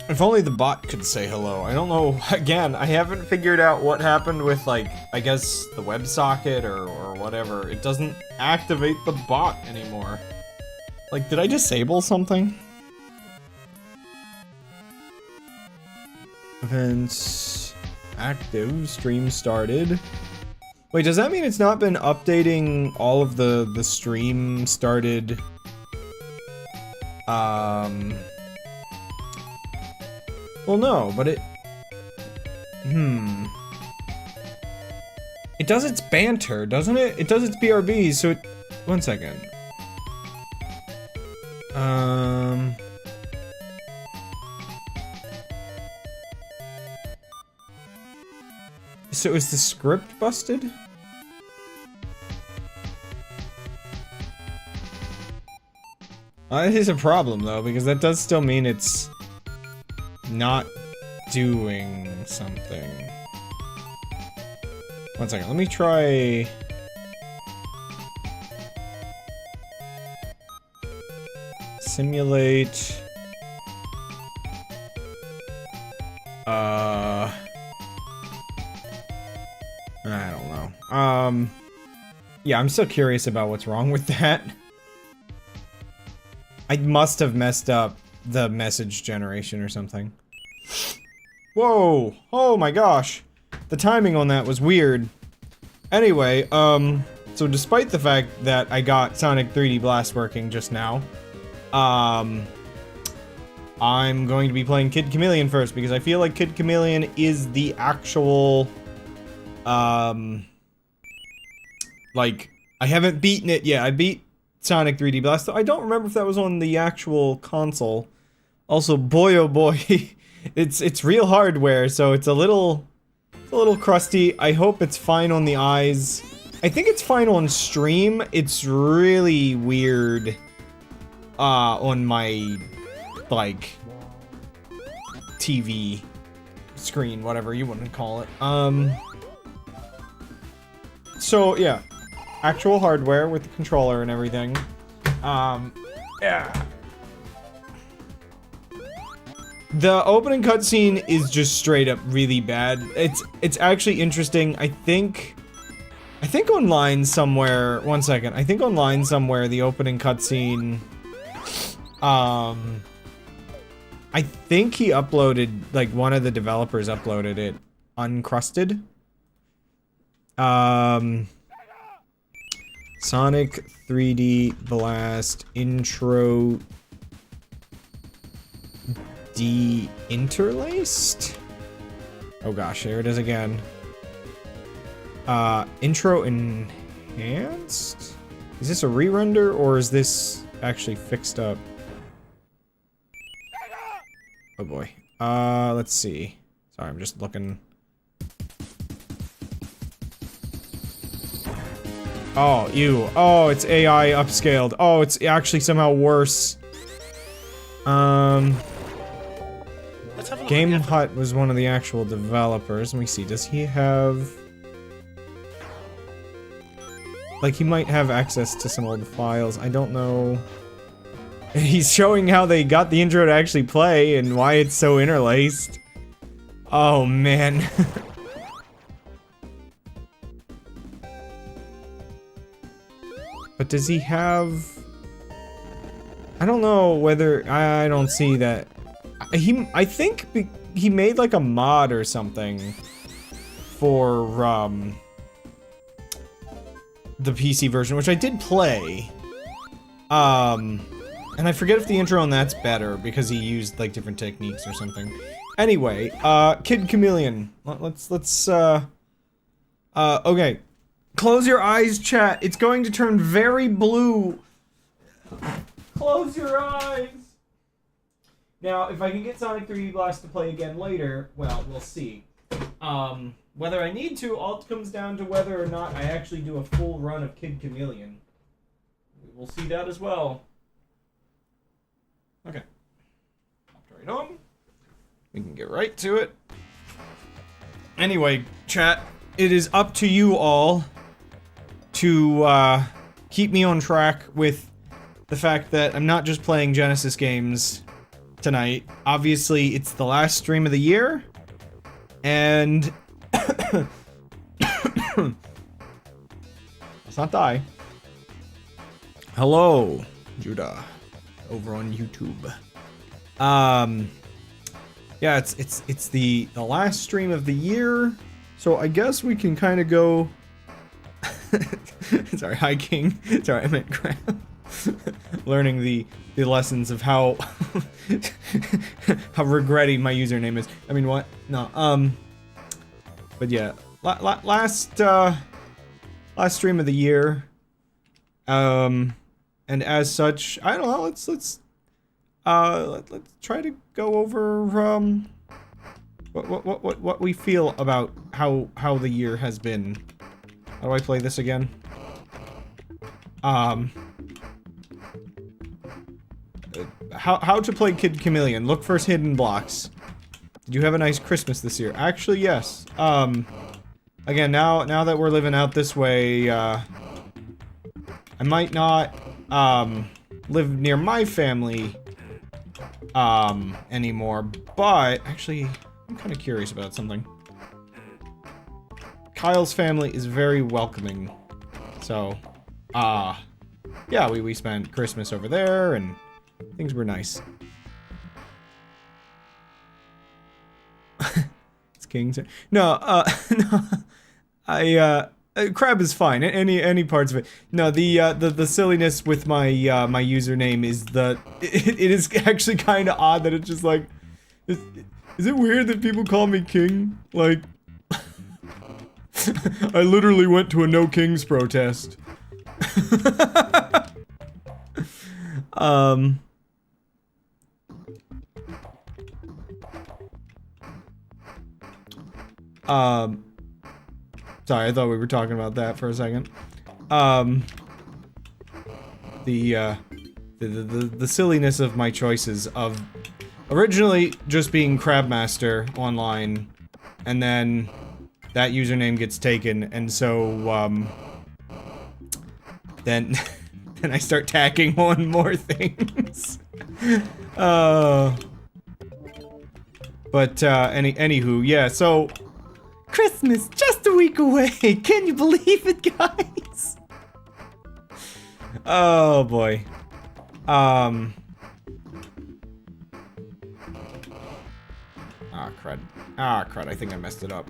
If only the bot could say hello. I don't know, again, I haven't figured out what happened with, like, I guess the WebSocket or whatever. It doesn't activate the bot anymore. Like, did I disable something? Events active, stream started. Wait, does that mean it's not been updating all of the stream started, well, no, but it... It does its banter, doesn't it? It does its BRBs, so it... One second. So is the script busted? That is a problem, though, because that does still mean it's not doing something. One second, let me try... Simulate... I don't know. Yeah, I'm still curious about what's wrong with that. I must have messed up the message generation or something. Whoa! Oh my gosh! The timing on that was weird. Anyway, so despite the fact that I got Sonic 3D Blast working just now, I'm going to be playing Kid Chameleon first, because I feel like Kid Chameleon is the actual, like, I haven't beaten it yet. I beat Sonic 3D Blast, though I don't remember if that was on the actual console. Also, boy oh boy, it's real hardware, so it's a little crusty. I hope it's fine on the eyes. I think it's fine on stream. It's really weird, on my, like, TV screen, whatever you want to call it. So, yeah. Actual hardware with the controller and everything. Yeah. The opening cutscene is just straight up really bad. It's actually interesting. I think online somewhere, one second. I think online somewhere the opening cutscene, I think he uploaded, like, one of the developers uploaded it uncrusted. Sonic 3D Blast intro de-interlaced? Oh gosh, there it is again. Intro enhanced? Is this a re-render or is this actually fixed up? Oh boy. Let's see. Sorry, I'm just looking. Oh, ew. Oh, it's AI upscaled. Oh, it's actually somehow worse. Game Hut was one of the actual developers. Let me see, does he have... Like, he might have access to some old files. I don't know. He's showing how they got the intro to actually play and why it's so interlaced. Oh, man. But does he have... I don't know whether... I don't see that. I think he made like a mod or something for, the PC version, which I did play. And I forget if the intro on that's better because he used like different techniques or something. Anyway, Kid Chameleon. Let's okay. Close your eyes, chat. It's going to turn very blue. Close your eyes. Now, if I can get Sonic 3D Blast to play again later, well, we'll see. Whether I need to, all comes down to whether or not I actually do a full run of Kid Chameleon. We'll see that as well. Okay. Popped right on. We can get right to it. Anyway, chat, it is up to you all to keep me on track with the fact that I'm not just playing Genesis games tonight. Obviously, it's the last stream of the year, and let's not die. Hello, Judah, over on YouTube. Yeah, it's the last stream of the year, so I guess we can kind of go. Sorry, hi King. Sorry, I meant Crab. Learning the lessons of how how regretty my username is. I mean, what? No, but yeah, last stream of the year, and as such, I don't know. Let's try to go over what we feel about how the year has been. How do I play this again? How to play Kid Chameleon. Look for hidden blocks. Did you have a nice Christmas this year? Actually, yes. Again, now that we're living out this way, I might not, live near my family, anymore, but actually, I'm kind of curious about something. Kyle's family is very welcoming, so, yeah, we spent Christmas over there, and things were nice. It's King's. No, no, Crab is fine. Any parts of it. No, the silliness with my my username is that it is actually kind of odd that it's just like, is it weird that people call me King? Like, I literally went to a no kings protest. Sorry, I thought we were talking about that for a second. The silliness of my choices of originally just being Crabmaster online, and then that username gets taken, and so, then I start tacking on more things. But, anywho, yeah, so Christmas, just a week away! Can you believe it, guys? Oh, boy. Ah, crud. Ah, crud, I think I messed it up.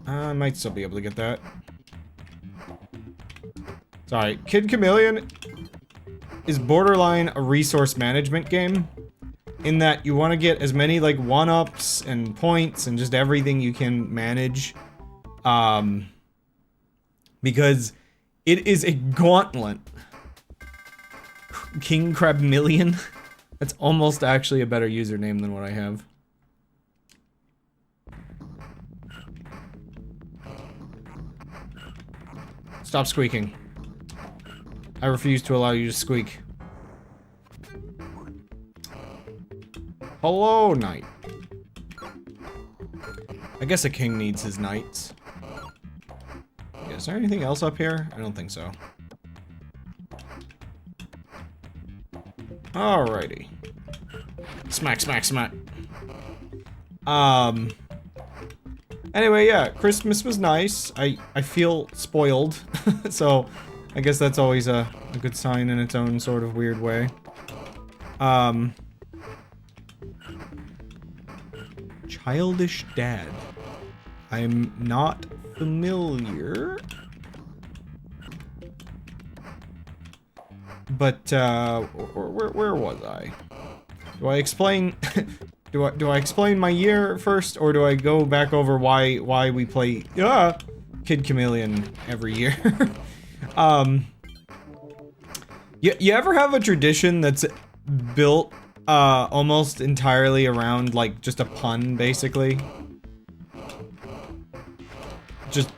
I might still be able to get that. Sorry, Kid Chameleon is borderline a resource management game, in that you want to get as many, like, one-ups and points and just everything you can manage, because it is a gauntlet. KingCrabmaster? That's almost actually a better username than what I have. Stop squeaking. I refuse to allow you to squeak. Hello, knight. I guess a king needs his knights. Yeah, is there anything else up here? I don't think so. Alrighty. Smack, smack, smack. Anyway, yeah, Christmas was nice. I feel spoiled. So, I guess that's always a good sign in its own sort of weird way. Childish Dad. I'm not familiar. But, where was I? Do I explain... do I explain my year first, or do I go back over why we play Kid Chameleon every year? You ever have a tradition that's built almost entirely around, like, just a pun, basically? Just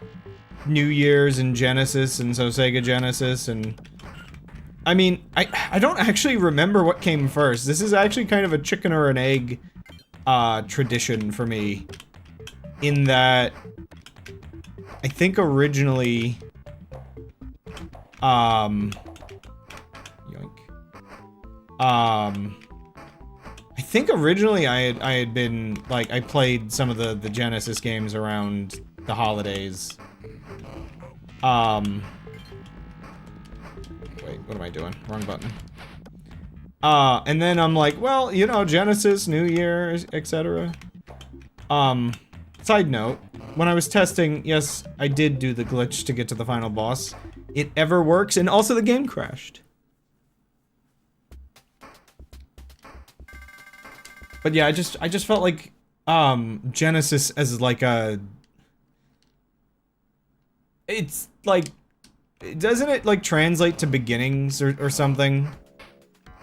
New Year's and Genesis, and so Sega Genesis, and... I mean, I don't actually remember what came first. This is actually kind of a chicken or an egg tradition for me, in that I think originally Yoink. I think originally I had been, like, I played some of the Genesis games around the holidays. Wait, what am I doing? Wrong button. And then I'm like, well, you know, Genesis, New Year, etc. Side note, when I was testing, yes, I did do the glitch to get to the final boss. It ever works, and also the game crashed. But yeah, I just felt like, Genesis as like a... It's like, doesn't it like translate to beginnings or something?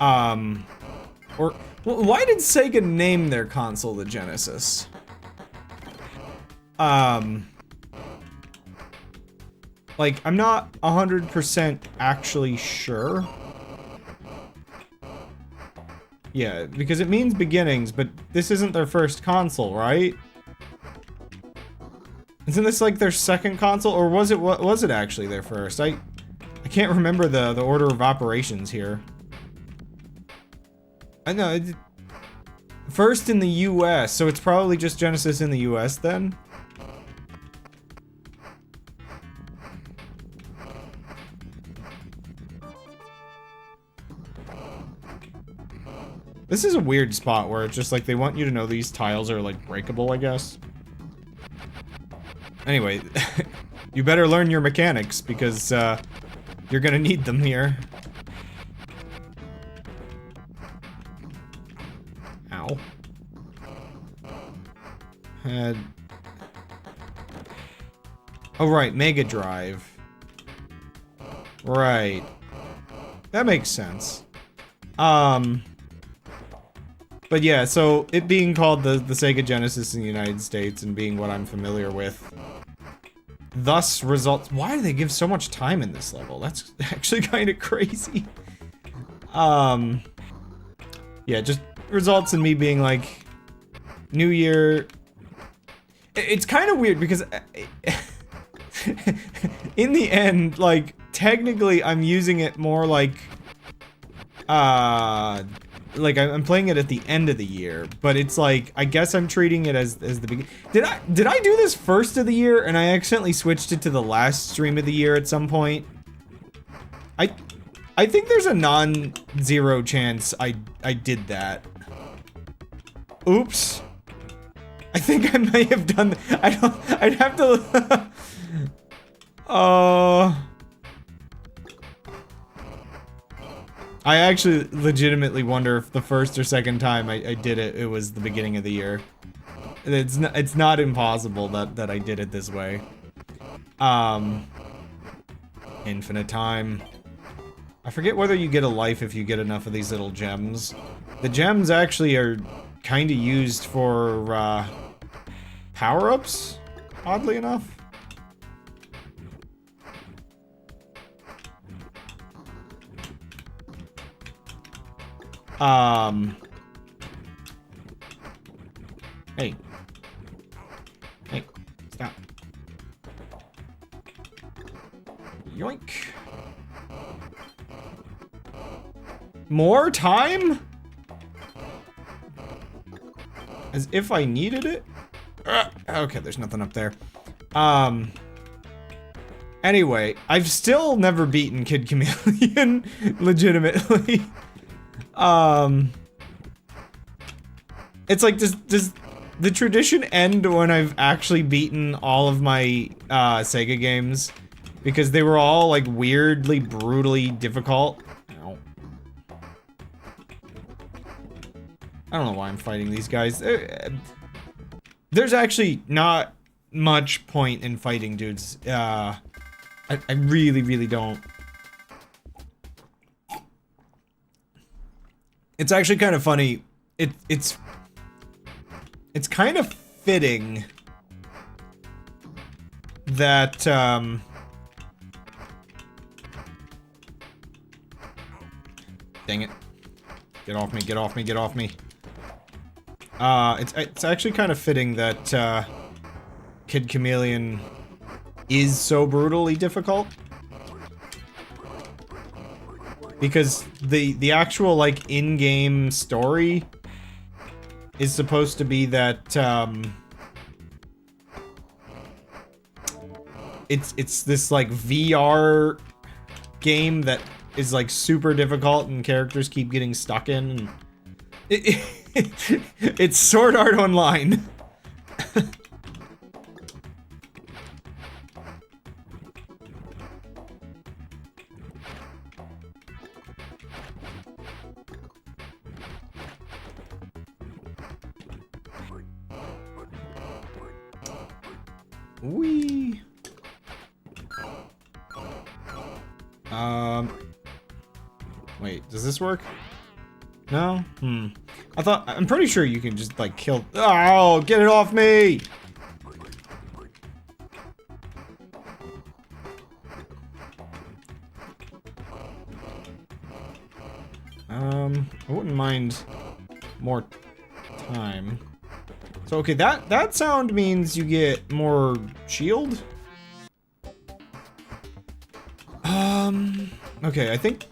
Or, why did Sega name their console the Genesis? Like, I'm not 100% actually sure. Yeah, because it means beginnings, but this isn't their first console, right? Isn't this like their second console, or was it actually their first? I can't remember the order of operations here. I know, first in the US, so it's probably just Genesis in the US then? This is a weird spot where it's just like they want you to know these tiles are like breakable, I guess. Anyway, you better learn your mechanics because you're gonna need them here. Ow. Head. Oh right, Mega Drive. Right. That makes sense. But yeah, so it being called the Sega Genesis in the United States and being what I'm familiar with, thus results... Why do they give so much time in this level? That's actually kind of crazy. Yeah, just results in me being like, New Year... It's kind of weird because in the end, like, technically I'm using it more like, I'm playing it at the end of the year, but it's like, I guess I'm treating it as the beginning. Did I do this first of the year and I accidentally switched it to the last stream of the year at some point? I think there's a non-zero chance I did that. Oops. I think I may have done, I'd have to, I actually legitimately wonder if the first or second time I did it, it was the beginning of the year. It's not impossible that I did it this way. Infinite time. I forget whether you get a life if you get enough of these little gems. The gems actually are kind of used for, power-ups, oddly enough. Hey. Hey, stop. Yoink. More time? As if I needed it? Okay, there's nothing up there. Anyway, I've still never beaten Kid Chameleon, legitimately. It's like, does the tradition end when I've actually beaten all of my, Sega games? Because they were all, like, weirdly, brutally difficult. Ow. I don't know why I'm fighting these guys. There's actually not much point in fighting dudes. I really, really don't. It's actually kind of funny. It's kind of fitting that, dang it. Get off me, get off me, get off me. It's actually kind of fitting that, Kid Chameleon is so brutally difficult. Because the actual, like, in-game story is supposed to be that, it's this, like, VR game that is, like, super difficult and characters keep getting stuck in. And it's Sword Art Online. Wee. Wait, does this work? No? I'm pretty sure you can just, like, kill- Oh, get it off me! I wouldn't mind more time. So, okay, that sound means you get more shield? Okay, I think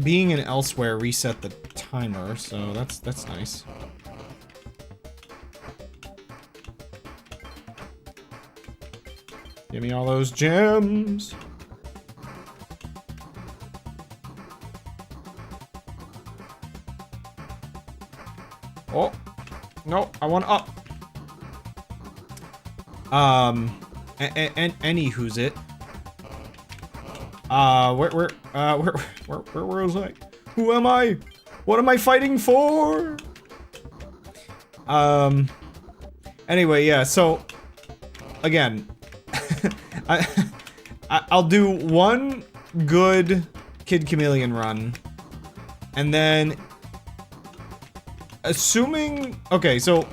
being in elsewhere reset the timer, so that's nice. Give me all those gems. Oh, no, I want up. Any who's it? Where was I? Who am I? What am I fighting for? Anyway, yeah, so, again, I'll do one good Kid Chameleon run, and then, assuming, okay, so,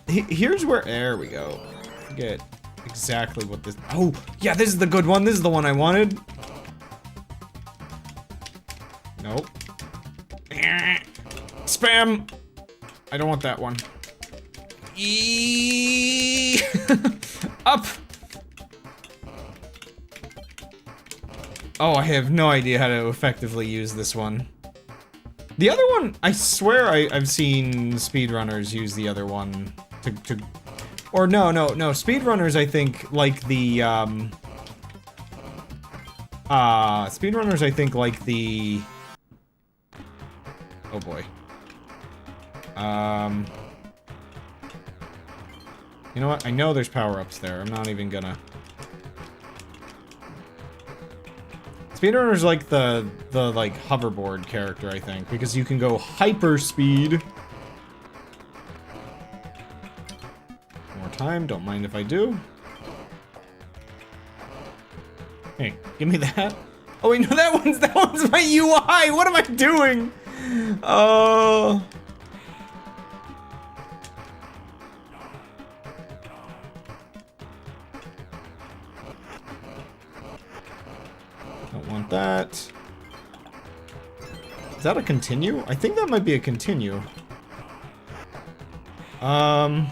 here's where, there we go. Forget exactly what this, oh, yeah, this is the good one, this is the one I wanted. Nope. Spam! I don't want that one. Up! Oh, I have no idea how to effectively use this one. The other one, I swear I've seen speedrunners use the other one to or no, speedrunners I think like the, speedrunners I think like the, oh boy. You know what? I know there's power-ups there. I'm not even gonna... Speedrunner's like the like, hoverboard character, I think, because you can go hyper speed. More time, don't mind if I do. Hey, give me that. Oh wait, no, that one's my UI! What am I doing? Oh... Don't want that. Is that a continue? I think that might be a continue. I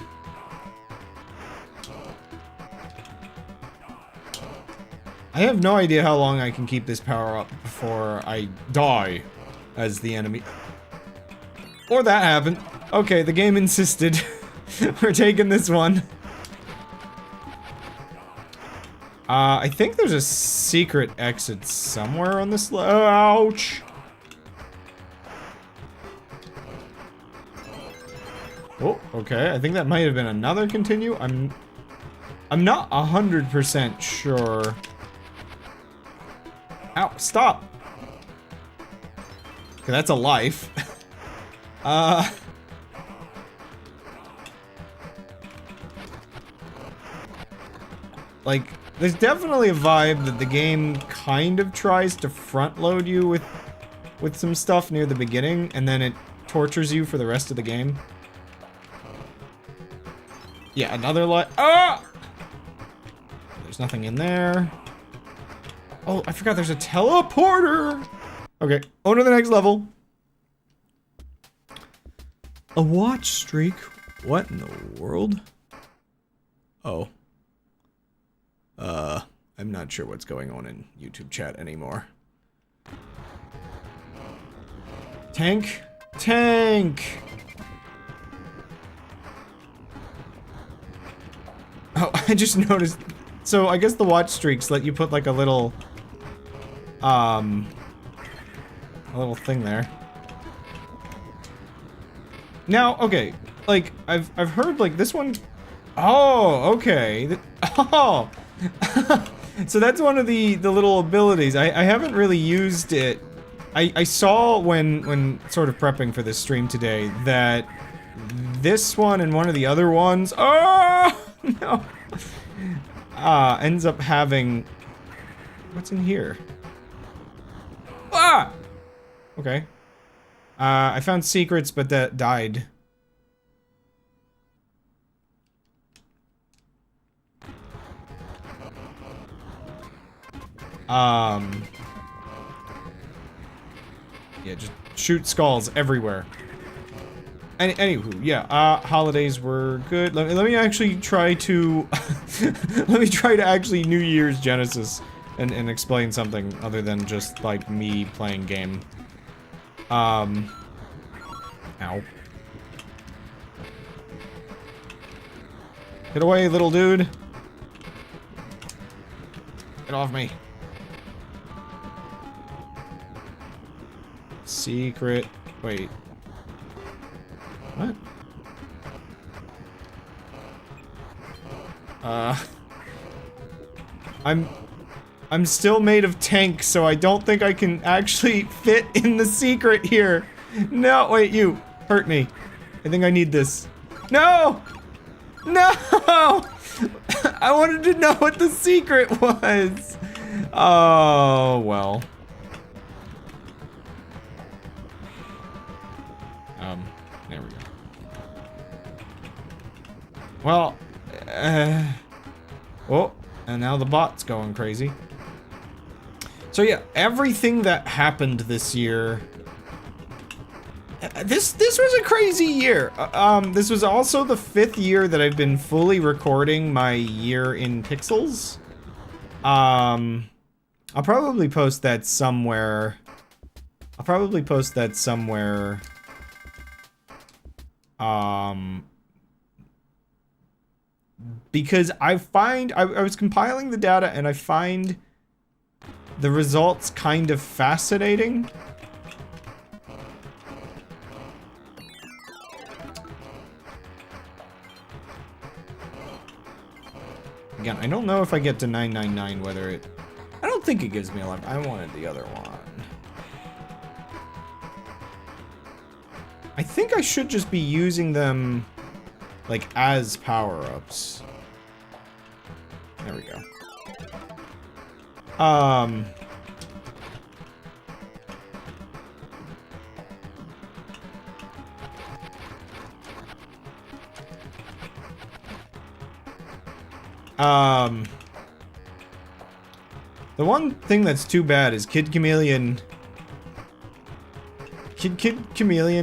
have no idea how long I can keep this power up before I die as the enemy. Or that happened. Okay, the game insisted. We're taking this one. I think there's a secret exit somewhere on this ouch! Oh, okay, I think that might have been another continue. I'm not 100% sure. Ow, stop! Okay, that's a life. Like, there's definitely a vibe that the game kind of tries to front load you with some stuff near the beginning, and then it tortures you for the rest of the game. Yeah, another light. Ah! There's nothing in there. Oh, I forgot there's a teleporter! Okay, on to the next level. A watch streak? What in the world? Oh. I'm not sure what's going on in YouTube chat anymore. Tank. Tank! Oh, I just noticed. So I guess the watch streaks let you put like a little thing there. Now, okay, like I've heard like this one. Oh, okay. Oh, so that's one of the little abilities. I haven't really used it. I saw when sort of prepping for this stream today that this one and one of the other ones. Oh no. Ends up having. What's in here? Ah! Okay. I found secrets, but that died. Yeah, just shoot skulls everywhere. Anywho, yeah, holidays were good. Let me actually try to let me try to actually New Year's Genesis and explain something other than just like me playing game. Ow. Get away, little dude. Get off me. Secret. Wait. What? I'm still made of tank, so I don't think I can actually fit in the secret here. No, wait, you hurt me. I think I need this. No! No! I wanted to know what the secret was. Oh, well. There we go. Well, oh, and now the bot's going crazy. So yeah, everything that happened this year. This was a crazy year. This was also the 5th year that I've been fully recording my year in pixels. I'll probably post that somewhere. Because I was compiling the data and I find the results kind of fascinating. Again, I don't know if I get to 999 whether it... I don't think it gives me a lot. I wanted the other one. I think I should just be using them, like, as power-ups. There we go. The one thing that's too bad is Kid Chameleon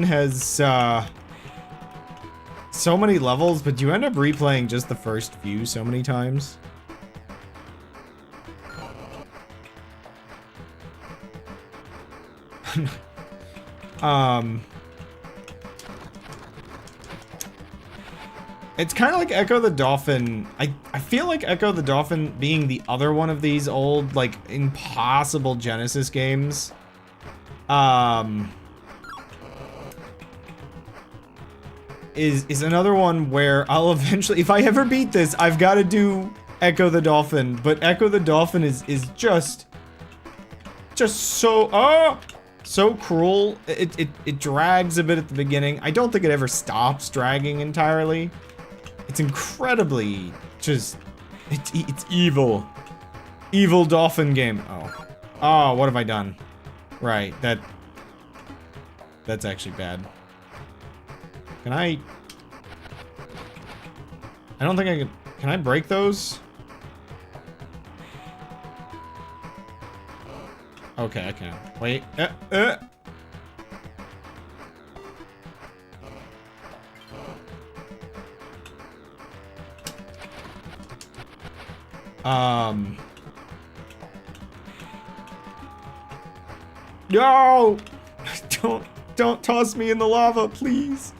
has, so many levels, but you end up replaying just the first few so many times. It's kind of like Echo the Dolphin. I feel like Echo the Dolphin being the other one of these old, like, impossible Genesis games. Is another one where I'll eventually, if I ever beat this, I've got to do Echo the Dolphin. But Echo the Dolphin is just so, so cruel. It drags a bit at the beginning. I don't think it ever stops dragging entirely. It's incredibly just, it's evil. Evil dolphin game. Oh, what have I done? Right, that's actually bad. I don't think I can I break those? Okay, I can. Wait, No! Don't. Don't toss me in the lava, please.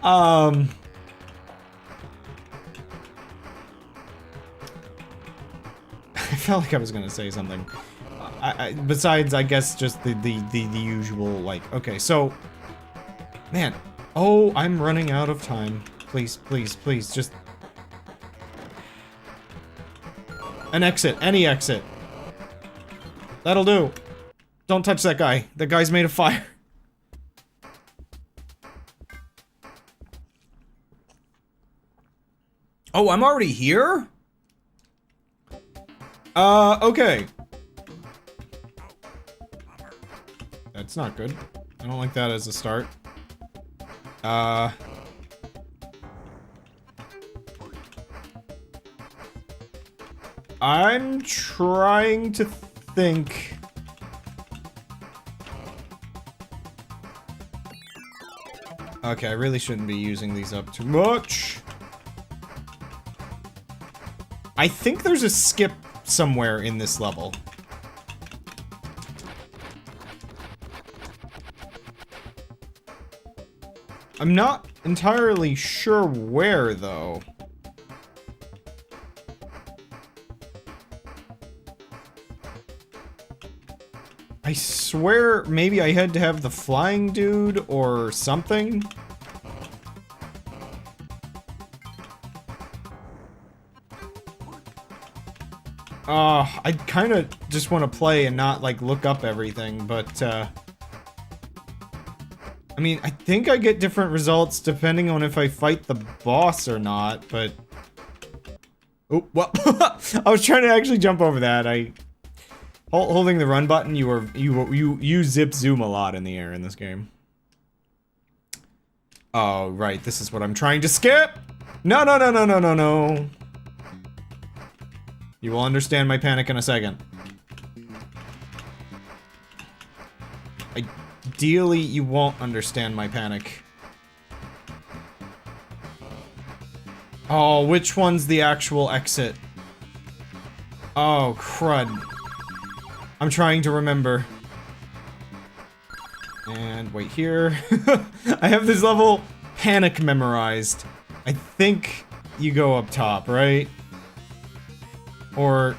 I felt like I was gonna say something. Besides, I guess, just the usual, like, okay, so... Man. Oh, I'm running out of time. Please, please, please, just... An exit. Any exit. That'll do. Don't touch that guy. That guy's made of fire. Oh, I'm already here? Okay. That's not good. I don't like that as a start. I'm trying to think... Okay, I really shouldn't be using these up too much. I think there's a skip somewhere in this level. I'm not entirely sure where, though. I swear maybe I had to have the flying dude or something. I kind of just want to play and not, like, look up everything, but, I mean, I think I get different results depending on if I fight the boss or not, but... Oh, well, I was trying to actually jump over that. Holding the run button, you zip zoom a lot in the air in this game. Oh, right, this is what I'm trying to skip! No, no, no, no, no, no, no. You will understand my panic in a second. Ideally, you won't understand my panic. Oh, which one's the actual exit? Oh, crud. I'm trying to remember. And wait here. I have this level panic memorized. I think you go up top, right? Or...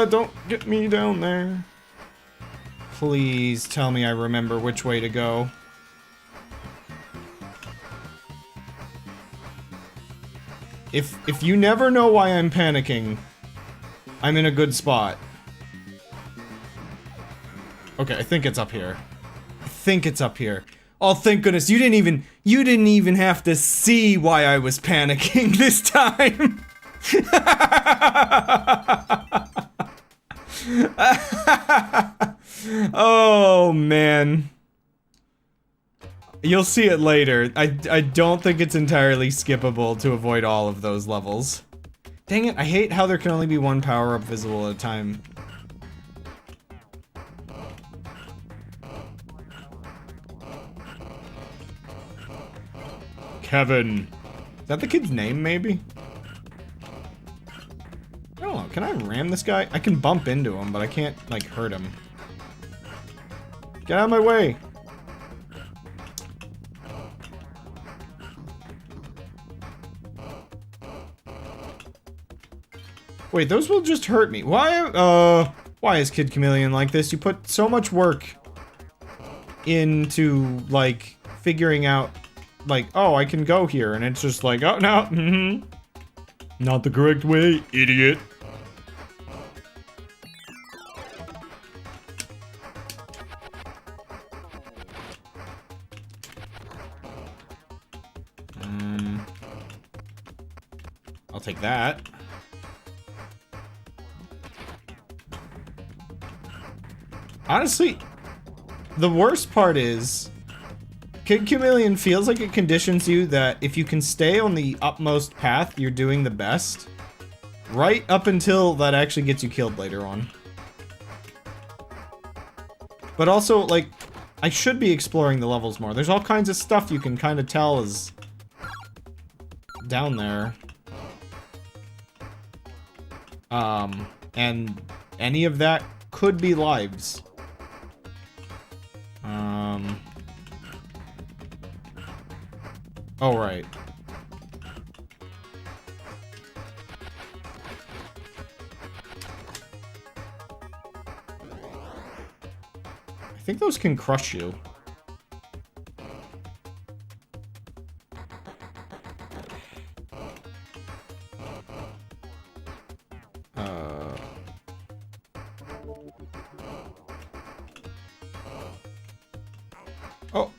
don't get me down there. Please tell me I remember which way to go. If you never know why I'm panicking, I'm in a good spot. Okay, I think it's up here. I think it's up here. Oh, thank goodness, you didn't even have to see why I was panicking this time. Oh, man. You'll see it later. I don't think it's entirely skippable to avoid all of those levels. Dang it, I hate how there can only be one power-up visible at a time. Kevin. Is that the kid's name, maybe? I don't know, can I ram this guy? I can bump into him, but I can't, like, hurt him. Get out of my way! Wait, those will just hurt me. Why is Kid Chameleon like this? You put so much work into, like, figuring out, like, oh, I can go here, and it's just like, oh, no, not the correct way, idiot. I'll take that. Honestly, the worst part is, Kid Chameleon feels like it conditions you that if you can stay on the upmost path, you're doing the best. Right up until that actually gets you killed later on. But also, like, I should be exploring the levels more. There's all kinds of stuff you can kind of tell is down there. And any of that could be lives. Oh, right. I think those can crush you. Oh.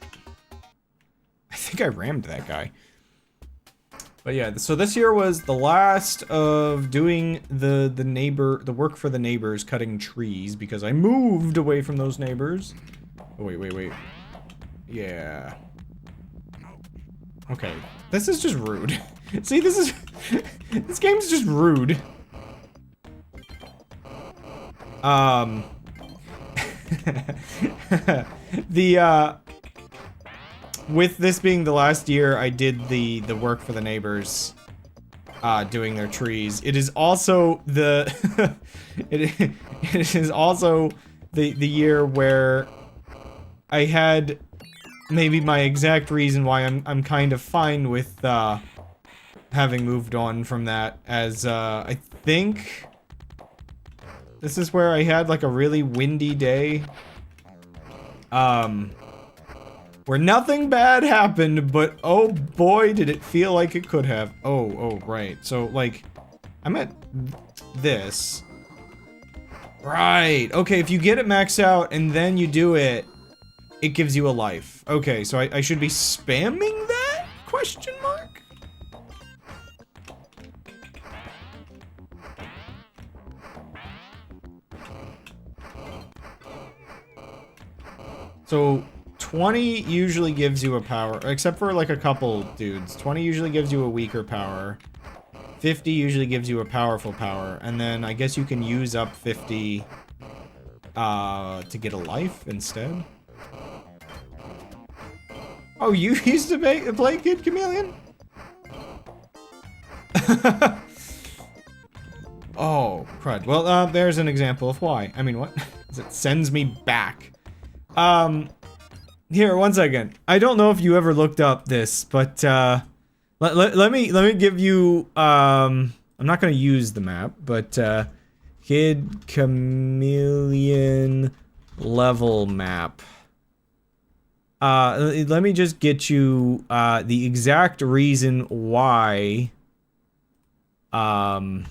I think I rammed that guy. But yeah, so this year was the last of doing the work for the neighbors, cutting trees, because I moved away from those neighbors. Oh, wait. Yeah. Okay. This is just rude. See, this game's just rude. With this being the last year I did the work for the neighbors, doing their trees, it is also the it is also the year where I had maybe my exact reason why I'm kind of fine with having moved on from that, as I think this is where I had like a really windy day, where nothing bad happened, but oh boy did it feel like it could have. Oh, right. So, like, I'm at this. Right. Okay, if you get it maxed out and then you do it, it gives you a life. Okay, so I should be spamming that? Question mark? So 20 usually gives you a power, except for like a couple dudes. 20 usually gives you a weaker power. 50 usually gives you a powerful power, and then I guess you can use up 50 to get a life instead. Oh, you used to play Kid Chameleon? Oh, crud. Well, there's an example of why. I mean, what? It sends me back. Here, one second. I don't know if you ever looked up this, but, let me give you, I'm not gonna use the map, but, Kid Chameleon level map. Let me just get you, the exact reason why, I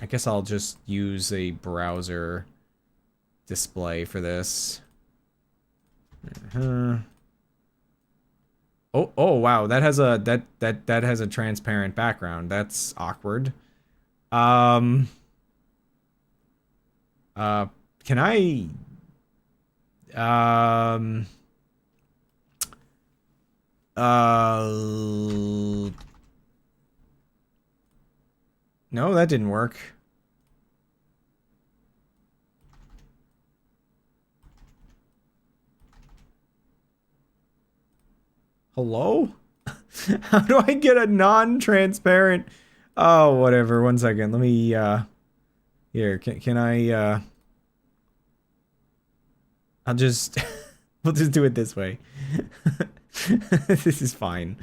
guess I'll just use a browser display for this. Oh wow, that has a that has a transparent background. That's awkward. Can I no, that didn't work. Hello? How do I get a non-transparent? Oh, whatever. One second. Let me, here, can I, I'll just, we'll just do it this way. This is fine.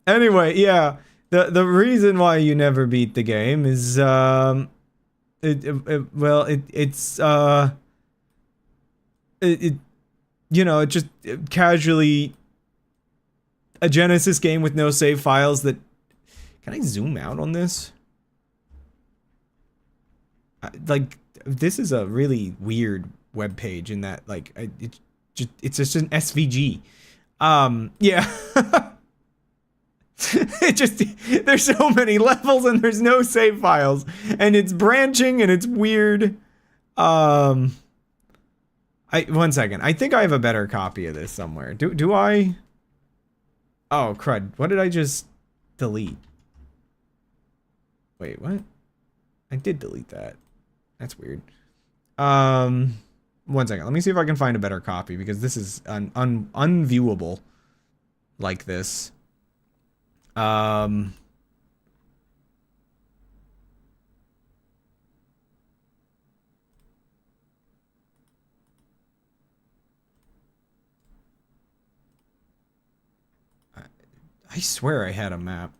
Anyway, yeah. The reason why you never beat the game is, it's, you know, it just casually a Genesis game with no save files that... Can I zoom out on this? Like, this is a really weird web page in that, like, it's just an SVG. Yeah. It just... There's so many levels and there's no save files. And it's branching and it's weird. One second. I think I have a better copy of this somewhere. Do I... Oh, crud. What did I just delete? Wait, what? I did delete that. That's weird. One second. Let me see if I can find a better copy, because this is unviewable like this. I swear I had a map.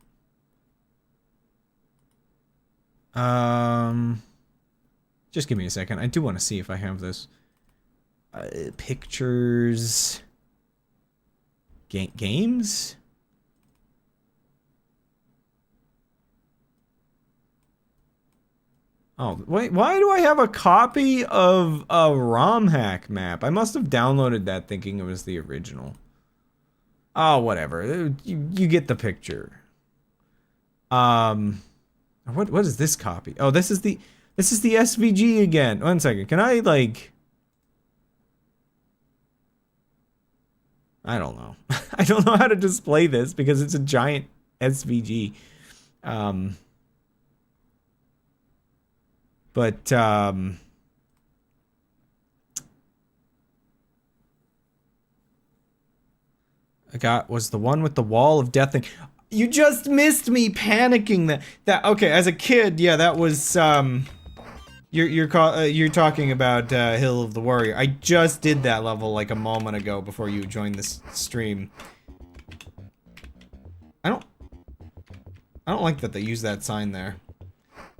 Just give me a second. I do want to see if I have this. Pictures. Games? Oh, wait, why do I have a copy of a ROM hack map? I must have downloaded that thinking it was the original. Oh, whatever. You get the picture. What is this copy? Oh, this is the SVG again. One second. Can I like I don't know. I don't know how to display this because it's a giant SVG. But I got was the one with the wall of death thing. You just missed me panicking that okay, as a kid, yeah, that was you're talking about Hill of the Warrior. I just did that level like a moment ago before you joined this stream. I don't like that they use that sign there.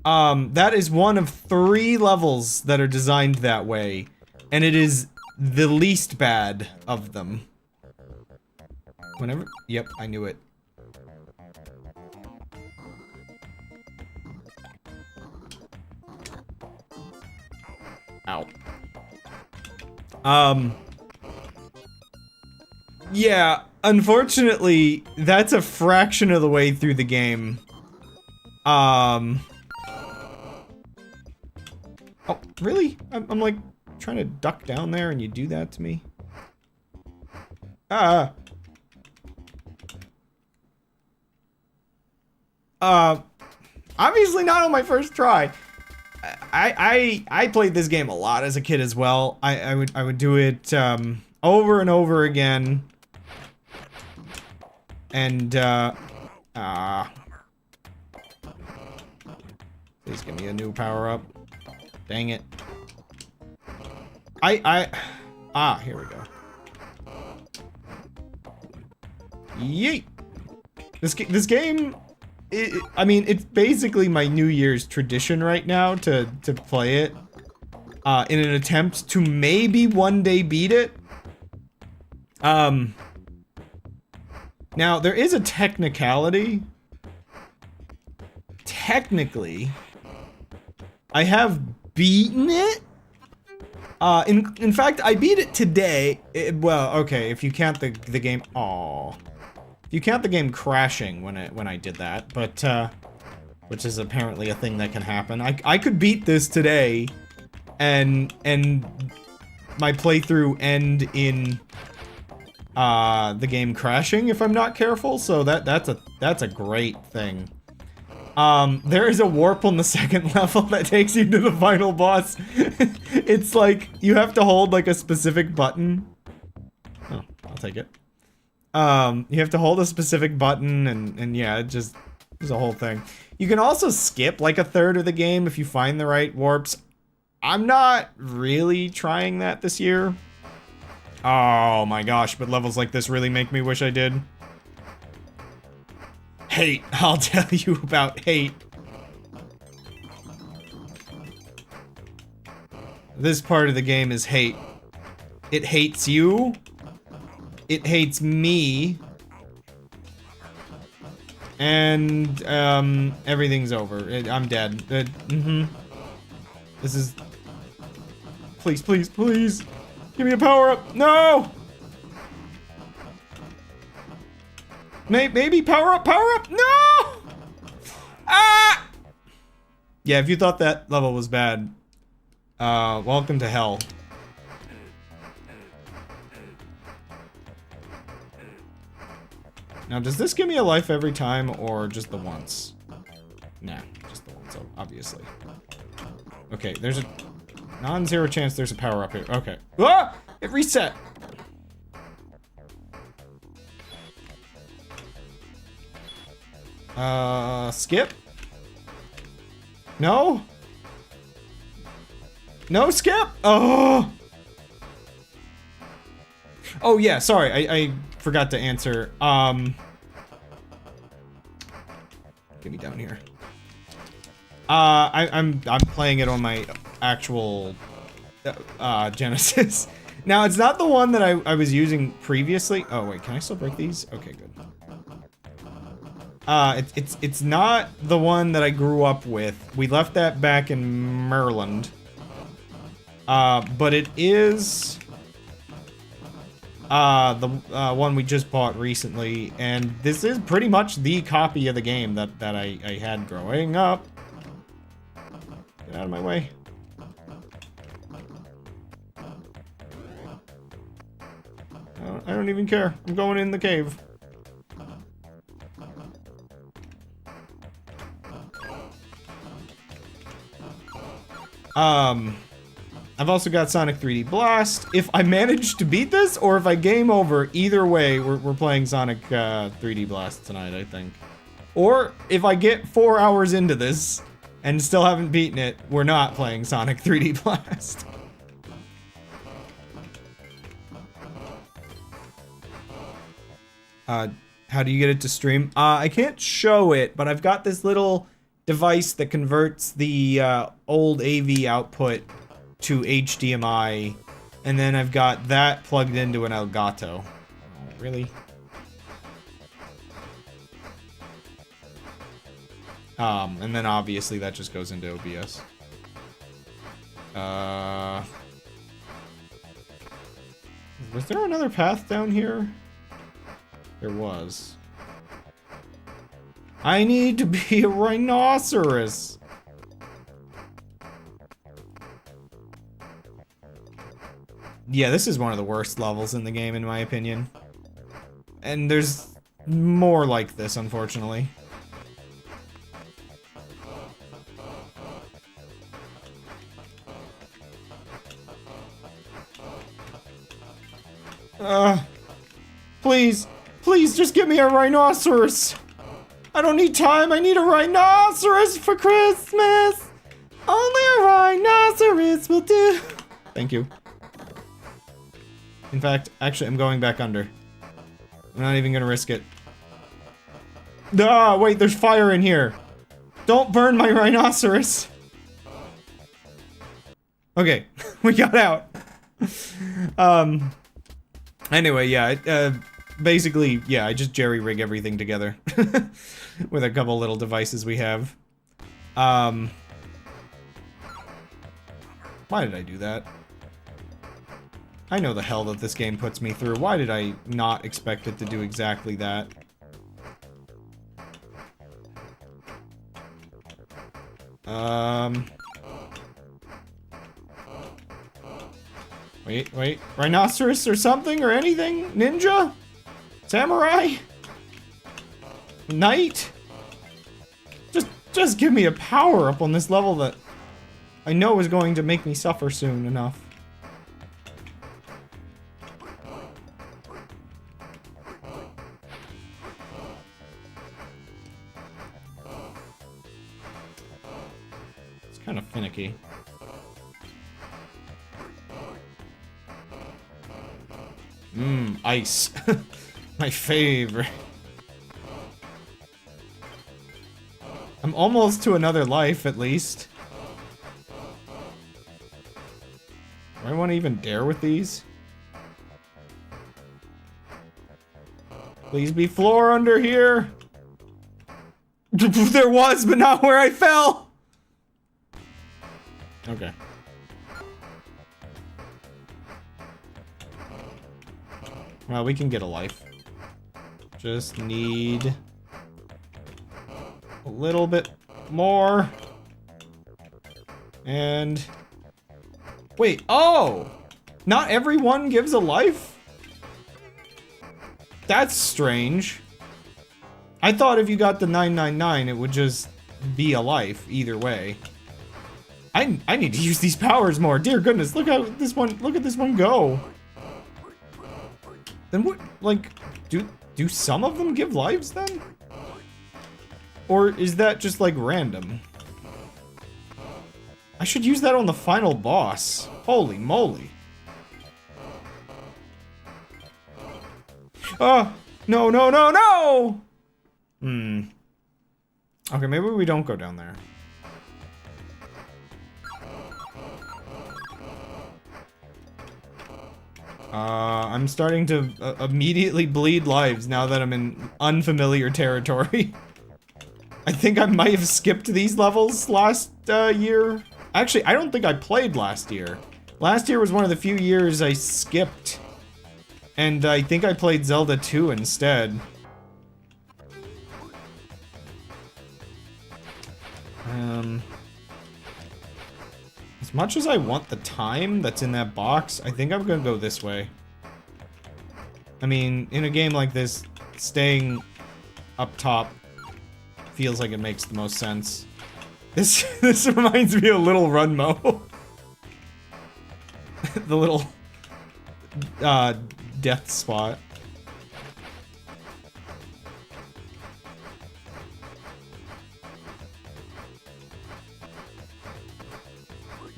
That is one of 3 levels that are designed that way, and it is the least bad of them. Yep, I knew it. Ow. Yeah, unfortunately, that's a fraction of the way through the game. Oh, really? I'm like trying to duck down there and you do that to me? Obviously not on my first try. I played this game a lot as a kid as well. I would do it over and over again. And please give me a new power up. Dang it. Here we go. Yeet. This game, I mean, it's basically my New Year's tradition right now to play it in an attempt to maybe one day beat it. Now there is a technicality. Technically, I have beaten it. In fact, I beat it today. Well, okay, if you count the game. Aww. You count the game crashing when I did that, but which is apparently a thing that can happen. I could beat this today, and my playthrough end in the game crashing if I'm not careful. So that's a great thing. There is a warp on the second level that takes you to the final boss. It's like you have to hold like a specific button. Oh, I'll take it. You have to hold a specific button and yeah, it just is a whole thing. You can also skip like a third of the game if you find the right warps. I'm not really trying that this year. Oh my gosh, but levels like this really make me wish I did. Hate. I'll tell you about hate. This part of the game is hate. It hates you. It hates me. And, everything's over. I'm dead. This is... Please, please, please! Give me a power-up! No! Maybe power-up, power-up! No! Ah! Yeah, if you thought that level was bad, welcome to hell. Now, does this give me a life every time, or just the once? Nah, just the once, obviously. Okay, there's a non-zero chance there's a power-up here. Okay. Ah! It reset! Skip? No? No skip? Oh! Oh yeah, sorry, I forgot to answer. Get me down here. I'm playing it on my actual Genesis. Now, it's not the one that I was using previously. Oh, wait, can I still break these? Okay, good. It's not the one that I grew up with. We left that back in Maryland. But it is the one we just bought recently, and this is pretty much the copy of the game that I had growing up. Get out of my way. I don't even care. I'm going in the cave. I've also got Sonic 3D Blast. If I manage to beat this, or if I game over, either way, we're playing Sonic 3D Blast tonight, I think. Or, if I get 4 hours into this, and still haven't beaten it, we're not playing Sonic 3D Blast. How do you get it to stream? I can't show it, but I've got this little device that converts the old AV output to HDMI, and then I've got that plugged into an Elgato. Oh, really? And then obviously that just goes into OBS. Was there another path down here? There was. I need to be a rhinoceros. Yeah, this is one of the worst levels in the game, in my opinion. And there's more like this, unfortunately. Please, please just give me a rhinoceros. I don't need time, I need a rhinoceros for Christmas. Only a rhinoceros will do. Thank you. In fact, actually, I'm going back under. I'm not even gonna risk it. Ah, wait, there's fire in here. Don't burn my rhinoceros. Okay, we got out. Anyway, yeah, basically, yeah, I just jerry-rig everything together. With a couple little devices we have. Why did I do that? I know the hell that this game puts me through. Why did I not expect it to do exactly that? Wait. Rhinoceros or something or anything? Ninja? Samurai? Knight? Just give me a power-up on this level that I know is going to make me suffer soon enough. It's kind of finicky. Ice. My favorite. I'm almost to another life, at least. Do I want to even dare with these? Please be floor under here. There was, but not where I fell. Okay. Well, we can get a life. Just need a little bit more. And wait, oh! Not everyone gives a life? That's strange. I thought if you got the 999, it would just be a life either way. I need to use these powers more. Dear goodness, look at this one go. Then what, like, do some of them give lives then? Or is that just like random? I should use that on the final boss. Holy moly. Oh, no. Okay, maybe we don't go down there. I'm starting to immediately bleed lives now that I'm in unfamiliar territory. I think I might have skipped these levels last year. Actually, I don't think I played last year. Last year was one of the few years I skipped. And I think I played Zelda 2 instead. As much as I want the time that's in that box, I think I'm gonna go this way. I mean, in a game like this, staying up top feels like it makes the most sense. This reminds me of Little Runmo. The little death spot.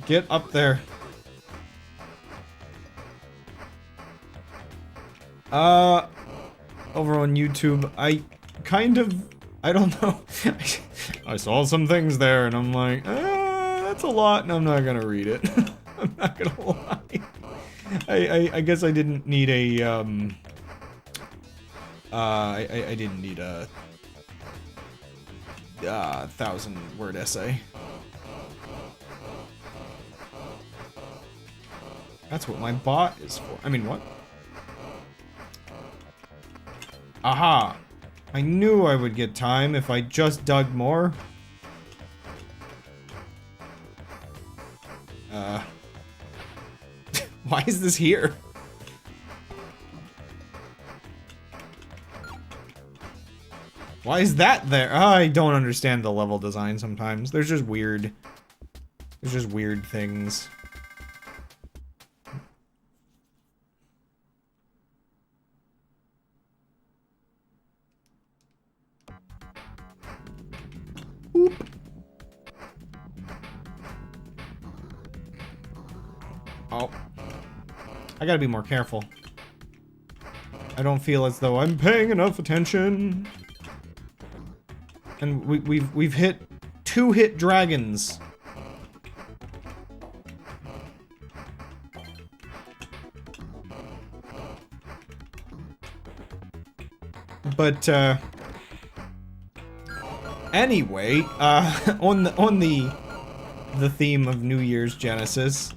Get up there. Over on YouTube, I don't know. I saw some things there and I'm like, that's a lot and I'm not gonna read it. I'm not gonna lie. I guess I didn't need a, I didn't need a 1,000-word essay. That's what my bot is for. I mean, what? Aha! I knew I would get time if I just dug more. Why is this here? Why is that there? I don't understand the level design sometimes. There's just weird things. Oop. Oh. I gotta be more careful. I don't feel as though I'm paying enough attention. And we've hit 2-hit dragons. But anyway, on the theme of New Year's Genesis,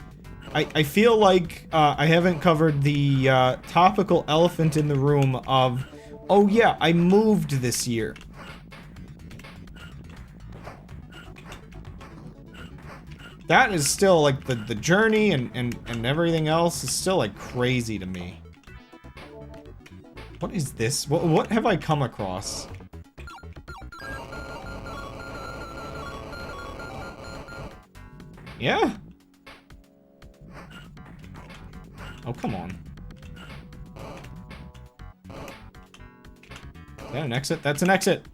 I feel like I haven't covered the topical elephant in the room of, oh yeah, I moved this year. That is still like the journey and everything else is still like crazy to me. What is this? What have I come across? Yeah? Oh, come on. Is that an exit? That's an exit!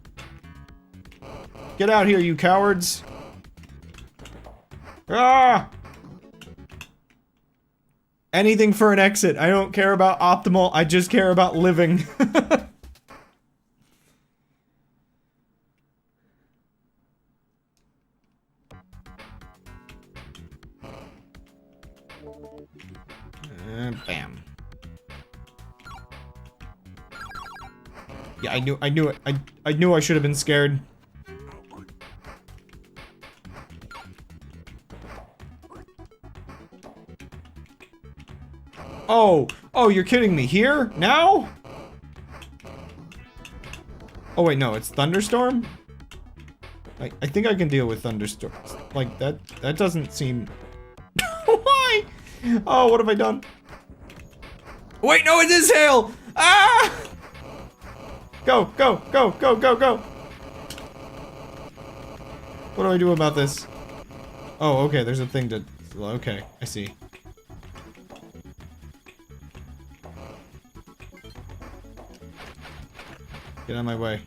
Get out here, you cowards! Ah! Anything for an exit. I don't care about optimal, I just care about living. Bam. Yeah, I knew it. I knew I should have been scared. Oh, you're kidding me. Here? Now? Oh wait, no, it's thunderstorm? I think I can deal with thunderstorms. Like, that doesn't seem... Why? Oh, what have I done? Wait, no, it is hail! Ah! Go, go, go, go, go, go! What do I do about this? Oh, okay, there's a thing to... Okay, I see. Get out of my way.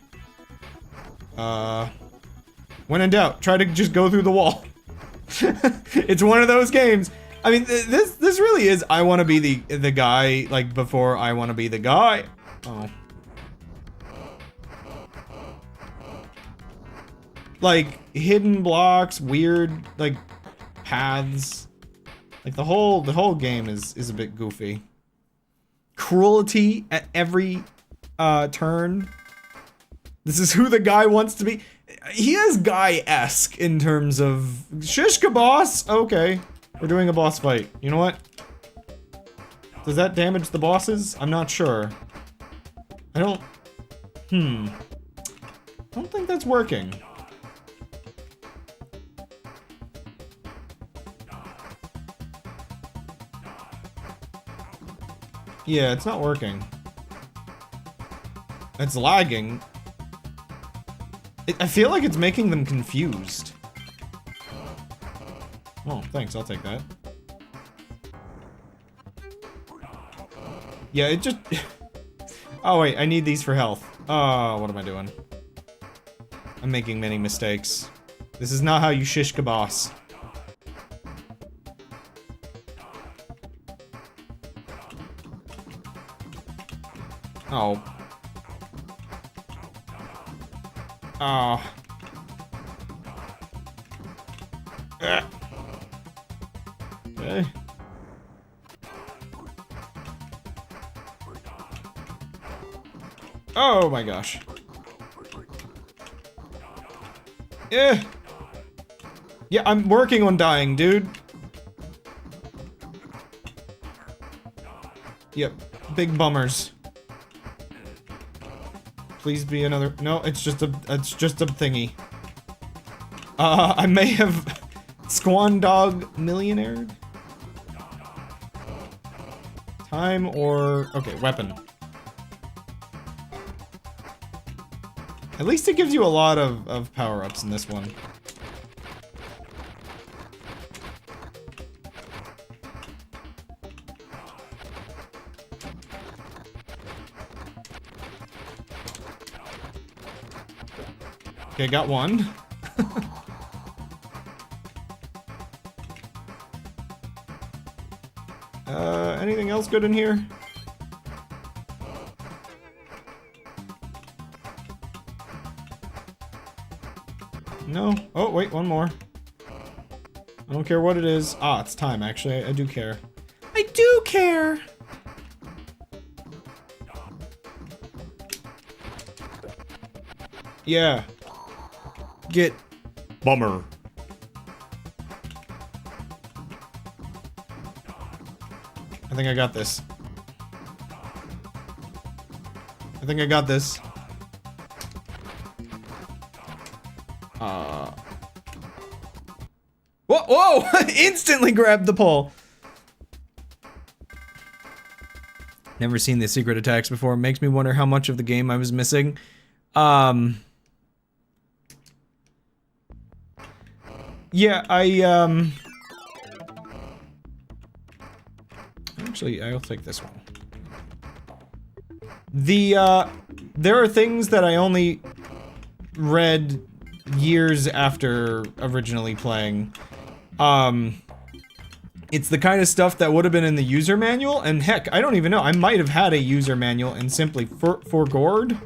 When in doubt, try to just go through the wall. It's one of those games. I mean, this really is I want to be the guy, like, before I want to be the guy. Oh. like, hidden blocks, weird, like, paths. Like, the whole game is a bit goofy. Cruelty at every, turn. This is who the guy wants to be. He is Guy-esque in terms of... Shishka boss! Okay. We're doing a boss fight. You know what? Does that damage the bosses? I'm not sure. I don't... I don't think that's working. Yeah, it's not working. It's lagging. I feel like it's making them confused. Oh, thanks, I'll take that. Yeah, it just... Oh wait, I need these for health. Oh, what am I doing? I'm making many mistakes. This is not how you shishka boss. Oh. Oh. Okay. Oh my gosh. Yeah. Yeah, I'm working on dying, dude. Yep. Big bummers. Please be another. No, it's just a thingy. I may have Squandog millionaired. Time or okay, weapon. At least it gives you a lot of power-ups in this one. Okay, got one. Anything else good in here? No? Oh, wait, one more. I don't care what it is. Ah, it's time, actually. I do care. I do care! Yeah. Get... Bummer. I think I got this. I think I got this. Whoa! Whoa! Instantly grabbed the pole. Never seen the secret attacks before. It makes me wonder how much of the game I was missing. Yeah, actually, I'll take this one. There are things that I only read years after originally playing. It's the kind of stuff that would have been in the user manual, and heck, I don't even know. I might have had a user manual and simply forgored.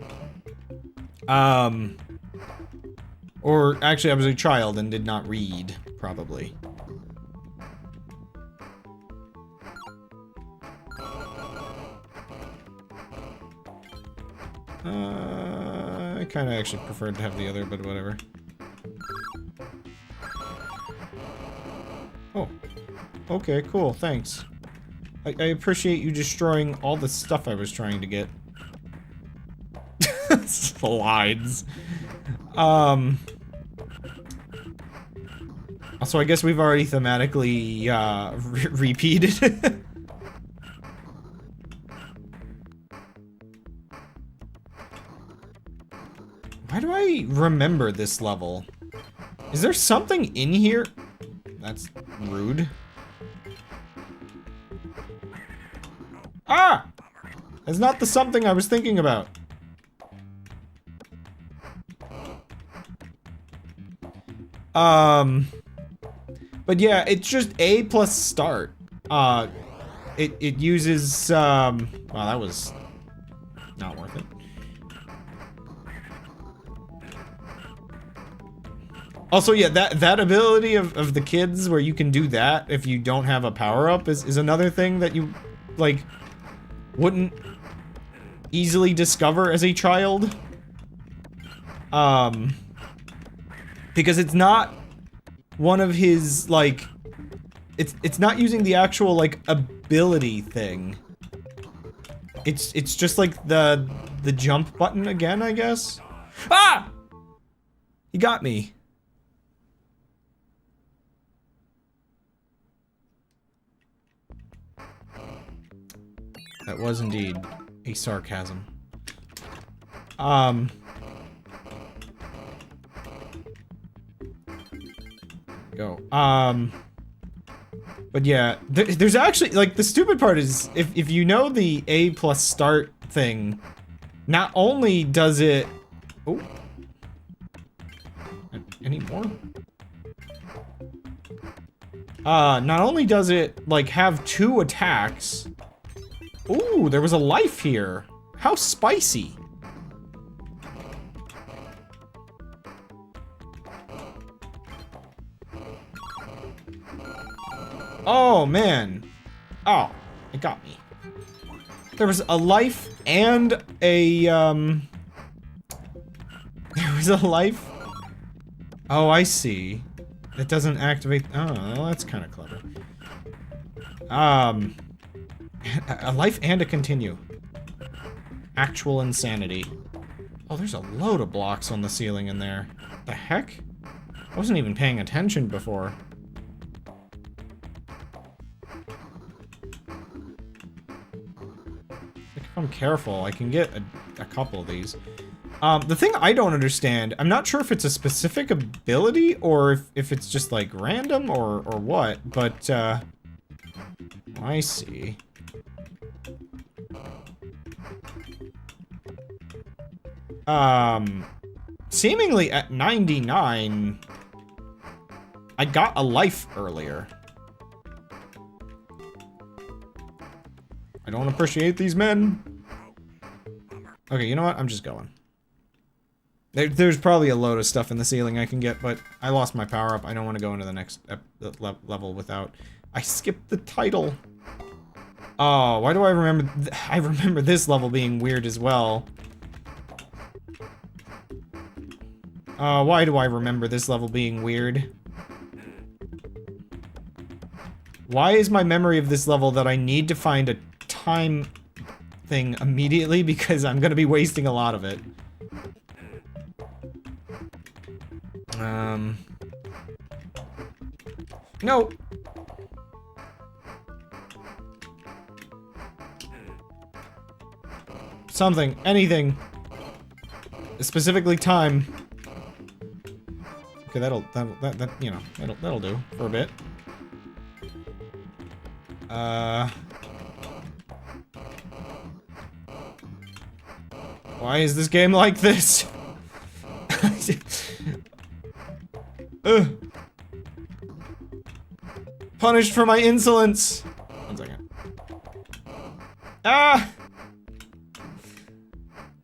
Or actually, I was a child and did not read, probably. I kind of actually preferred to have the other, but whatever. Oh. Okay, cool, thanks. I appreciate you destroying all the stuff I was trying to get. Slides. Also, I guess we've already thematically, repeated. Why do I remember this level? Is there something in here? That's rude. Ah! That's not the something I was thinking about. But yeah, it's just A plus start. It uses, wow, that was not worth it. Also, yeah, that ability of the kids where you can do that if you don't have a power-up is another thing that you, like, wouldn't easily discover as a child. Because it's not one of his, like, it's not using the actual, like, ability thing. It's just like the jump button again, I guess. Ah! He got me. That was indeed a sarcasm. Go. But yeah, there's actually, like, the stupid part is, if you know the A plus start thing, not only does it... Oh. Any more? Not only does it, like, have 2 attacks... Ooh, there was a life here. How spicy. Oh, man. Oh, it got me. There was a life and a, There was a life... Oh, I see. It doesn't activate... Oh, well, that's kind of clever. A life and a continue. Actual insanity. Oh, there's a load of blocks on the ceiling in there. The heck? I wasn't even paying attention before. If I'm careful, I can get a couple of these. The thing I don't understand, I'm not sure if it's a specific ability or if it's just like random or what, but I see. Seemingly at 99, I got a life earlier. I don't appreciate these men. Okay, you know what? I'm just going. There's probably a load of stuff in the ceiling I can get, but I lost my power-up. I don't want to go into the next level without... I skipped the title. Oh, why do I remember... I remember this level being weird as well. Why do I remember this level being weird? Why is my memory of this level that I need to find a time thing immediately because I'm gonna be wasting a lot of it? No. Something, anything. Specifically time. Okay, that'll you know, that'll do for a bit. Why is this game like this? Punished for my insolence. 1 second. Ah!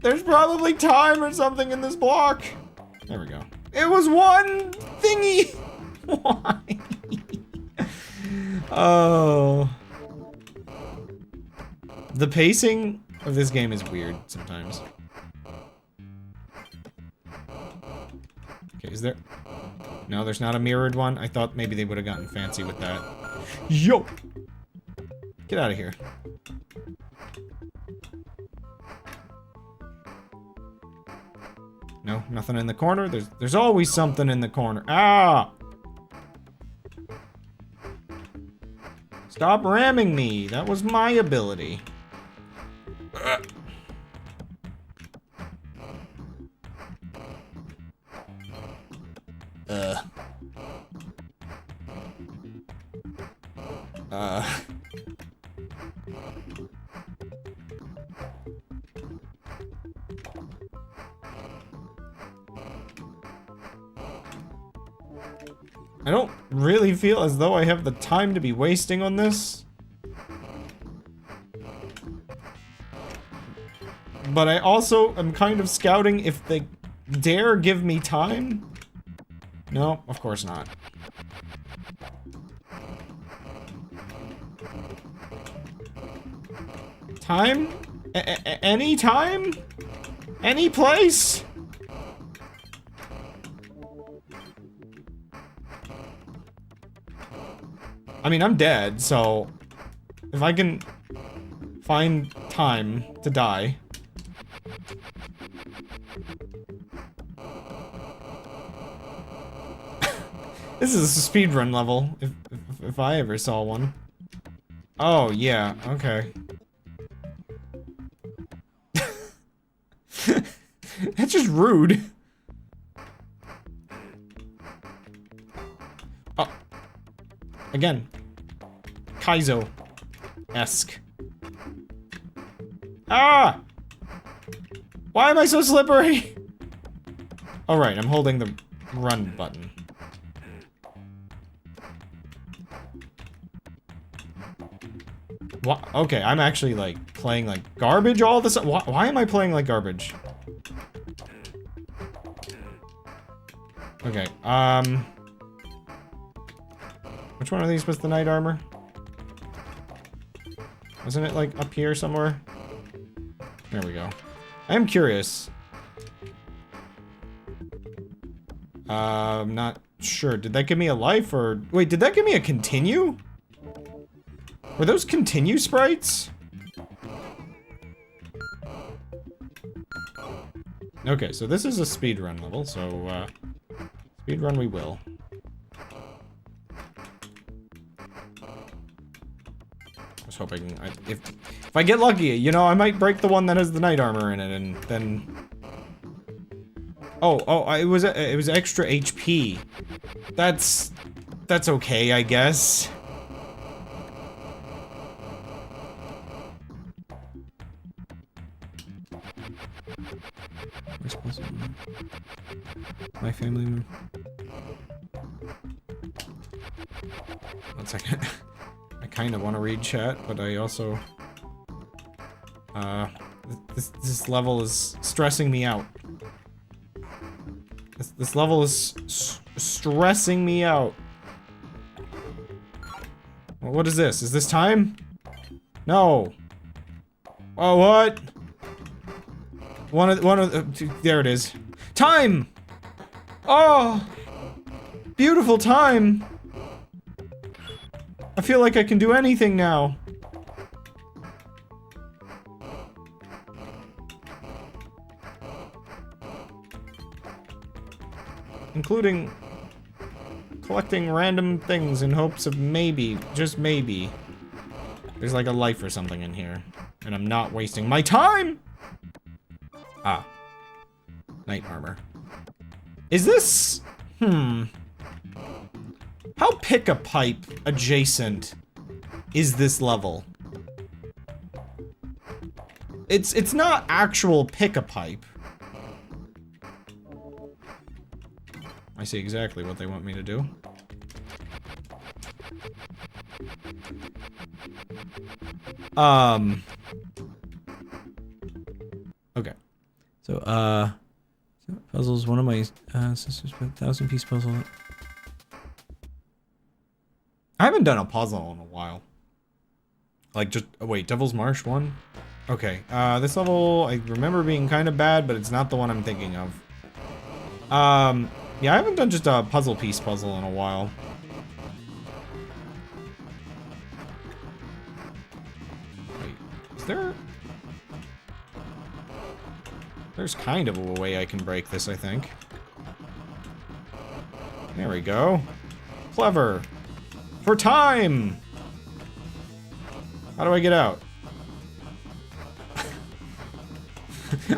There's probably time or something in this block. There we go. It was one thingy. Why? Oh. The pacing of this game is weird sometimes. Okay, is there... No, there's not a mirrored one. I thought maybe they would have gotten fancy with that. Yo! Get out of here. No, nothing in the corner. There's always something in the corner. Ah! Stop ramming me. That was my ability. I don't really feel as though I have the time to be wasting on this. But I also am kind of scouting if they dare give me time. No, of course not. Time? Any time? Any place? I mean, I'm dead, so if I can find time to die. This is a speedrun level, if I ever saw one. Oh, yeah, okay. That's just rude. Oh. Again. Kaizo-esque. Ah! Why am I so slippery? Oh, right, I'm holding the run button. What? Okay, I'm actually, like, playing like garbage all the time. Why am I playing like garbage? Okay, which one of these was the knight armor? Wasn't it, like, up here somewhere? There we go. I am curious. I'm not sure. Did that give me a life, or... Wait, did that give me a continue? Were those continue sprites? Okay, so this is a speedrun level, so, speedrun we will. I was hoping, if I get lucky, you know, I might break the one that has the knight armor in it, and then... Oh, it was extra HP. That's okay, I guess. My family member. One second. I kind of want to read chat, but I also... This level is stressing me out. This level is stressing me out. Well, what is this? Is this time? No. Oh, what? One of there it is. Time! Oh! Beautiful time! I feel like I can do anything now. Including collecting random things in hopes of maybe, just maybe, there's like a life or something in here. And I'm not wasting my time! Ah. Knight armor. Is this... How pick-a-pipe adjacent is this level? It's not actual pick-a-pipe. I see exactly what they want me to do. Okay. So, puzzles, one of my, sisters put 1,000-piece puzzle. I haven't done a puzzle in a while. Like, just, oh, wait, Devil's Marsh 1? Okay, this level, I remember being kind of bad, but it's not the one I'm thinking of. Yeah, I haven't done just a puzzle in a while. Wait, is there... There's kind of a way I can break this, I think. There we go. Clever. For time! How do I get out?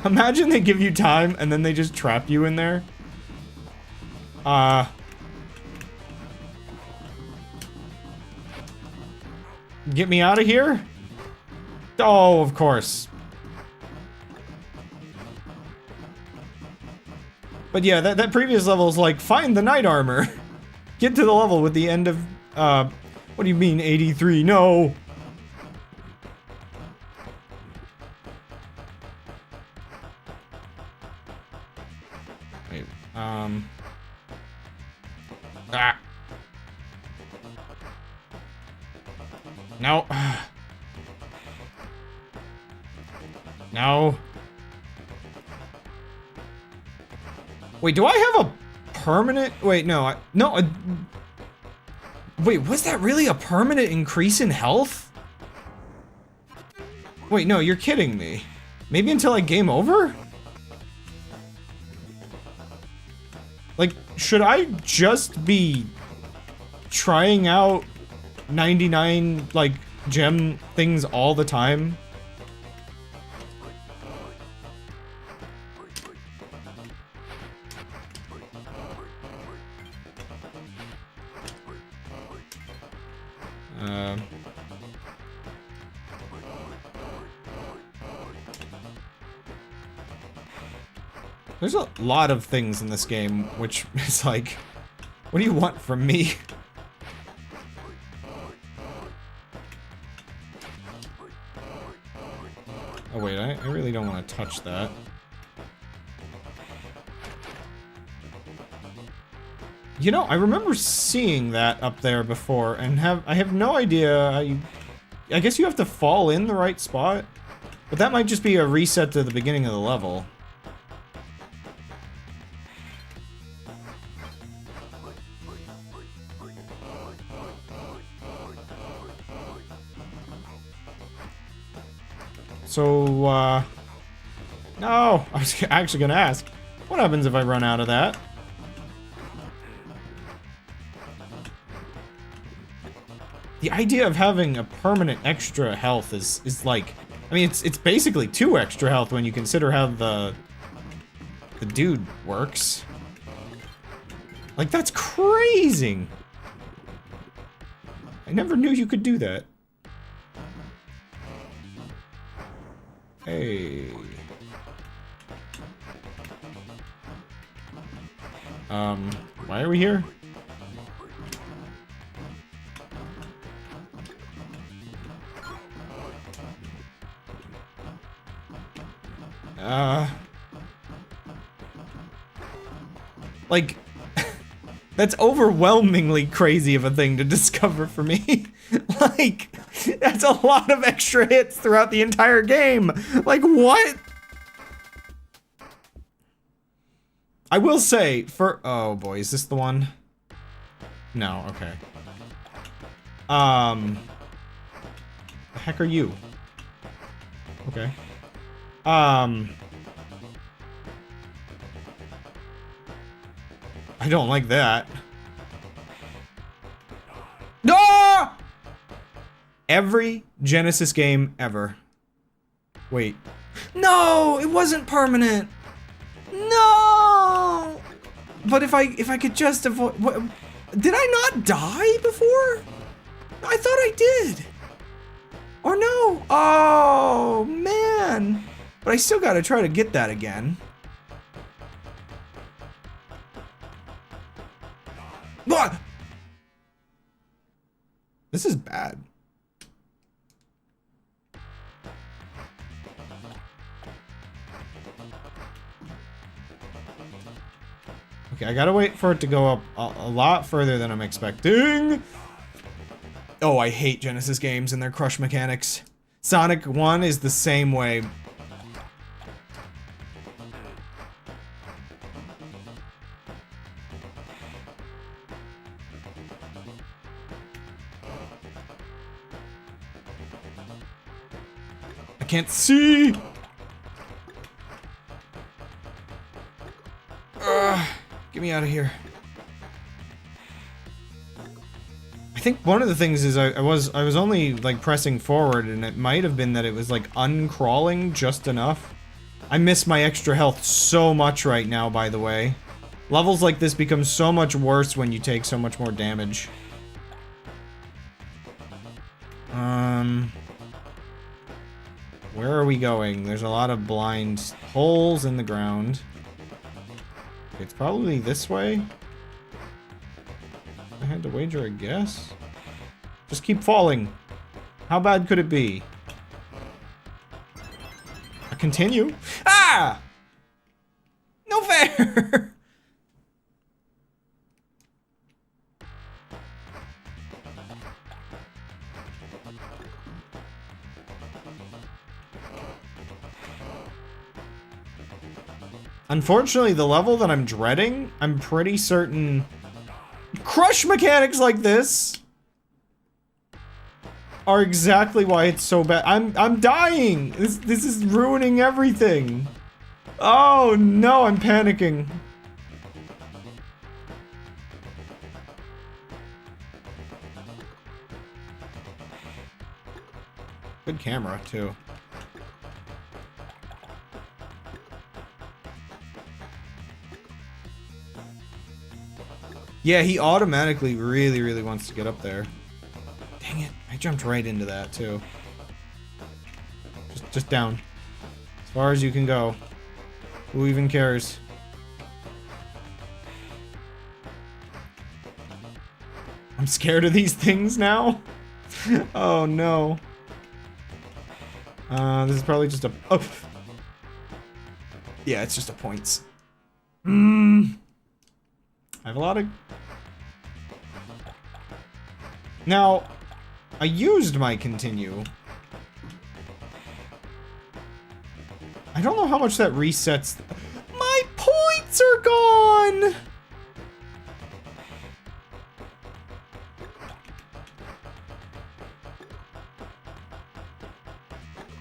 Imagine they give you time and then they just trap you in there. Get me out of here? Oh, of course. But yeah, that previous level is like, find the knight armor. Get to the level with the end of, what do you mean 83? No! Wait, Ah. No. No. Wait, do I have a permanent? Wait, no. Wait, was that really a permanent increase in health? Wait, no, you're kidding me. Maybe until I game over? Like, should I just be trying out 99, like, gem things all the time? There's a lot of things in this game, which is like, what do you want from me? Oh wait, I really don't want to touch that. You know, I remember seeing that up there before, and I have no idea how you... I guess you have to fall in the right spot? But that might just be a reset to the beginning of the level. So, no! I was actually gonna ask, what happens if I run out of that? The idea of having a permanent extra health is like... I mean, it's basically 2 extra health when you consider how the dude works. Like, that's crazy! I never knew you could do that. Hey. Why are we here? Like, that's overwhelmingly crazy of a thing to discover for me. Like, that's a lot of extra hits throughout the entire game. Like, what? I will say, oh boy, is this the one? No, okay. The heck are you? Okay. I don't like that. No! Every Genesis game ever. Wait. No, it wasn't permanent. No! But if I could just avoid, what, did I not die before? I thought I did. Or no? Oh, man. But I still gotta try to get that again. What? This is bad. Okay, I gotta wait for it to go up a lot further than I'm expecting. Oh, I hate Genesis games and their crush mechanics. Sonic 1 is the same way. I can't see! Get me out of here. I think one of the things is I was only like pressing forward, and it might have been that it was like uncrawling just enough. I miss my extra health so much right now, by the way. Levels like this become so much worse when you take so much more damage. Where are we going? There's a lot of blind holes in the ground. It's probably this way. I had to wager a guess. Just keep falling. How bad could it be? Continue. Ah! No fair! Unfortunately, the level that I'm dreading, I'm pretty certain crush mechanics like this are exactly why it's so bad. I'm dying. This is ruining everything. Oh no, I'm panicking. Good camera too. Yeah, he automatically really wants to get up there. Dang it, I jumped right into that too. Just down. As far as you can go. Who even cares? I'm scared of these things now. Oh no. This is probably just a... Oh! Yeah, it's just a points. I have a lot of... Now, I used my continue. I don't know how much that resets... My points are gone!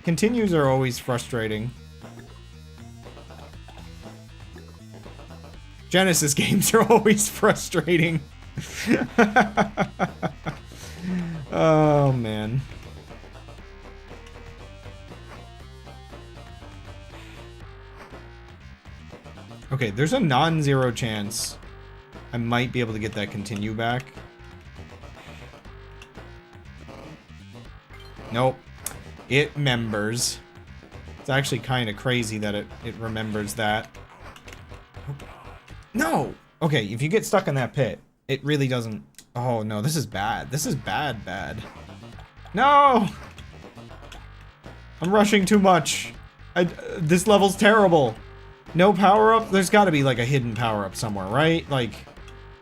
Continues are always frustrating. Genesis games are always frustrating. Oh, man. Okay, there's a non-zero chance I might be able to get that continue back. Nope. It members. It's actually kind of crazy that it remembers that. No! Okay, if you get stuck in that pit, it really doesn't... Oh, no, this is bad. This is bad. No! I'm rushing too much. This level's terrible. No power-up? There's gotta be, like, a hidden power-up somewhere, right? Like,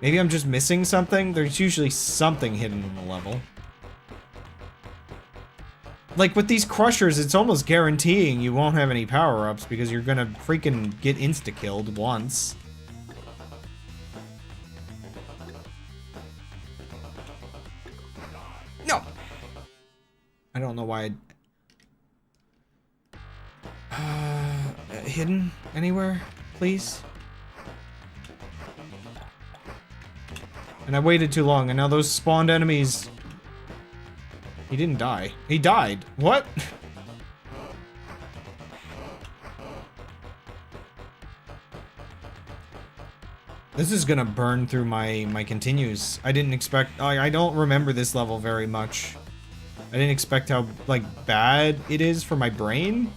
maybe I'm just missing something? There's usually something hidden in the level. Like, with these crushers, it's almost guaranteeing you won't have any power-ups because you're gonna freaking get insta-killed once. No! I don't know why hidden anywhere, please? And I waited too long, and now those spawned enemies... He didn't die. He died. What? This is gonna burn through my continues. I didn't expect... I don't remember this level very much. I didn't expect how, like, bad it is for my brain.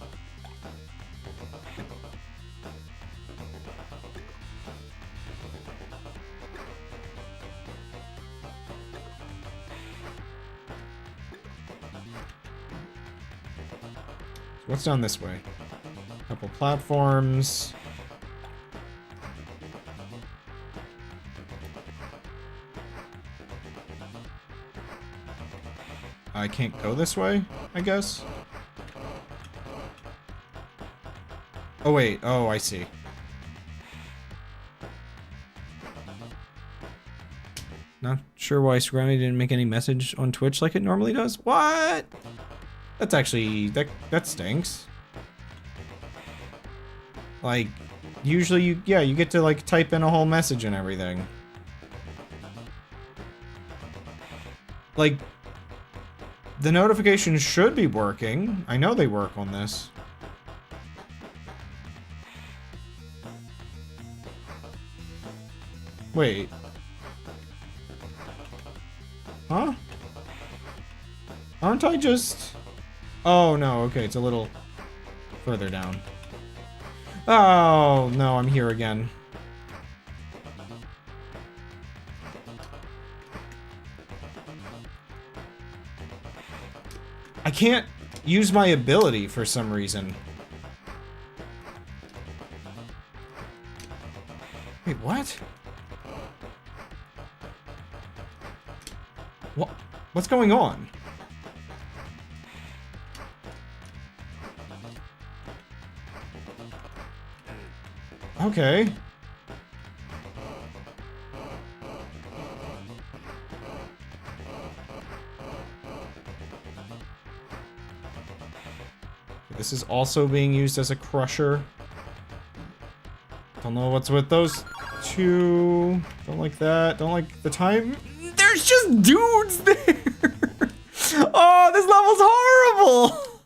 What's down this way? Couple platforms. I can't go this way, I guess? Oh wait, oh I see. Not sure why Scrummy didn't make any message on Twitch like it normally does. What? That's actually, that stinks. Like, usually you get to like type in a whole message and everything. Like, the notifications should be working. I know they work on this. Wait. Huh? Aren't I just... Oh, no, okay, it's a little further down. Oh, no, I'm here again. I can't use my ability for some reason. Wait, what? What? What's going on? Okay. This is also being used as a crusher. Don't know what's with those two. Don't like that. Don't like the time. There's just dudes there. Oh, this level's horrible.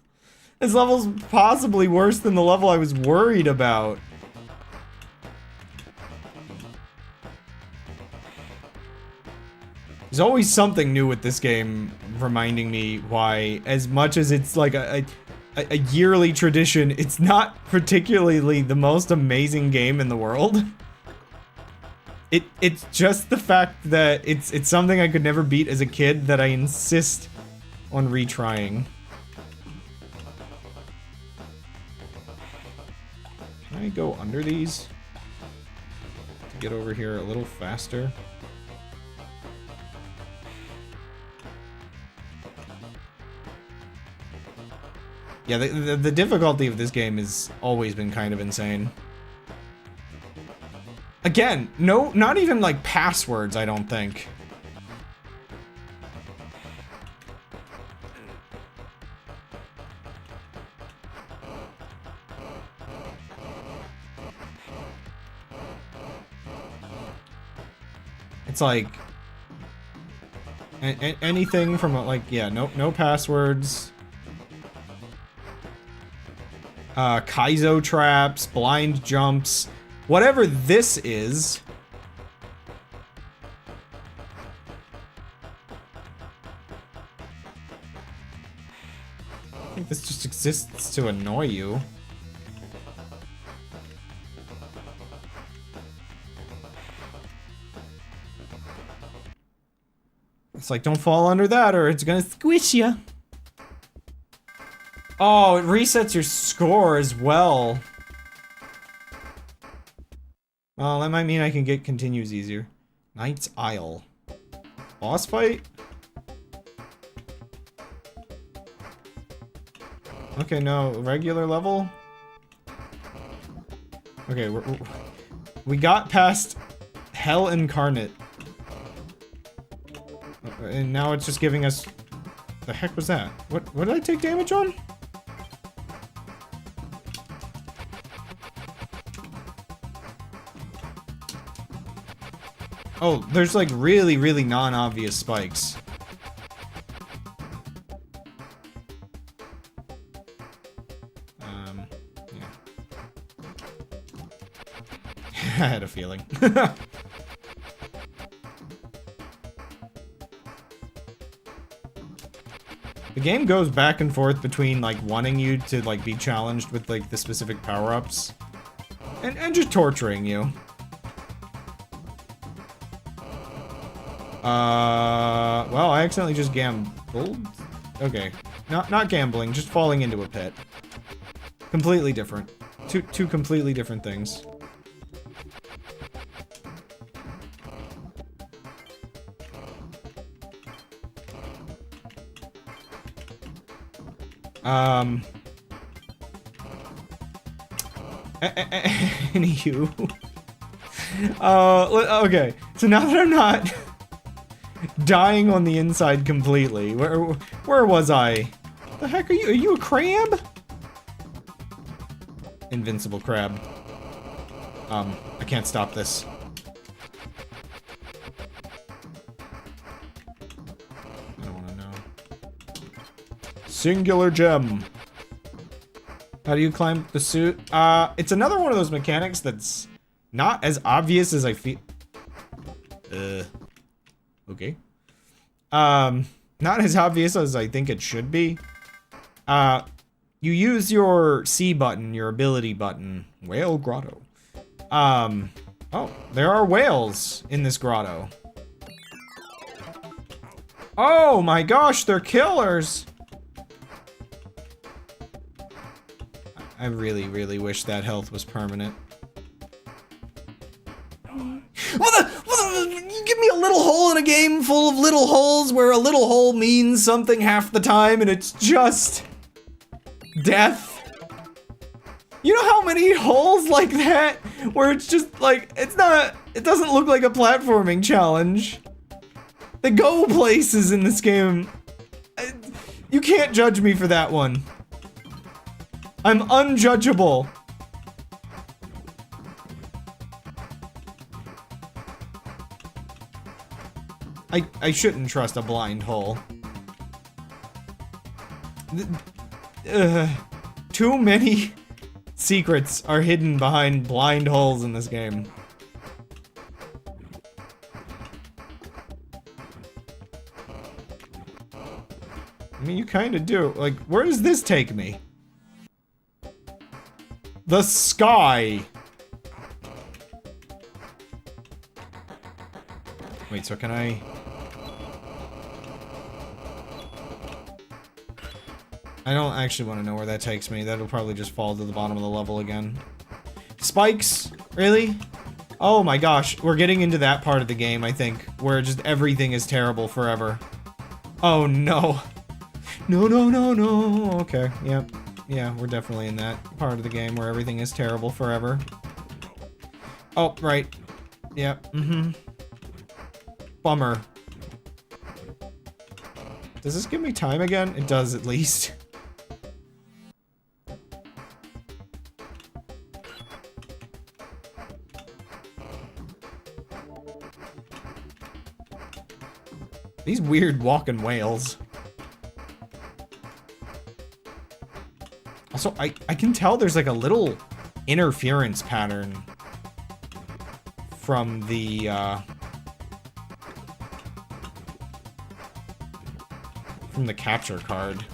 This level's possibly worse than the level I was worried about. There's always something new with this game reminding me why, as much as it's like a yearly tradition, it's not particularly the most amazing game in the world. It's just the fact that it's something I could never beat as a kid that I insist on retrying. Can I go under these to get over here a little faster? Yeah, the difficulty of this game has always been kind of insane. Again, no, not even like passwords, I don't think. It's like anything from like, yeah, no passwords. Kaizo traps, blind jumps, whatever this is. I think this just exists to annoy you. It's like, don't fall under that or it's gonna squish you. Oh, it resets your score as well. Well, that might mean I can get continues easier. Knight's Isle. Boss fight? Okay, no, regular level? Okay, we got past Hell Incarnate. And now it's just giving us... The heck was that? What did I take damage on? Oh, there's like really, really non-obvious spikes. Yeah. I had a feeling. The game goes back and forth between like wanting you to like be challenged with like the specific power-ups and just torturing you. Well, I accidentally just gambled. Okay. Not gambling, just falling into a pit. Completely different. Two completely different things. Anywho. Okay. So now that I'm not dying on the inside completely, where was I? The heck are you? Are you a crab? Invincible crab. I can't stop this. I don't want to know. Singular gem. How do you climb the suit? It's another one of those mechanics that's not as obvious as I feel. Okay. Not as obvious as I think it should be. You use your C button, your ability button. Whale Grotto. Oh, there are whales in this grotto. Oh my gosh, they're killers! I really, really wish that health was permanent. You give me a little hole in a game full of little holes where a little hole means something half the time and it's just death. You know how many holes like that where it's just like, it doesn't look like a platforming challenge. They go places in this game. You can't judge me for that one. I'm unjudgeable. I shouldn't trust a blind hole. Too many secrets are hidden behind blind holes in this game. I mean, you kind of do. Like, where does this take me? The sky. Wait, so can I... I don't actually want to know where that takes me. That'll probably just fall to the bottom of the level again. Spikes? Really? Oh my gosh, we're getting into that part of the game, I think, where just everything is terrible forever. Oh no. No, no, no, no. Okay, yep. Yeah, we're definitely in that part of the game where everything is terrible forever. Oh, right. Yep, Bummer. Does this give me time again? It does, at least. These weird walking whales. Also, I can tell there's like a little interference pattern from the, capture card.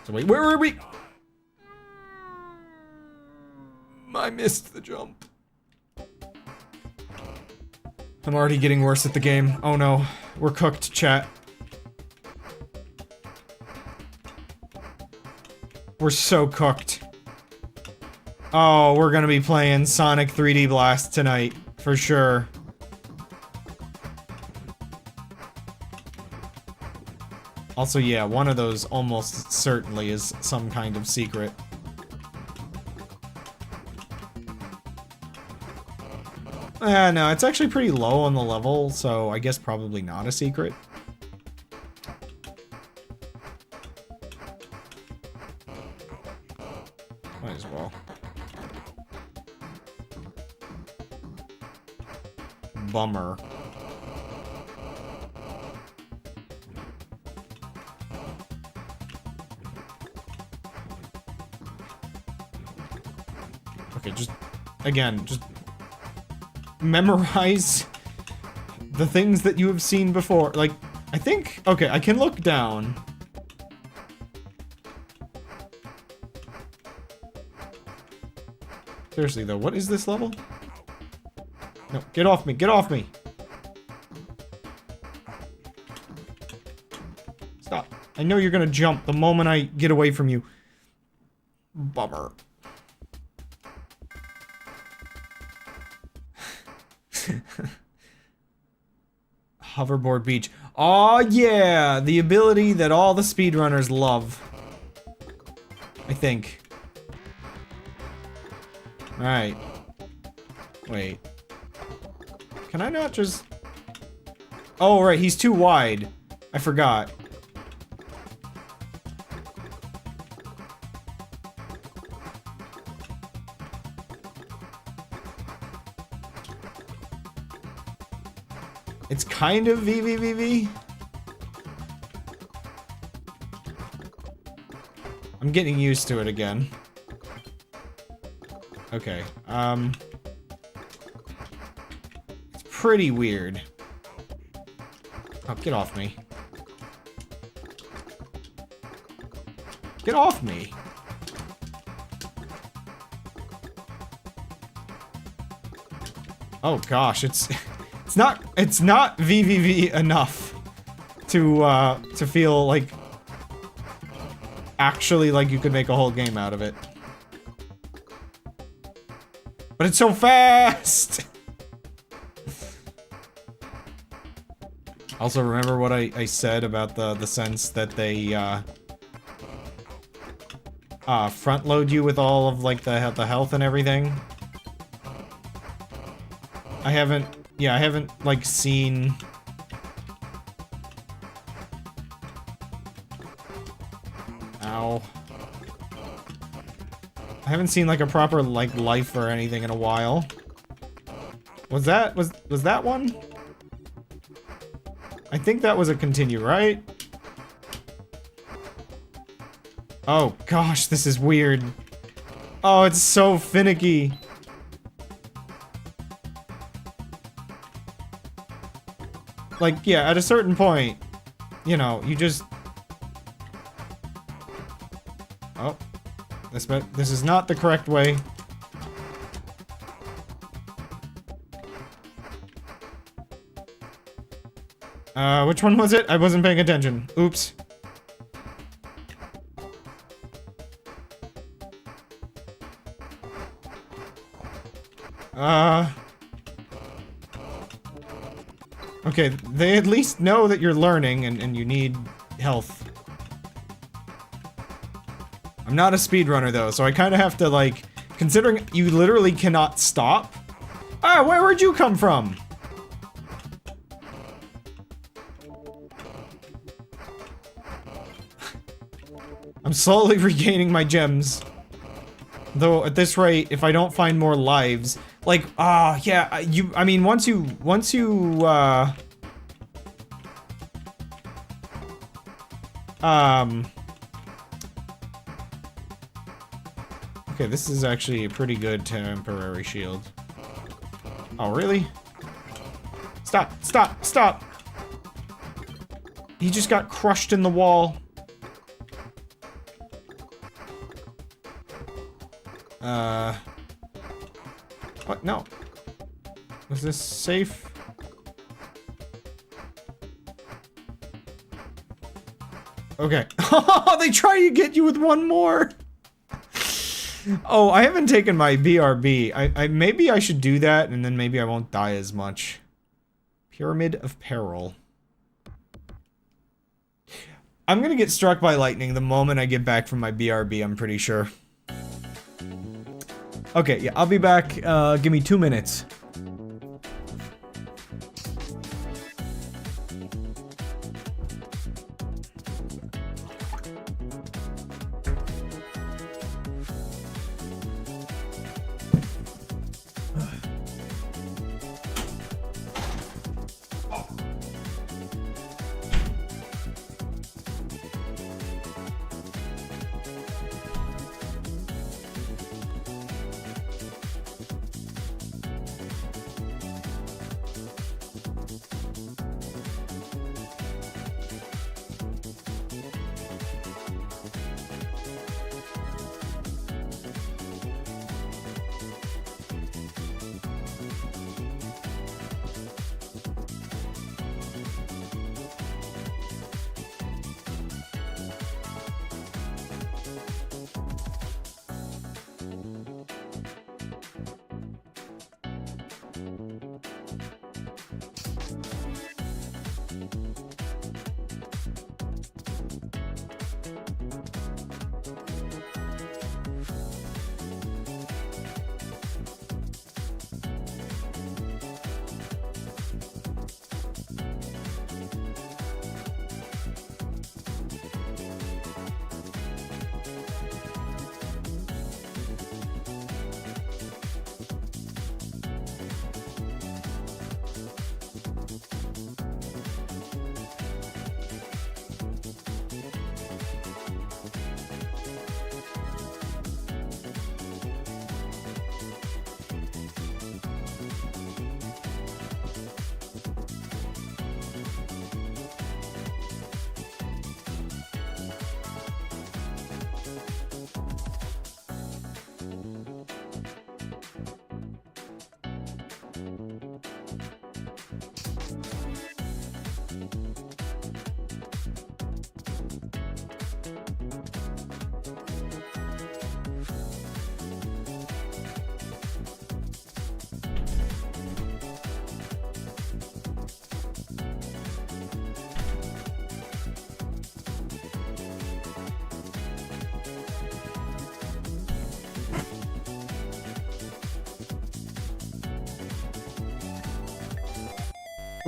So wait, where were we? I missed the jump. I'm already getting worse at the game. Oh no, we're cooked, chat. We're so cooked. Oh, we're gonna be playing Sonic 3D Blast tonight, for sure. Also, yeah, one of those almost certainly is some kind of secret. No, it's actually pretty low on the level, so I guess probably not a secret. Might as well. Bummer. Okay, just... Again, just... memorize the things that you have seen before. Like, I think... Okay, I can look down. Seriously, though, what is this level? No, get off me, get off me! Stop. I know you're gonna jump the moment I get away from you. Bummer. Hoverboard beach. Aw, yeah! The ability that all the speedrunners love. I think. Alright. Wait. Can I not just... Oh, right, he's too wide. I forgot. It's kind of VVVV. I'm getting used to it again. Okay, it's pretty weird. Oh, get off me. Get off me. Oh gosh, it's not VVV enough to feel like actually like you could make a whole game out of it. But it's so fast! Also, remember what I said about the sense that they front load you with all of like the health and everything. I haven't like seen. Ow. I haven't seen like a proper like life or anything in a while. Was that one? I think that was a continue, right? Oh gosh, this is weird. Oh, it's so finicky. Like, yeah, at a certain point, you know, you just... Oh. This is not the correct way. Which one was it? I wasn't paying attention. Oops. Okay, they at least know that you're learning and you need health. I'm not a speedrunner though, so I kind of have to like, considering you literally cannot stop. Ah, where'd you come from? I'm slowly regaining my gems. Though at this rate, if I don't find more lives, like, yeah, I mean, once you, okay, this is actually a pretty good temporary shield. Oh, really? Stop, stop, stop! He just got crushed in the wall. What? No. Was this safe? Okay. They try to get you with one more! Oh, I haven't taken my BRB. Maybe I should do that, and then maybe I won't die as much. Pyramid of Peril. I'm gonna get struck by lightning the moment I get back from my BRB, I'm pretty sure. Okay, yeah, I'll be back. Give me 2 minutes.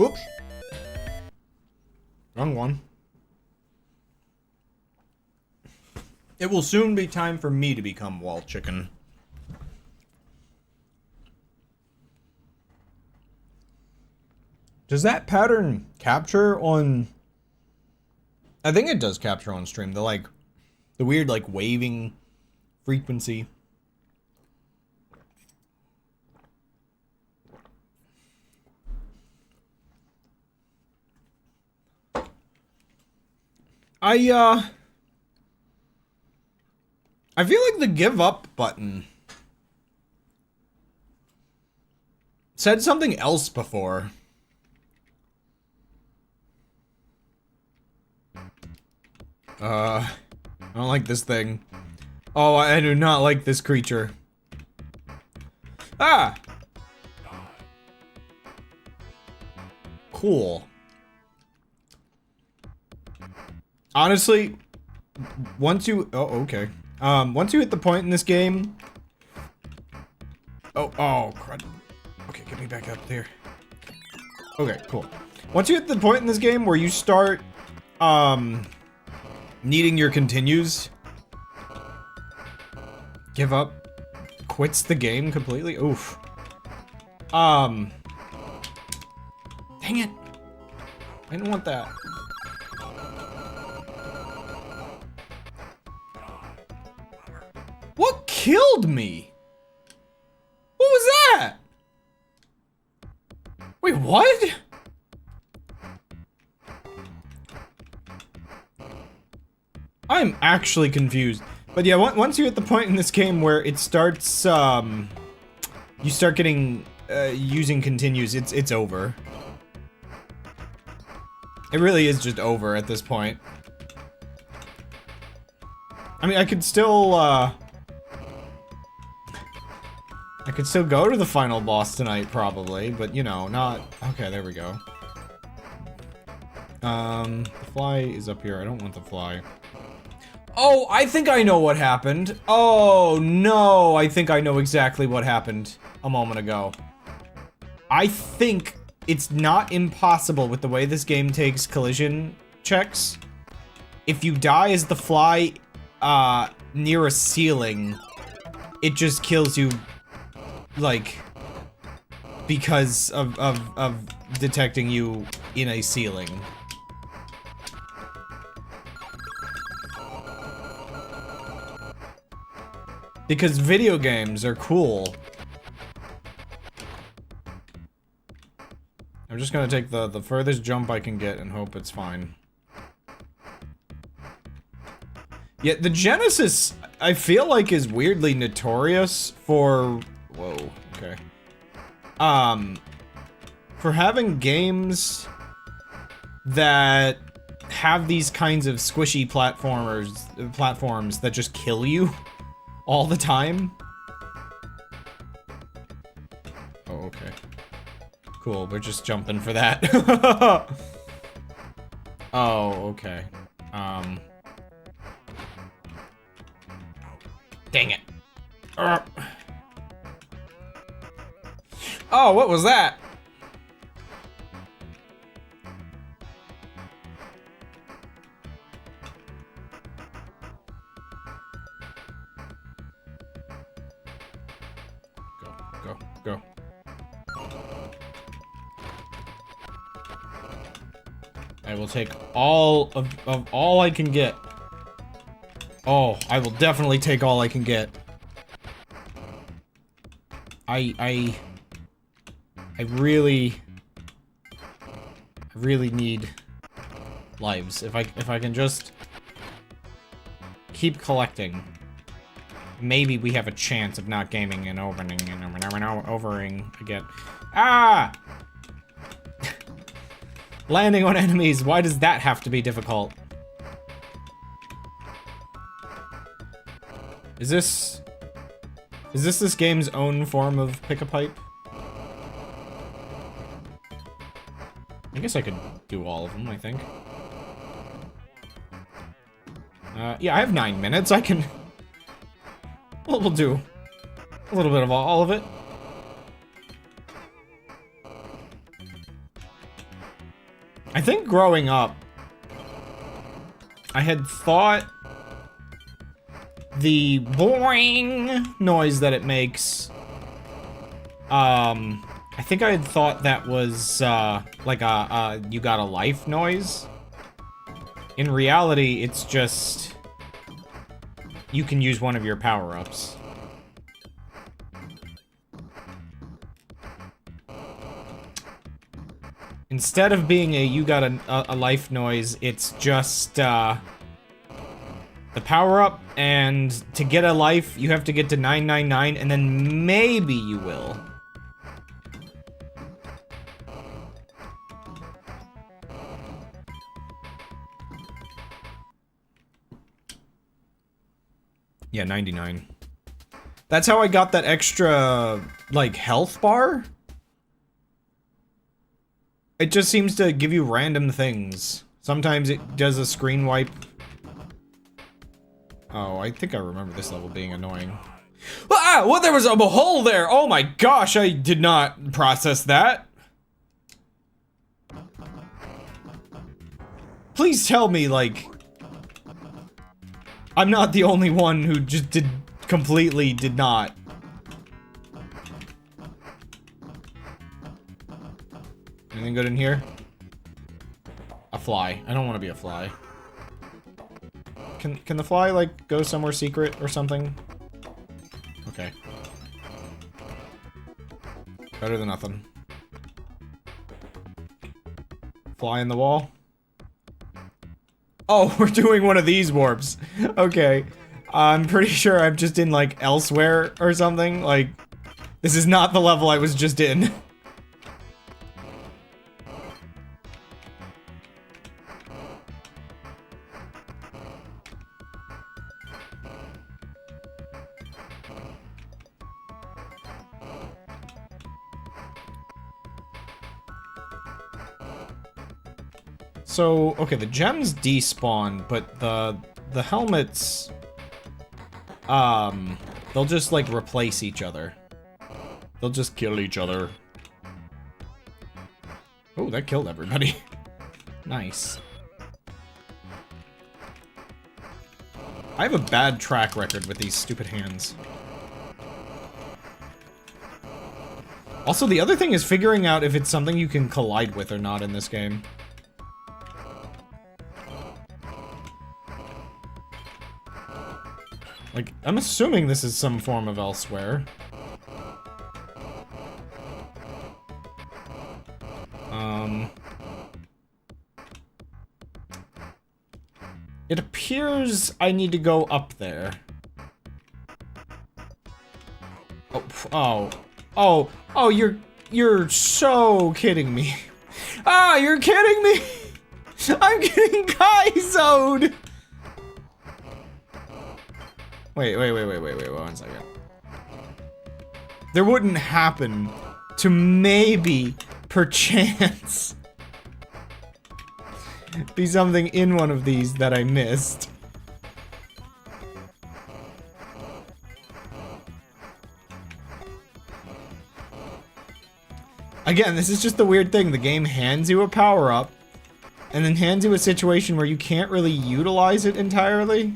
Oops. Wrong one. It will soon be time for me to become wall chicken. Does that pattern capture on... I think it does capture on stream. The weird, like, waving frequency. I feel like the give up button said something else before. I don't like this thing. Oh, I do not like this creature. Ah! Cool. Honestly, once you... Oh, okay. Once you hit the point in this game... Oh, crud. Okay, get me back up there. Okay, cool. Once you hit the point in this game where you start, needing your continues, give up, quits the game completely. Oof. Dang it. I didn't want that. What killed me? What was that? Wait, what? I'm actually confused. But yeah, once you're at the point in this game where it starts, you start getting, using continues, it's over. It really is just over at this point. I mean, I could still go to the final boss tonight, probably, but, you know, not... Okay, there we go. The fly is up here. I don't want the fly. Oh, I think I know what happened. Oh, no, I think I know exactly what happened a moment ago. I think it's not impossible with the way this game takes collision checks. If you die as the fly, near a ceiling, it just kills you, like, because of detecting you in a ceiling. Because video games are cool. I'm just gonna take the furthest jump I can get and hope it's fine. Yeah, the Genesis, I feel like, is weirdly notorious for... Whoa, okay. For having games that have these kinds of squishy platforms that just kill you all the time. Oh, okay. Cool, we're just jumping for that. Oh, okay. Dang it. Oh, what was that? Go. I will take all of all I can get. Oh, I will definitely take all I can get. I really need lives. If I can just keep collecting, maybe we have a chance of not gaming and overing again. Ah! Landing on enemies, why does that have to be difficult? Is this this game's own form of pick-a-pipe? I guess I could do all of them, I think. Yeah, I have 9 minutes, I can... We'll do a little bit of all of it. I think growing up, I had thought the boing noise that it makes, I think I had thought that was, like a you got a life noise. In reality, it's just, you can use one of your power-ups. Instead of being a you got a life noise, it's just, the power-up, and to get a life, you have to get to 999, and then maybe you will. Yeah, 99. That's how I got that extra, like, health bar. It just seems to give you random things. Sometimes it does a screen wipe. Oh, I think I remember this level being annoying. Ah! Well, there was a hole there! Oh my gosh, I did not process that. Please tell me, like, I'm not the only one who just completely did not. Anything good in here? A fly. I don't want to be a fly. Can the fly, like, go somewhere secret or something? Okay. Better than nothing. Fly in the wall? Oh, we're doing one of these warps. Okay. I'm pretty sure I'm just in, like, elsewhere or something. Like, this is not the level I was just in. So, okay, the gems despawn, but the helmets, they'll just, like, replace each other. They'll just kill each other. Oh, that killed everybody. Nice. I have a bad track record with these stupid hands. Also, the other thing is figuring out if it's something you can collide with or not in this game. Like, I'm assuming this is some form of elsewhere. It appears I need to go up there. Oh, you're so kidding me. Ah, you're kidding me! I'm getting Kaizo'd! Wait, one second. There wouldn't happen to maybe, perchance, be something in one of these that I missed. Again, this is just the weird thing. The game hands you a power-up, and then hands you a situation where you can't really utilize it entirely.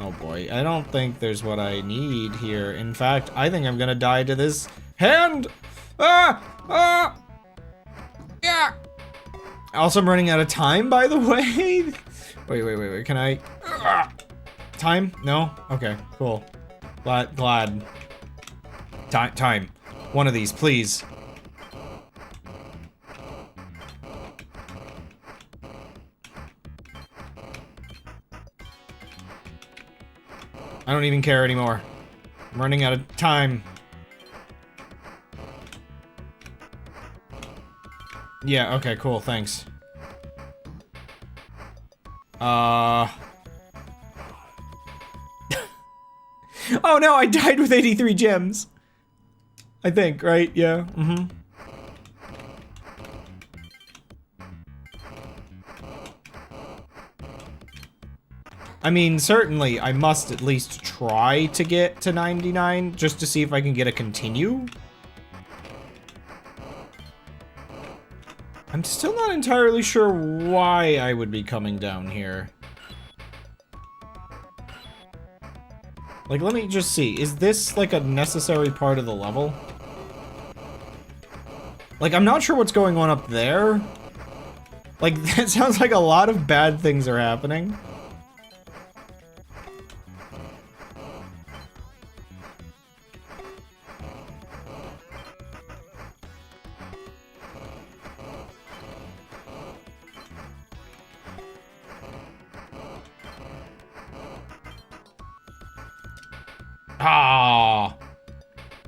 Oh boy, I don't think there's what I need here. In fact, I think I'm gonna die to this hand! Yeah! Also, I'm running out of time, by the way. Wait, can I... Time? No? Okay, cool. Glad. Time. One of these, please. I don't even care anymore. I'm running out of time. Yeah, okay, cool, thanks. Oh no, I died with 83 gems. I think, right? Yeah, I mean, certainly, I must at least try to get to 99, just to see if I can get a continue. I'm still not entirely sure why I would be coming down here. Like, let me just see. Is this, like, a necessary part of the level? Like, I'm not sure what's going on up there. Like, that sounds like a lot of bad things are happening. Ah,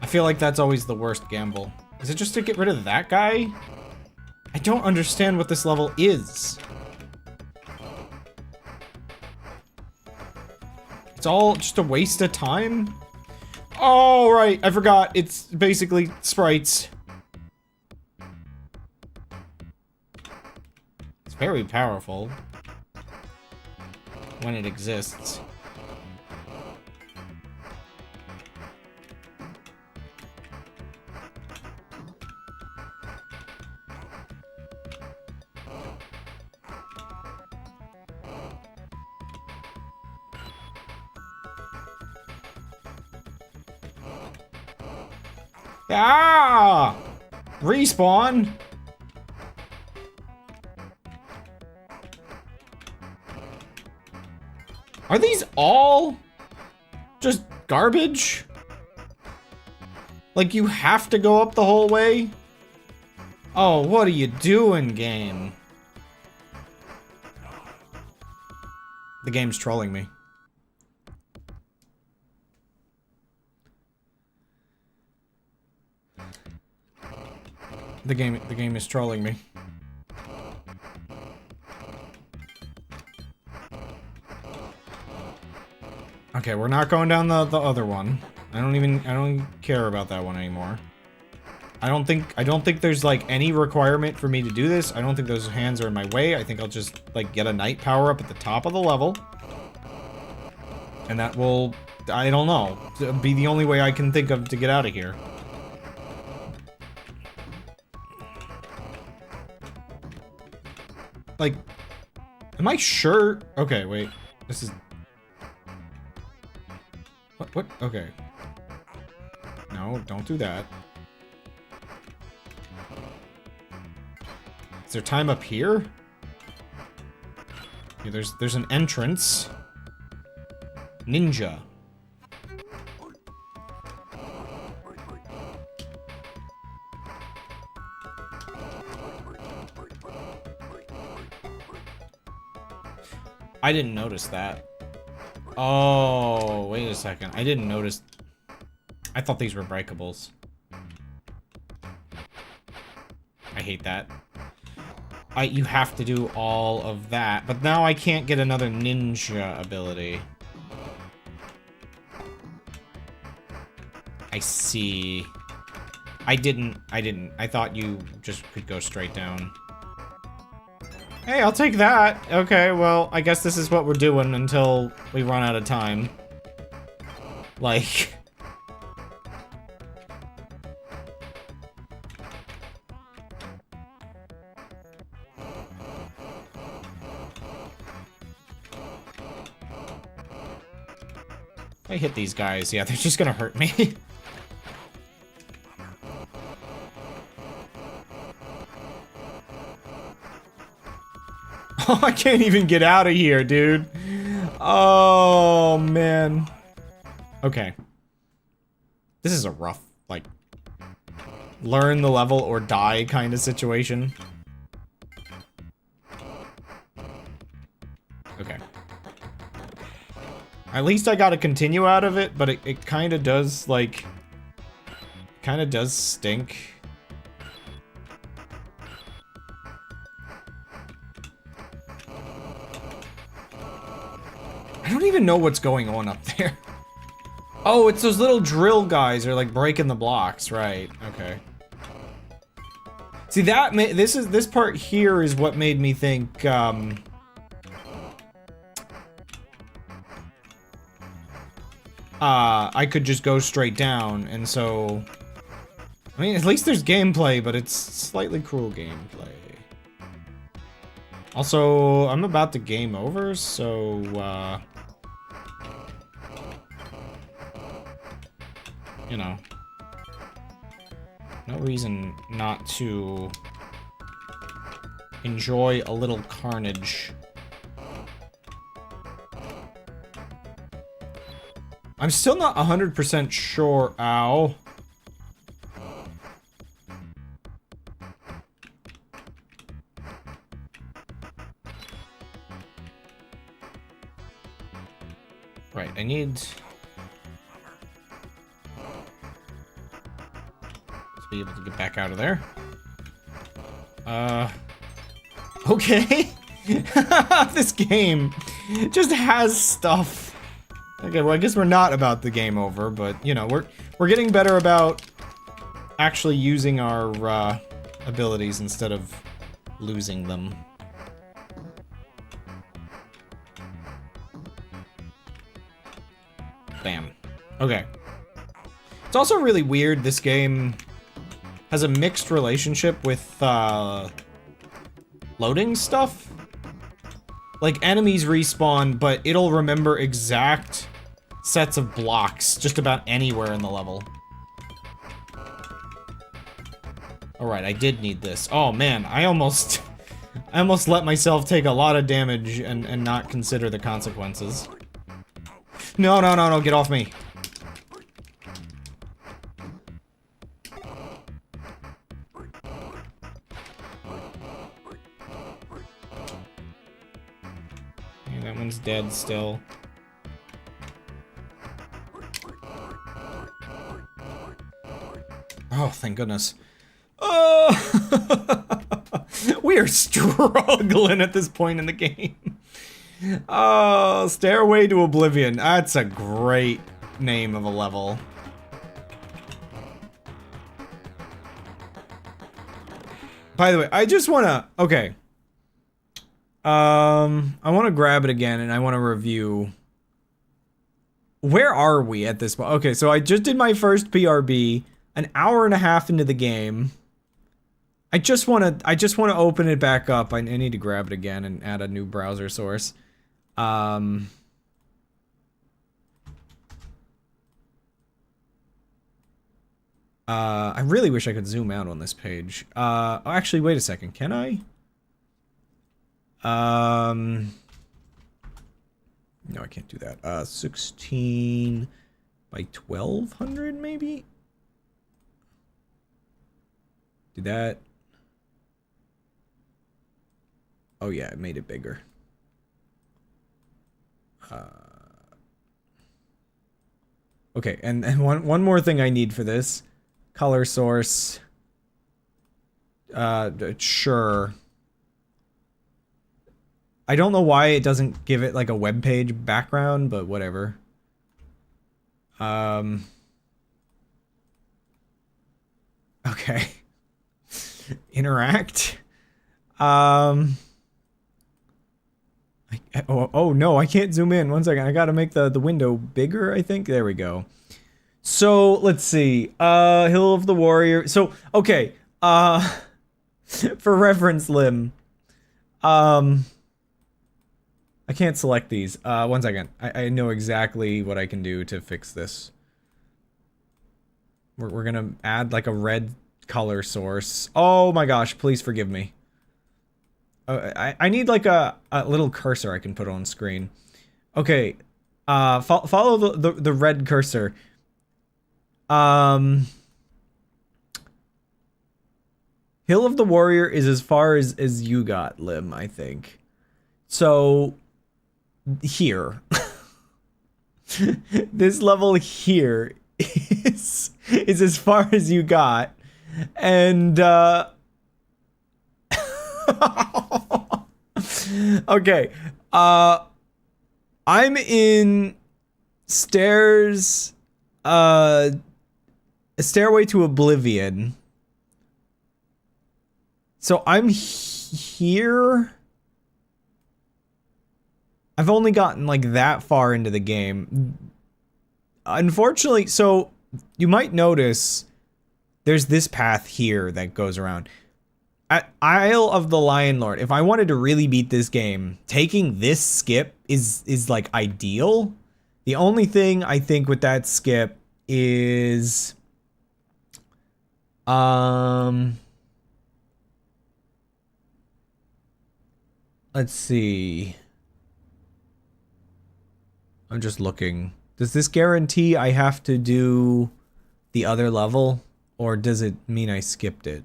I feel like that's always the worst gamble. Is it just to get rid of that guy? I don't understand what this level is. It's all just a waste of time? Oh, right, I forgot. It's basically sprites. It's very powerful when it exists. Ah! Respawn! Are these all just garbage? Like, you have to go up the whole way? Oh, what are you doing, game? The game's trolling me. The game is trolling me. Okay, we're not going down the other one. I don't care about that one anymore. I don't think there's like any requirement for me to do this. I don't think those hands are in my way. I think I'll just like get a night power up at the top of the level. And that will, I don't know, be the only way I can think of to get out of here. Like, am I sure? Okay, wait. This is... What? Okay. No, don't do that. Is there time up here? Yeah, there's an entrance. Ninja. I didn't notice that. Oh, wait a second. I didn't notice. I thought these were breakables. I hate that. You have to do all of that, but now I can't get another ninja ability. I see. I didn't. I thought you just could go straight down. Hey, I'll take that. Okay, well, I guess this is what we're doing until we run out of time. Like... If I hit these guys, yeah, they're just gonna hurt me. Oh, I can't even get out of here, dude. Oh, man. Okay. This is a rough, like, learn the level or die kind of situation. Okay. At least I got to continue out of it, but it kind of does, like, kind of does stink. I don't even know what's going on up there. Oh, it's those little drill guys are like breaking the blocks, right? Okay. See that this part here is what made me think I could just go straight down, and so I mean, at least there's gameplay, but it's slightly cruel gameplay. Also, I'm about to game over, so, you know, no reason not to enjoy a little carnage. I'm still not 100% sure. Ow. Right, I need to be able to get back out of there. Okay. This game just has stuff. Okay, well, I guess we're not about the game over, but, you know, we're getting better about actually using our, abilities instead of losing them. Bam. Okay. It's also really weird, this game has a mixed relationship with, loading stuff. Like, enemies respawn, but it'll remember exact sets of blocks just about anywhere in the level. Alright, I did need this. Oh man, I almost let myself take a lot of damage and not consider the consequences. No, no, no, no, get off me. Yeah, that one's dead still. Oh, thank goodness. Oh! We are struggling at this point in the game. Oh, Stairway to Oblivion. That's a great name of a level. By the way, I just wanna... Okay. I wanna grab it again and I wanna review... Where are we at this point? Okay, so I just did my first PRB, an hour and a half into the game. I just wanna open it back up. I need to grab it again and add a new browser source. I really wish I could zoom out on this page. Oh, actually, wait a second. Can I? No, I can't do that. 16 by 1200, maybe? Do that. Oh yeah, it made it bigger. Okay, and one more thing I need for this. Color source. Sure. I don't know why it doesn't give it like a web page background, but whatever. Okay. Interact. Oh no, I can't zoom in. One second, I gotta make the window bigger, I think. There we go. So, let's see. Hill of the Warrior. So, okay. For reference, Lim. I can't select these. One second. I know exactly what I can do to fix this. We're gonna add like a red color source. Oh my gosh, please forgive me. I need like a little cursor I can put on screen. Okay, follow the red cursor. Hill of the Warrior is as far as you got, Lim, I think. So, here. This level here is as far as you got. And, okay, I'm in stairs, a Stairway to Oblivion. So I'm here. I've only gotten like that far into the game. Unfortunately, so you might notice there's this path here that goes around. At Isle of the Lion Lord, if I wanted to really beat this game, taking this skip is like ideal. The only thing I think with that skip is let's see. I'm just looking. Does this guarantee I have to do the other level, or does it mean I skipped it?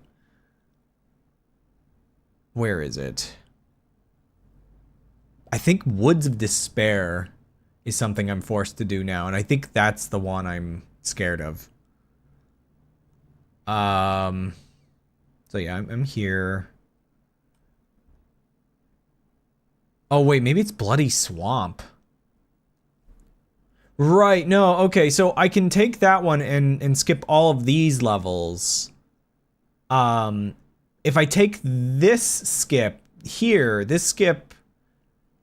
Where is it? I think Woods of Despair is something I'm forced to do now, and I think that's the one I'm scared of. So yeah, I'm here. Oh wait, maybe it's Bloody Swamp. Right, no, okay, so I can take that one and skip all of these levels. If I take this skip here, this skip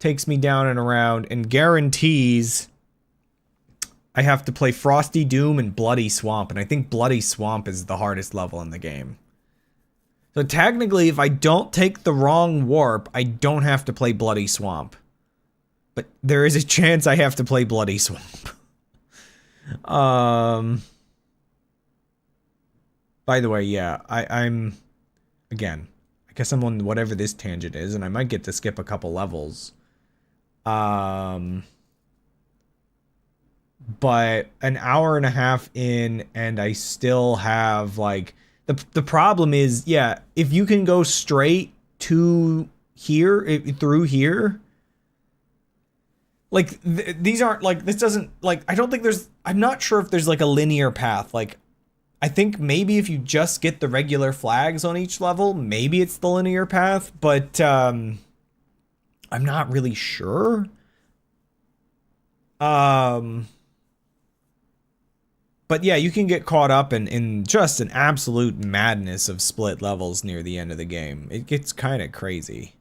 takes me down and around and guarantees I have to play Frosty Doom and Bloody Swamp, and I think Bloody Swamp is the hardest level in the game. So technically, if I don't take the wrong warp, I don't have to play Bloody Swamp. But there is a chance I have to play Bloody Swamp. By the way, yeah, I'm... Again, I guess I'm on whatever this tangent is, and I might get to skip a couple levels. But an hour and a half in, and I still have, like... The problem is, yeah, if you can go straight to here, through here... Like, these aren't, like, this doesn't, like, I don't think there's... I'm not sure if there's, like, a linear path, like... I think maybe if you just get the regular flags on each level, maybe it's the linear path, but I'm not really sure. But yeah, you can get caught up in just an absolute madness of split levels near the end of the game. It gets kind of crazy.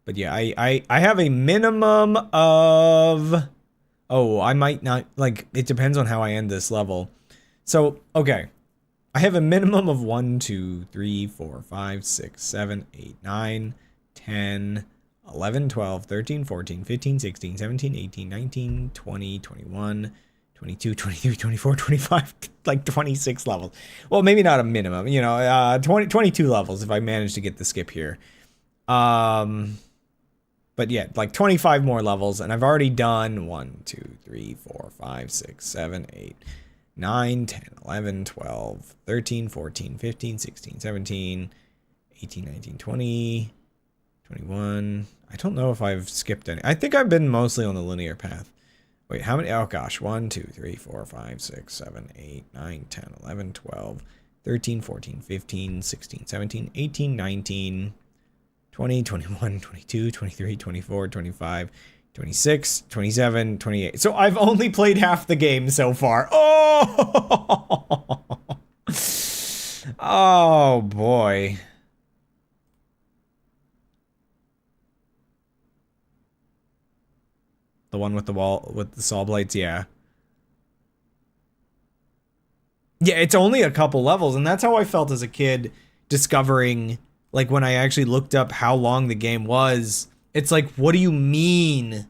But yeah, I have a minimum of... Oh, I might not, like, it depends on how I end this level. So, okay. I have a minimum of 1, 2, 3, 4, 5, 6, 7, 8, 9, 10, 11, 12, 13, 14, 15, 16, 17, 18, 19, 20, 21, 22, 23, 24, 25, like 26 levels. Well, maybe not a minimum, you know, 22 levels if I manage to get the skip here. But yeah, like 25 more levels, and I've already done 1, 2, 3, 4, 5, 6, 7, 8, 9, 10, 11, 12, 13, 14, 15, 16, 17, 18, 19, 20, 21. I don't know if I've skipped any. I think I've been mostly on the linear path. Wait, how many? Oh gosh, 1, 2, 3, 4, 5, 6, 7, 8, 9, 10, 11, 12, 13, 14, 15, 16, 17, 18, 19, 20, 21, 22, 23, 24, 25, 26, 27, 28. So I've only played half the game so far. Oh! Oh, boy. The one with the wall, with the saw blades, yeah. Yeah, it's only a couple levels, and that's how I felt as a kid discovering... Like, when I actually looked up how long the game was, it's like, what do you mean?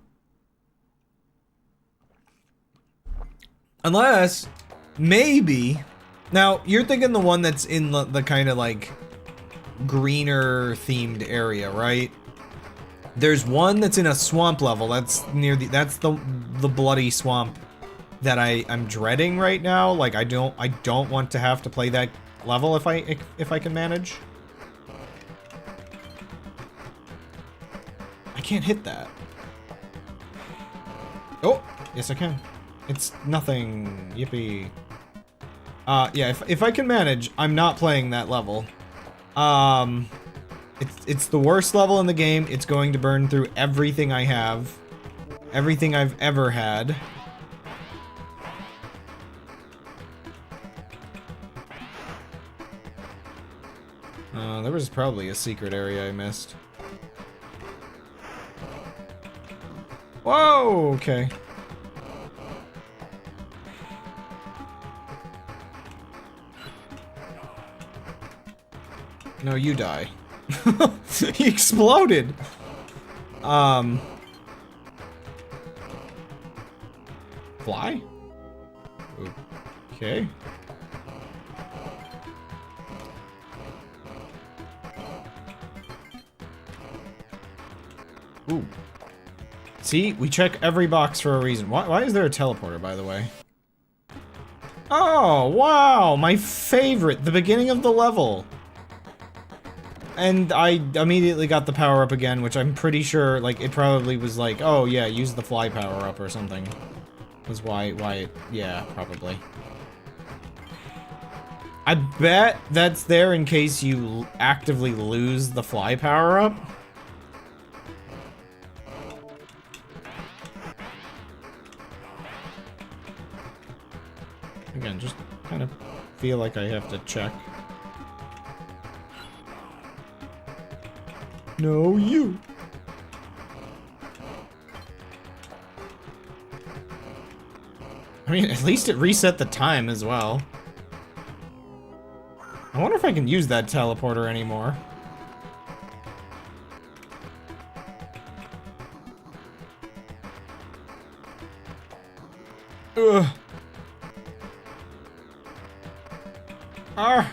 Unless, maybe... Now, you're thinking the one that's in the kind of, like, greener-themed area, right? There's one that's in a swamp level. That's near the... That's the bloody swamp that I'm dreading right now. Like, I don't want to have to play that level if I can manage. I can't hit that. Oh, yes I can. It's nothing. Yippee. Yeah, if I can manage, I'm not playing that level. It's the worst level in the game. It's going to burn through everything I have. Everything I've ever had. There was probably a secret area I missed. Whoa, okay. No, you die. He exploded! Fly? Okay. Ooh. See, we check every box for a reason. Why is there a teleporter, by the way? Oh, wow! My favorite! The beginning of the level! And I immediately got the power-up again, which I'm pretty sure, like, it probably was like, oh yeah, use the fly power-up or something. Was why it, yeah, probably. I bet that's there in case you actively lose the fly power-up. Again, just kind of feel like I have to check. No, you. I mean, at least it reset the time as well. I wonder if I can use that teleporter anymore. Ugh. Ah.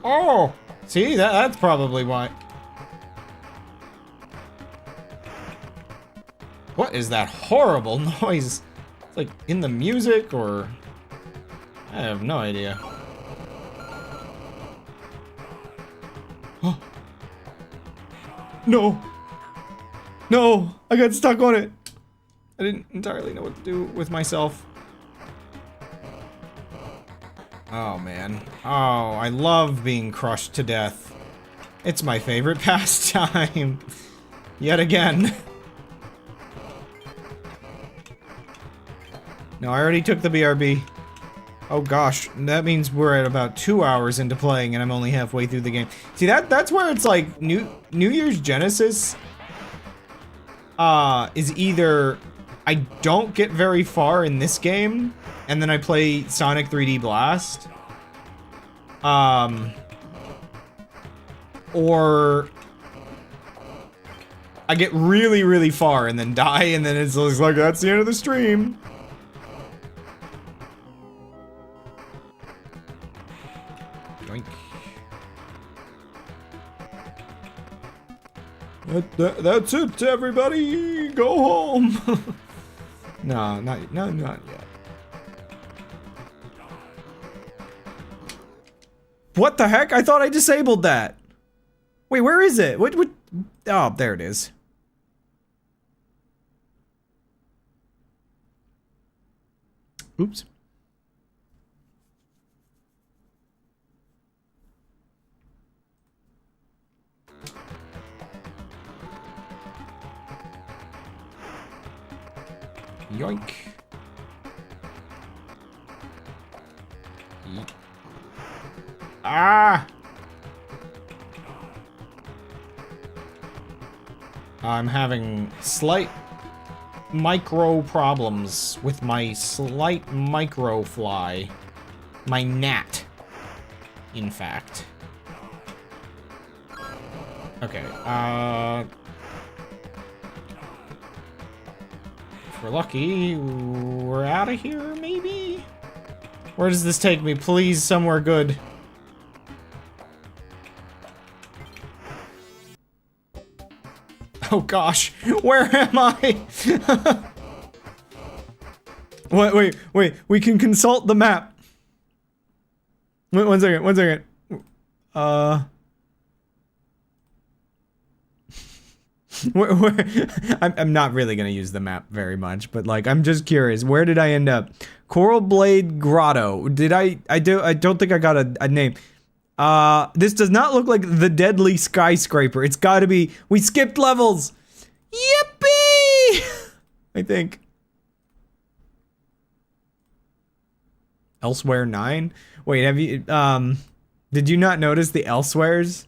Oh! See, that's probably why. What is that horrible noise? It's like in the music or... I have no idea. Oh. No! No! I got stuck on it! I didn't entirely know what to do with myself. Oh, man. Oh, I love being crushed to death. It's my favorite pastime. Yet again. No, I already took the BRB. Oh gosh, that means we're at about 2 hours into playing and I'm only halfway through the game. See, that's where it's like, New Year's Genesis is either I don't get very far in this game, and then I play Sonic 3D Blast. Or I get really, really far and then die, and then it's like, that's the end of the stream. Yoink. That's it, everybody. Go home. No, not yet. What the heck? I thought I disabled that. Wait, where is it? What? Oh, there it is. Oops. Yoink. Yeet. Ah! I'm having slight micro problems with my slight micro fly. My gnat, in fact. Okay, if we're lucky, we're out of here, maybe? Where does this take me? Please, somewhere good. Oh gosh, where am I? Wait, we can consult the map. Wait, one second. I'm not really gonna use the map very much, but like, I'm just curious, where did I end up? Coral Blade Grotto. I don't think I got a name. This does not look like the Deadly Skyscraper. It's gotta be, we skipped levels! Yippee! I think. Elsewhere 9? Wait, have you, did you not notice the Elsewheres?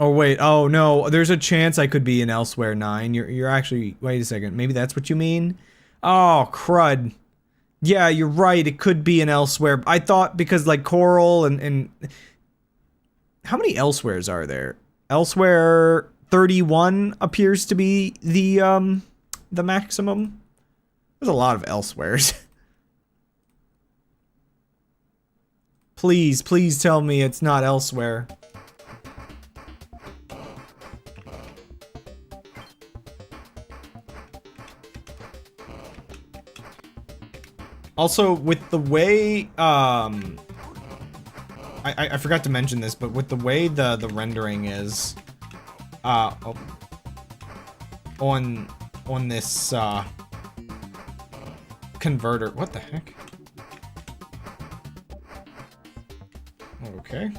Oh wait, oh no, there's a chance I could be in Elsewhere 9. You're actually, wait a second, maybe that's what you mean? Oh, crud. Yeah, you're right. It could be an elsewhere. I thought because like coral and how many elsewheres are there? Elsewhere 31 appears to be the maximum. There's a lot of elsewheres. Please, please tell me it's not elsewhere. Also, with the way, I forgot to mention this, but with the way the rendering is, on this, converter, what the heck? Okay.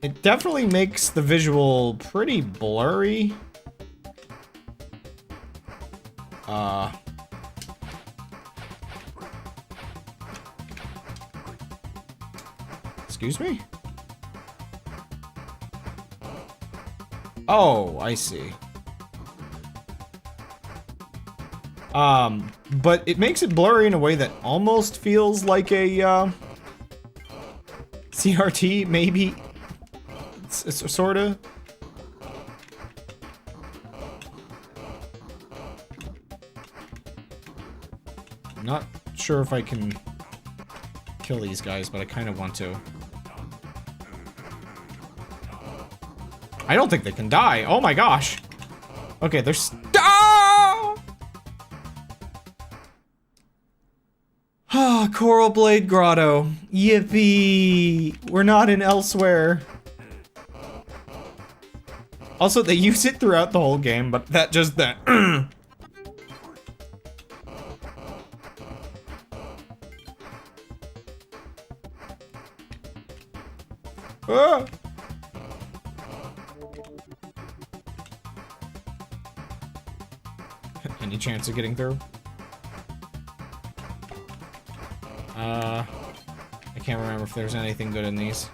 It definitely makes the visual pretty blurry. Excuse me? Oh, I see. But it makes it blurry in a way that almost feels like a, CRT, maybe? Sorta. I'm not sure if I can kill these guys, but I kind of want to. I don't think they can die. Oh my gosh. Okay, they're Ah, Coral Blade Grotto. Yippee! We're not in elsewhere. Also, they use it throughout the whole game, but that Ah! Any chance of getting through? I can't remember if there's anything good in these.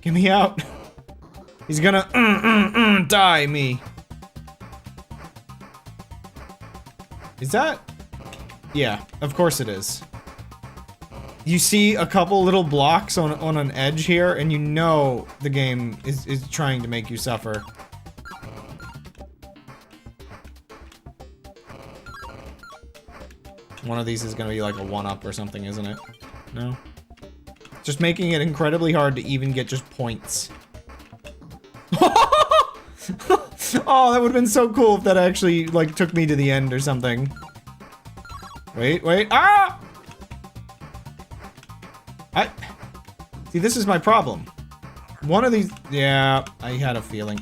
Get me out! He's gonna die me. Is that? Yeah, of course it is. You see a couple little blocks on an edge here, and you know the game is trying to make you suffer. One of these is gonna be like a 1-up or something, isn't it? No? Just making it incredibly hard to even get just points. Oh, that would've been so cool if that actually, like, took me to the end or something. Wait, wait, ah! See, this is my problem. One of these, yeah, I had a feeling.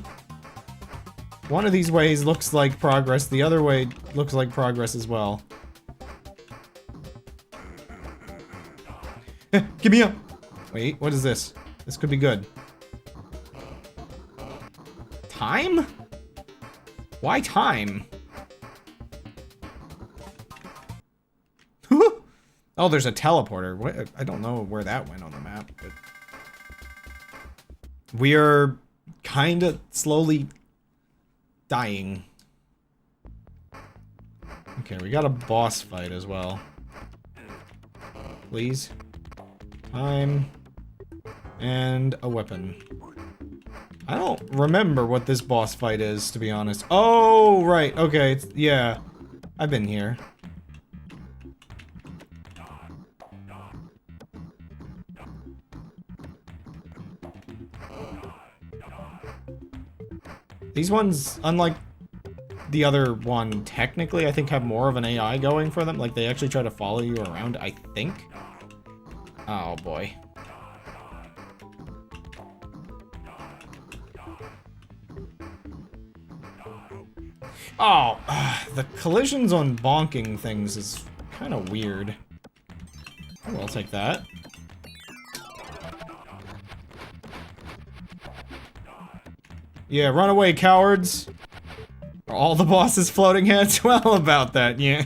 One of these ways looks like progress, the other way looks like progress as well. Give me up! Wait, what is this? This could be good. Time? Why time? Oh, there's a teleporter. What? I don't know where that went on the map, but... We are kinda slowly dying. Okay, we got a boss fight as well. Please. Time. And a weapon. I don't remember what this boss fight is, to be honest. Oh, right. Okay, it's, yeah. I've been here. These ones, unlike the other one, technically, I think have more of an AI going for them. Like, they actually try to follow you around, I think. Oh, boy. Oh, the collisions on bonking things is kind of weird. Oh, I'll take that. Yeah, run away, cowards! all the bosses floating heads? Well, about that, yeah.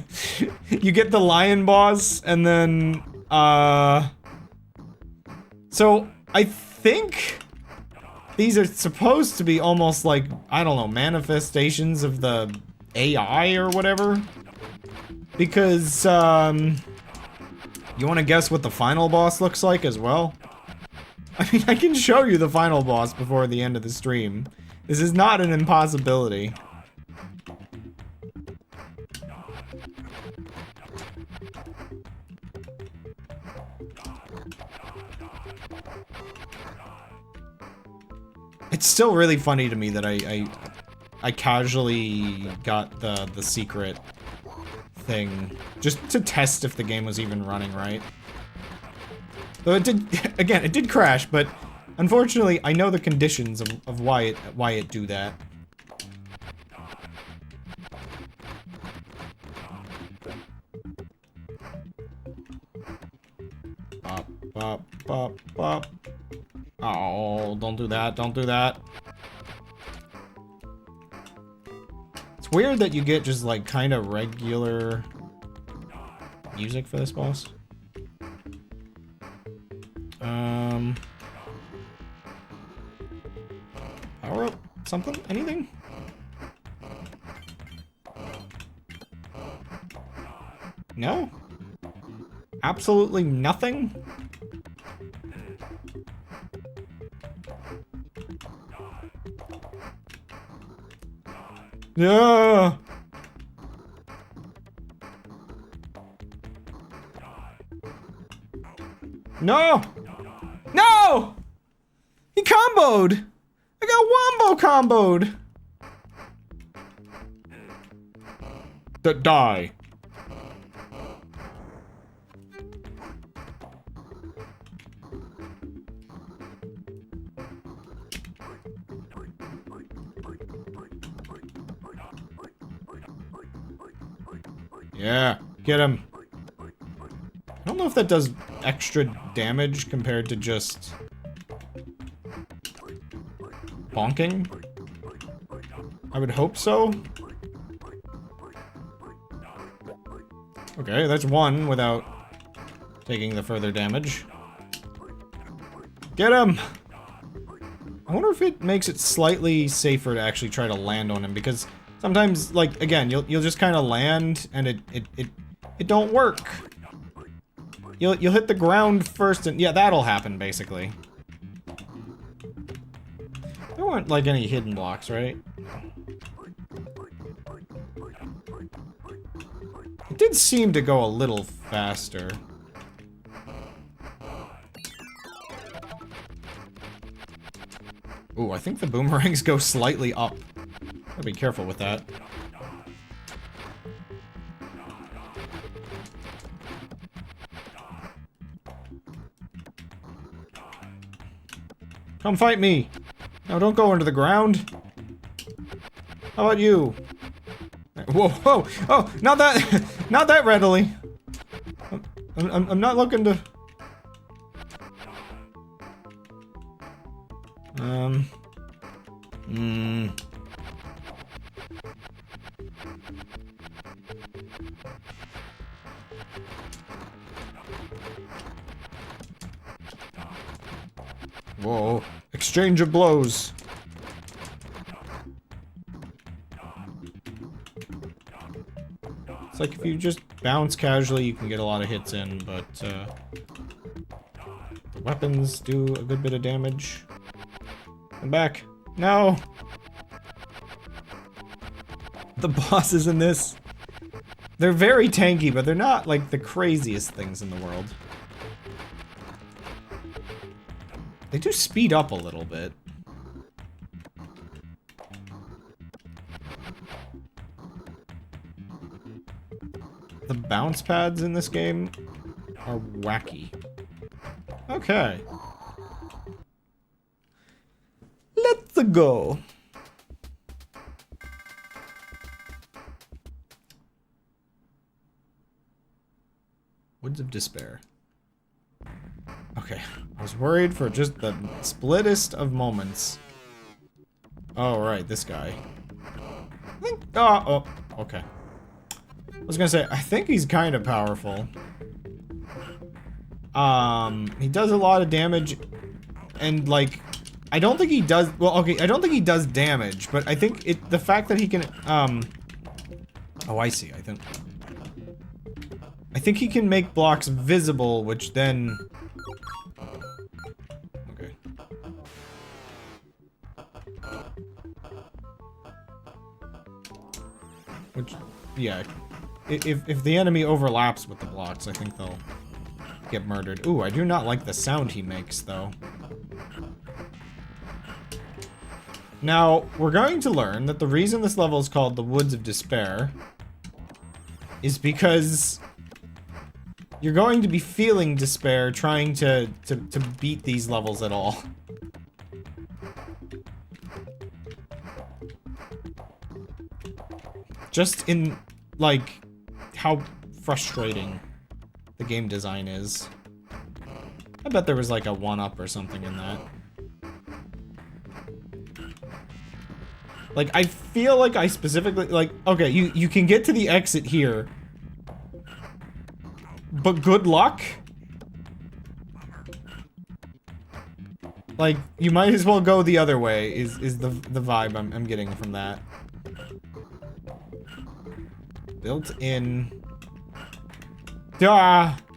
You get the lion boss, and then, so, I think these are supposed to be almost like, I don't know, manifestations of the AI or whatever. Because, you wanna guess what the final boss looks like as well? I mean, I can show you the final boss before the end of the stream. This is not an impossibility. It's still really funny to me that I casually got the secret thing just to test if the game was even running right. Though it did, again, it did crash, but unfortunately, I know the conditions of why it do that. Bop, bop, bop, bop. Oh, don't do that, don't do that. It's weird that you get just like kind of regular music for this boss. Power up? Something? Anything? No? Absolutely nothing? Yeah. No! No! He comboed! I got wombo comboed! Die. Yeah, get him. I don't know if that does extra damage compared to just bonking. I would hope so. Okay, that's one without taking the further damage. Get him! I wonder if it makes it slightly safer to actually try to land on him, because sometimes, like, again, you'll just kind of land and it don't work. You'll hit the ground first and yeah, that'll happen basically. There weren't like any hidden blocks, right? It did seem to go a little faster. Ooh, I think the boomerangs go slightly up. Gotta be careful with that. Come fight me! No, don't go into the ground! How about you? Whoa, whoa! Oh, not that! Not that readily! I'm not looking to... Whoa. Exchange of blows. It's like if you just bounce casually, you can get a lot of hits in, but, the weapons do a good bit of damage. I'm back. No! The bosses in this, they're very tanky, but they're not, like, the craziest things in the world. They do speed up a little bit. The bounce pads in this game are wacky. Okay. Let's go. Woods of Despair. Okay, I was worried for just the splittest of moments. Oh, right, this guy. I think Oh, okay. I was gonna say, I think he's kind of powerful. He does a lot of damage, and like, I don't think he does, well, okay, I don't think he does damage, but I think the fact that he can, oh, I see, I think he can make blocks visible, which then, okay. Which, yeah, if the enemy overlaps with the blocks, I think they'll get murdered. Ooh, I do not like the sound he makes, though. Now, we're going to learn that the reason this level is called the Woods of Despair is because you're going to be feeling despair trying to beat these levels at all. Just in, like, how frustrating the game design is. I bet there was like a 1-up or something in that. Like, I feel like I specifically, like, okay, you can get to the exit here. But good luck? Like, you might as well go the other way, is the vibe I'm getting from that. Built-in...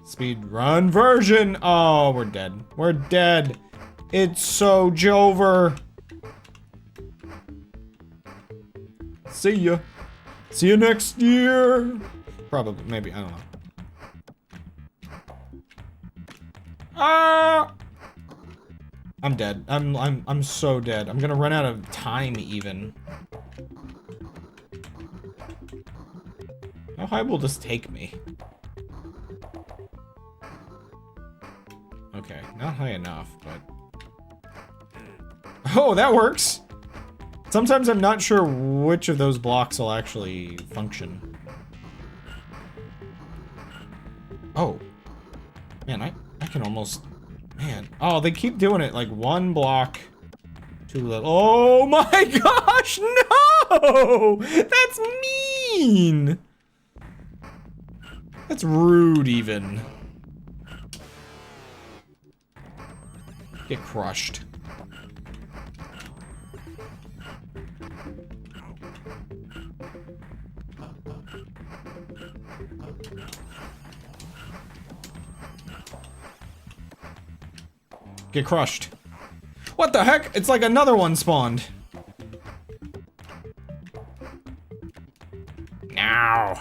Speed run version! Oh, we're dead. We're dead. It's so Jover. See ya. See you next year. Probably, maybe, I don't know. Ah! I'm dead. I'm so dead. I'm gonna run out of time even. How high will this take me? Okay, not high enough, but... Oh, that works! Sometimes I'm not sure which of those blocks will actually function. Oh. Man, I can almost... Man. Oh, they keep doing it, like, one block too little. Oh my gosh, no! That's mean! That's rude, even. Get crushed. Get crushed. What the heck? It's like another one spawned. No.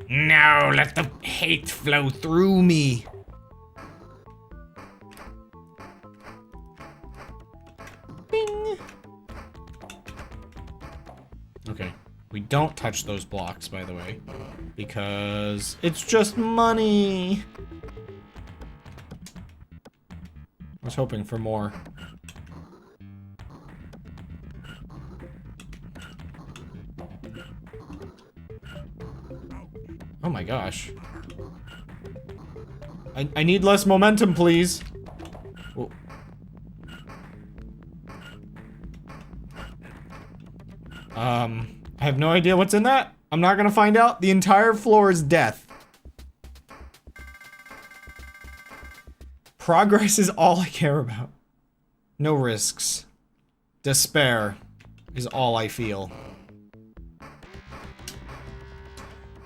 No, let the hate flow through me. Bing. Okay. We don't touch those blocks, by the way. Because it's just money. I was hoping for more. Oh my gosh. I need less momentum, please. Whoa. I have no idea what's in that. I'm not gonna find out. The entire floor is death. Progress is all I care about. No risks. Despair is all I feel.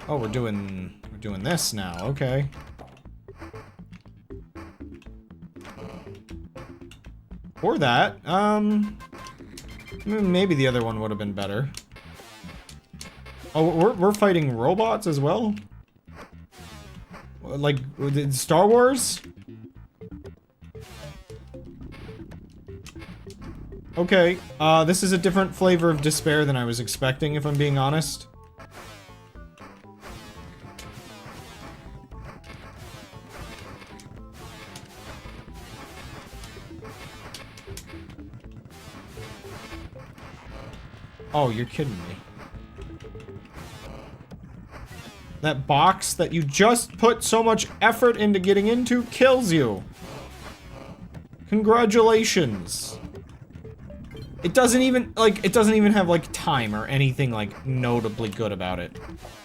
Oh, we're doing this now. Okay. Or that. Maybe the other one would have been better. Oh, we're fighting robots as well? Like, Star Wars? Okay, this is a different flavor of despair than I was expecting, if I'm being honest. Oh, you're kidding me. That box that you just put so much effort into getting into kills you. Congratulations. It doesn't even, like, it doesn't even have, like, time or anything, like, notably good about it.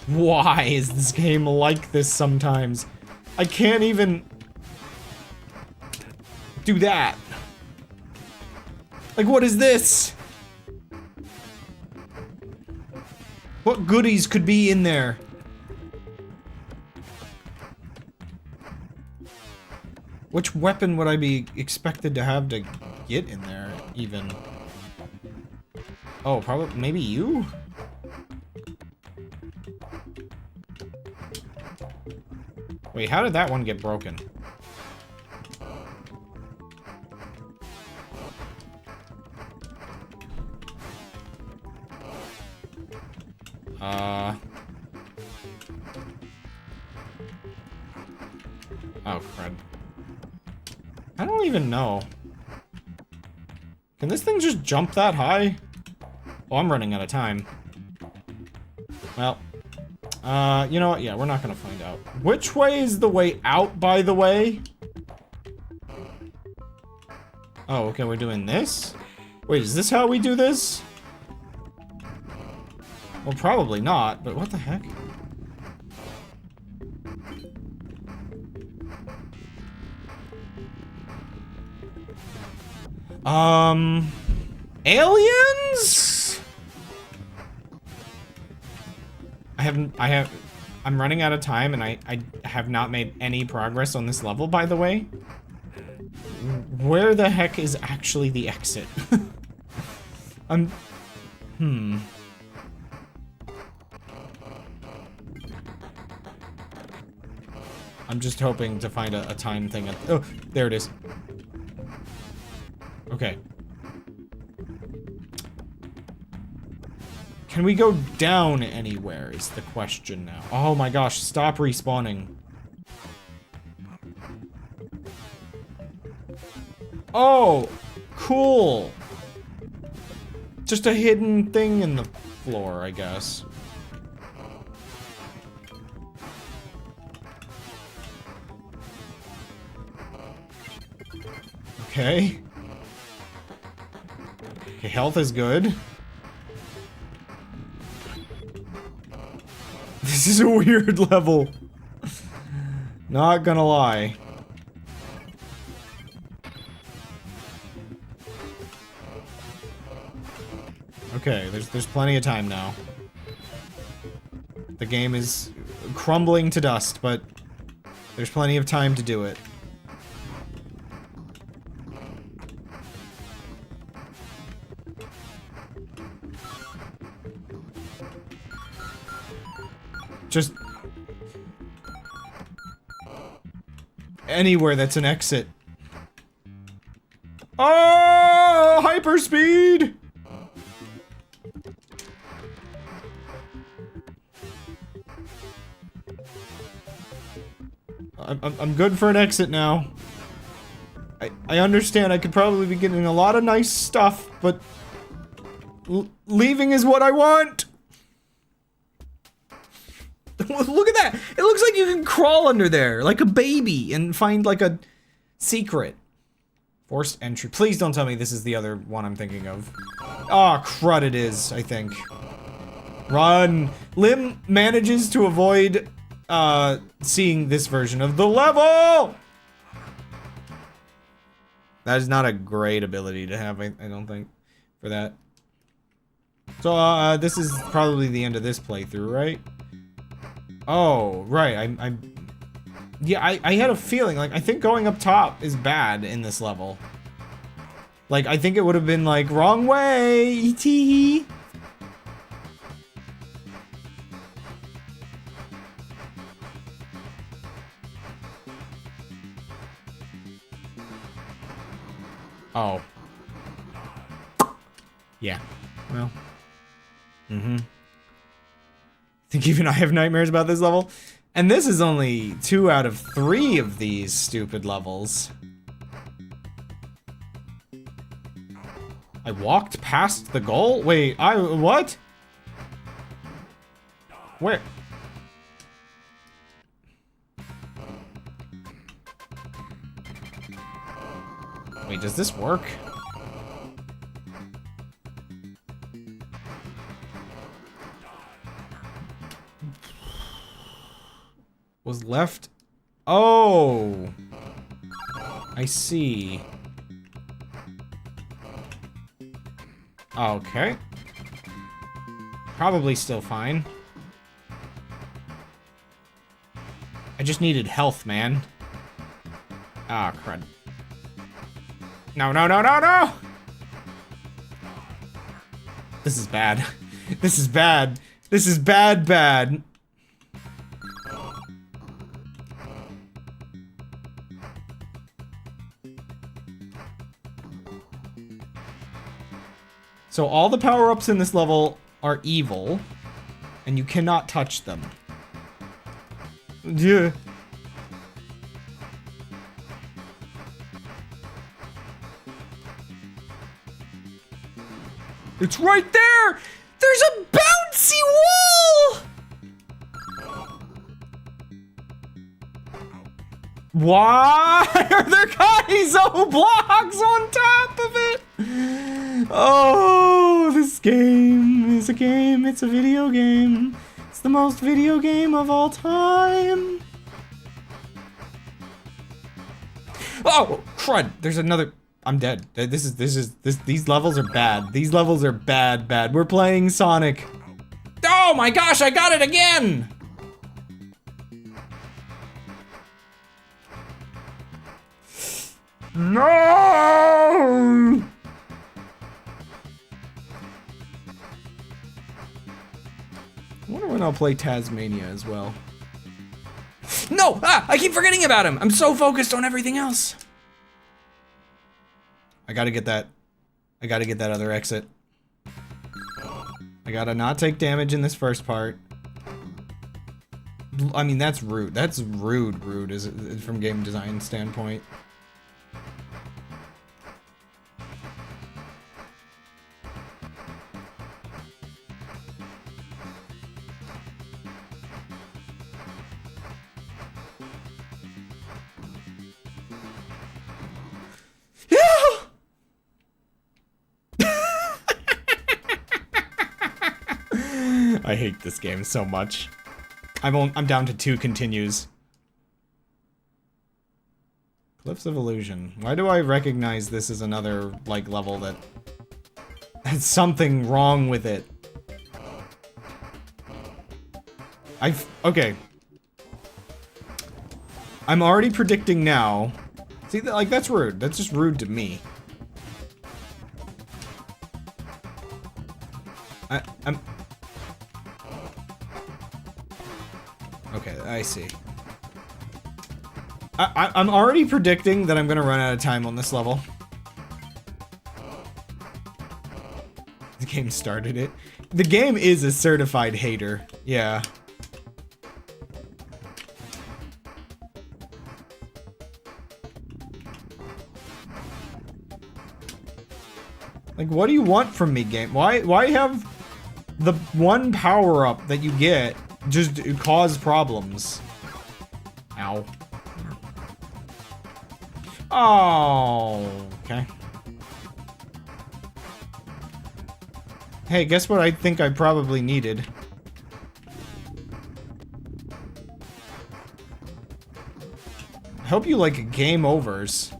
Why is this game like this sometimes? I can't even do that. Like, what is this? What goodies could be in there? Which weapon would I be expected to have to get in there, even? Oh, probably, maybe you? Wait, how did that one get broken? Oh, crud. I don't even know. Can this thing just jump that high? Oh, I'm running out of time. Well, you know what? Yeah, we're not gonna find out. Which way is the way out, by the way? Oh, okay, we're doing this? Wait, is this how we do this? Well, probably not, but what the heck? Aliens? I'm running out of time and I have not made any progress on this level, by the way. Where the heck is actually the exit? I'm just hoping to find a time thing. Oh, there it is. Okay. Can we go down anywhere is the question now. Oh my gosh, stop respawning. Oh, cool. Just a hidden thing in the floor, I guess. Okay. Okay, health is good. This is a weird level. Not gonna lie. Okay, there's plenty of time now. The game is crumbling to dust, but there's plenty of time to do it. Just anywhere that's an exit. Oh, hyperspeed! I'm good for an exit now. I understand I could probably be getting a lot of nice stuff, but leaving is what I want. Look at that! It looks like you can crawl under there, like a baby, and find, like, a secret. Forced entry. Please don't tell me this is the other one I'm thinking of. Oh, crud, it is, I think. Run! Lim manages to avoid, seeing this version of the level! That is not a great ability to have, I don't think, for that. So, this is probably the end of this playthrough, right? Oh, right, yeah, I had a feeling, like, I think going up top is bad in this level. Like, I think it would have been like, wrong way, tee. Oh. Yeah, well. I think even I have nightmares about this level. And this is only 2 out of 3 of these stupid levels. I walked past the goal? Wait, what? Where? Wait, does this work? was left. Oh. I see. Okay. Probably still fine. I just needed health, man. Ah, crud. No, no, no, no, no! This is bad. This is bad. This is bad, bad. So all the power-ups in this level are evil, and you cannot touch them. Yeah. It's right there! There's a bouncy wall! Why are there Kaizo blocks on top of it? Oh, this game is a game. It's a video game. It's the most video game of all time. Oh, crud. There's another. I'm dead. These levels are bad. These levels are bad. We're playing Sonic. Oh my gosh, I got it again! No! I wonder when I'll play Tasmania as well. No! Ah! I keep forgetting about him! I'm so focused on everything else. I gotta get that. I gotta get that other exit. I gotta not take damage in this first part. I mean, that's rude. That's rude is it, from game design standpoint. I hate this game so much. I'm down to 2 continues. Cliffs of Illusion. Why do I recognize this as another, like, level that has something wrong with it? Okay. I'm already predicting now. See, like, that's rude. That's just rude to me. I'm... Okay, I see. I'm already predicting that I'm gonna run out of time on this level. The game started it. The game is a certified hater. Yeah. Like, what do you want from me, game? Why have the one power-up that you get just cause problems? Ow. Oh, okay. Hey, guess what I think I probably needed? I hope you like game overs.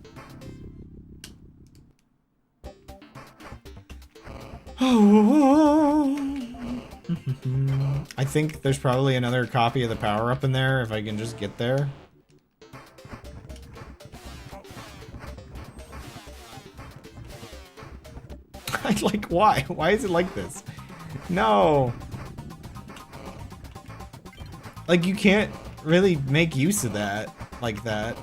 I think there's probably another copy of the power-up in there if I can just get there. Like, why? Why is it like this? No. Like, you can't really make use of that like that.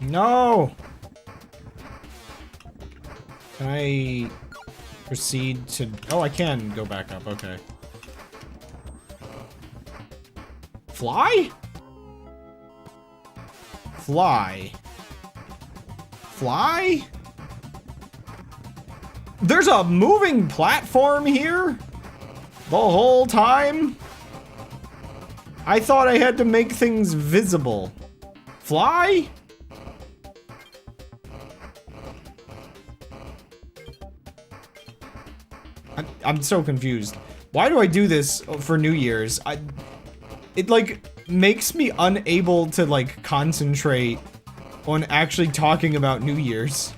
No! Can I proceed to... Oh, I can go back up, okay. Fly? Fly. Fly? There's a moving platform here? The whole time? I thought I had to make things visible. Fly? I'm so confused. Why do I do this for New Year's? It like makes me unable to like concentrate on actually talking about New Year's.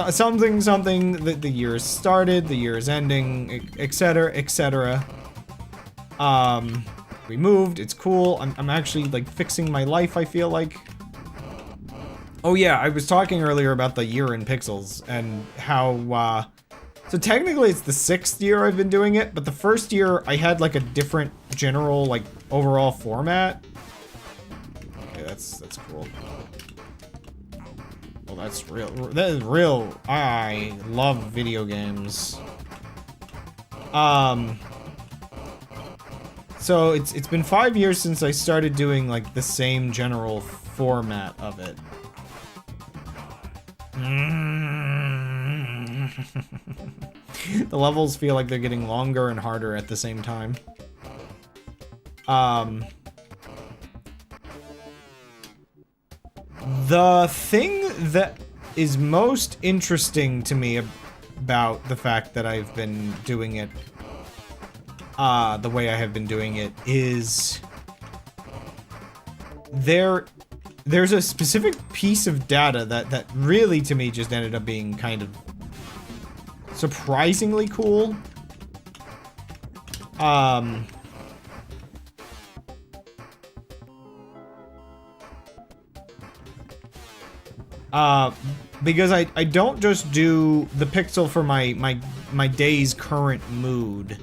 Something that the year has started, the year is ending, etc, etc. We moved, it's cool. I'm actually like fixing my life, I feel like. Oh yeah, I was talking earlier about the year in pixels and how so technically it's the 6th year I've been doing it, but the first year I had like a different general like overall format. Okay, that's cool. Well, that's real. That is real. I love video games. So it's been 5 years since I started doing like the same general format of it. The levels feel like they're getting longer and harder at the same time. The thing that is most interesting to me about the fact that I've been doing it the way I have been doing it is there's a specific piece of data that really to me just ended up being kind of surprisingly cool. Because I don't just do the pixel for my day's current mood,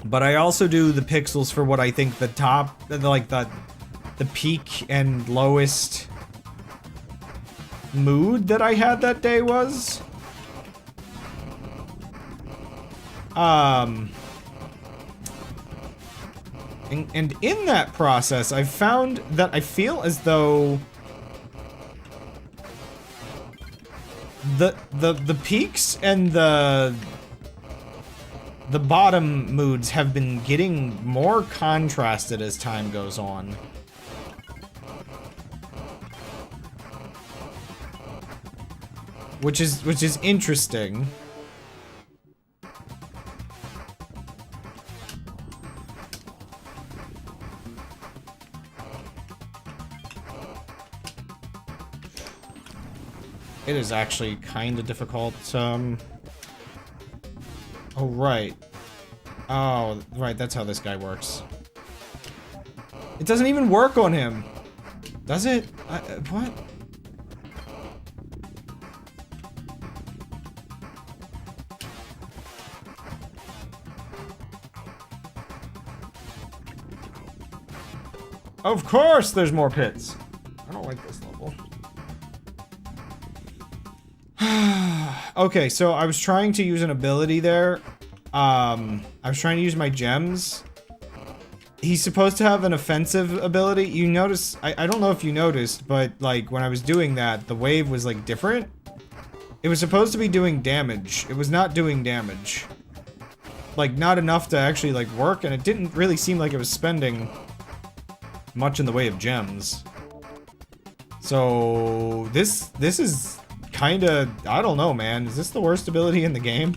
but I also do the pixels for what I think the top, like the peak and lowest mood that I had that day was. And in that process, I've found that I feel as though the peaks and the bottom moods have been getting more contrasted as time goes on. Which is interesting. It is actually kind of difficult. Oh, right. Oh, right, that's how this guy works. It doesn't even work on him. Does it? What? Of course there's more pits. I don't like this level. Okay, so I was trying to use an ability there. I was trying to use my gems. He's supposed to have an offensive ability. You notice, I don't know if you noticed, but like when I was doing that, the wave was like different. It was supposed to be doing damage. It was not doing damage. Like not enough to actually like work, and it didn't really seem like it was spending much in the way of gems. So this is kinda, I don't know, man. Is this the worst ability in the game?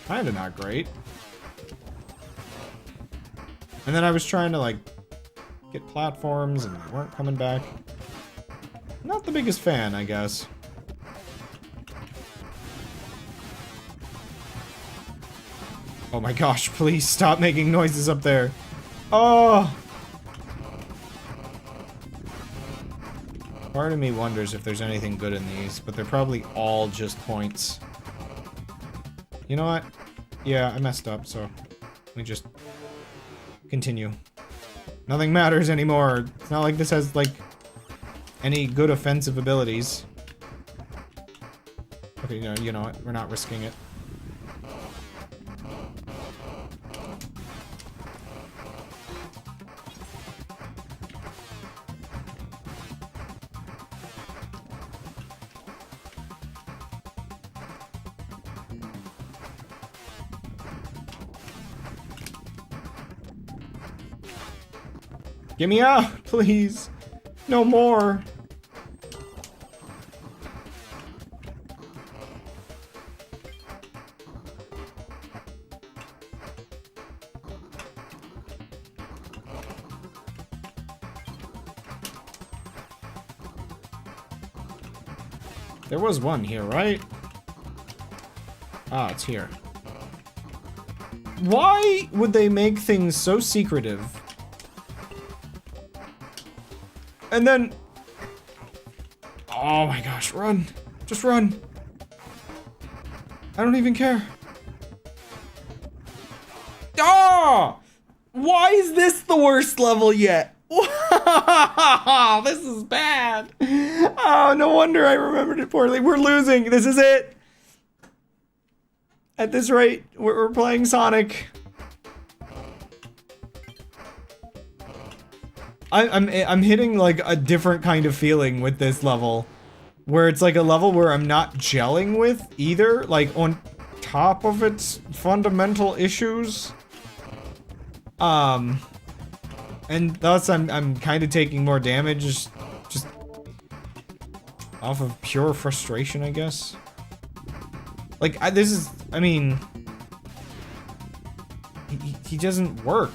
Kinda not great. And then I was trying to like get platforms and they weren't coming back. Not the biggest fan, I guess. Oh my gosh, please stop making noises up there. Oh! Part of me wonders if there's anything good in these, but they're probably all just points. You know what? Yeah, I messed up, so let me just continue. Nothing matters anymore. It's not like this has, like, any good offensive abilities. Okay, you know what? We're not risking it. Get me out, please. No more. There was one here, right? Ah, it's here. Why would they make things so secretive? And then... Oh my gosh, run. Just run. I don't even care. Ah! Why is this the worst level yet? This is bad. Oh, no wonder I remembered it poorly. We're losing. This is it. At this rate, we're playing Sonic. I'm hitting like a different kind of feeling with this level, where it's like a level where I'm not gelling with either, like on top of its fundamental issues. And thus I'm kind of taking more damage just off of pure frustration, I guess. Like, I mean, he doesn't work.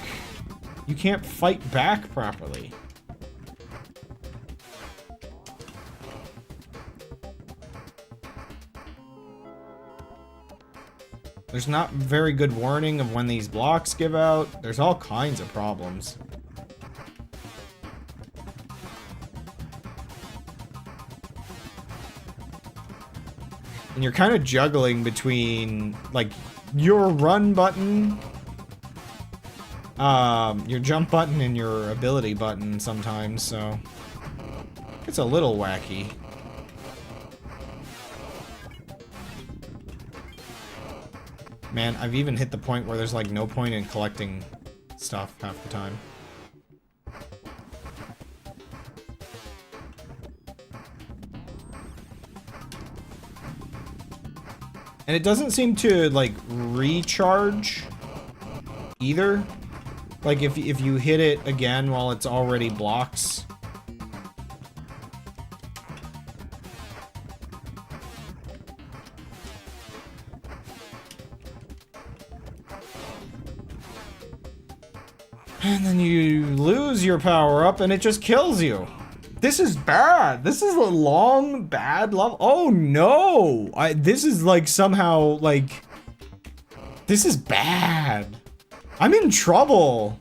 You can't fight back properly. There's not very good warning of when these blocks give out. There's all kinds of problems. And you're kind of juggling between, like, your run button, your jump button, and your ability button sometimes, so it's a little wacky. Man, I've even hit the point where there's, like, no point in collecting stuff half the time. And it doesn't seem to, like, recharge either. Like, if you hit it again while it's already blocks. And then you lose your power-up and it just kills you. This is bad. This is a long, bad level. Oh no! This is like somehow like... This is bad. I'm in trouble.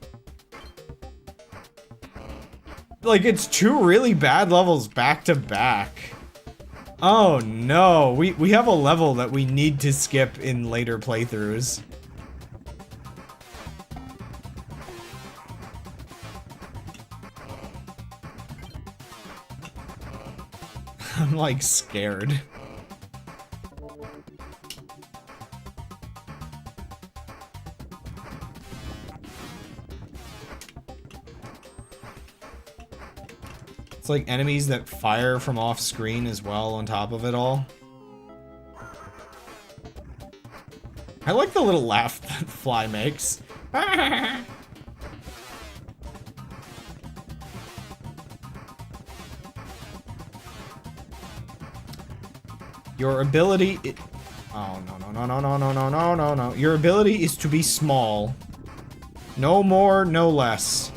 Like, it's two really bad levels back to back. Oh no, we have a level that we need to skip in later playthroughs. I'm like scared. It's like enemies that fire from off screen as well on top of it all. I like the little laugh that Fly makes. Your ability... Oh, no. Your ability is to be small. No more, no less.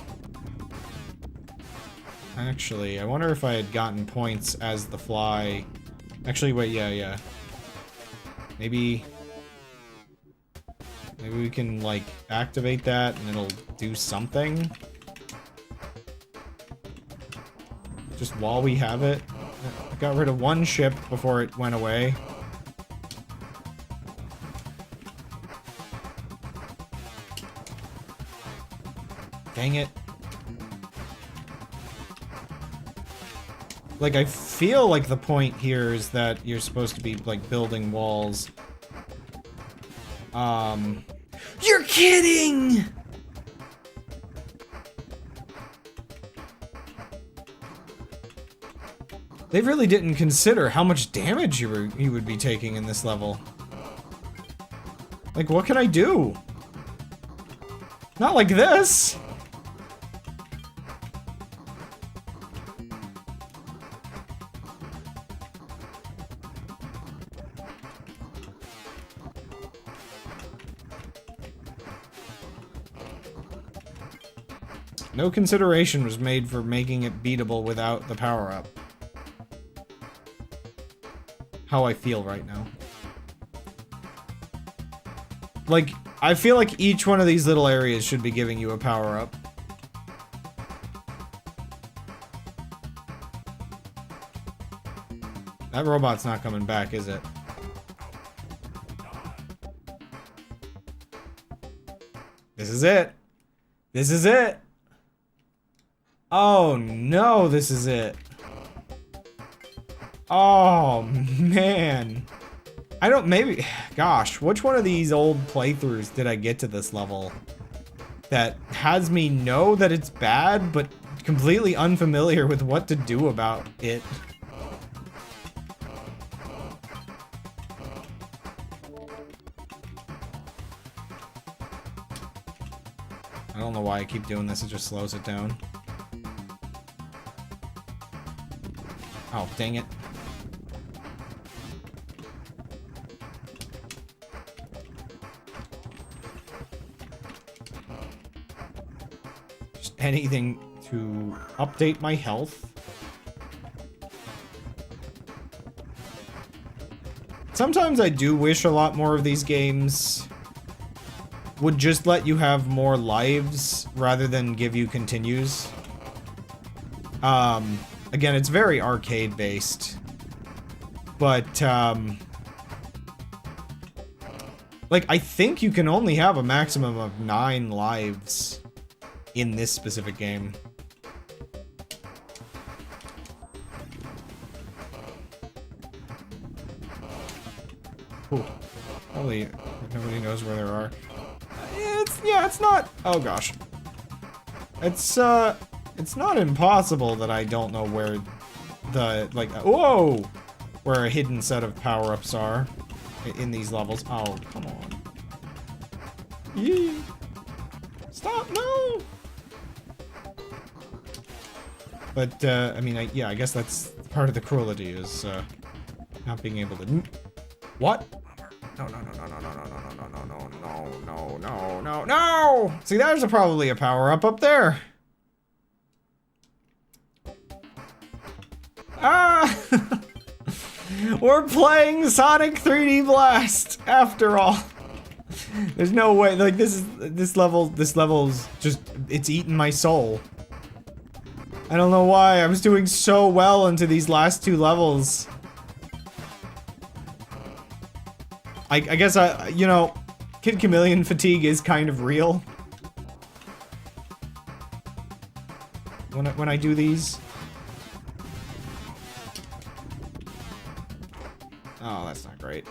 Actually, I wonder if I had gotten points as the Fly... Actually, wait, yeah. Maybe we can, like, activate that and it'll do something. Just while we have it. I got rid of one ship before it went away. Dang it. Like, I feel like the point here is that you're supposed to be, like, building walls. You're kidding! They really didn't consider how much damage you would be taking in this level. Like, what can I do? Not like this! No consideration was made for making it beatable without the power-up. How I feel right now. Like, I feel like each one of these little areas should be giving you a power-up. That robot's not coming back, is it? This is it. This is it. Oh no, this is it. Oh man. I don't, maybe, gosh, which one of these old playthroughs did I get to this level that has me know that it's bad, but completely unfamiliar with what to do about it? I don't know why I keep doing this, it just slows it down. Oh, dang it. Just anything to update my health. Sometimes I do wish a lot more of these games would just let you have more lives rather than give you continues. Again, it's very arcade based, but like I think you can only have a maximum of 9 lives in this specific game. Ooh. Holy, nobody knows where there are. It's not. Oh gosh. It's not impossible that I don't know where the, like, whoa! Where a hidden set of power-ups are in these levels. Oh, come on. Yee! Stop, no! But, I mean, yeah, I guess that's part of the cruelty is, not being able to... What? No, no, no, no, no, no, no, no, no, no, no, no, no, no, no! See, there's probably a power-up up there. Ah! We're playing Sonic 3D Blast after all. There's no way, like, this level's just, it's eating my soul. I don't know why, I was doing so well into these last 2 levels. I guess you know, Kid Chameleon fatigue is kind of real. When I do these. Oh, that's not great.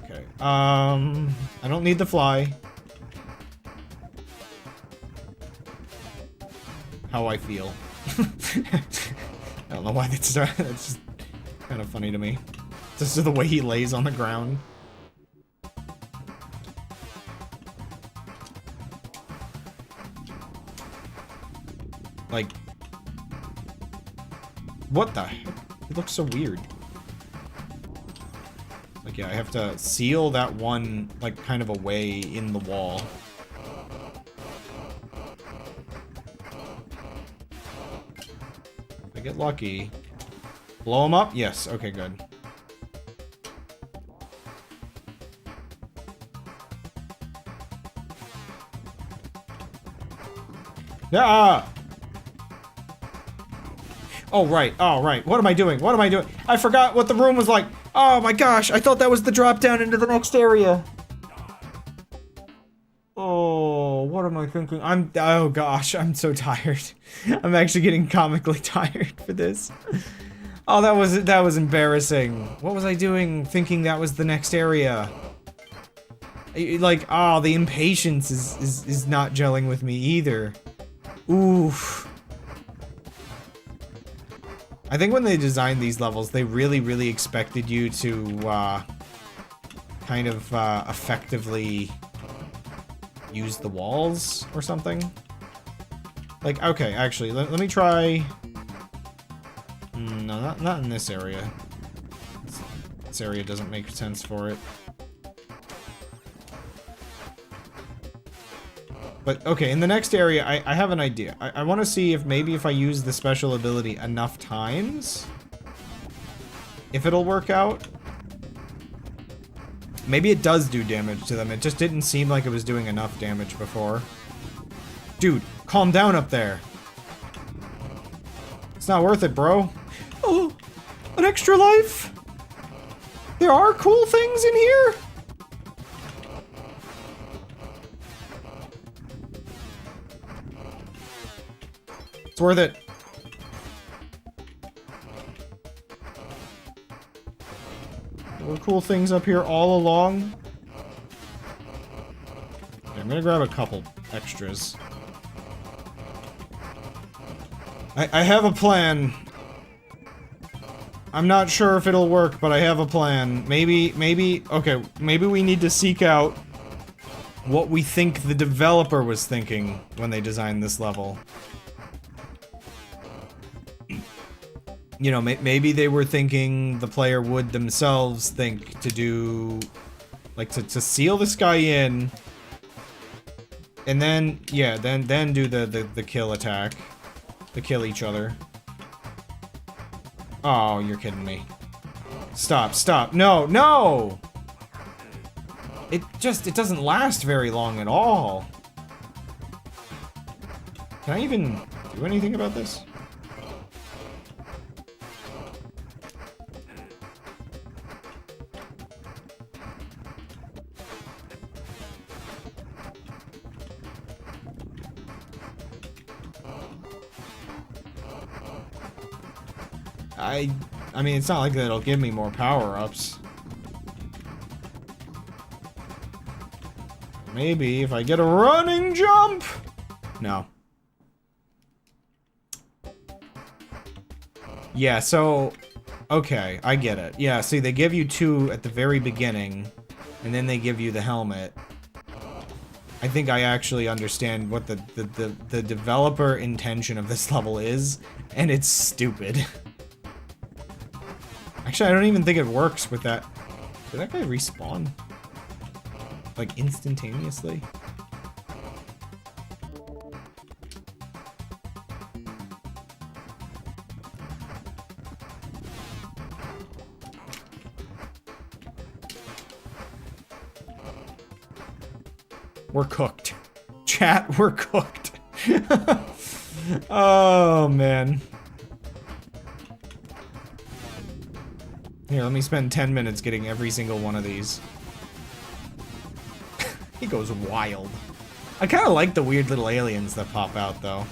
Okay. I don't need the fly. How I feel. I don't know why that's just kind of funny to me. This is the way he lays on the ground. Like, what the heck? It looks so weird. Like, yeah, I have to seal that one, like, kind of away in the wall. If I get lucky. Blow him up? Yes, okay, good. Ah! Oh, right. Oh, right. What am I doing? What am I doing? I forgot what the room was like. Oh my gosh, I thought that was the drop down into the next area. Oh, what am I thinking? Oh gosh, I'm so tired. I'm actually getting comically tired for this. Oh, that was embarrassing. What was I doing thinking that was the next area? Like, oh, the impatience is not gelling with me either. Oof. I think when they designed these levels, they really expected you to, kind of, effectively use the walls or something. Like, okay, actually, let me try... No, not in this area. This area doesn't make sense for it. But, okay, in the next area, I have an idea. I want to see if maybe if I use the special ability enough times, if it'll work out. Maybe it does do damage to them. It just didn't seem like it was doing enough damage before. Dude, calm down up there. It's not worth it, bro. Oh, an extra life? There are cool things in here? It's worth it. There were cool things up here all along. Okay, I'm gonna grab a couple extras. I have a plan. I'm not sure if it'll work, but I have a plan. Maybe, okay, maybe we need to seek out what we think the developer was thinking when they designed this level. You know, maybe they were thinking the player would themselves think to do, like, to seal this guy in, and then, yeah, then do the kill attack. To kill each other. Oh, you're kidding me. Stop, stop. No, no! It doesn't last very long at all. Can I even do anything about this? I mean, it's not like that'll give me more power-ups. Maybe if I get a running jump? No. Yeah, so... Okay, I get it. Yeah, see, they give you 2 at the very beginning, and then they give you the helmet. I think I actually understand what the developer intention of this level is, and it's stupid. Actually, I don't even think it works with that. Did that guy respawn? Like, instantaneously? We're cooked. Chat, we're cooked. Oh, man. Here, let me spend 10 minutes getting every single one of these. He goes wild. I kind of like the weird little aliens that pop out, though.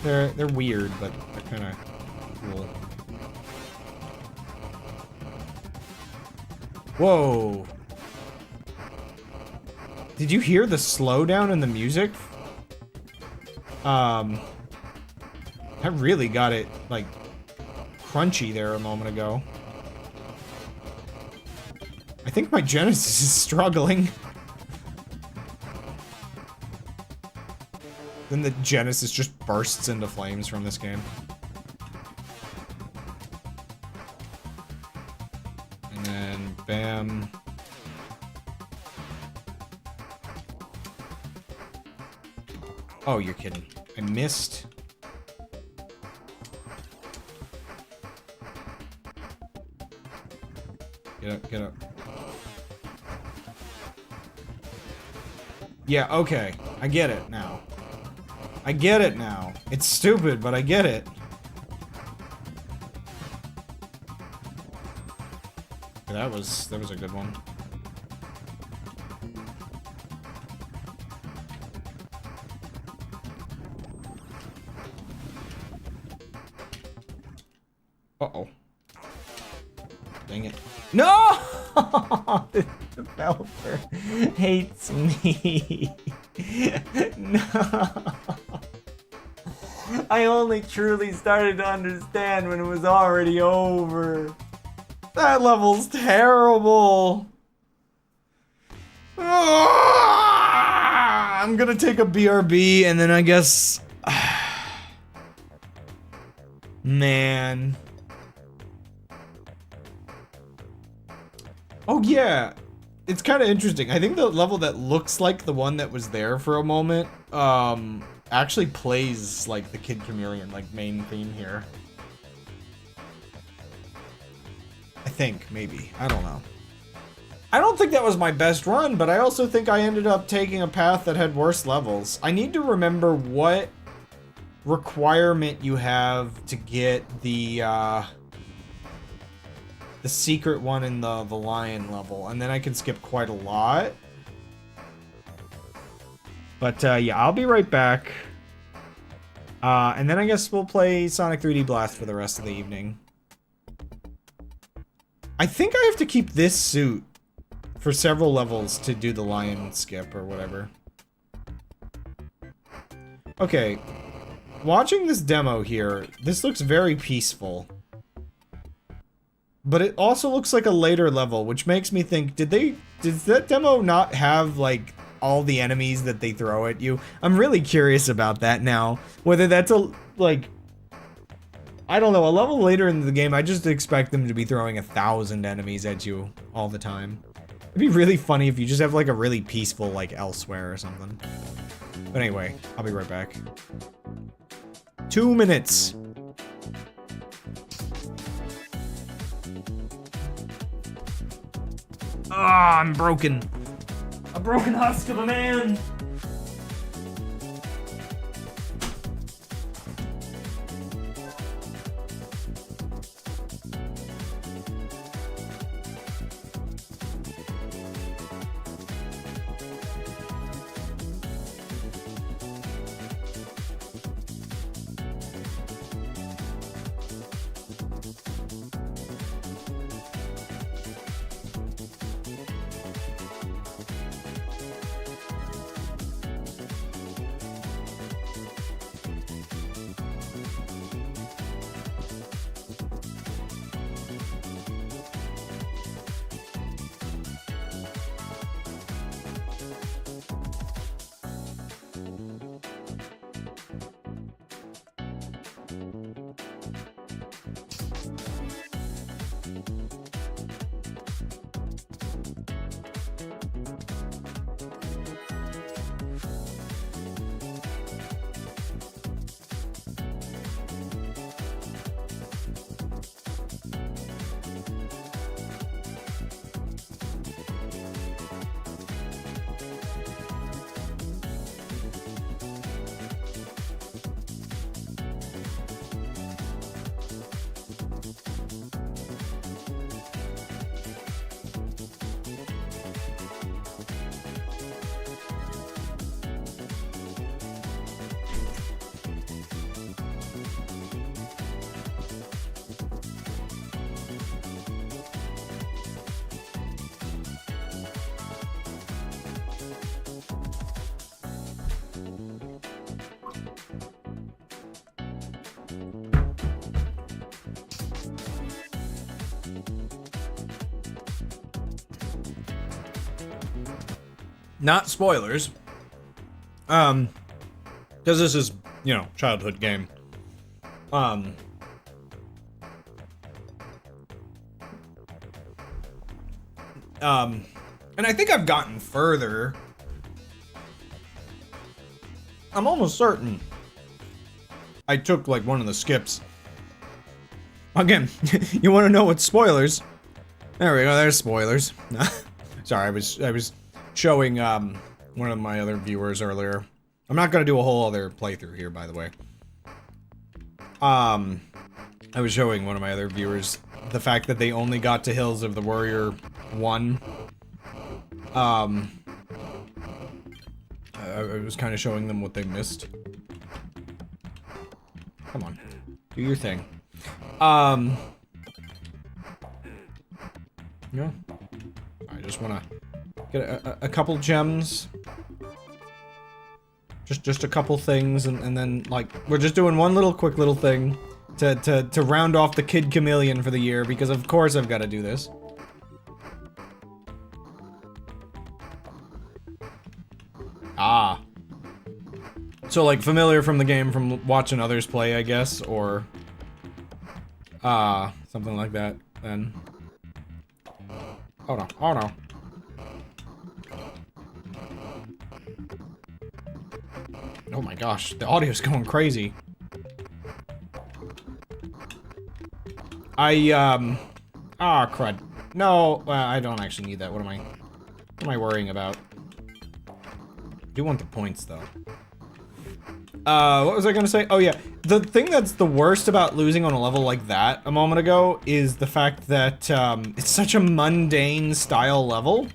They're weird, but they're kind of cool. Whoa. Did you hear the slowdown in the music? I really got it, like, crunchy there a moment ago. I think my Genesis is struggling. Then the Genesis just bursts into flames from this game. And then, bam. Oh, you're kidding. I missed. Get up, get up. Yeah, okay. I get it now. I get it now. It's stupid, but I get it. That was a good one. Uh-oh. Dang it. No! The developer hates me. No. I only truly started to understand when it was already over. That level's terrible. I'm gonna take a BRB and then I guess... Man. Oh yeah. it's kind of interesting. I think the level that looks like the one that was there for a moment, actually plays like the Kid Chameleon, like, main theme here. I think, maybe. I don't know. I don't think that was my best run, but I also think I ended up taking a path that had worse levels. I need to remember what requirement you have to get the secret one in the lion level, and then I can skip quite a lot. But yeah, I'll be right back. And then I guess we'll play Sonic 3D Blast for the rest of the evening. I think I have to keep this suit for several levels to do the lion skip or whatever. Okay. Watching this demo here, this looks very peaceful. But it also looks like a later level, which makes me think, did that demo not have, like, all the enemies that they throw at you? I'm really curious about that now. Whether that's like, I don't know, a level later in the game, I just expect them to be throwing 1,000 enemies at you all the time. It'd be really funny if you just have, like, a really peaceful, like, elsewhere or something. But anyway, I'll be right back. 2 minutes. Ah, I'm broken. A broken husk of a man. Not spoilers. Because this is, you know, childhood game. And I think I've gotten further. I'm almost certain I took, like, one of the skips. Again, you want to know what spoilers? There we go, there's spoilers. Sorry, I was showing, one of my other viewers earlier. I'm not gonna do a whole other playthrough here, by the way. I was showing one of my other viewers the fact that they only got to Hills of the Warrior 1. I was kind of showing them what they missed. Come on, do your thing. Yeah. I just wanna get a couple gems. Just a couple things, and then, like, we're just doing one little quick little thing to round off the Kid Chameleon for the year, because of course I've got to do this. Ah. So, like, familiar from the game from watching others play, I guess, or something like that, then. Oh no, oh no. Oh my gosh, the audio's going crazy. Ah, crud. No, I don't actually need that. What am I worrying about? I do want the points, though. What was I gonna say? Oh yeah, the thing that's the worst about losing on a level like that a moment ago is the fact that, it's such a mundane style level.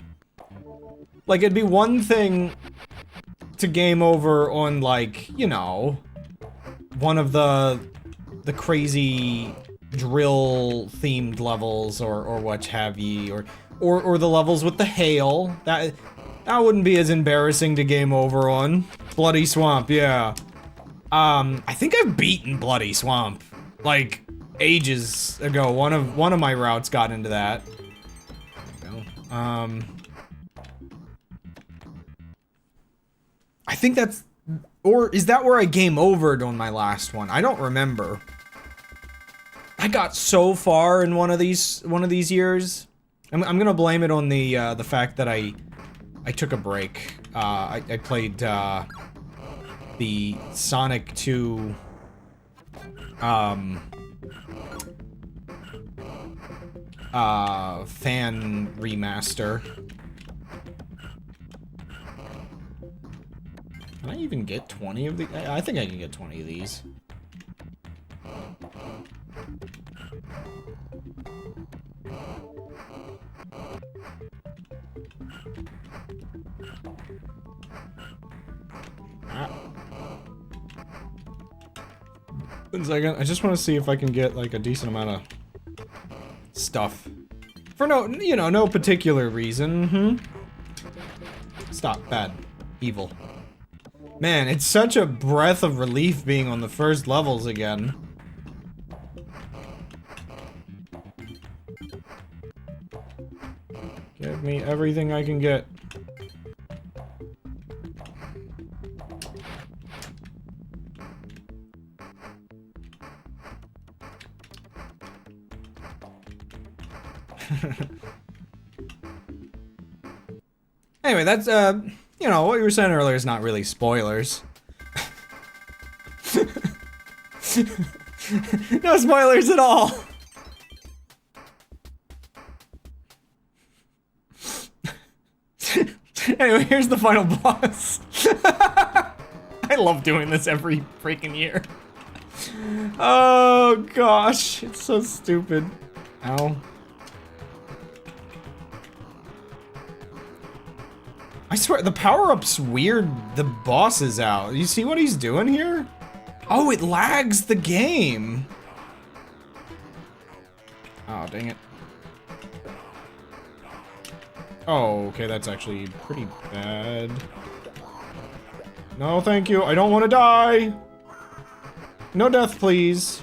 Like, it'd be one thing to game over on, like, you know, one of the crazy drill-themed levels or what have ye, or the levels with the hail. That wouldn't be as embarrassing to game over on. Bloody Swamp, yeah. I think I've beaten Bloody Swamp, like, ages ago. One of my routes got into that. There we go. I think that's, or is that where I game overed on my last one? I don't remember. I got so far in one of these years. I'm gonna blame it on the fact that I took a break. I played the Sonic 2 fan remaster. Can I even get 20 of these? I think I can get 20 of these. One second, I just want to see if I can get like a decent amount of stuff. For no, you know, no particular reason. Stop, bad, evil. Man, it's such a breath of relief being on the first levels again. Give me everything I can get. Anyway, that's, you know, what you were saying earlier is not really spoilers. No spoilers at all! Anyway, here's the final boss. I love doing this every freaking year. Oh gosh, it's so stupid. Ow. I swear, the power-up's weird the boss is out. You see what he's doing here? Oh, it lags the game. Oh, dang it. Oh, okay, that's actually pretty bad. No, thank you. I don't want to die. No death, please.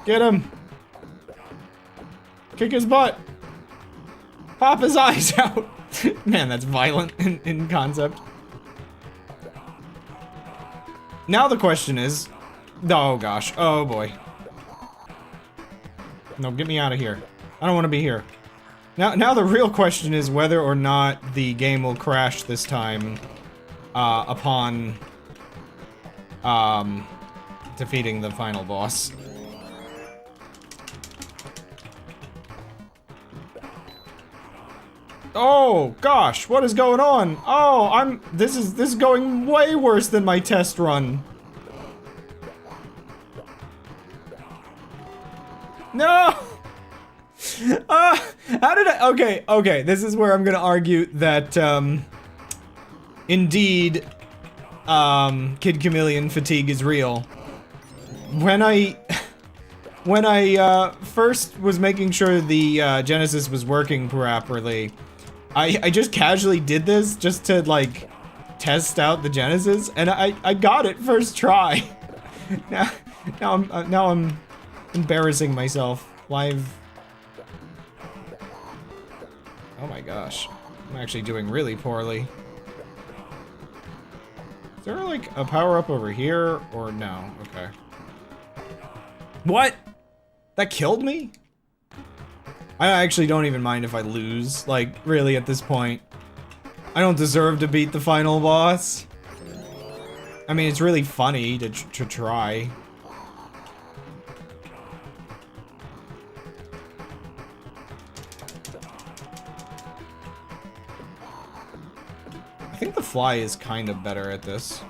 Get him. Kick his butt. Pop his eyes out. Man, that's violent in concept. Now the question is... Oh gosh, oh boy. No, get me out of here. I don't want to be here. Now the real question is whether or not the game will crash this time upon defeating the final boss. Oh gosh, what is going on? Oh, this is going way worse than my test run. No! How did I? Okay, this is where I'm gonna argue that, indeed, Kid Chameleon fatigue is real. When I first was making sure the, Genesis was working properly, I just casually did this just to, like, test out the Genesis, and I got it first try. Now I'm embarrassing myself live. Oh my gosh. I'm actually doing really poorly. Is there like a power-up over here or no? Okay. What? That killed me? I actually don't even mind if I lose, like, really at this point. I don't deserve to beat the final boss. I mean, it's really funny to try. I think the fly is kind of better at this.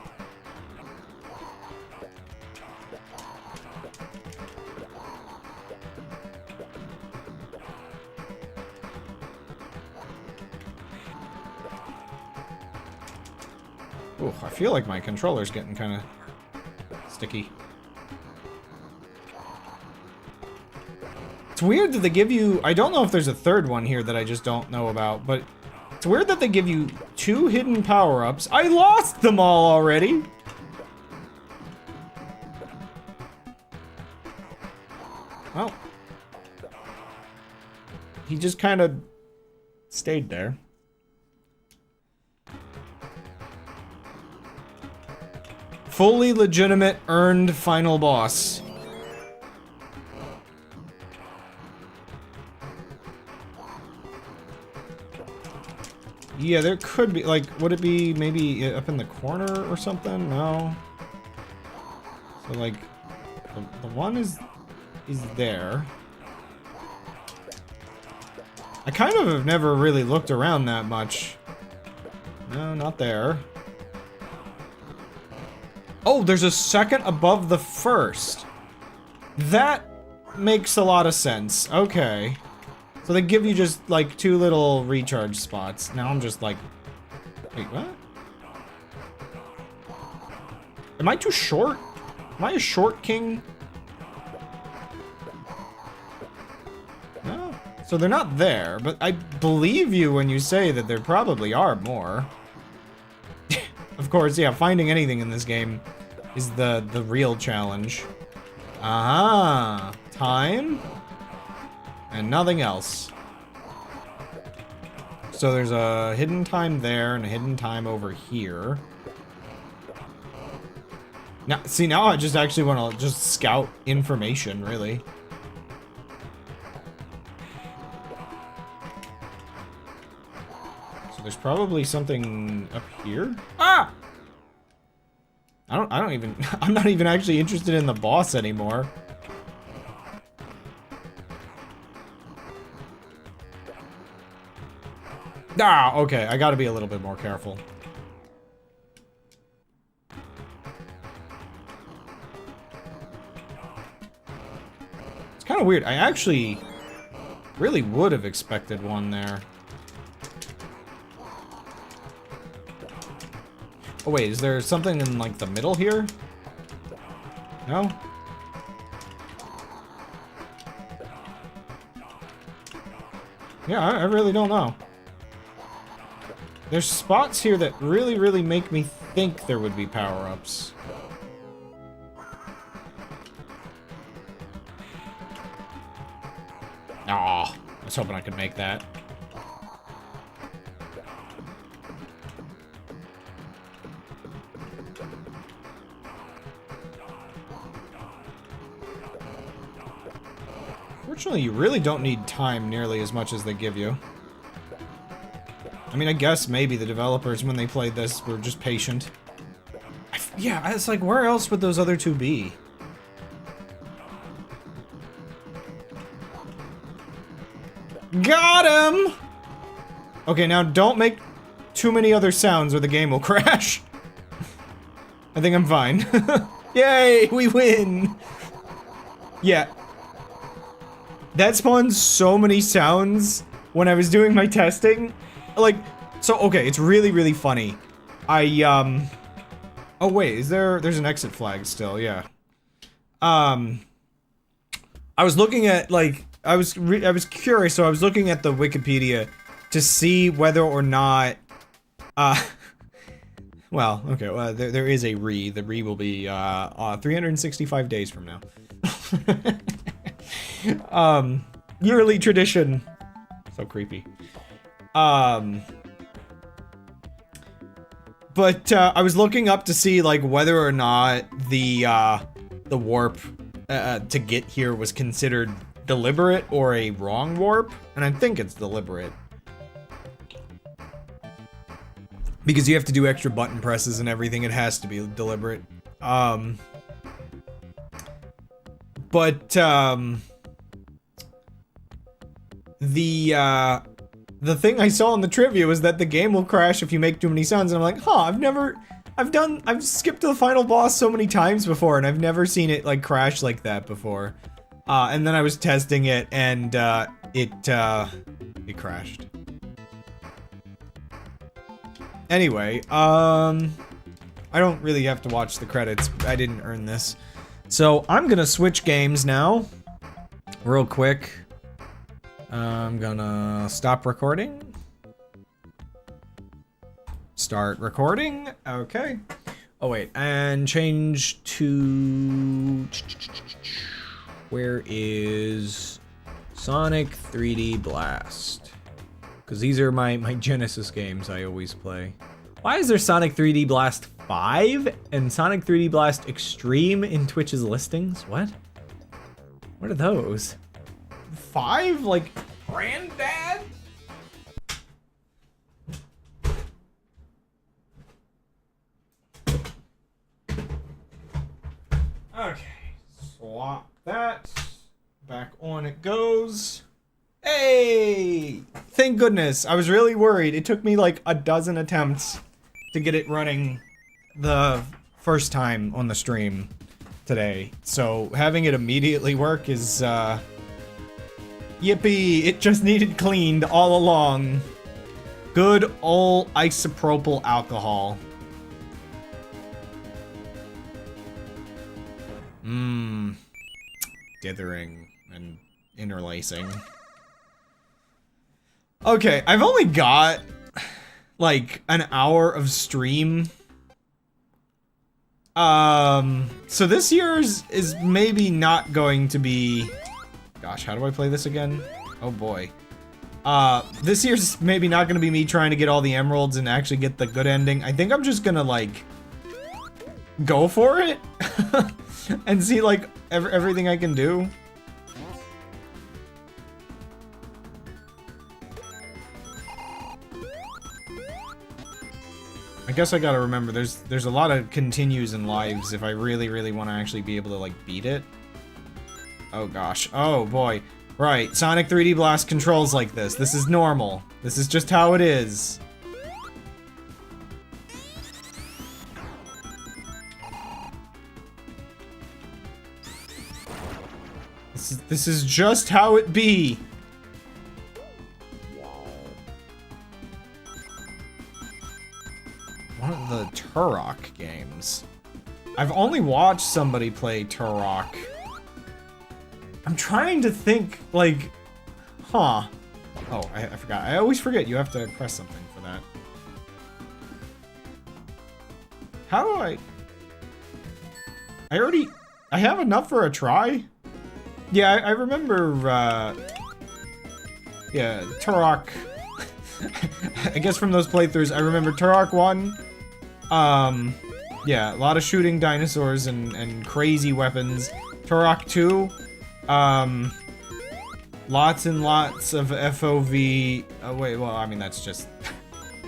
Ooh, I feel like my controller's getting kind of sticky. It's weird that they give you... I don't know if there's a third one here that I just don't know about, but it's weird that they give you 2 hidden power-ups. I lost them all already! Well. He just kind of stayed there. Fully legitimate, earned final boss. Yeah, there could be, like, would it be maybe up in the corner or something? No. So, like, the one is there. I kind of have never really looked around that much. No, not there. Oh, there's a second above the first. That makes a lot of sense. Okay. So they give you just, like, 2 little recharge spots. Now I'm just like... Wait, what? Am I too short? Am I a short king? No. So they're not there, but I believe you when you say that there probably are more. Of course, yeah, finding anything in this game is the real challenge. Aha! Time? And nothing else. So there's a hidden time there and a hidden time over here. Now, see, now I just actually want to just scout information, really. So there's probably something up here. Ah! I don't even, I'm not even actually interested in the boss anymore. Ah, okay, I gotta be a little bit more careful. It's kind of weird. I actually really would have expected one there. Oh wait, is there something in, like, the middle here? No? Yeah, I really don't know. There's spots here that really make me think there would be power-ups. Aw, I was hoping I could make that. Fortunately, you really don't need time nearly as much as they give you. I mean, I guess maybe the developers, when they played this, were just patient. Yeah, it's like, where else would those other 2 be? Got him! Okay, now don't make too many other sounds or the game will crash. I think I'm fine. Yay, we win! Yeah. That spawned so many sounds when I was doing my testing. Like, so, okay, it's really funny. Oh wait, there's an exit flag still, yeah. I was looking at, like, I was curious, so I was looking at the Wikipedia to see whether or not, well, okay, well, there is a the will be, 365 days from now. Yearly tradition. So creepy. But, I was looking up to see, like, whether or not the warp, to get here was considered deliberate or a wrong warp, and I think it's deliberate. Because you have to do extra button presses and everything. It has to be deliberate. The thing I saw in the trivia was that the game will crash if you make too many sounds, and I'm like, huh, I've skipped to the final boss so many times before, and I've never seen it, like, crash like that before. And then I was testing it, and, it crashed. Anyway, I don't really have to watch the credits. I didn't earn this. So, I'm gonna switch games now. Real quick. I'm gonna stop recording. Start recording. Okay. Oh, wait. And change to... Where is Sonic 3D Blast? Because these are my Genesis games I always play. Why is there Sonic 3D Blast 5 and Sonic 3D Blast Extreme in Twitch's listings? What? What are those? 5? Like, Granddad? Okay, swap that. Back on it goes. Hey! Thank goodness. I was really worried. It took me like a dozen attempts to get it running the first time on the stream today. So having it immediately work is, yippee! It just needed cleaned all along. Good old isopropyl alcohol. Dithering and interlacing. Okay, I've only got like an hour of stream. So this year's is maybe not going to be... Gosh, how do I play this again? Oh boy. This year's maybe not gonna be me trying to get all the emeralds and actually get the good ending. I think I'm just gonna like go for it and see like everything I can do. I guess I gotta remember there's a lot of continues and lives if I really want to actually be able to like beat it. Oh gosh. Oh boy. Right, Sonic 3D Blast controls like this. This is normal. This is just how it is. This is just how it be. One of the Turok games. I've only watched somebody play Turok. I'm trying to think, like, huh. Oh, I forgot. I always forget you have to press something for that. How do I have enough for a try? Yeah, I remember, yeah, Turok. I guess from those playthroughs, I remember Turok 1. Yeah, a lot of shooting dinosaurs and crazy weapons. Turok 2. Lots and lots of FOV. Oh, wait, well, I mean, that's just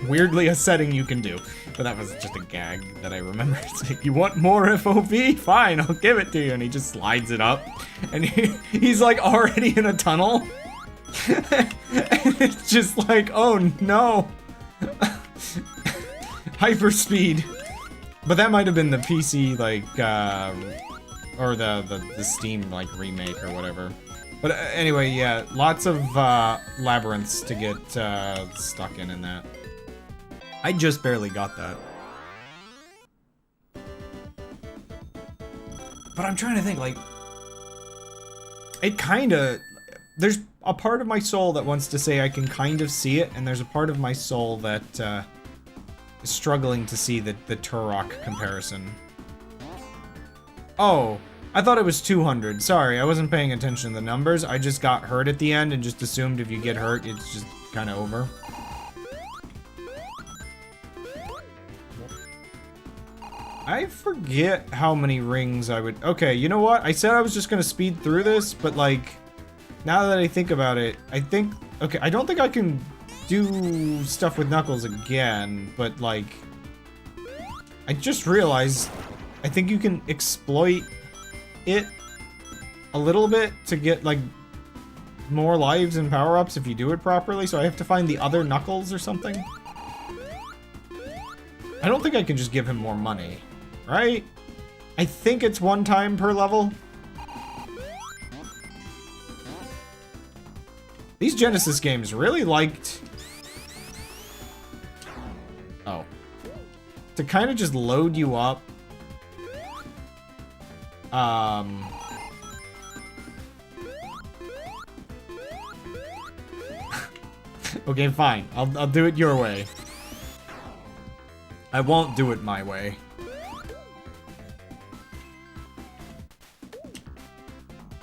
weirdly a setting you can do. But that was just a gag that I remember. It's like, you want more FOV? Fine, I'll give it to you. And he just slides it up. And he's like already in a tunnel. And it's just like, oh no. Hyperspeed. But that might have been the PC, like, or the Steam, like, remake or whatever. But anyway, yeah, lots of labyrinths to get stuck in that. I just barely got that. But I'm trying to think, like, it kinda... There's a part of my soul that wants to say I can kind of see it, and there's a part of my soul that is struggling to see the Turok comparison. Oh, I thought it was 200. Sorry, I wasn't paying attention to the numbers. I just got hurt at the end and just assumed if you get hurt, it's just kind of over. I forget how many rings I would... Okay, you know what? I said I was just gonna speed through this, but like... Now that I think about it, I think... Okay, I don't think I can do stuff with Knuckles again, but like, I just realized I think you can exploit it a little bit to get like more lives and power-ups if you do it properly, so I have to find the other Knuckles or something. I don't think I can just give him more money, right? I think it's 1 time per level. These Genesis games really liked... Oh. To kind of just load you up. Okay, fine. I'll do it your way. I won't do it my way.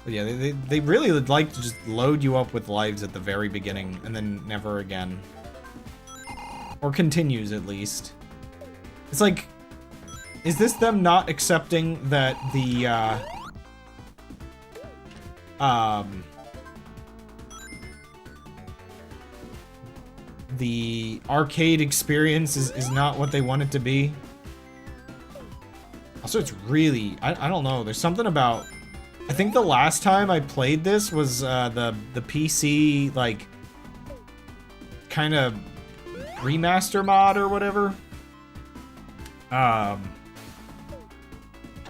But yeah, they really would like to just load you up with lives at the very beginning, and then never again. Or continues, at least. It's like... Is this them not accepting that the arcade experience is not what they want it to be? Also, it's really... I don't know, there's something about... I think the last time I played this was the PC, like, kind of remaster mod or whatever.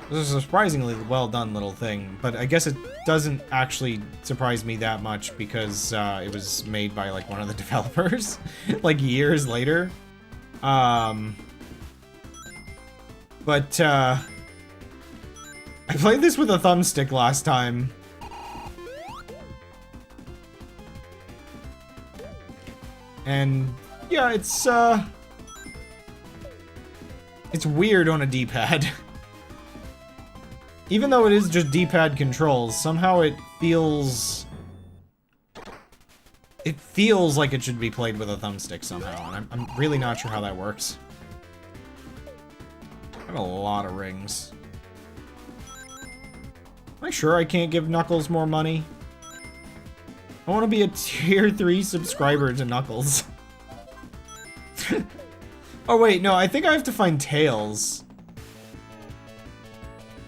This is a surprisingly well done little thing, but I guess it doesn't actually surprise me that much because it was made by like one of the developers like years later. But I played this with a thumbstick last time. And yeah, it's weird on a D-pad. Even though it is just D-pad controls, somehow it feels like it should be played with a thumbstick somehow, and I'm really not sure how that works. I have a lot of rings. Am I sure I can't give Knuckles more money? I want to be a tier 3 subscriber to Knuckles. Oh wait, no, I think I have to find Tails.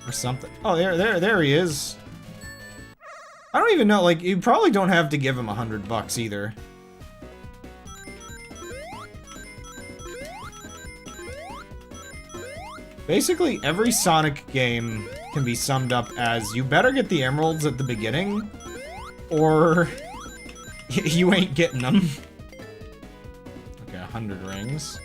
Or something. Oh, there he is. I don't even know, like, you probably don't have to give him $100 either. Basically, every Sonic game can be summed up as, you better get the emeralds at the beginning, or you ain't getting them. Okay, 100 rings.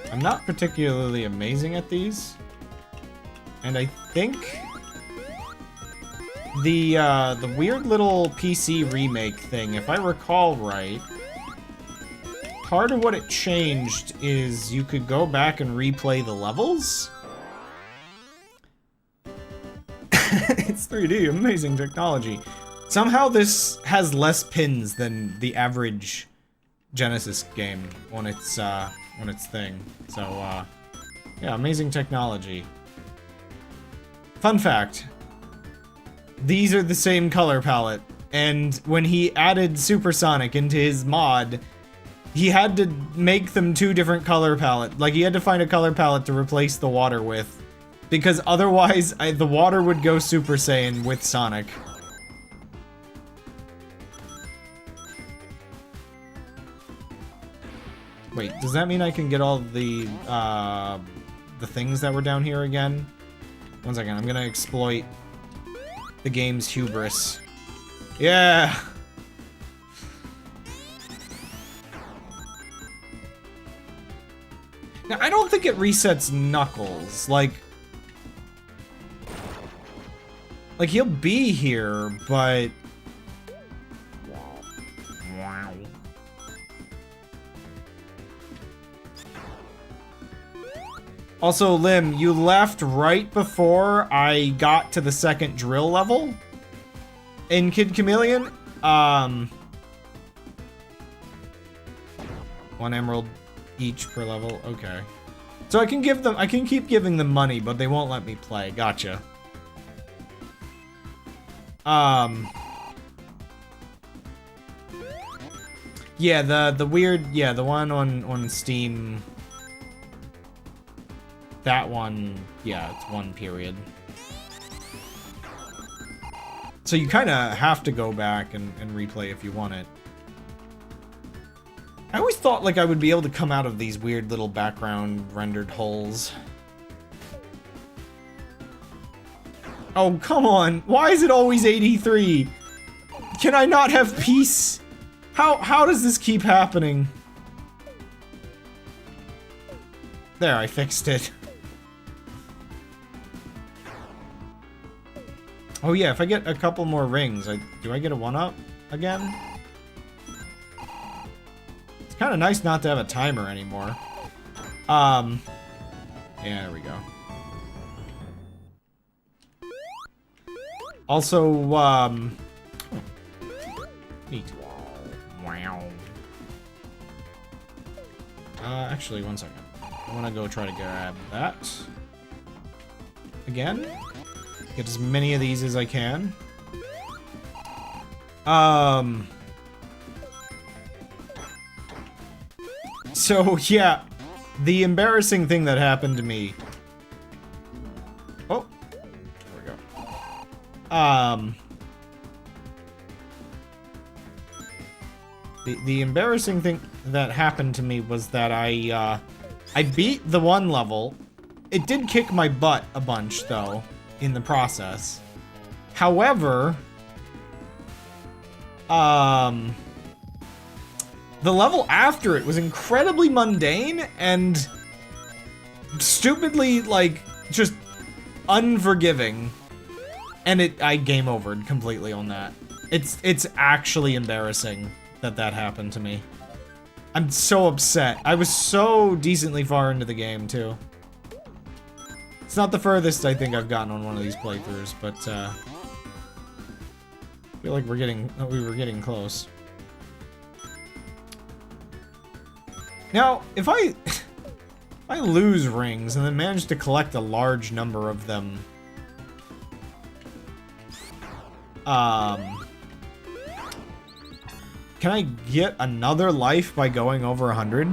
I'm not particularly amazing at these, and I think the weird little PC remake thing, if I recall right, part of what it changed is you could go back and replay the levels. It's 3D, amazing technology. Somehow this has less pins than the average Genesis game on its thing. So yeah, amazing technology. Fun fact, these are the same color palette, and when he added Supersonic into his mod, he had to make them 2 different color palette. Like, he had to find a color palette to replace the water with, because otherwise the water would go Super Saiyan with Sonic. Wait, does that mean I can get all the things that were down here again? One second, I'm gonna exploit the game's hubris. Yeah! Now, I don't think it resets Knuckles. Like, he'll be here, but... Wow. Also, Lim, you left right before I got to the 2nd drill level in Kid Chameleon. 1 emerald each per level. Okay. So I can give them, I can keep giving them money, but they won't let me play. Gotcha. Yeah, the weird, yeah, the one on Steam. That one, yeah, it's 1 period. So you kind of have to go back and replay if you want it. I always thought like I would be able to come out of these weird little background rendered holes. Oh, come on. Why is it always 83? Can I not have peace? How does this keep happening? There, I fixed it. Oh yeah, if I get a couple more rings, do I get a 1-up again? It's kind of nice not to have a timer anymore. Yeah, there we go. Also, neat. Wow. Actually, 1 second. I want to go try to grab that. Again. Get as many of these as I can. So, yeah. The embarrassing thing that happened to me. Oh. There we go. The embarrassing thing that happened to me was that I beat the 1 level. It did kick my butt a bunch, though, in the process. However, the level after it was incredibly mundane and stupidly, like, just unforgiving. And I game overed completely on that. It's actually embarrassing that happened to me. I'm so upset. I was so decently far into the game, too. It's not the furthest I think I've gotten on one of these playthroughs, but, I feel like we were getting close. Now, if I lose rings and then manage to collect a large number of them, can I get another life by going over 100?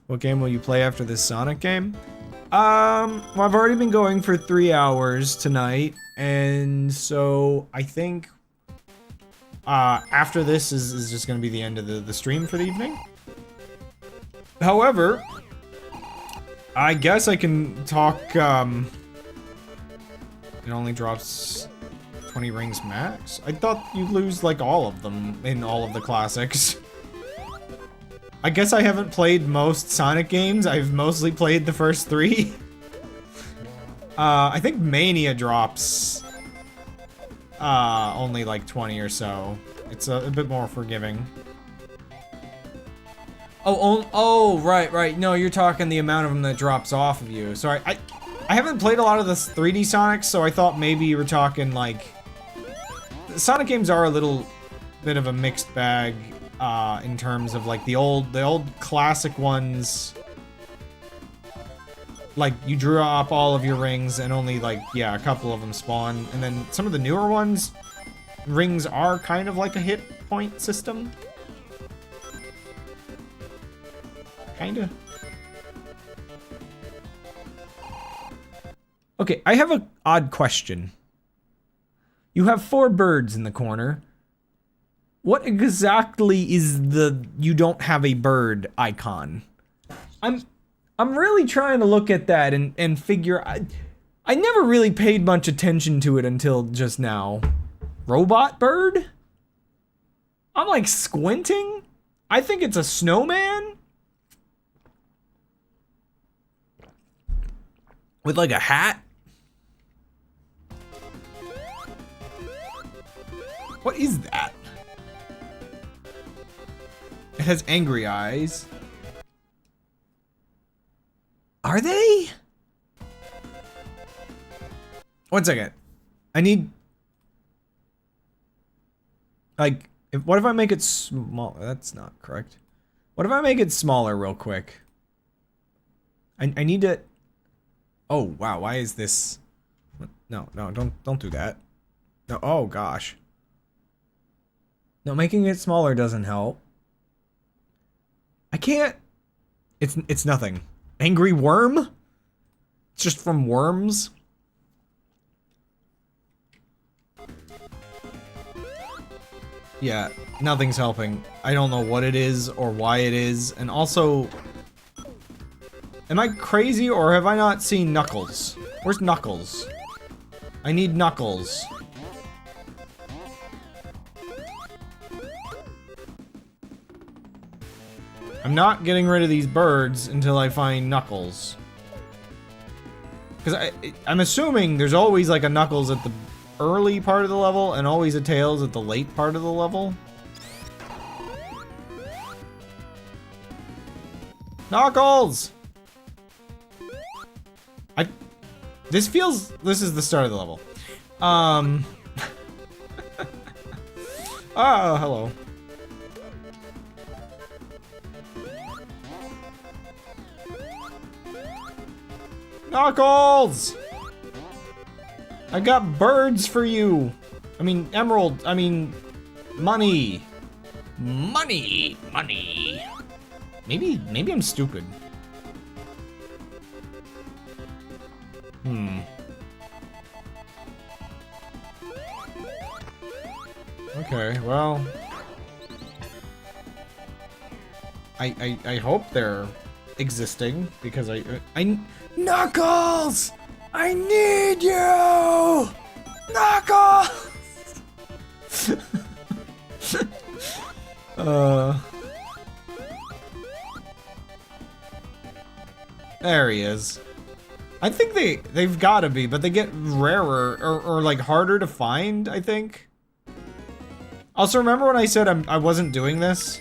What game will you play after this Sonic game? Well, I've already been going for 3 hours tonight, and so I think after this is just gonna be the end of the stream for the evening. However, I guess I can talk, it only drops 20 rings max? I thought you'd lose, like, all of them in all of the classics. I guess I haven't played most Sonic games. I've mostly played the first 3. I think Mania drops only, like, 20 or so. It's a bit more forgiving. Oh, right. No, you're talking the amount of them that drops off of you. Sorry, I haven't played a lot of the 3D Sonics, so I thought maybe you were talking, like... Sonic games are a little bit of a mixed bag, in terms of, like, the old classic ones. Like, you drew up all of your rings and only, like, yeah, a couple of them spawn. And then some of the newer ones, rings are kind of like a hit point system. Kinda. Okay, I have an odd question. You have 4 birds in the corner. What exactly is the you don't have a bird icon? I'm really trying to look at that and figure I never really paid much attention to it until just now. Robot bird? I'm like squinting? I think it's a snowman? With like a hat? What is that? It has angry eyes. Are they? 1 second. I need... Like, what if I make it small? That's not correct. What if I make it smaller real quick? I need to... Oh, wow, why is this... No, don't do that. No, oh, gosh. No, making it smaller doesn't help. I can't... It's nothing. Angry worm? It's just from worms? Yeah, nothing's helping. I don't know what it is or why it is, and also... Am I crazy or have I not seen Knuckles? Where's Knuckles? I need Knuckles. I'm not getting rid of these birds until I find Knuckles. Because I'm assuming there's always like a Knuckles at the early part of the level and always a Tails at the late part of the level. Knuckles! This is the start of the level. Oh, hello. Knuckles! I got birds for you. I mean, emerald, I mean, money. Money. Maybe I'm stupid. Okay, well... I hope they're existing, because I... Knuckles! I need you! Knuckles! There he is. I think they've gotta be, but they get rarer, or like harder to find, I think. Also, remember when I said I wasn't doing this?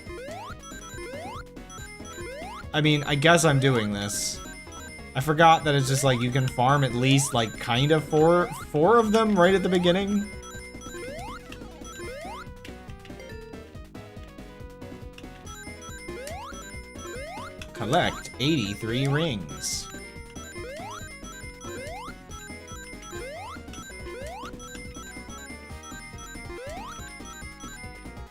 I mean, I guess I'm doing this. I forgot that it's just like you can farm at least like kind of four of them right at the beginning. Collect 83 rings.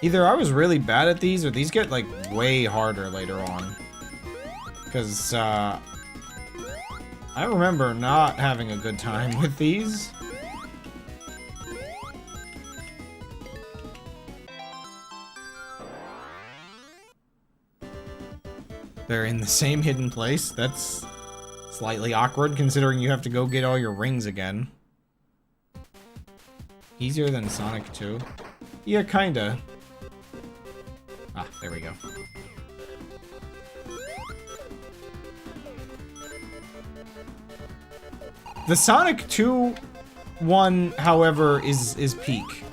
Either I was really bad at these or these get like way harder later on. Because I remember not having a good time with these. They're in the same hidden place. That's slightly awkward considering you have to go get all your rings again. Easier than Sonic 2? Yeah, kinda. Ah, there we go. The Sonic 2 one, however, is peak.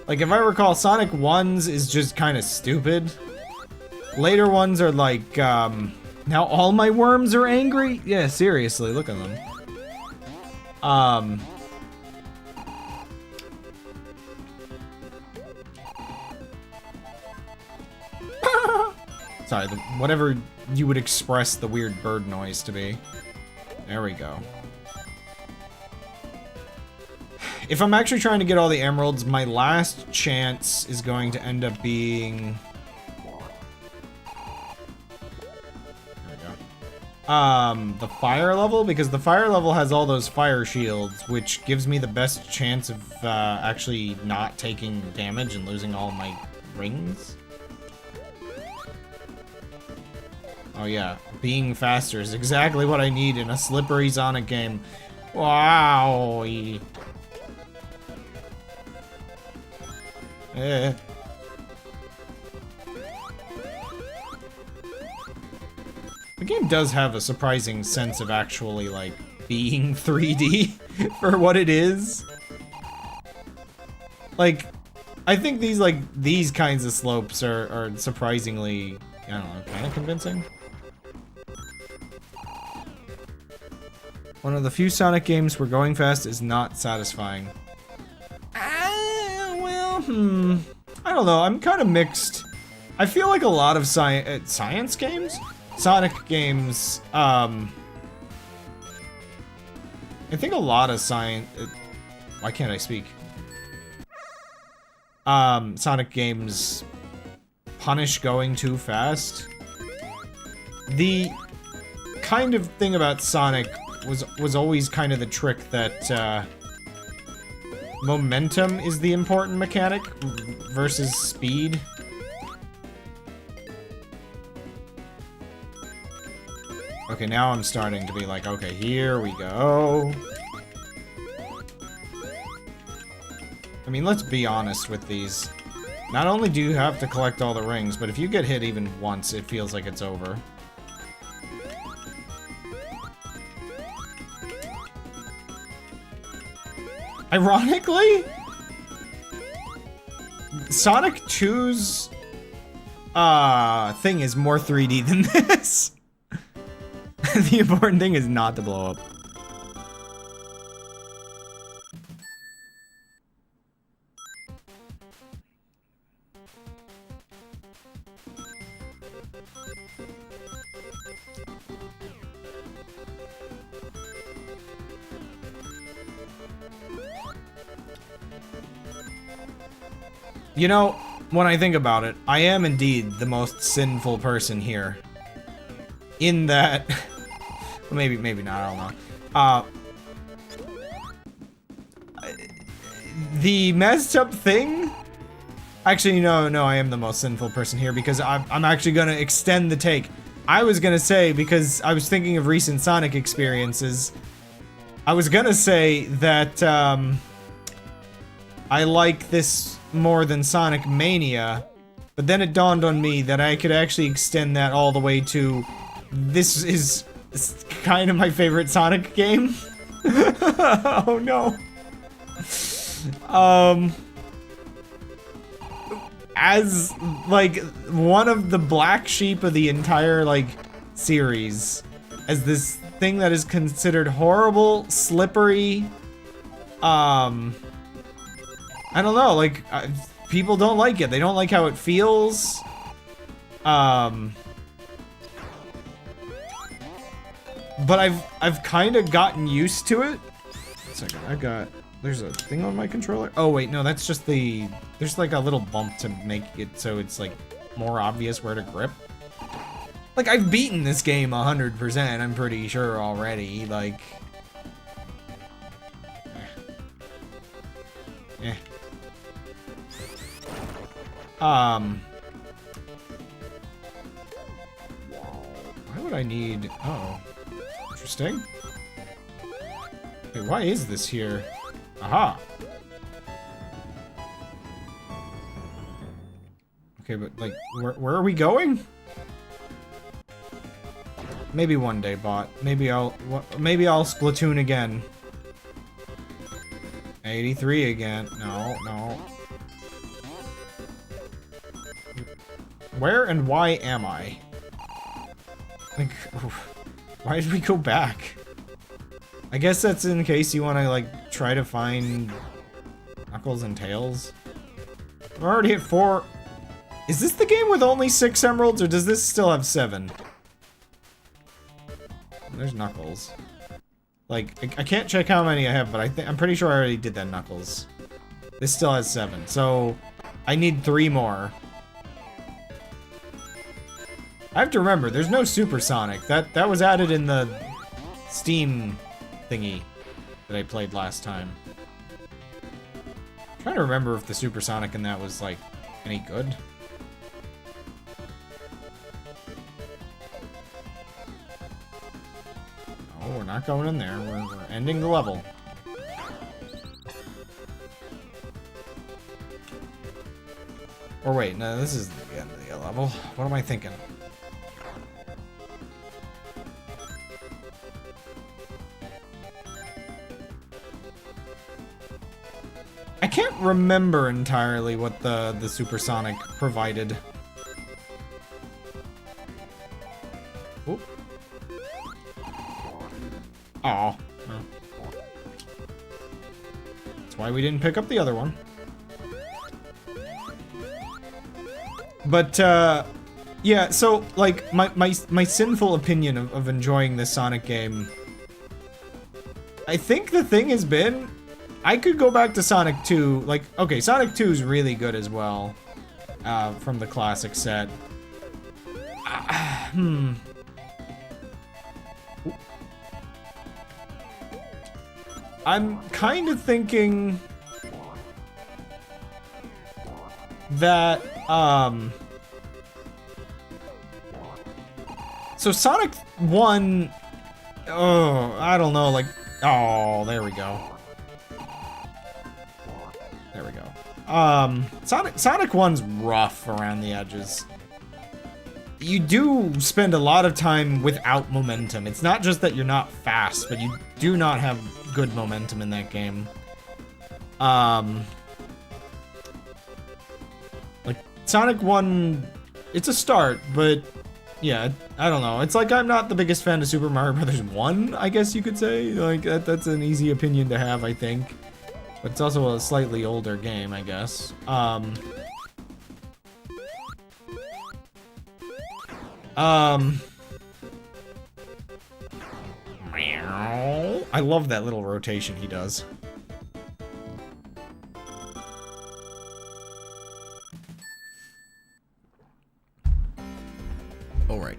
Like, if I recall, Sonic 1's is just kind of stupid. Later ones are like, now all my worms are angry? Yeah, seriously, look at them. Sorry, whatever you would express the weird bird noise to be. There we go. If I'm actually trying to get all the emeralds, my last chance is going to end up being... There we go. The fire level, because the fire level has all those fire shields, which gives me the best chance of actually not taking damage and losing all my rings. Oh yeah, being faster is exactly what I need in a slippery Sonic game. Wow. The game does have a surprising sense of actually, like, being 3D for what it is. Like, I think these kinds of slopes are surprisingly, I don't know, kind of convincing. One of the few Sonic games where going fast is not satisfying. I don't know, I'm kind of mixed. I feel like a lot of science games? Sonic games, I think a lot of why can't I speak? Sonic games punish going too fast. The kind of thing about Sonic was always kind of the trick that momentum is the important mechanic versus speed. Okay, now I'm starting to be like, okay, here we go. I mean, let's be honest with these. Not only do you have to collect all the rings, but if you get hit even once, it feels like it's over. Ironically, Sonic 2's thing is more 3D than this. The important thing is not to blow up. You know, when I think about it, I am indeed the most sinful person here. In that... maybe not, I don't know. The messed up thing? Actually, no, I am the most sinful person here because I'm actually gonna extend the take. I was gonna say, because I was thinking of recent Sonic experiences, I was gonna say that, I like this more than Sonic Mania, but then it dawned on me that I could actually extend that all the way to this is kind of my favorite Sonic game. Oh no. As like one of the black sheep of the entire like series, as this thing that is considered horrible, slippery, I don't know, like, people don't like it. They don't like how it feels. But I've kind of gotten used to it. One second, there's a thing on my controller. Oh wait, no, that's just there's like a little bump to make it so it's like more obvious where to grip. Like, I've beaten this game 100%, I'm pretty sure already, like... Eh. Why would I need... Oh. Interesting. Wait, why is this here? Aha! Okay, but, like, where are we going? Maybe one day, bot. Maybe I'll Splatoon again. 83 again. No. Where and why am I? Like, why did we go back? I guess that's in case you want to, like, try to find Knuckles and Tails. I'm already at 4. Is this the game with only 6 emeralds, or does this still have 7? There's Knuckles. Like, I can't check how many I have, but I'm pretty sure I already did that Knuckles. This still has 7, so I need 3 more. I have to remember, there's no Super Sonic. That was added in the Steam thingy that I played last time. I'm trying to remember if the Super Sonic in that was, like, any good. No, we're not going in there. We're ending the level. Or wait, no, this is the end of the level. What am I thinking? I can't remember entirely what the Supersonic provided. Oop. Aw. That's why we didn't pick up the other one. But, yeah, so, like, my sinful opinion of enjoying this Sonic game I think the thing has been, I could go back to Sonic 2. Like, okay, Sonic 2 is really good as well, from the classic set. I'm kind of thinking that, so Sonic 1, oh, I don't know, like, oh, there we go. There we go. Sonic 1's rough around the edges. You do spend a lot of time without momentum. It's not just that you're not fast, but you do not have good momentum in that game. Like, Sonic 1, it's a start, but yeah, I don't know. It's like I'm not the biggest fan of Super Mario Brothers 1, I guess you could say. Like, that's an easy opinion to have, I think. But it's also a slightly older game, I guess. I love that little rotation he does. All right.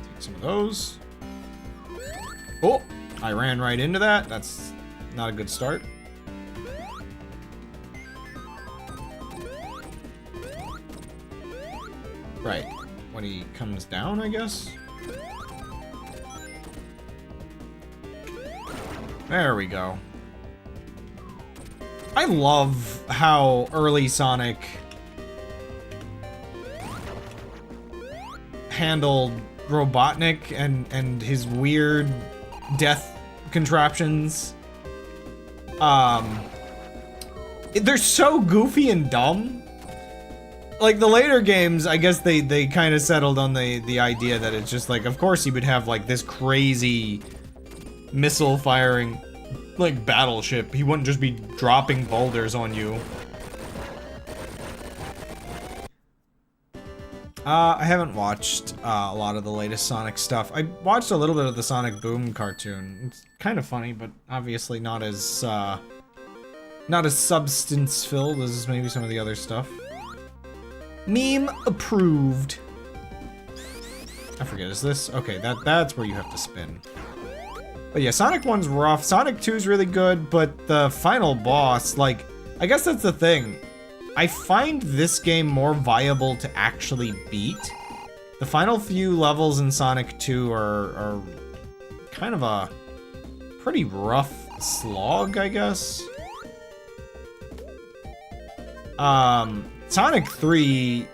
Take some of those. Oh, I ran right into that. That's not a good start. Right, when he comes down, I guess? There we go. I love how early Sonic handled Robotnik and his weird death contraptions. They're so goofy and dumb. Like, the later games, I guess they kind of settled on the idea that it's just like, of course he would have, like, this crazy missile-firing, like, battleship. He wouldn't just be dropping boulders on you. I haven't watched a lot of the latest Sonic stuff. I watched a little bit of the Sonic Boom cartoon. It's kind of funny, but obviously not as substance-filled as maybe some of the other stuff. Meme approved. I forget, is this? Okay, that's where you have to spin. But yeah, Sonic 1's rough. Sonic 2's really good, but the final boss, like, I guess that's the thing. I find this game more viable to actually beat. The final few levels in Sonic 2 are kind of a pretty rough slog, I guess. Sonic 3,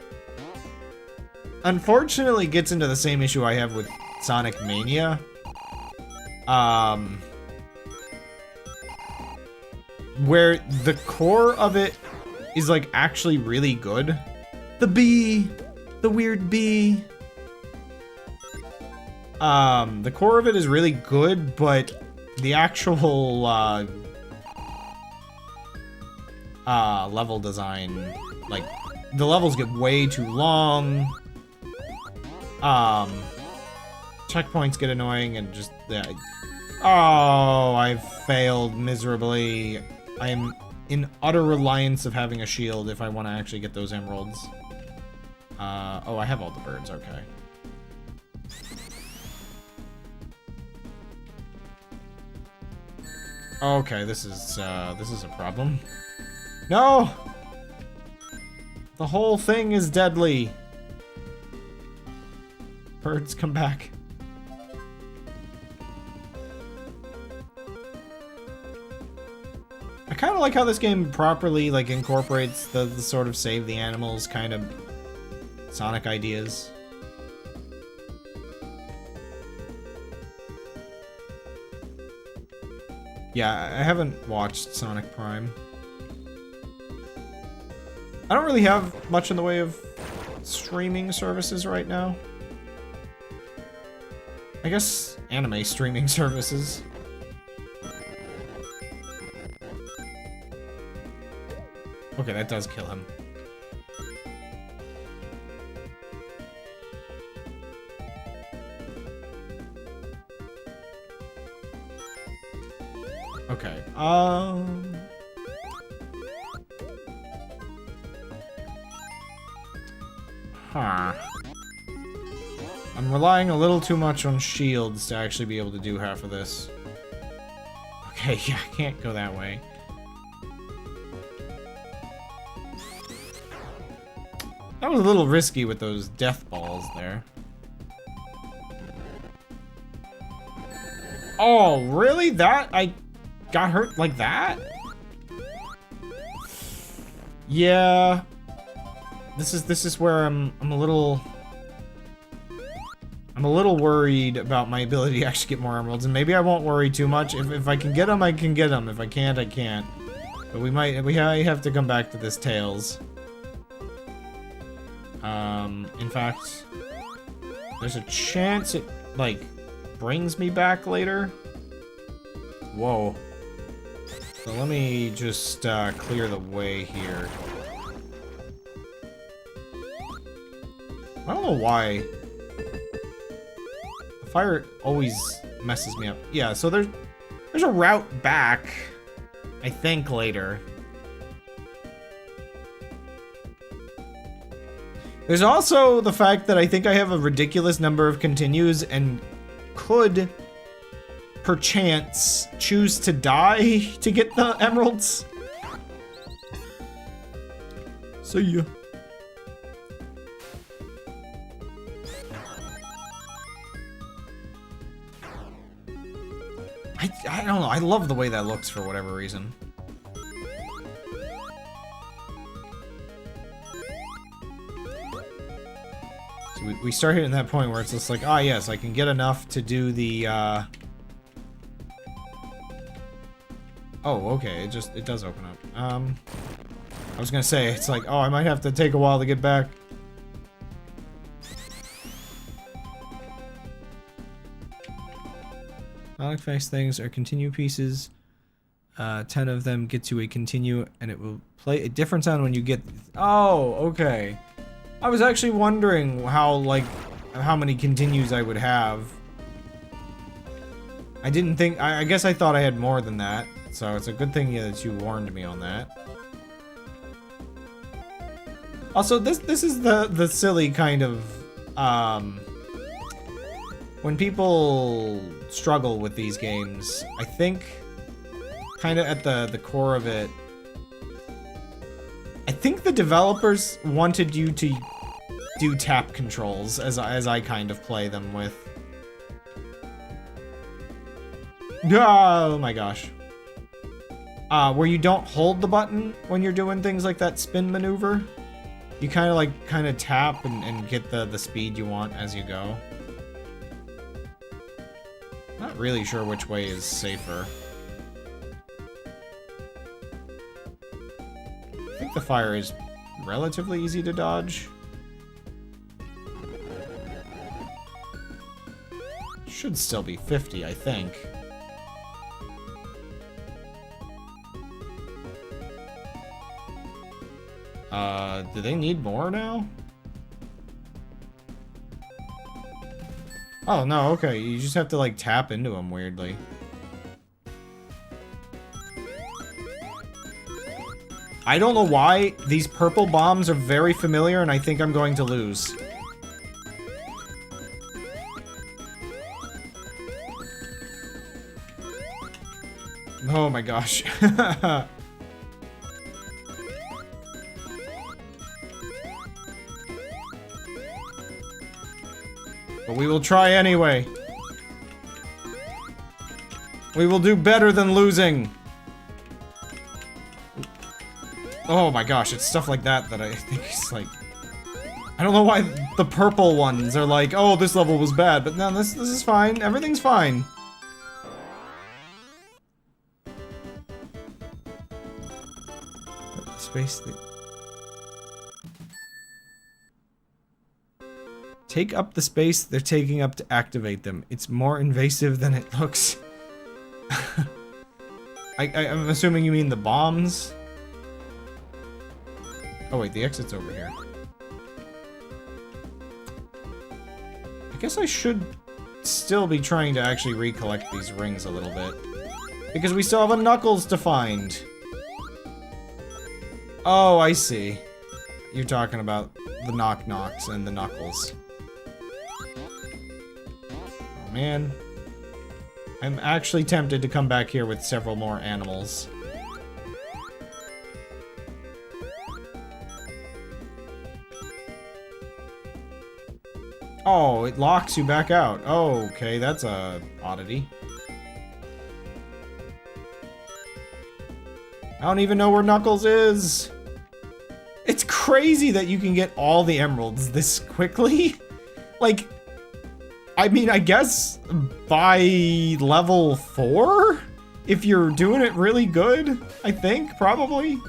unfortunately, gets into the same issue I have with Sonic Mania. Where the core of it is, like, actually really good. The bee! The weird bee! The core of it is really good, but the actual, level design, like, the levels get way too long. Checkpoints get annoying and just, oh, I've failed miserably. I am in utter reliance of having a shield if I want to actually get those emeralds. Oh, I have all the birds, okay. Okay, this is a problem. No! The whole thing is deadly. Birds, come back. I kind of like how this game properly, like, incorporates the sort of save the animals kind of Sonic ideas. Yeah, I haven't watched Sonic Prime. I don't really have much in the way of streaming services right now. I guess anime streaming services. Okay, that does kill him. Okay. Huh. I'm relying a little too much on shields to actually be able to do half of this. Okay, yeah, I can't go that way. That was a little risky with those death balls there. Oh, really? That? I got hurt like that? Yeah. This is where I'm a little worried about my ability to actually get more emeralds, and maybe I won't worry too much. If I can get them, I can get them. If I can't, I can't. But we have to come back to this Tails. In fact, there's a chance it, like, brings me back later. Whoa. So let me just, clear the way here. I don't know why. The fire always messes me up. Yeah, so there's a route back, I think, later. There's also the fact that I think I have a ridiculous number of continues and could, perchance, choose to die to get the emeralds. See ya. I don't know, I love the way that looks for whatever reason. So we start hitting that point where it's just like, ah yes, I can get enough to do the, Oh, okay, it does open up. I was gonna say, it's like, oh, I might have to take a while to get back. Sonic-face things are continue pieces. 10 of them get to a continue, and it will play a different sound when you get... Oh, okay. I was actually wondering how many continues I would have. I didn't think... I guess I thought I had more than that, so it's a good thing that you warned me on that. Also, this is the silly kind of... when people struggle with these games, I think kind of at the core of it, I think the developers wanted you to do tap controls as I kind of play them with. Oh my gosh. Where you don't hold the button when you're doing things like that spin maneuver. You kind of tap and get the speed you want as you go. Not really sure which way is safer. I think the fire is relatively easy to dodge. Should still be 50, I think. Do they need more now? Oh, no, okay. You just have to, like, tap into them weirdly. I don't know why these purple bombs are very familiar, and I think I'm going to lose. Oh my gosh. But we will try anyway. We will do better than losing. Oh my gosh, it's stuff like that that I think is like... I don't know why the purple ones are like, oh, this level was bad, but no, this is fine. Everything's fine. Space... Take up the space they're taking up to activate them. It's more invasive than it looks. I'm assuming you mean the bombs? Oh wait, the exit's over here. I guess I should still be trying to actually recollect these rings a little bit. Because we still have a Knuckles to find. Oh, I see. You're talking about the Knock-Knocks and the Knuckles. Oh, man. I'm actually tempted to come back here with several more animals. Oh, it locks you back out. Oh, okay, that's a oddity. I don't even know where Knuckles is. It's crazy that you can get all the emeralds this quickly. Like, I mean, I guess by level 4? If you're doing it really good, I think, probably.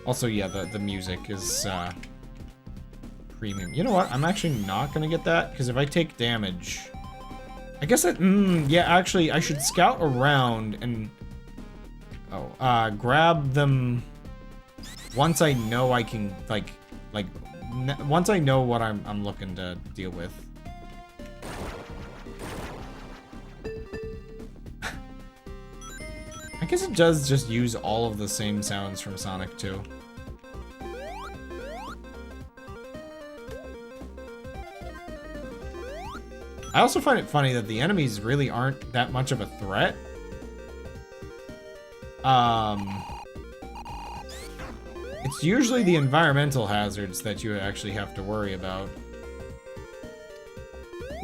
Also, yeah, the music is, premium. You know what? I'm actually not gonna get that, because if I take damage... I guess that, yeah, actually, I should scout around and... Oh, grab them... Once I know I can, once I know what I'm looking to deal with. I guess it does just use all of the same sounds from Sonic 2. I also find it funny that the enemies really aren't that much of a threat. It's usually the environmental hazards that you actually have to worry about.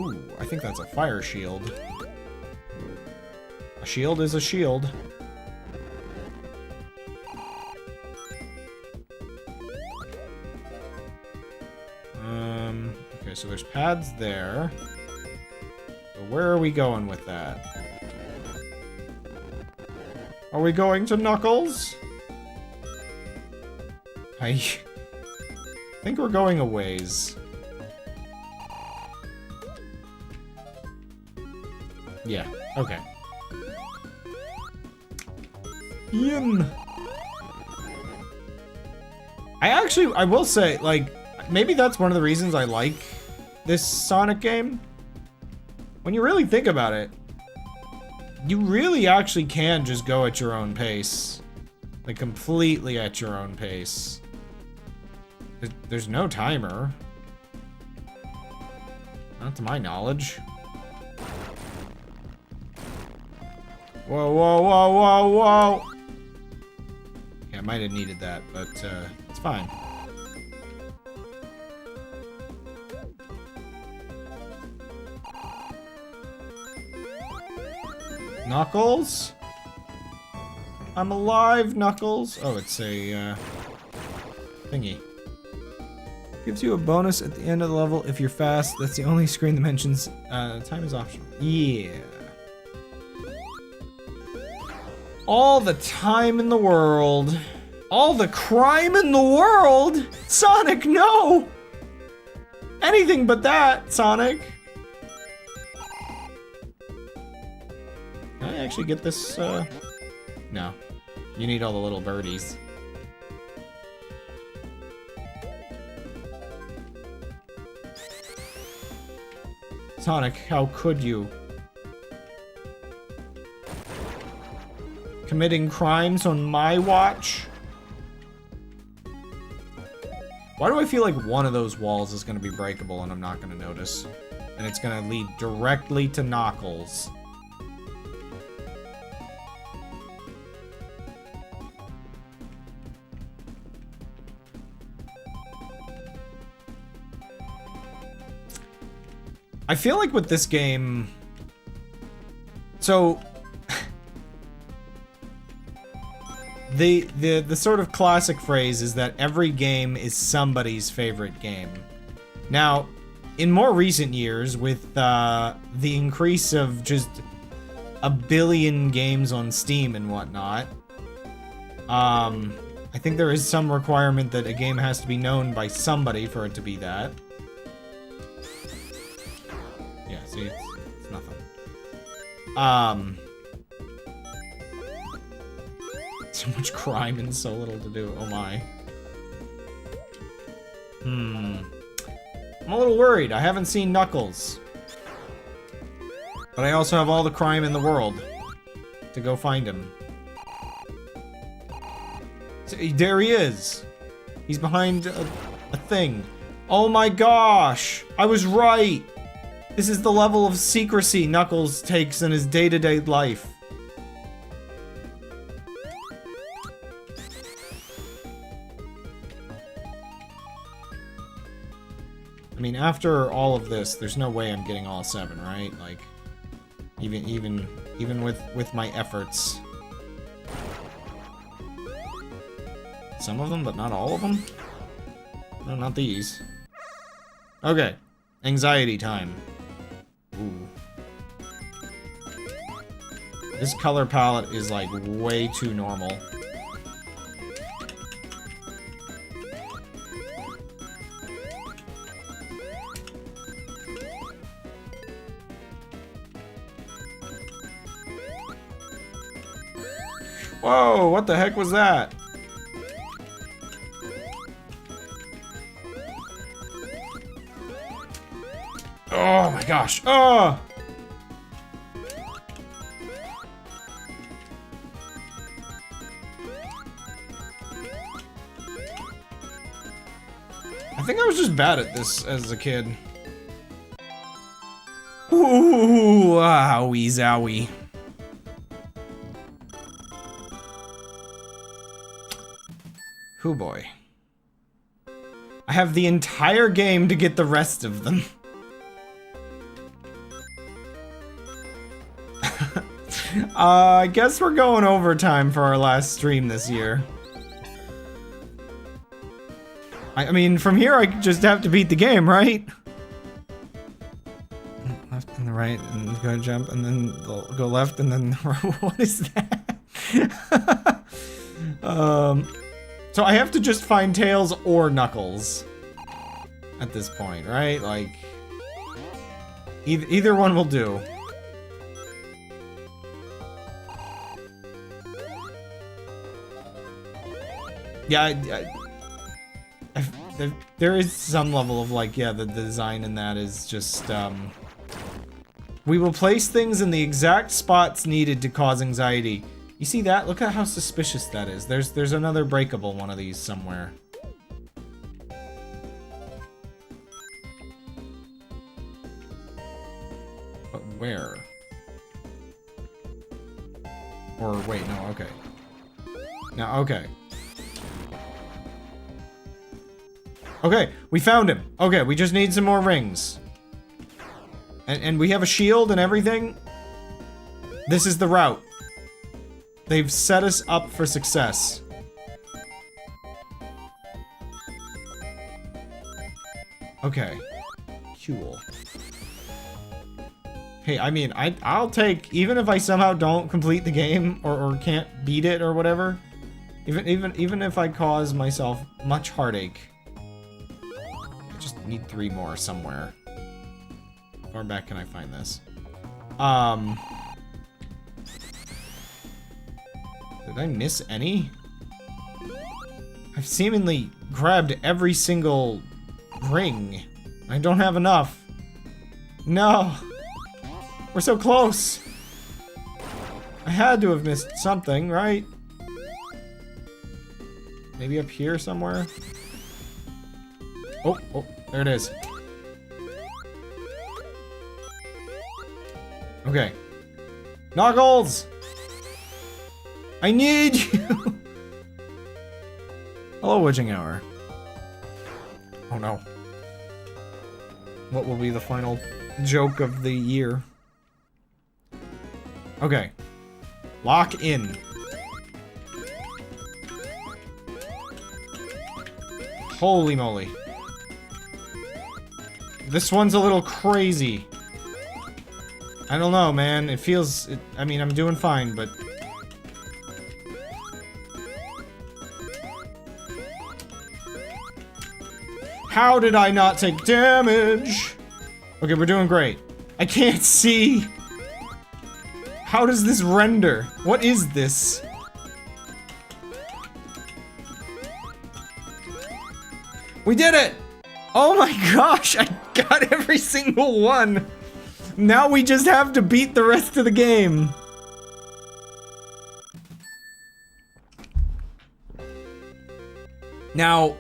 Ooh, I think that's a fire shield. A shield is a shield. Okay, so there's pads there. So where are we going with that? Are we going to Knuckles? I think we're going a ways. Yeah, okay. Ian! I will say, like, maybe that's one of the reasons I like this Sonic game. When you really think about it, you really actually can just go at your own pace. Like, completely at your own pace. There's no timer. Not to my knowledge. Whoa, whoa, whoa, whoa, whoa! Yeah, I might have needed that, but, it's fine. Knuckles? I'm alive, Knuckles! Oh, it's a, thingy. Gives you a bonus at the end of the level if you're fast. That's the only screen that mentions, time is optional. Yeah. All the time in the world. All the crime in the world? Sonic, no! Anything but that, Sonic. Can I actually get this, No. You need all the little birdies. Sonic, how could you? Committing crimes on my watch? Why do I feel like one of those walls is gonna be breakable and I'm not gonna notice? And it's gonna lead directly to Knuckles. I feel like with this game... So... The sort of classic phrase is that every game is somebody's favorite game. Now, in more recent years, with the increase of just a billion games on Steam and whatnot, I think there is some requirement that a game has to be known by somebody for it to be that. Yeah, see, it's nothing. So much crime and so little to do. Oh my. I'm a little worried. I haven't seen Knuckles. But I also have all the crime in the world to go find him. See, there he is. He's behind a thing. Oh my gosh! I was right! This is the level of secrecy Knuckles takes in his day-to-day life. I mean, after all of this, there's no way I'm getting all 7, right? Like, even with my efforts. Some of them, but not all of them? No, not these. Okay. Anxiety time. Ooh. This color palette is, like, way too normal. Whoa, what the heck was that? Oh my gosh. Oh! I think I was just bad at this as a kid. Ooh, owie zowie. Hoo boy. I have the entire game to get the rest of them. I guess we're going overtime for our last stream this year. I mean, from here I just have to beat the game, right? Left and the right, and go jump, and then go left, and then what is that? So I have to just find Tails or Knuckles at this point, right? Like, either one will do. Yeah, there is some level of, like, yeah, the design in that is just, we will place things in the exact spots needed to cause anxiety. You see that? Look at how suspicious that is. There's another breakable one of these somewhere. But where? Or wait, no, okay. Now, okay. Okay, we found him. Okay, we just need some more rings. And we have a shield and everything. This is the route. They've set us up for success. Okay. Cool. Hey, I mean, I'll take, even if I somehow don't complete the game or can't beat it or whatever, even if I cause myself much heartache. I just need 3 more somewhere. How far back can I find this? Did I miss any? I've seemingly grabbed every single ring. I don't have enough. No! We're so close! I had to have missed something, right? Maybe up here somewhere? Oh, there it is. Okay. Knuckles! I need you! Hello, witching hour. Oh no. What will be the final joke of the year? Okay. Lock in. Holy moly. This one's a little crazy. I don't know, man. It feels... I mean, I'm doing fine, but... How did I not take damage? Okay, we're doing great. I can't see. How does this render? What is this? We did it! Oh my gosh, I got every single one. Now we just have to beat the rest of the game. Now,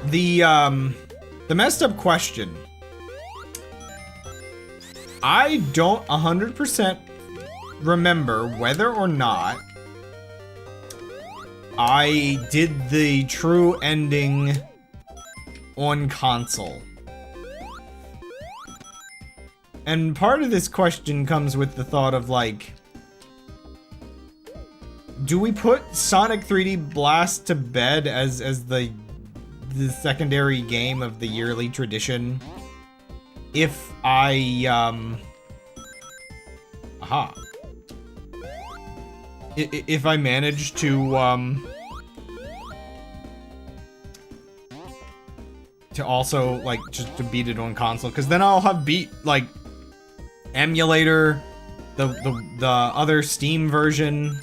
the messed up question. I don't 100% remember whether or not I did the true ending on console. And part of this question comes with the thought of like, do we put Sonic 3D Blast to bed as the secondary game of the yearly tradition? If I, if I manage to also, like, just to beat it on console, because then I'll have beat, like, emulator, the other Steam version,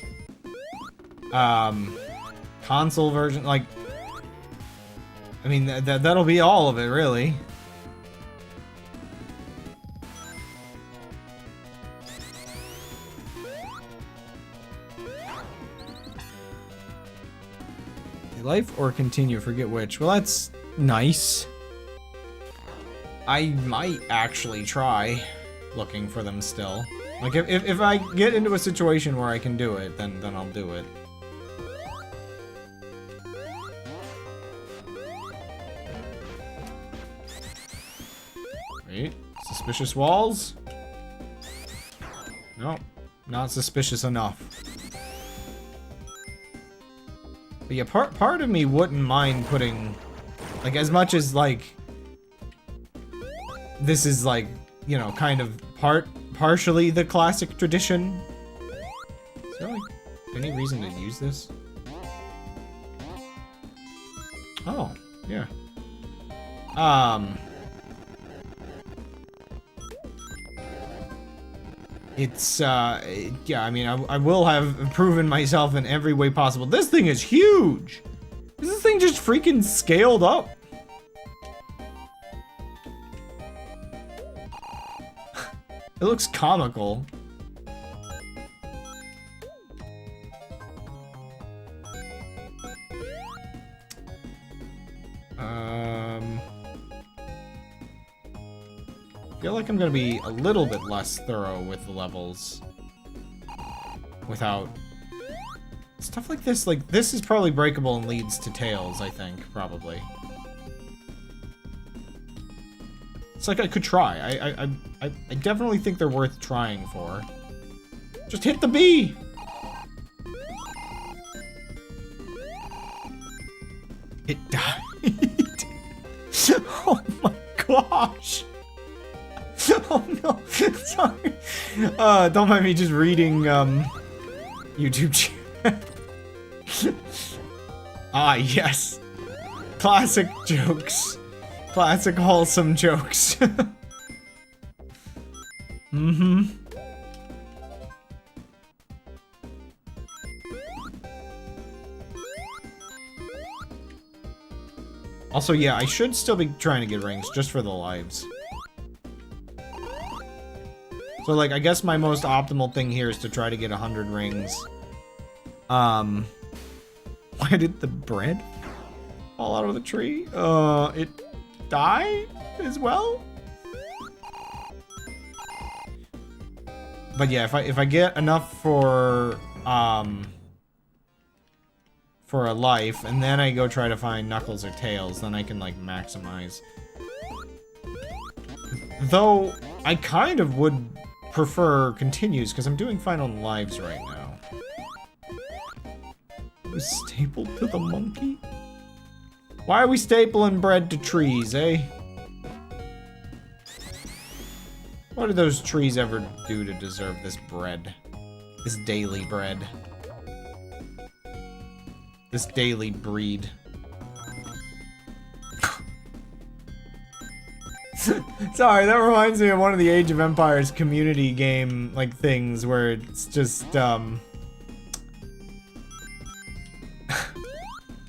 console version, like, I mean, that'll be all of it, really. Life or continue, forget which. Well, that's nice. I might actually try looking for them still. Like, if I get into a situation where I can do it, then I'll do it. Wait, suspicious walls? No, not suspicious enough. But yeah, part of me wouldn't mind putting, like, as much as, like, this is, like, you know, kind of partially the classic tradition. Is there, like, any reason to use this? Oh, yeah. It's, yeah, I mean, I will have proven myself in every way possible. This thing is huge! Is this thing just freaking scaled up? It looks comical. I feel like I'm gonna be a little bit less thorough with the levels without stuff like this. Like, this is probably breakable and leads to tails, I think, probably. It's like I could try. I definitely think they're worth trying for. Just hit the B! It died. Oh my gosh! Oh no, sorry. Don't mind me just reading, YouTube chat. Ah, yes. Classic jokes. Classic wholesome jokes. Mm-hmm. Also, yeah, I should still be trying to get rings just for the lives. So, like, I guess my most optimal thing here is to try to get 100 rings. Why did the bread fall out of the tree? It died as well? But yeah, if I get enough for a life, and then I go try to find Knuckles or Tails, then I can, like, maximize. Though, I kind of would prefer continues, because I'm doing fine on lives right now. It was stapled to the monkey? Why are we stapling bread to trees, eh? What did those trees ever do to deserve this bread? This daily bread. This daily breed. Sorry, that reminds me of one of the Age of Empires community game, like, things where it's just,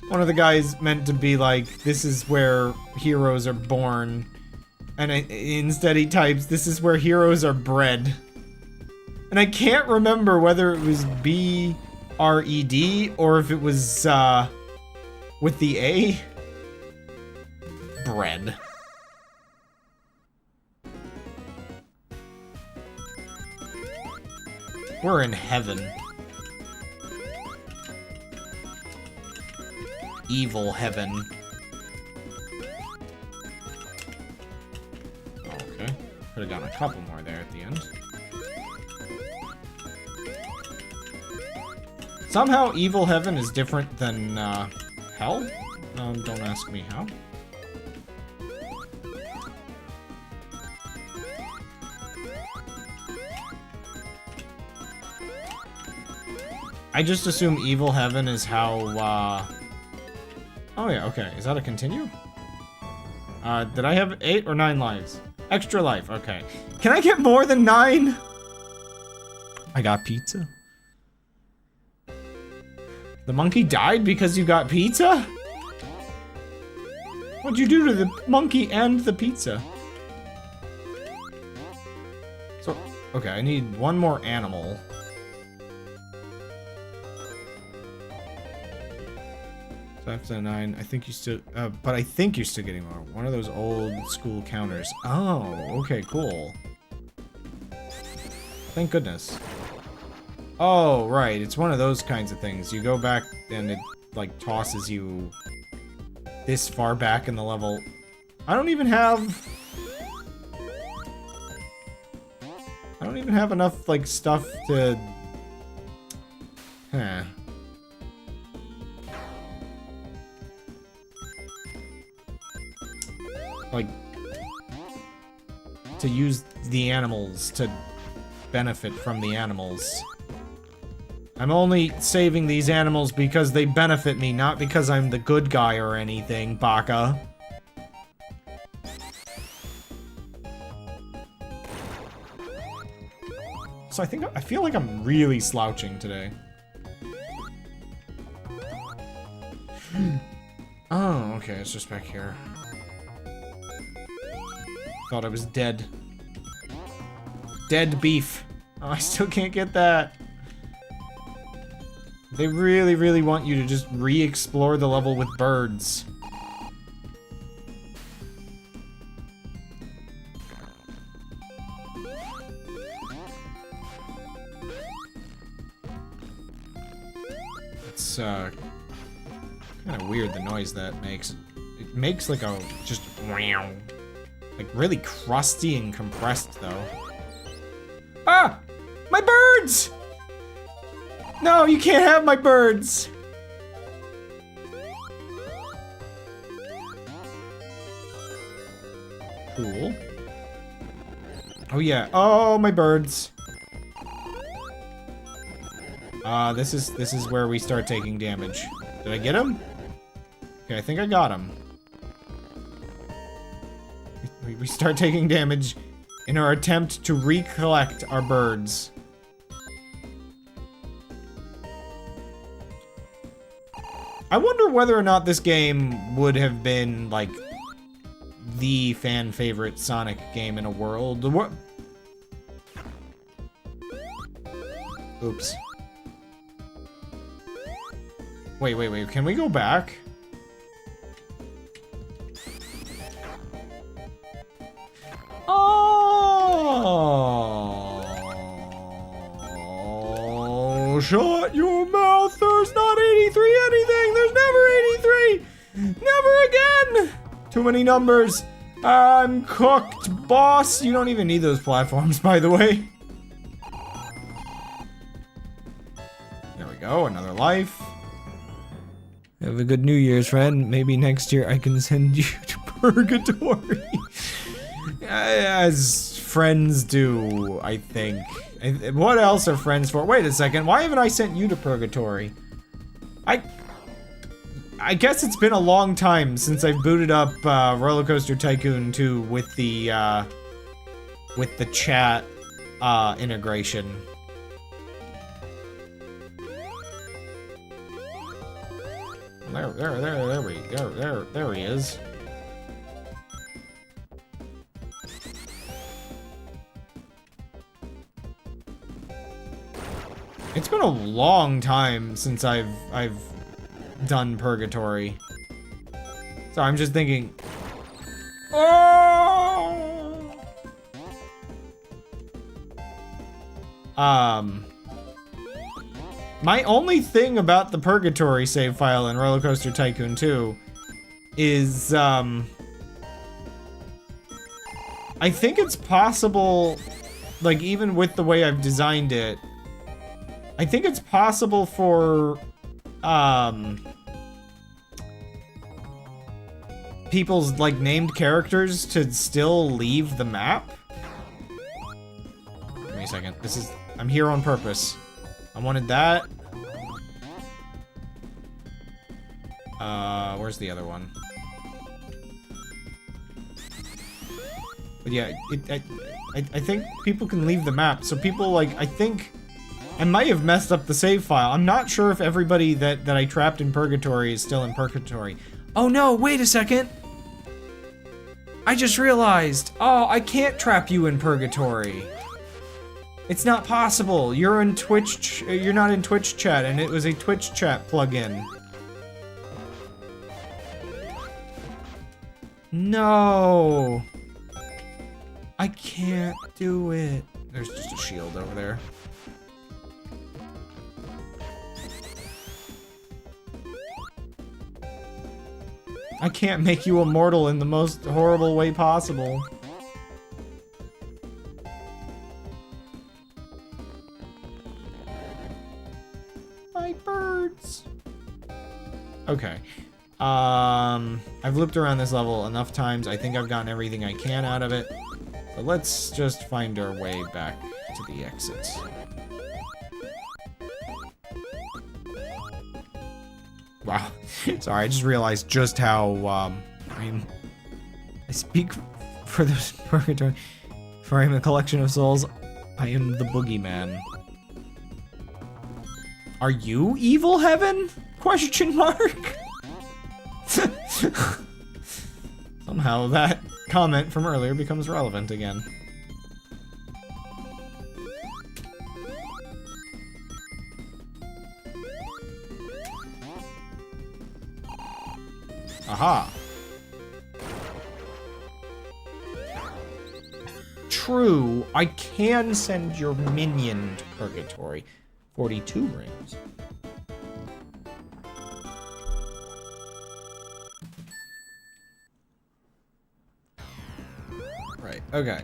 One of the guys meant to be like, this is where heroes are born. And instead he types, this is where heroes are bred. And I can't remember whether it was B-R-E-D or if it was, with the A. Bred. We're in heaven. Evil heaven. Okay. Could have gotten a couple more there at the end. Somehow evil heaven is different than hell? Don't ask me how. I just assume evil heaven is how, Oh yeah, okay. Is that a continue? Did I have 8 or 9 lives? Extra life, okay. Can I get more than 9? I got pizza. The monkey died because you got pizza? What'd you do to the monkey and the pizza? So, okay, I need one more animal. So after 9, I think you still, but I think you're still getting more. One of those old school counters. Oh, okay, cool. Thank goodness. Oh, right, it's one of those kinds of things. You go back and it, like, tosses you this far back in the level. I don't even have enough, like, stuff to... Huh. Like, to use the animals, to benefit from the animals. I'm only saving these animals because they benefit me, not because I'm the good guy or anything, Baka. So I feel like I'm really slouching today. Oh, okay, it's just back here. Thought I was dead. Dead beef. Oh, I still can't get that. They really, really want you to just re-explore the level with birds. It's, kind of weird, the noise that makes. It makes like a, just, wow. Like, really crusty and compressed, though. Ah! My birds! No, you can't have my birds! Cool. Oh yeah. Oh, my birds. This is where we start taking damage. Did I get him? Okay, I think I got him. We start taking damage in our attempt to recollect our birds. I wonder whether or not this game would have been, like, the fan favorite Sonic game in a world. What? Oops. Wait, can we go back? Oh, shut your mouth. There's not 83 anything. There's never 83. Never again. Too many numbers. I'm cooked, boss. You don't even need those platforms, by the way. There we go. Another life. Have a good New Year's, friend. Maybe next year I can send you to purgatory. As friends do, I think. What else are friends for? Wait a second, why haven't I sent you to purgatory? I guess it's been a long time since I've booted up Roller Coaster Tycoon 2 with the chat integration. There he is. It's been a long time since I've done Purgatory. So I'm just thinking. Oh! My only thing about the Purgatory save file in Roller Coaster Tycoon 2 is, I think it's possible, like, even with the way I've designed it, I think it's possible for, people's, like, named characters to still leave the map. Give me a second. I'm here on purpose. I wanted that. Where's the other one? But yeah, I think people can leave the map. So people, like, I think I might have messed up the save file. I'm not sure if everybody that I trapped in Purgatory is still in Purgatory. Oh no, wait a second. I just realized. Oh, I can't trap you in Purgatory. It's not possible. You're in Twitch. You're not in Twitch chat, and it was a Twitch chat plugin. No. I can't do it. There's just a shield over there. I can't make you immortal in the most horrible way possible. My birds. Okay. I've looped around this level enough times. I think I've gotten everything I can out of it. So let's just find our way back to the exits. Wow. Sorry, I just realized just how, I mean, I speak for this Purgatory. For I am a collection of souls, I am the boogeyman. Are you evil heaven? Question mark? Somehow that comment from earlier becomes relevant again. Aha. True, I can send your minion to Purgatory. 42 rings. Right, okay.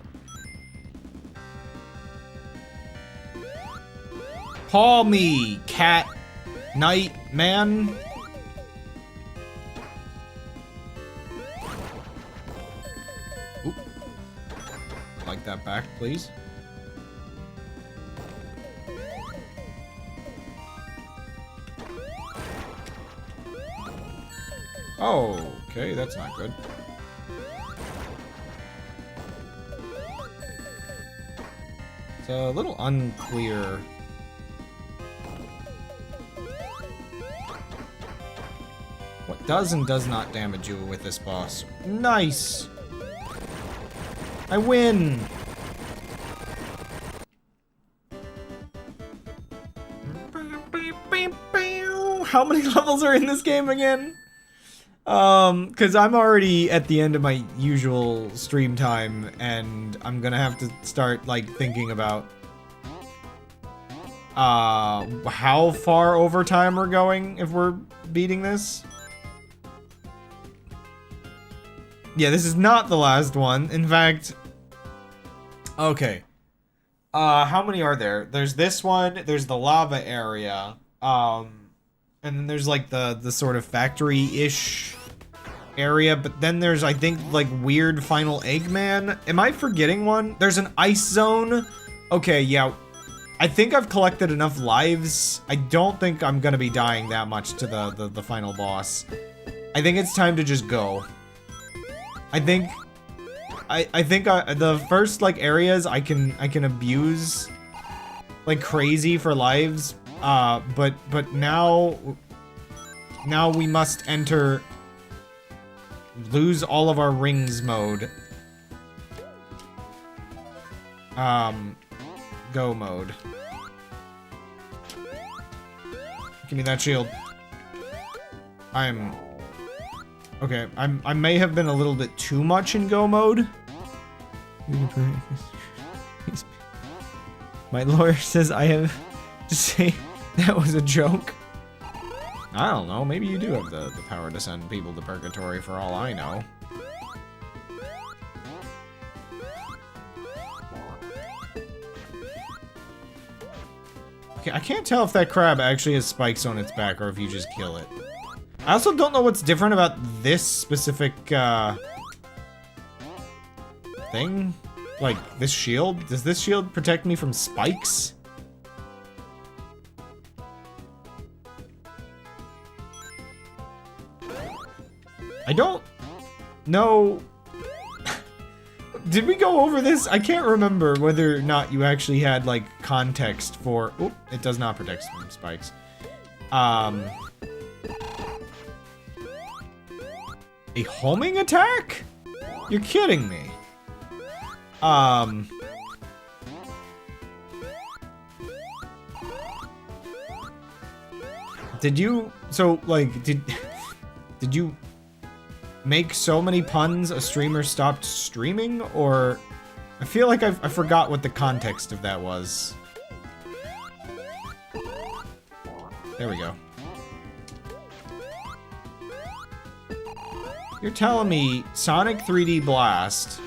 Call me, cat, knight, man. Oop. Like that back, please. Oh, okay, that's not good. It's a little unclear. What does and does not damage you with this boss? Nice! I win! How many levels are in this game again? Cause I'm already at the end of my usual stream time, and I'm gonna have to start, like, thinking about, how far over time we're going if we're beating this. Yeah, this is not the last one. In fact, okay. How many are there? There's this one, there's the lava area, and then there's, like, the sort of factory-ish area, but then there's, I think, like, weird final Eggman. Am I forgetting one? There's an ice zone. Okay, yeah. I think I've collected enough lives. I don't think I'm gonna be dying that much to the final boss. I think it's time to just go. I think the first, like, areas I can abuse like crazy for lives, but now now we must enter lose all of our rings mode. Go mode. Give me that shield. Okay, I may have been a little bit too much in go mode. My lawyer says I have to say that was a joke. I don't know, maybe you do have the power to send people to purgatory for all I know. Okay, I can't tell if that crab actually has spikes on its back or if you just kill it. I also don't know what's different about this specific, thing. Like, this shield? Does this shield protect me from spikes? I don't know. Did we go over this? I can't remember whether or not you actually had, like, context for... Oh, it does not protect from spikes. A homing attack? You're kidding me. Did you... So, like, did you... make so many puns a streamer stopped streaming, or I feel like I forgot what the context of that was. There we go. You're telling me Sonic 3D Blast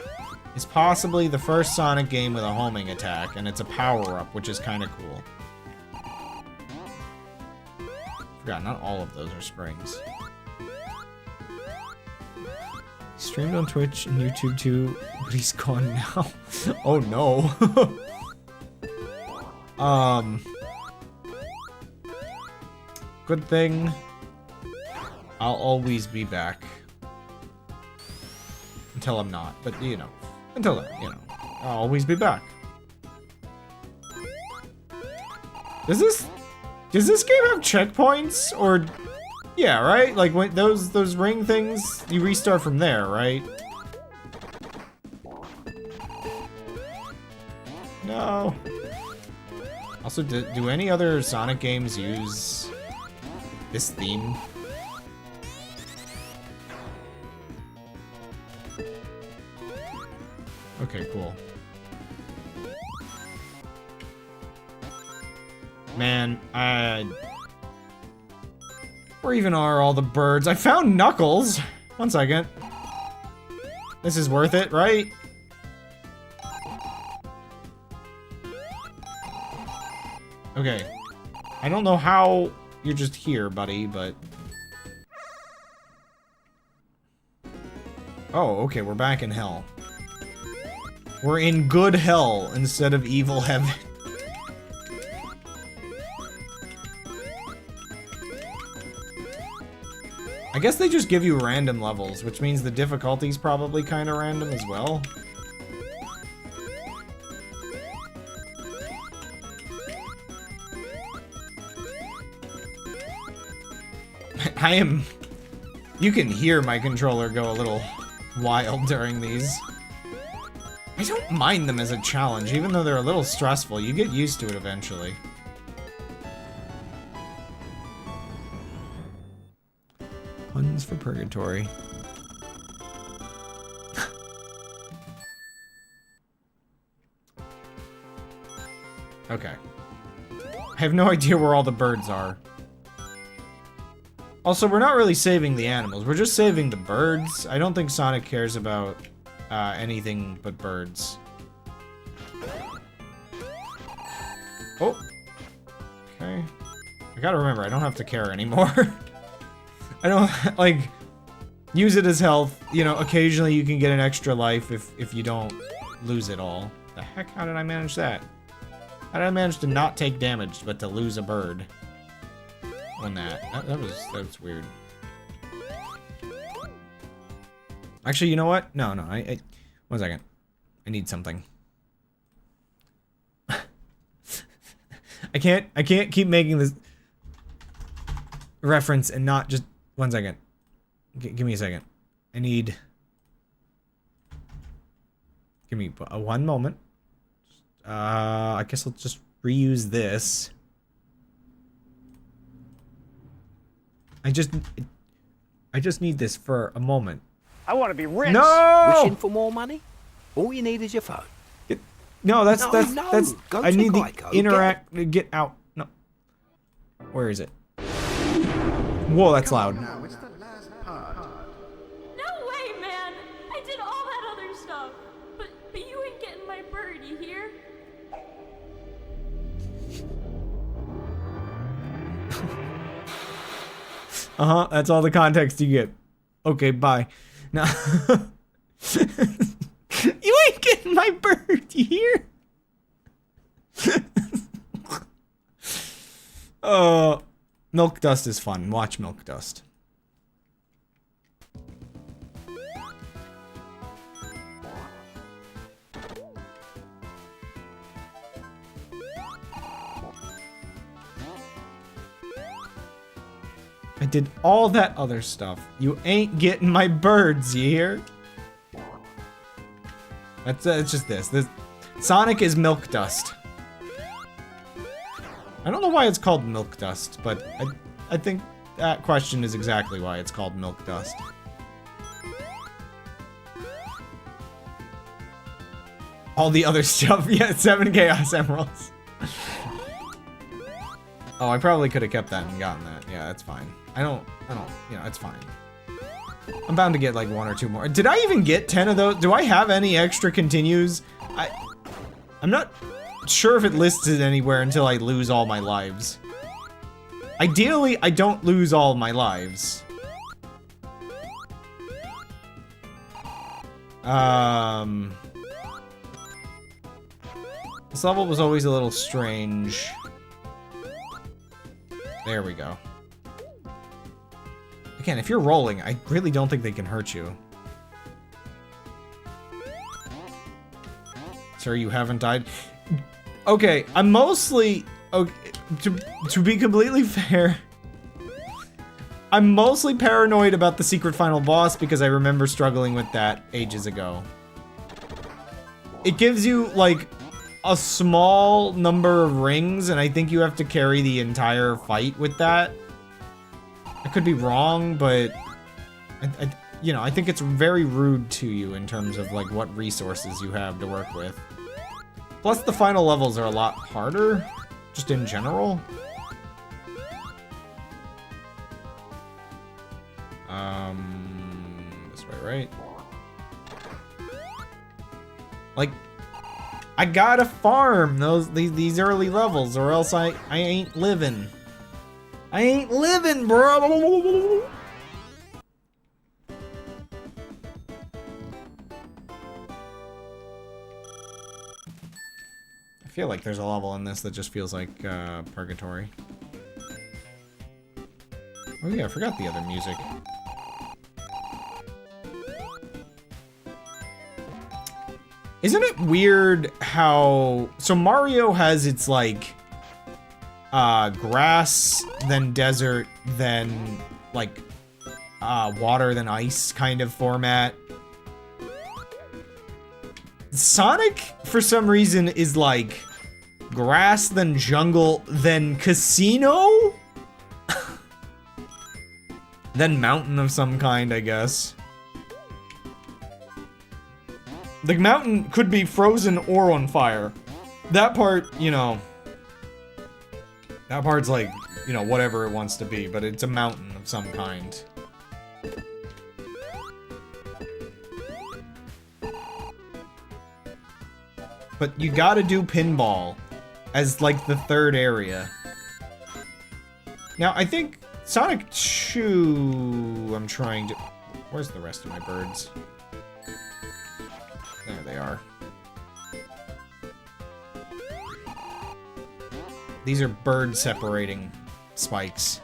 is possibly the first Sonic game with a homing attack, and it's a power-up, which is kind of cool. Forgot, not all of those are springs. Streamed on Twitch and YouTube too, but he's gone now. Oh no. Good thing I'll always be back. Until I'm not, but you know. Until then, you know. I'll always be back. Does this game have checkpoints, or... Yeah, right? Like, when those ring things, you restart from there, right? No. Also, do any other Sonic games use this theme? Okay, cool. Man, where even are all the birds? I found Knuckles! One second. This is worth it, right? Okay. I don't know how you're just here, buddy, but... Oh, okay, we're back in hell. We're in good hell instead of evil heaven. I guess they just give you random levels, which means the difficulty's probably kind of random as well. I am... You can hear my controller go a little wild during these. I don't mind them as a challenge, even though they're a little stressful. You get used to it eventually. Puns for purgatory. Okay. I have no idea where all the birds are. Also, we're not really saving the animals. We're just saving the birds. I don't think Sonic cares about anything but birds. Oh. Okay. I gotta remember, I don't have to care anymore. I don't, like, use it as health. You know, occasionally you can get an extra life if you don't lose it all. The heck, how did I manage that? How did I manage to not take damage, but to lose a bird? On that was weird. Actually, you know what? No, I 1 second. I need something. I can't keep making this reference and not just 1 second. Give me a second. I need. Give me 1 moment. I guess I'll just reuse this. I just need this for a moment. I want to be rich. No! Wishing for more money? All you need is your phone. No, that's No, go I to need Geico, the interact. Get out. No. Where is it? Whoa, that's loud. Now, it's the last part. No way, man! I did all that other stuff. But you ain't getting my bird, you hear? Uh-huh, that's all the context you get. Okay, bye. Now you ain't getting my bird, you hear? Milk Dust is fun. Watch Milk Dust. I did all that other stuff. You ain't getting my birds, you hear? It's just this. Sonic is Milk Dust. I don't know why it's called Milk Dust, but I think that question is exactly why it's called Milk Dust. All the other stuff, yeah, 7 Chaos Emeralds. Oh, I probably could have kept that and gotten that. Yeah, that's fine. I don't, you know, it's fine. I'm bound to get like 1 or 2 more. Did I even get 10 of those? Do I have any extra continues? I'm not sure if it lists it anywhere until I lose all my lives. Ideally, I don't lose all my lives. This level was always a little strange. There we go. Again, if you're rolling, I really don't think they can hurt you. Sir, you haven't died. Okay, I'm mostly... Okay, to be completely fair, I'm mostly paranoid about the secret final boss because I remember struggling with that ages ago. It gives you, like, a small number of rings, and I think you have to carry the entire fight with that. I could be wrong, but you know, I think it's very rude to you in terms of like what resources you have to work with. Plus, the final levels are a lot harder, just in general. This way, right? Like, I gotta farm these early levels, or else I ain't living. I ain't living, bro. I feel like there's a level in this that just feels like purgatory. Oh yeah, I forgot the other music. Isn't it weird how... So Mario has its, like, grass, then desert, then, like, water, then ice kind of format. Sonic, for some reason, is, like, grass, then jungle, then casino? Then mountain of some kind, I guess. The mountain could be frozen or on fire. That part, you know... That part's like, you know, whatever it wants to be, but it's a mountain of some kind. But you gotta do pinball as, like, the third area. Now, I think Sonic 2... I'm trying to... Where's the rest of my birds? There they are. These are bird separating spikes.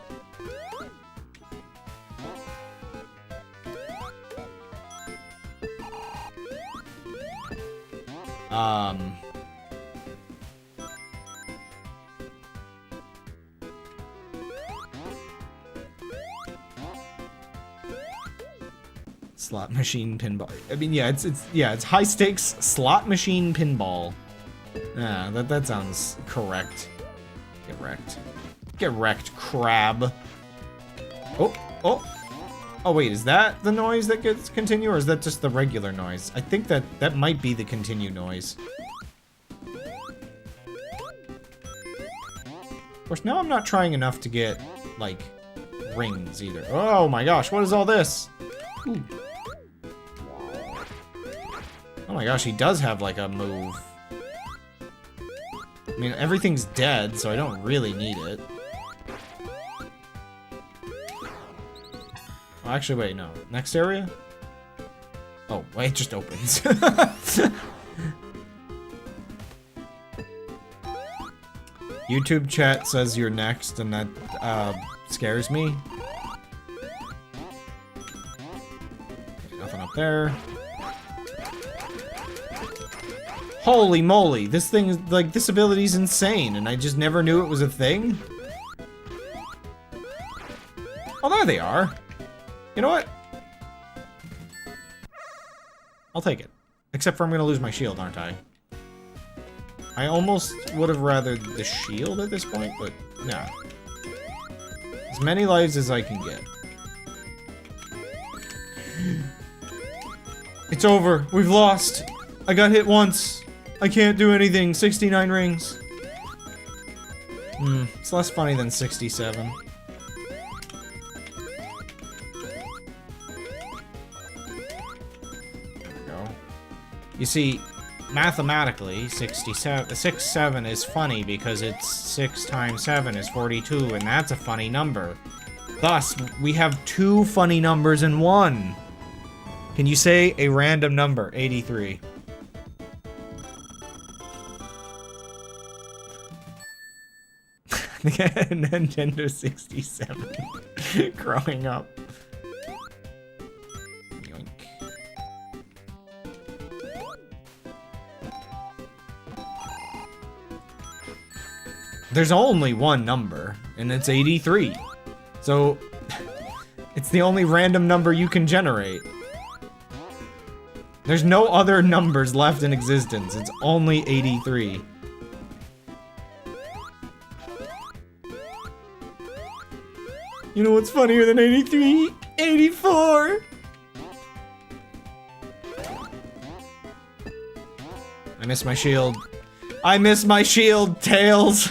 Slot machine pinball. I mean, yeah, it's high stakes slot machine pinball. Ah, that sounds correct. Get wrecked. Get wrecked, crab. Oh, wait, is that the noise that gets continue, or is that just the regular noise? I think that might be the continue noise. Of course, now I'm not trying enough to get, like, rings either. Oh my gosh, what is all this? Ooh. Oh my gosh, he does have, like, a move. I mean, everything's dead, so I don't really need it. Oh, actually, wait, no. Next area? Oh, wait, it just opens. YouTube chat says you're next, and that scares me. Okay, nothing up there. Holy moly, this thing is, like, this ability's insane, and I just never knew it was a thing? Oh, there they are. You know what? I'll take it. Except for I'm gonna lose my shield, aren't I? I almost would have rathered the shield at this point, but nah. As many lives as I can get. It's over. We've lost. I got hit once. I can't do anything. 69 rings. It's less funny than 67. There we go. You see, mathematically, 67 is funny because it's 6 times 7 is 42, and that's a funny number. Thus, we have 2 funny numbers in one. Can you say a random number? 83. Nintendo 67. Growing up. Yoink. There's only one number, and it's 83. So, it's the only random number you can generate. There's no other numbers left in existence. It's only 83. You know what's funnier than 83? 84! I miss my shield. I miss my shield, Tails!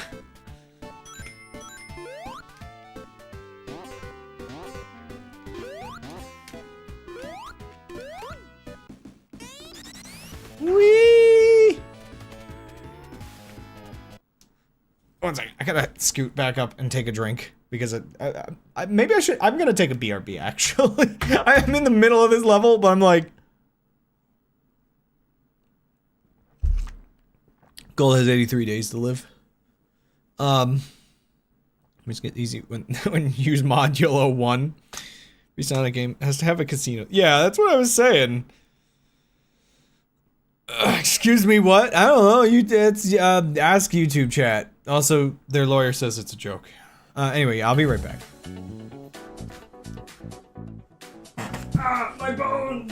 Whee! One second, I gotta scoot back up and take a drink. Because maybe I should. I'm gonna take a BRB actually. I'm in the middle of this level, but I'm like, Gold has 83 days to live. Let me just get easy when you use modulo 1. Be Sonic game has to have a casino. Yeah, that's what I was saying. Excuse me, what? I don't know. Ask YouTube chat. Also, their lawyer says it's a joke. Anyway, I'll be right back. Ah, my bones!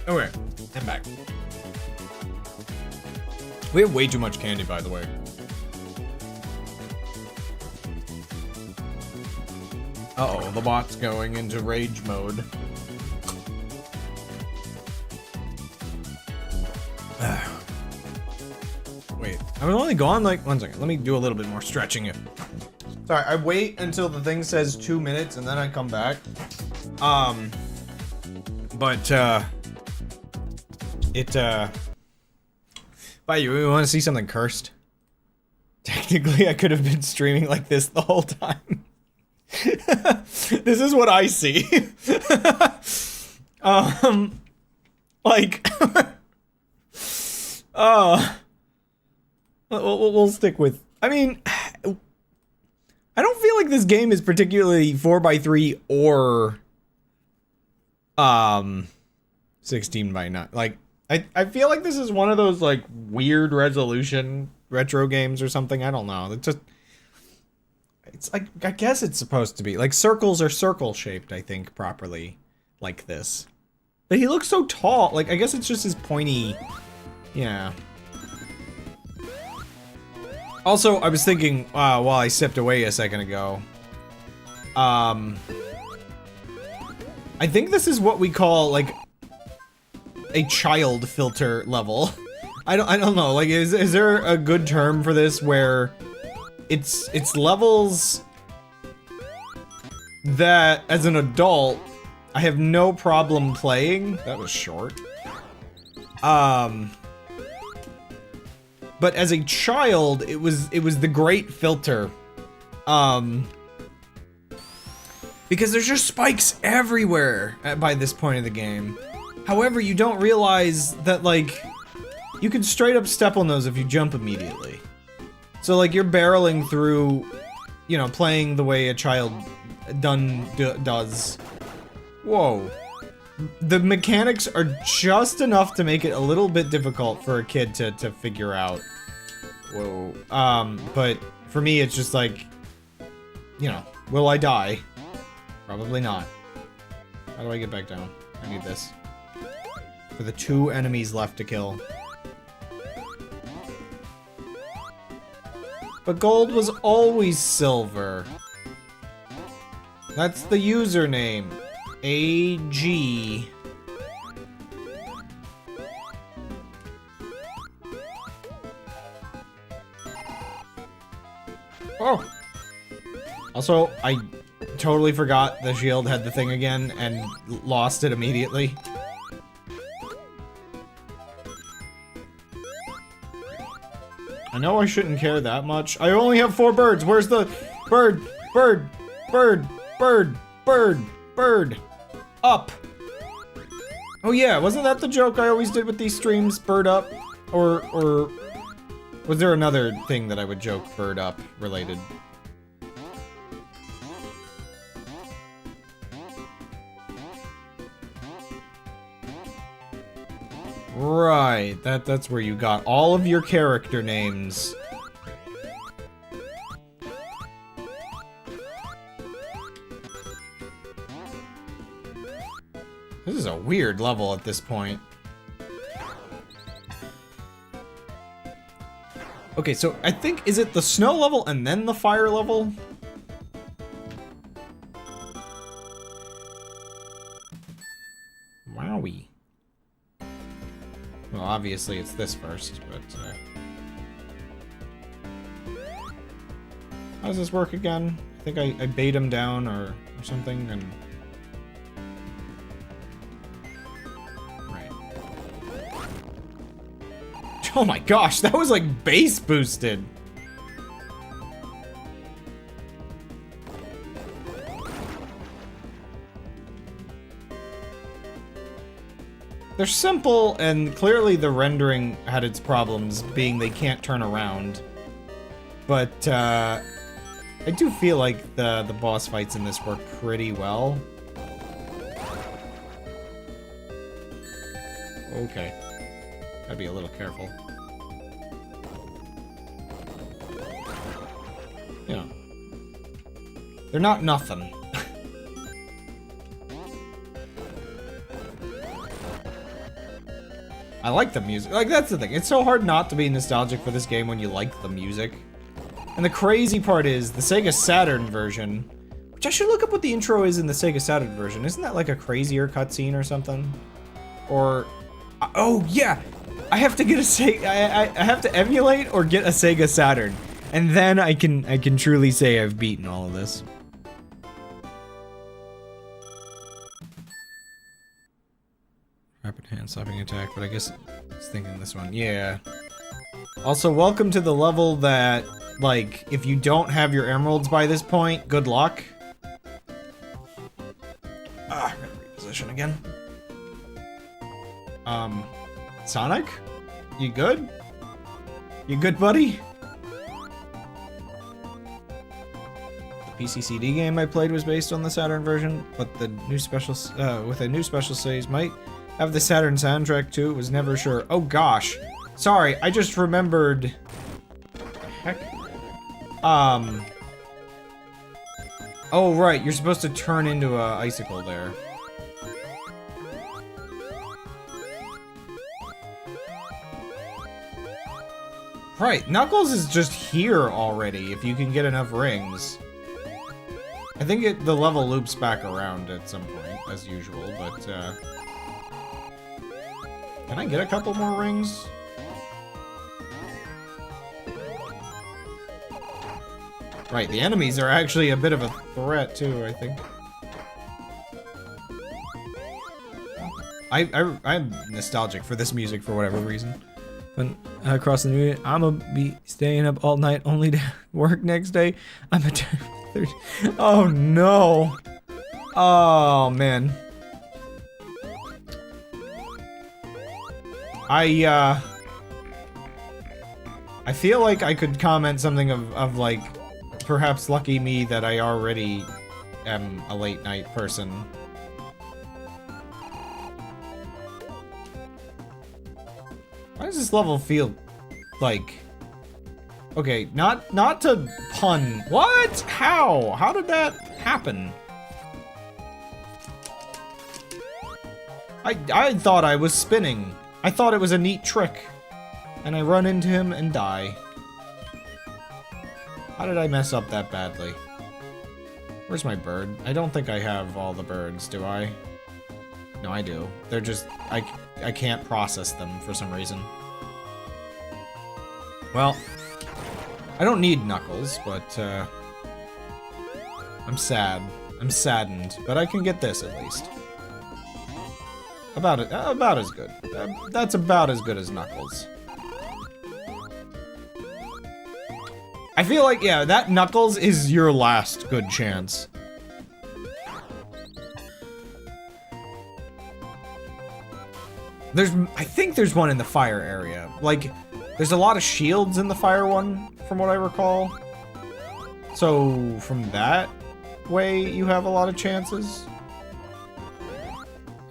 Okay, I'm back. We have way too much candy, by the way. Uh-oh, the bot's going into rage mode. Wait, I was only gone like 1 second. Let me do a little bit more stretching it. Sorry, I wait until the thing says 2 minutes and then I come back. By you want to see something cursed? Technically, I could have been streaming like this the whole time. This is what I see. Like, we'll stick with. I mean, I don't feel like this game is particularly 4x3 or 16x9. Like, I feel like this is one of those like weird resolution retro games or something. I don't know. It's like, I guess it's supposed to be like circles are circle shaped, I think, properly like this. But he looks so tall. Like, I guess it's just his pointy. Yeah. Also, I was thinking while I stepped away a second ago. I think this is what we call like a child filter level. I don't know. Like, is there a good term for this where it's levels that as an adult I have no problem playing. That was short. But as a child, it was the great filter. Because there's just spikes everywhere by this point in the game. However, you don't realize that, like, you can straight up step on those if you jump immediately. So, like, you're barreling through, you know, playing the way a child does. Whoa. The mechanics are just enough to make it a little bit difficult for a kid to figure out. Whoa. But for me, it's just like, you know, will I die? Probably not. How do I get back down? I need this. For the 2 enemies left to kill. But gold was always silver. That's the username. AG. Oh! Also, I totally forgot the shield had the thing again and lost it immediately. I know I shouldn't care that much. I only have 4 birds. Where's the bird? Bird! Bird! Bird! Bird! Bird! Up! Oh yeah, wasn't that the joke I always did with these streams? Bird up? Or was there another thing that I would joke bird up related? Right, that's where you got all of your character names. This is a weird level at this point. Okay, so I think, is it the snow level and then the fire level? Wowie. Well, obviously it's this first, but how does this work again? I think I bait him down or something and... Right. Oh my gosh, that was like base boosted! They're simple, and clearly the rendering had its problems, being they can't turn around. But, I do feel like the boss fights in this work pretty well. Okay. Gotta be a little careful. You know. They're not nothing. I like the music. Like, that's the thing. It's so hard not to be nostalgic for this game when you like the music. And the crazy part is, the Sega Saturn version, which I should look up what the intro is in the Sega Saturn version. Isn't that like a crazier cutscene or something? Or, oh yeah! I have to get a Sega, I have to emulate or get a Sega Saturn. And then I can truly say I've beaten all of this. Rapid hand slapping attack, but I guess I was thinking this one. Yeah. Also, welcome to the level that, like, if you don't have your emeralds by this point, good luck. Ah, I'm gonna reposition again. Sonic? You good? You good, buddy? The PCCD game I played was based on the Saturn version, but the new special, with a new special stage might have the Saturn soundtrack too. It was never sure. Oh gosh. Sorry, I just remembered. What the heck? Oh right, you're supposed to turn into a icicle there. Right, Knuckles is just here already if you can get enough rings. I think the level loops back around at some point, as usual, but, can I get a couple more rings? Right, the enemies are actually a bit of a threat, too, I think. I'm nostalgic for this music for whatever reason. When I cross the new, I'ma be staying up all night only to work next day. I'm a oh no. Oh man. I feel like I could comment something of like, perhaps lucky me that I already am a late night person. Why does this level feel like... Okay, not to pun. What? How? How did that happen? I thought I was spinning. I thought it was a neat trick. And I run into him and die. How did I mess up that badly? Where's my bird? I don't think I have all the birds, do I? No, I do. They're just... I can't process them for some reason. Well, I don't need Knuckles, but, I'm sad. I'm saddened, but I can get this at least. About as good. That's about as good as Knuckles. I feel like, yeah, that Knuckles is your last good chance. I think there's one in the fire area. Like, there's a lot of shields in the fire one, from what I recall. So, from that way, you have a lot of chances.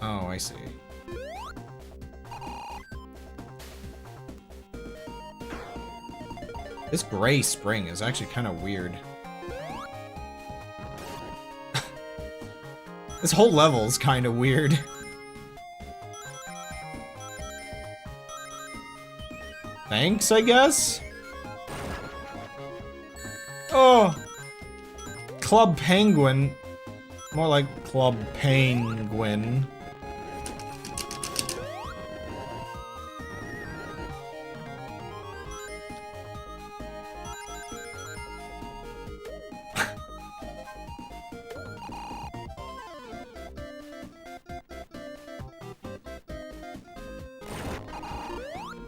Oh, I see. This gray spring is actually kind of weird. This whole level is kind of weird. Thanks, I guess? Oh! Club Penguin. More like Club Penguin.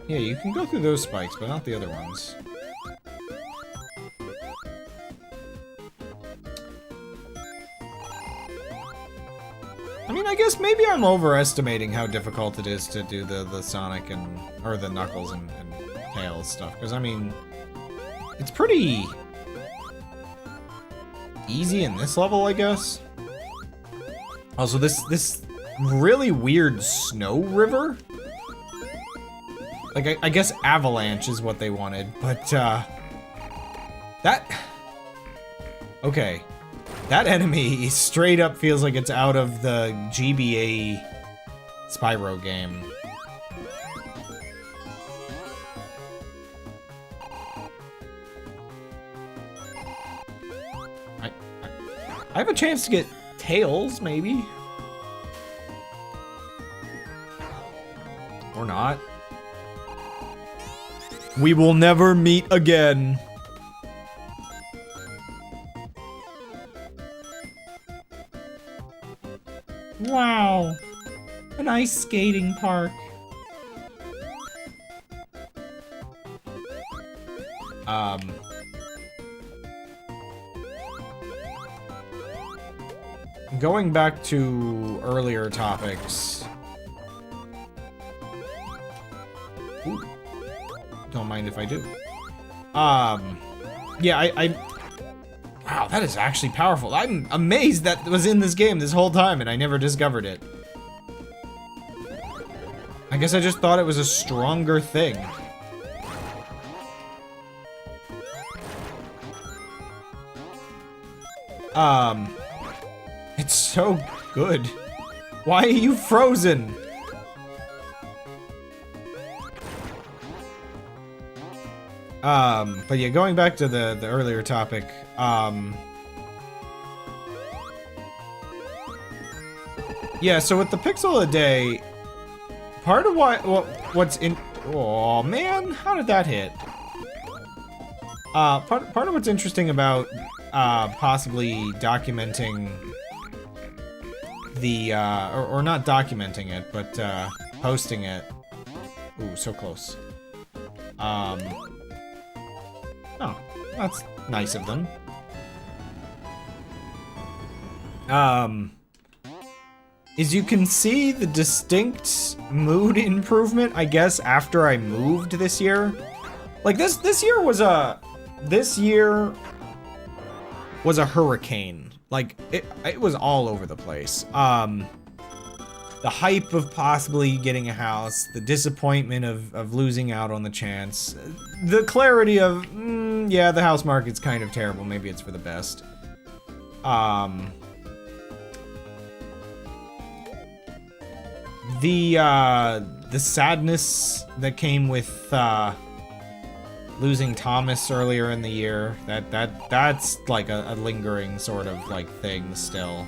Yeah, you can go through those spikes, but not the other ones. I mean, I guess maybe I'm overestimating how difficult it is to do the Sonic or the Knuckles and Tails stuff, because I mean, it's pretty easy in this level, I guess. Also, this really weird snow river. Like, I guess avalanche is what they wanted, but, okay. That enemy straight up feels like it's out of the GBA Spyro game. I have a chance to get tails, maybe. Or not. We will never meet again. Wow. An ice skating park. Going back to earlier topics. Ooh. Don't mind if I do. Yeah, wow, that is actually powerful. I'm amazed that was in this game this whole time and I never discovered it. I guess I just thought it was a stronger thing. It's so good. Why are you frozen? But yeah, going back to the earlier topic, yeah, so with the pixel a day, part of what's in, oh man, how did that hit? Part of what's interesting about, possibly documenting the, or not documenting it, but, posting it. Ooh, so close. Oh, that's nice of them. Is you can see the distinct mood improvement, I guess, after I moved this year. Like, this year was a hurricane. Like, it was all over the place. The hype of possibly getting a house, the disappointment of losing out on the chance, the clarity of, yeah, the house market's kind of terrible, maybe it's for the best. The sadness that came with, losing Thomas earlier in the year, that's like a lingering sort of like thing still.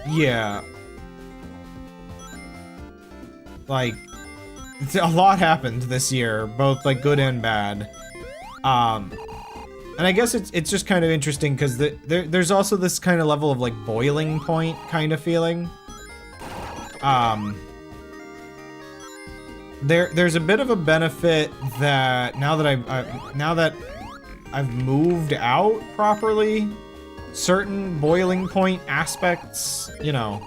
Yeah. Like, a lot happened this year, both like good and bad. And I guess it's just kind of interesting because there's also this kind of level of like boiling point kind of feeling. There's a bit of a benefit that now that I've moved out properly, certain boiling point aspects, you know,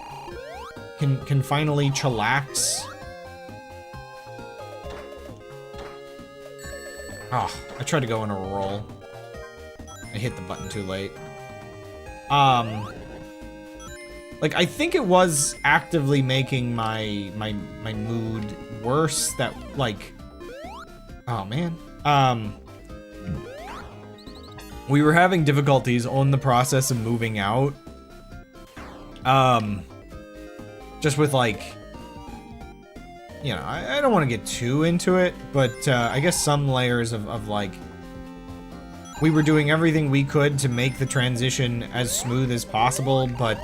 can finally chillax. Oh, I tried to go on a roll. I hit the button too late. Like, I think it was actively making my mood worse that, like... Oh, man. We were having difficulties on the process of moving out. Just with, like... You know, I don't want to get too into it, but I guess some layers of like... We were doing everything we could to make the transition as smooth as possible, but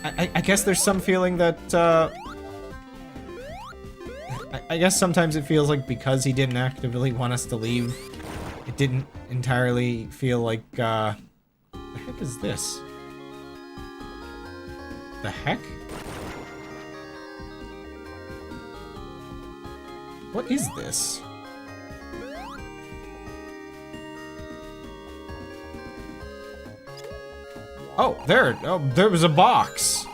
I guess there's some feeling that I guess sometimes it feels like because he didn't actively want us to leave, it didn't entirely feel like the heck is this? The heck? What is this? Oh, there was a box.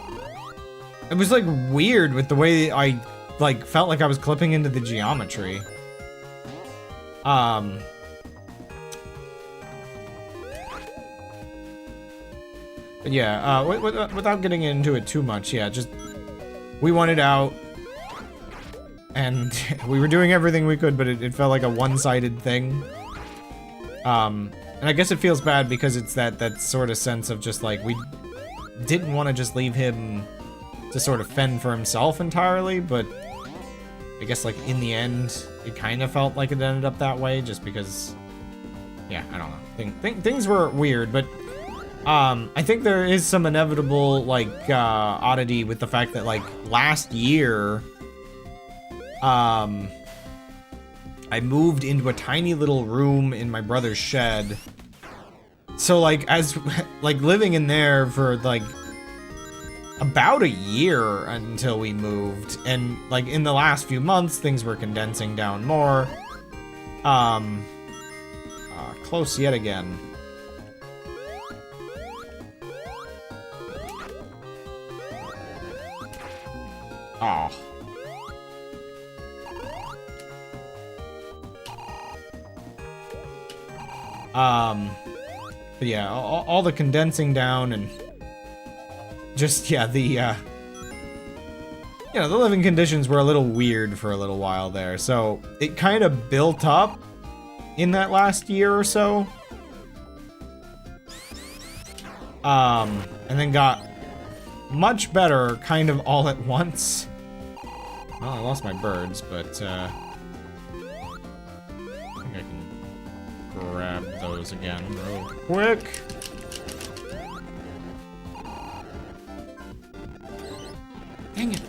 It was like weird with the way I like felt like I was clipping into the geometry. But yeah, without getting into it too much, yeah, just we wanted out and we were doing everything we could, but it felt like a one-sided thing. And I guess it feels bad because it's that sort of sense of just like, we didn't want to just leave him to sort of fend for himself entirely, but I guess like in the end, it kind of felt like it ended up that way, just because, yeah, I don't know. Things were weird, but I think there is some inevitable, like, oddity with the fact that, like, last year, I moved into a tiny little room in my brother's shed. So, like, like, living in there for, like, about a year until we moved. And, like, in the last few months, things were condensing down more. Close yet again. Oh. But yeah, all the condensing down and just, yeah, the, you know, the living conditions were a little weird for a little while there. So it kind of built up in that last year or so. And then got much better kind of all at once. Well, I lost my birds, but, I think I can grab those again real quick. Dang it.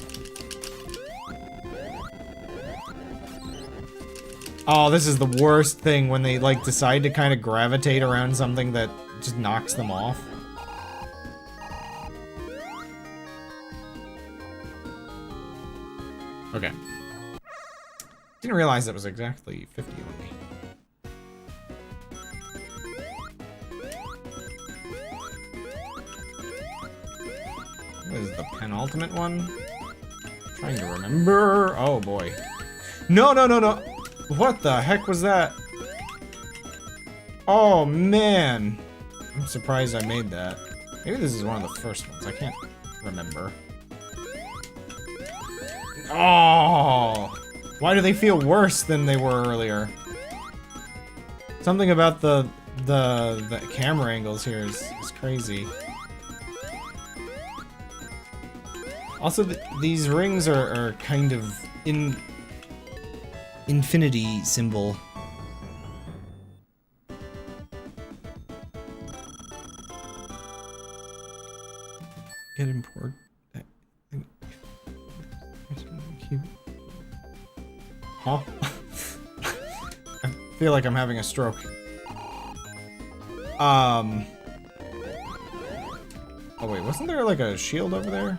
Oh, this is the worst thing when they, like, decide to kind of gravitate around something that just knocks them off. Okay. Didn't realize that was exactly 50 on me. What is the penultimate one? Trying to remember. Oh boy. No, no, no, no. What the heck was that? Oh man. I'm surprised I made that. Maybe this is one of the first ones. I can't remember. Oh. Why do they feel worse than they were earlier? Something about the camera angles here is crazy. Also, these rings are kind of infinity symbol. Get import. Huh? I feel like I'm having a stroke. Oh wait, wasn't there like a shield over there?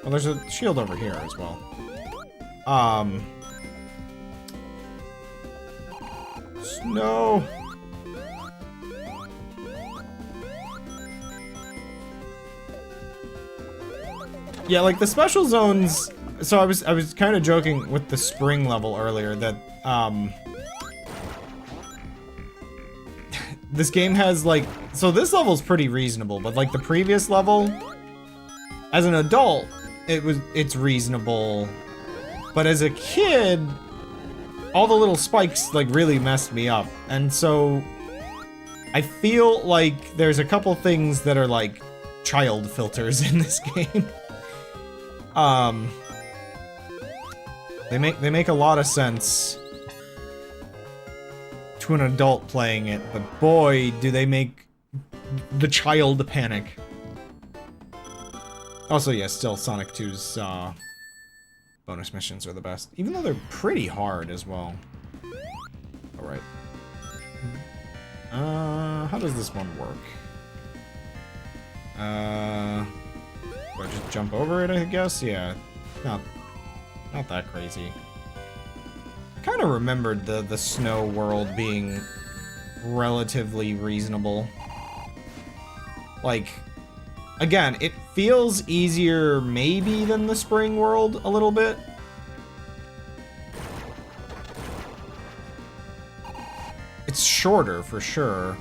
Oh, there's a shield over here as well. Snow. Yeah, like the special zones. So I was kind of joking with the spring level earlier that this game has like, so this level's pretty reasonable, but like the previous level, as an adult, it's reasonable, but as a kid, all the little spikes like really messed me up, and so I feel like there's a couple things that are like child filters in this game. They make a lot of sense to an adult playing it, but boy, do they make the child panic. Also, yeah, still Sonic 2's bonus missions are the best, even though they're pretty hard as well. All right. How does this one work? Do I just jump over it, I guess? Yeah. Not that crazy. I kind of remembered the snow world being relatively reasonable. Like, again, it feels easier maybe than the spring world a little bit. It's shorter for sure.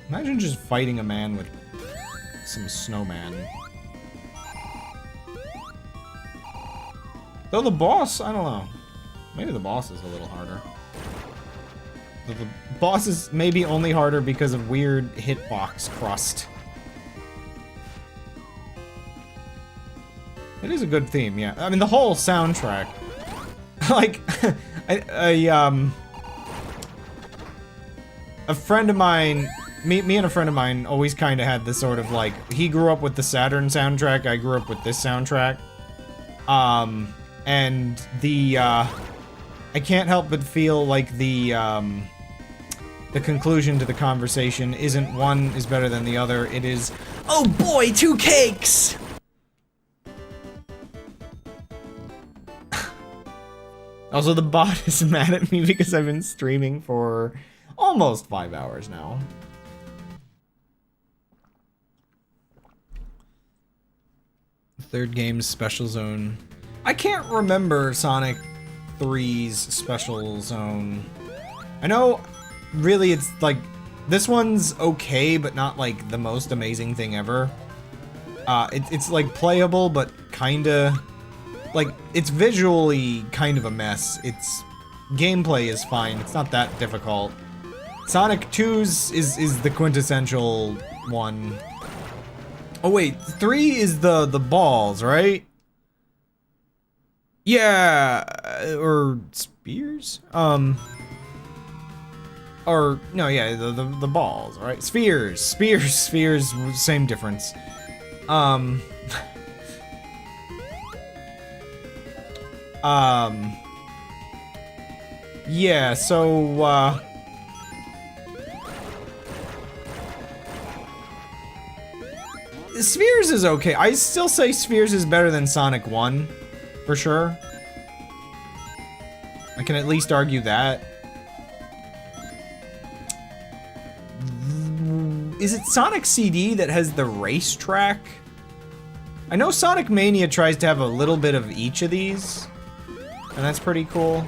Imagine just fighting a man with some snowman. Though the boss, I don't know. Maybe the boss is a little harder. The boss is maybe only harder because of weird hitbox crust. It is a good theme, yeah. I mean, the whole soundtrack. Like, a friend of mine, me and a friend of mine always kind of had this sort of like, he grew up with the Saturn soundtrack, I grew up with this soundtrack. And the, I can't help but feel like the conclusion to the conversation isn't one is better than the other, it is, oh boy, 2 cakes! Also, the bot is mad at me because I've been streaming for almost 5 hours now. Third game's special zone. I can't remember Sonic 3's special zone. I know, really, it's like, this one's okay, but not like the most amazing thing ever. It's like playable, but kinda... Like, it's visually kind of a mess. Its gameplay is fine. It's not that difficult. Sonic 2's is the quintessential one. Oh wait, 3 is the balls, right? Yeah, or spears? Or no, yeah, the balls, right? Spheres, same difference. Yeah, so, Spheres is okay. I still say Spheres is better than Sonic 1, for sure. I can at least argue that. Is it Sonic CD that has the racetrack? I know Sonic Mania tries to have a little bit of each of these. And that's pretty cool.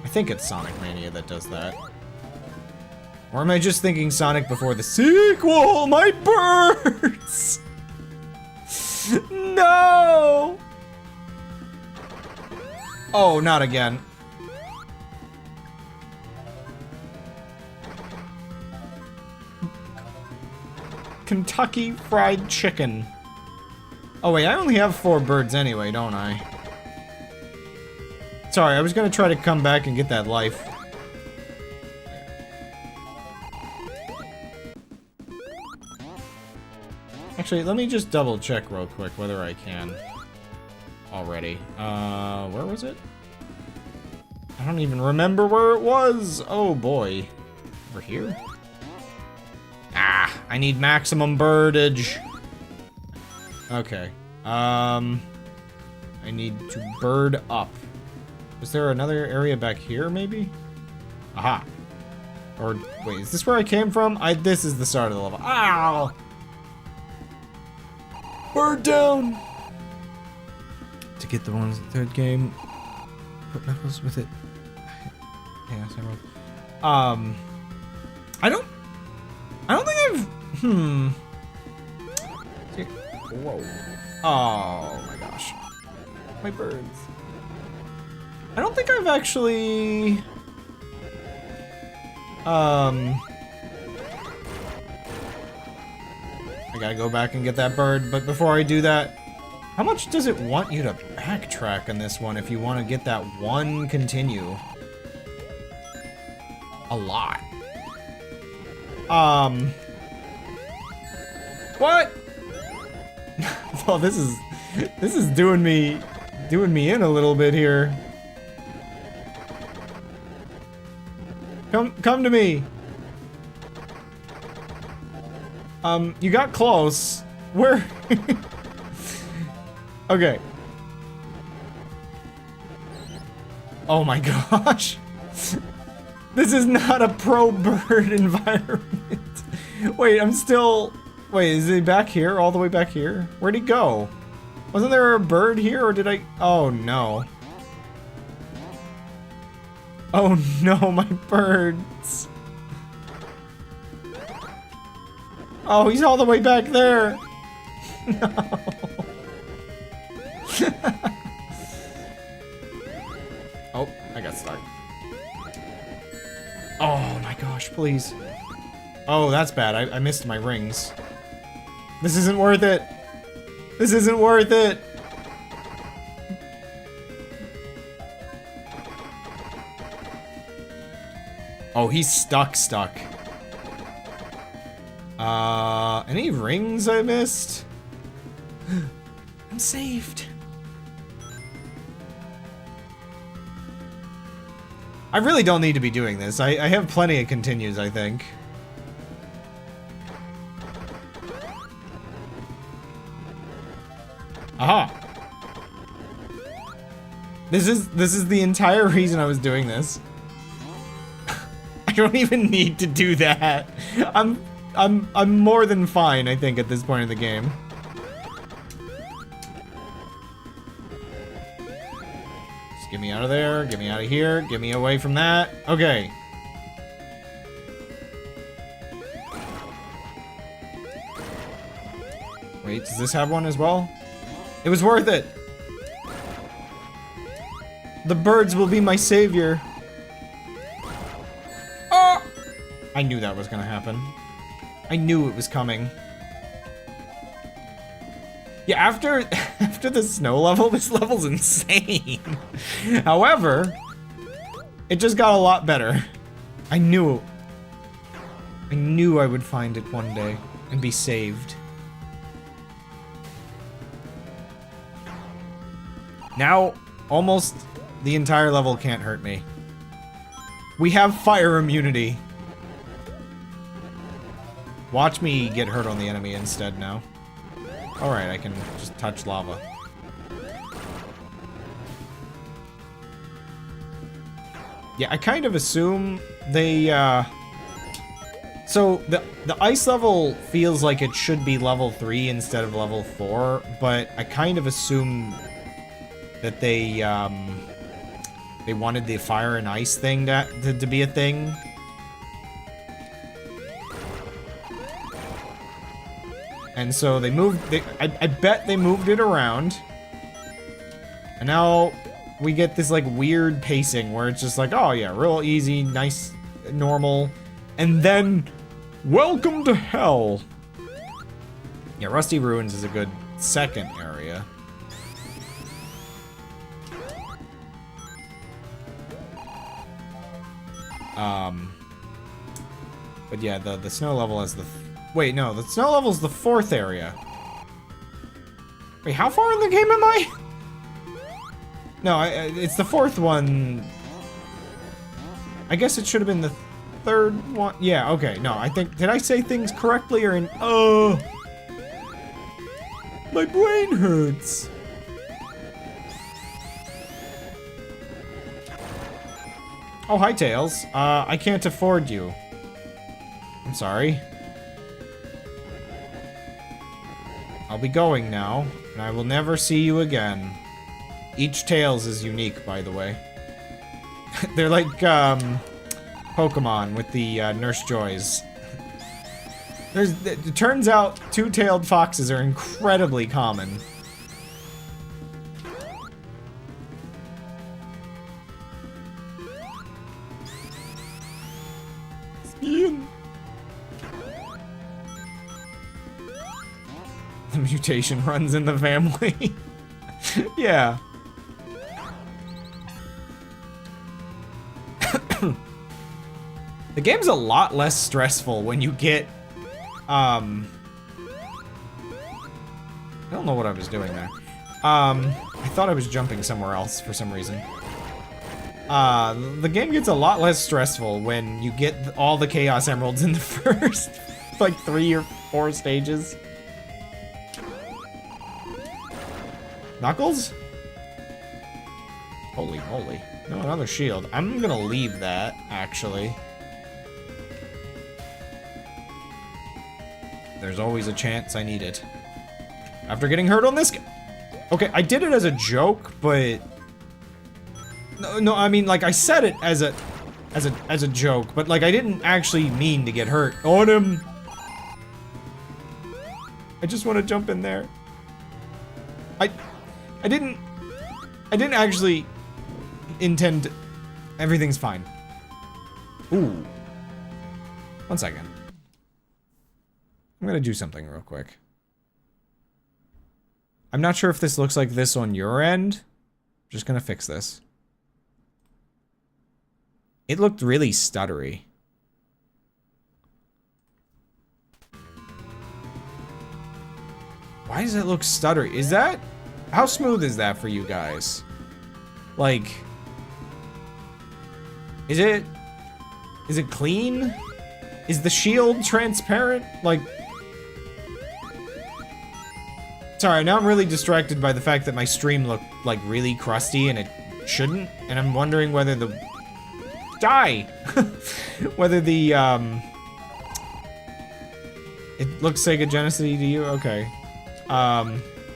I think it's Sonic Mania that does that. Or am I just thinking Sonic before the sequel? My birds! No! Oh, not again. Kentucky Fried Chicken. Oh wait, I only have 4 birds anyway, don't I? Sorry, I was gonna try to come back and get that life. Actually, let me just double check real quick whether I can. Already. Where was it? I don't even remember where it was! Oh boy. Over here? Ah, I need maximum birdage. Okay. I need to bird up. Is there another area back here, maybe? Aha. Or, wait, is this where I came from? This is the start of the level. Ow! Bird down! To get the ones in the third game, put Knuckles with it. Yeah, several. I don't think I've, Whoa. Oh my gosh. My birds. I don't think I've actually... I gotta go back and get that bird, but before I do that, how much does it want you to backtrack on this one if you want to get that one continue? A lot. What? Well, this is doing me in a little bit here. Come to me. You got close. Where? Okay. Oh my gosh. This is not a pro bird environment. Wait, I'm still... Wait, is he back here? All the way back here? Where'd he go? Wasn't there a bird here, or did I... Oh, no. Oh, no, my birds. Oh, he's all the way back there. No. Oh, I got stuck. Oh my gosh, please. Oh, that's bad. I missed my rings. This isn't worth it. This isn't worth it. Oh, he's stuck. Any rings I missed? I'm saved. I really don't need to be doing this. I have plenty of continues, I think. Aha! This is the entire reason I was doing this. I don't even need to do that. I'm more than fine, I think, at this point in the game. Just get me out of there, get me out of here, get me away from that. Okay. Wait, does this have one as well? It was worth it! The birds will be my savior. Oh! I knew that was gonna happen. I knew it was coming. Yeah, after the snow level, this level's insane. However, it just got a lot better. I knew I would find it one day and be saved. Now, almost the entire level can't hurt me. We have fire immunity. Watch me get hurt on the enemy instead now. Alright, I can just touch lava. Yeah, I kind of assume they, So, the ice level feels like it should be level 3 instead of level 4, but I kind of assume that they wanted the fire and ice thing to be a thing. And so they moved, I bet they moved it around. And now we get this like weird pacing where it's just like, oh yeah, real easy, nice, normal. And then, welcome to hell. Yeah, Rusty Ruins is a good second area. But yeah, the snow level is the... Wait, no, the snow level's the 4th area. Wait, how far in the game am I? No, it's the 4th one. I guess it should have been the 3rd one. Yeah, okay, no, I think... Did I say things correctly or in... Oh! My brain hurts! Oh, hi, Tails. I can't afford you. I'm sorry. I'll be going now, and I will never see you again. Each Tails is unique, by the way. They're like, Pokemon with the, Nurse Joys. It turns out two-tailed foxes are incredibly common. The mutation runs in the family. Yeah. The game's a lot less stressful when you get, I don't know what I was doing there. I thought I was jumping somewhere else for some reason. The game gets a lot less stressful when you get all the Chaos Emeralds in the first, like, 3 or 4 stages. Knuckles? Holy moly. No, another shield. I'm gonna leave that, actually. There's always a chance I need it. After getting hurt on this... Okay, I did it as a joke, but... No, I mean, like, I said it as a joke, but, like, I didn't actually mean to get hurt. On him! I just want to jump in there. I didn't actually intend... Everything's fine. Ooh. 1 second. I'm gonna do something real quick. I'm not sure if this looks like this on your end. Just gonna fix this. It looked really stuttery. Why does it look stuttery? Is that... How smooth is that for you guys? Like... Is it clean? Is the shield transparent? Like... Sorry, now I'm really distracted by the fact that my stream looked, like, really crusty and it shouldn't. And I'm wondering whether the... Die! Whether the, It looks Sega Genesis to you? Okay.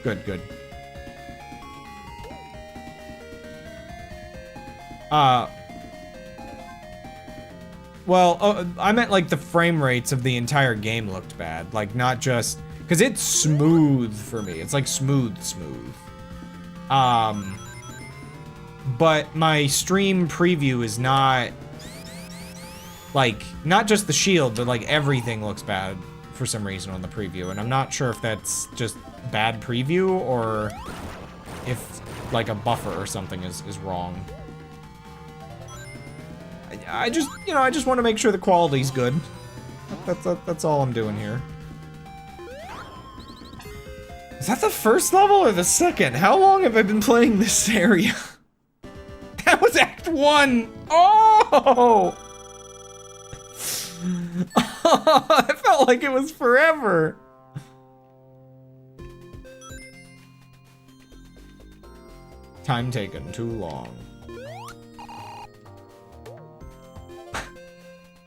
Good, good. Well, I meant, like, the frame rates of the entire game looked bad. Like, not just... Because it's smooth for me. It's, like, smooth. But my stream preview is not... Like, not just the shield, but, like, everything looks bad for some reason on the preview. And I'm not sure if that's just bad preview or if, like, a buffer or something is wrong. I just, you know, I just want to make sure the quality's good. That's all I'm doing here. Is that the first level or the second? How long have I been playing this area? That was Act 1! Oh! Oh, it felt like it was forever. Time taken too long.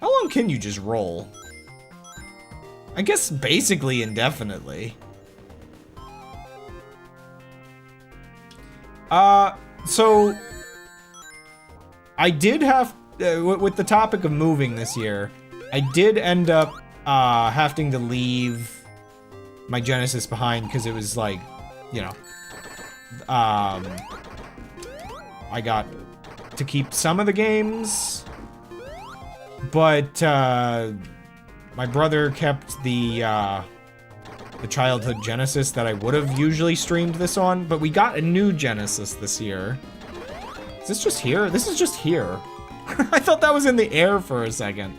How long can you just roll? I guess basically indefinitely. So I did have, with the topic of moving this year, I did end up having to leave my Genesis behind because it was like, you know, I got to keep some of the games, but my brother kept the childhood Genesis that I would have usually streamed this on, but we got a new Genesis this year. Is this just here? This is just here. I thought that was in the air for a second.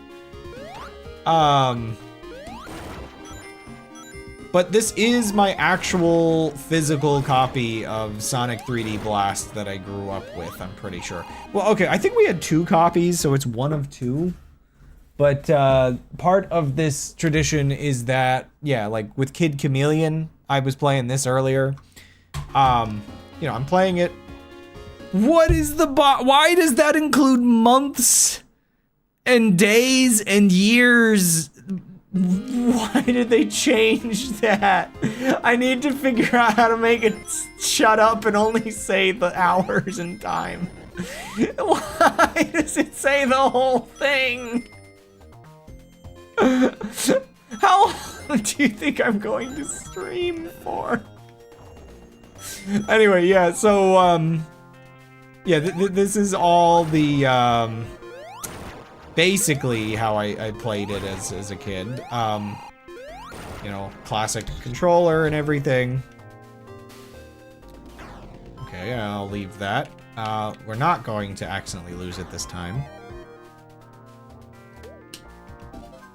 But this is my actual physical copy of Sonic 3D Blast that I grew up with, I'm pretty sure. Well, okay, I think we had 2 copies, so it's one of 2. But part of this tradition is that, yeah, like with Kid Chameleon, I was playing this earlier. You know, I'm playing it. What is the why does that include months and days and years? Why did they change that? I need to figure out how to make it shut up and only say the hours and time. Why does it say the whole thing? How long do you think I'm going to stream for? Anyway, yeah, so, yeah, this is all the, basically how I played it as a kid. You know, classic controller and everything. Okay, I'll leave that. We're not going to accidentally lose it this time.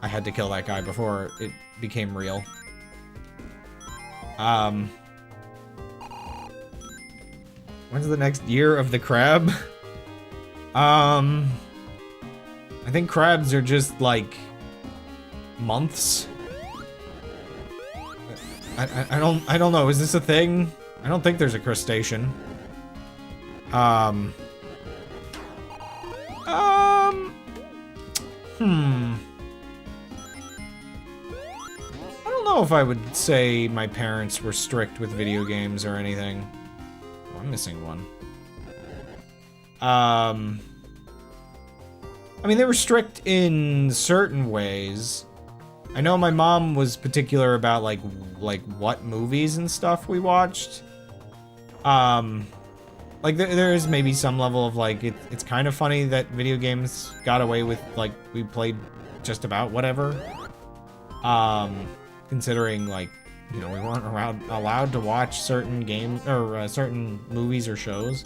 I had to kill that guy before it became real. When's the next year of the crab? I think crabs are just like months. I don't know. Is this a thing? I don't think there's a crustacean. I don't know if I would say my parents were strict with video games or anything. Oh, I'm missing one. I mean, they were strict in certain ways. I know my mom was particular about, like what movies and stuff we watched. Like, there is maybe some level of, like, it's kind of funny that video games got away with, like, we played just about whatever. Considering, like, you know, we weren't allowed to watch certain games or certain movies or shows.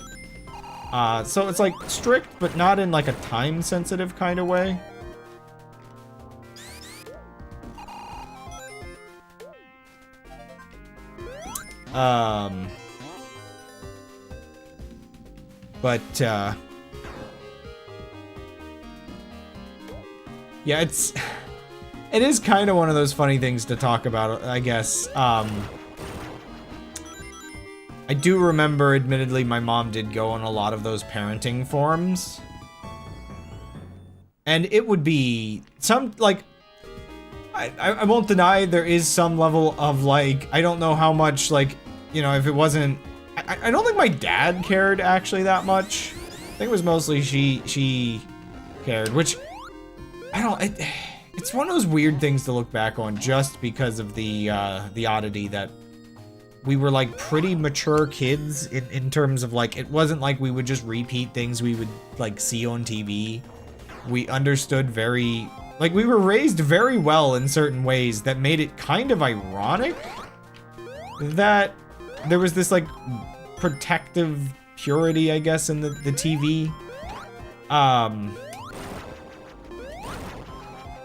So it's like strict, but not in like a time-sensitive kind of way. Yeah, it is kind of one of those funny things to talk about, I guess. I do remember, admittedly, my mom did go on a lot of those parenting forums. And it would be some, like, I won't deny there is some level of, like, I don't know how much, like, you know, if it wasn't, I don't think my dad cared actually that much. I think it was mostly she cared, which, I don't, it's one of those weird things to look back on just because of the oddity that we were like pretty mature kids in terms of like, it wasn't like we would just repeat things we would like see on TV. We understood very, like we were raised very well in certain ways that made it kind of ironic that there was this like protective purity, I guess, in the TV.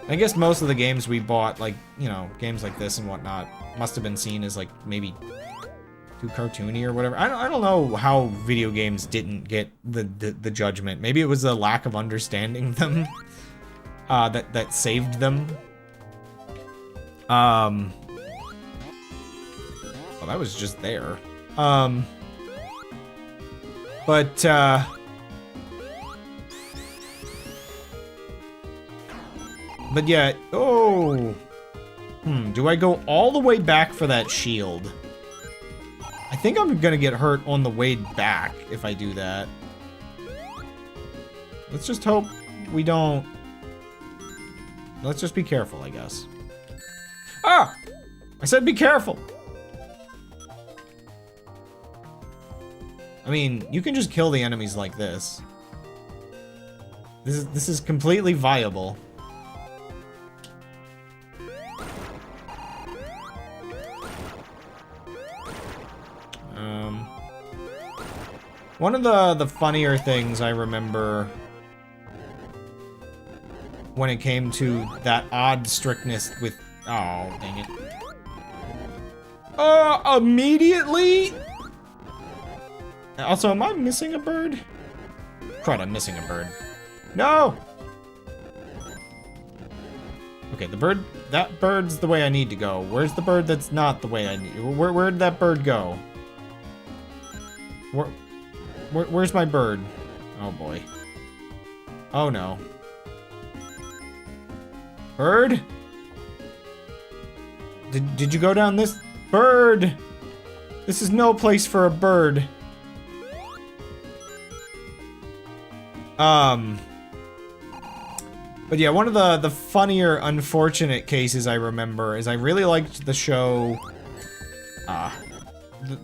I guess most of the games we bought, like, you know, games like this and whatnot, must have been seen as, like, maybe too cartoony or whatever. I don't know how video games didn't get the judgment. Maybe it was a lack of understanding them that saved them. Well, that was just there. But yeah, oh. Do I go all the way back for that shield? I think I'm gonna get hurt on the way back if I do that. Let's just hope we don't. Let's just be careful, I guess. Ah! I said be careful! I mean, you can just kill the enemies like this. This is completely viable. One of the funnier things I remember when it came to that odd strictness with, oh, dang it. Immediately? Also, am I missing a bird? Crud, I'm missing a bird. No! Okay, the bird, that bird's the way I need to go. Where's the bird that's not the way I need? Where'd that bird go? Where's my bird? Oh boy. Oh no. Bird? Did you go down this? Bird! This is no place for a bird. But yeah, one of the funnier, unfortunate cases I remember is I really liked the show,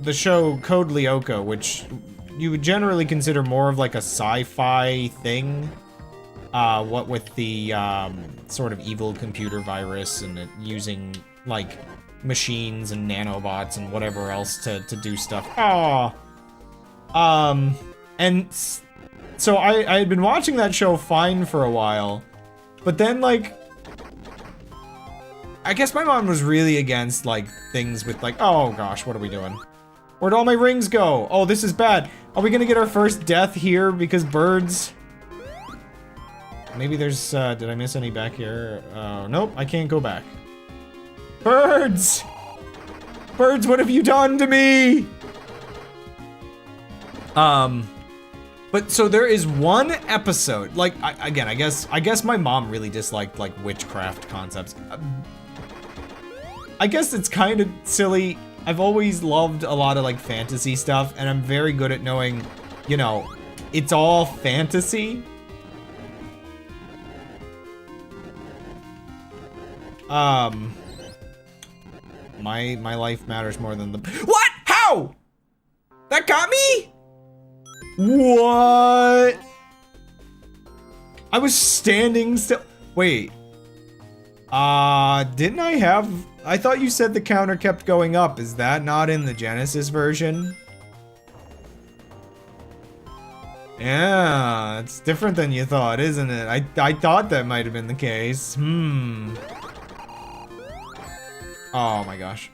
the show Code Lyoko, which you would generally consider more of like a sci-fi thing. What with the, sort of evil computer virus and it using, like, machines and nanobots and whatever else to do stuff. And so I had been watching that show fine for a while, but then, like, I guess my mom was really against, like, things with, like, oh gosh, what are we doing? Where'd all my rings go? Oh, this is bad. Are we gonna get our first death here because birds? Maybe there's, did I miss any back here? Nope, I can't go back. Birds! Birds, what have you done to me? But so there is one episode, like, again, I guess my mom really disliked, like, witchcraft concepts. I guess it's kind of silly. I've always loved a lot of, like, fantasy stuff, and I'm very good at knowing, you know, it's all fantasy. My life matters more than the— What? How? That got me? What? I was standing still. Wait. Didn't I have... I thought you said the counter kept going up. Is that not in the Genesis version? Yeah, it's different than you thought, isn't it? I thought that might have been the case. Oh my gosh.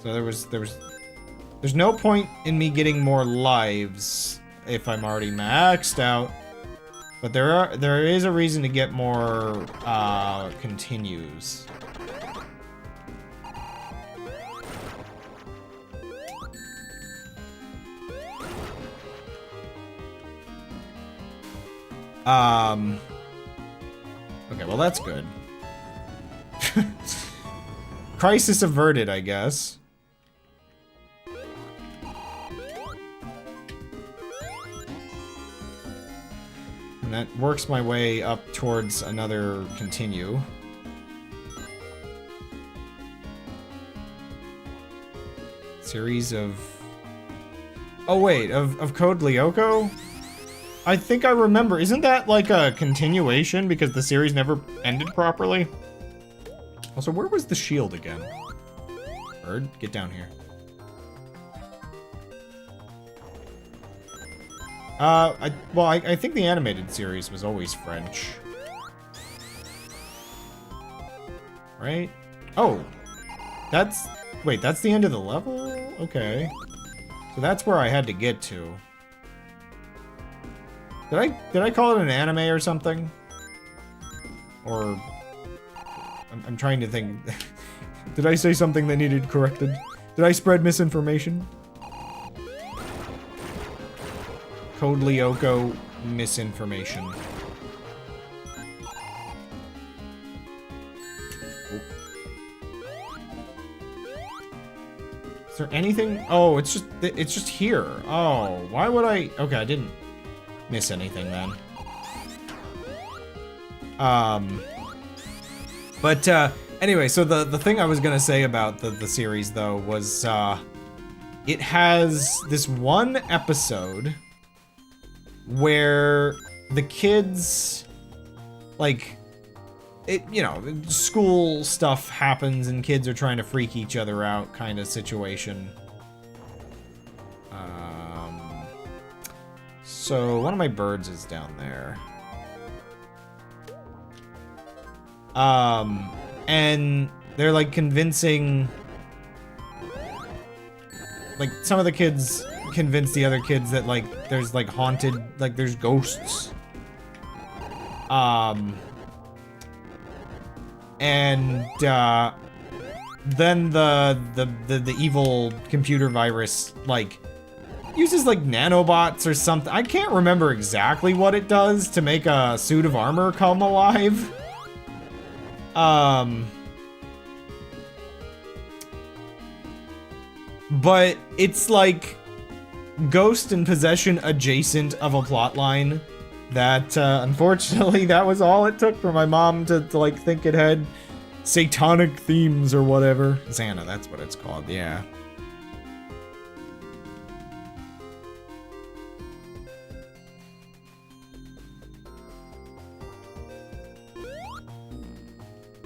So there's no point in me getting more lives if I'm already maxed out. But there is a reason to get more continues. Okay, well that's good. Crisis averted, I guess. And that works my way up towards another continue. Series of... Oh wait, of Code Lyoko? I think I remember. Isn't that like a continuation because the series never ended properly? Also, where was the shield again? Bird, get down here. I think the animated series was always French. Right? Oh! Wait, that's the end of the level? Okay. So that's where I had to get to. Did I call it an anime or something? Or... I'm trying to think. Did I say something that needed corrected? Did I spread misinformation? Code Lyoko misinformation. Oh. Is there anything? Oh, it's just here. Oh, why would I? Okay, I didn't miss anything then. Anyway, so the thing I was gonna say about the series though was it has this one episode where the kids, like, school stuff happens and kids are trying to freak each other out kind of situation. So one of my birds is down there. And they're like convincing, like some of the kids convince the other kids that like there's like haunted, like there's ghosts. And then the evil computer virus like uses like nanobots or something. I can't remember exactly what it does to make a suit of armor come alive. But it's like ghost and possession adjacent of a plotline that, unfortunately, that was all it took for my mom to like think it had satanic themes or whatever. Xana, that's what it's called, yeah.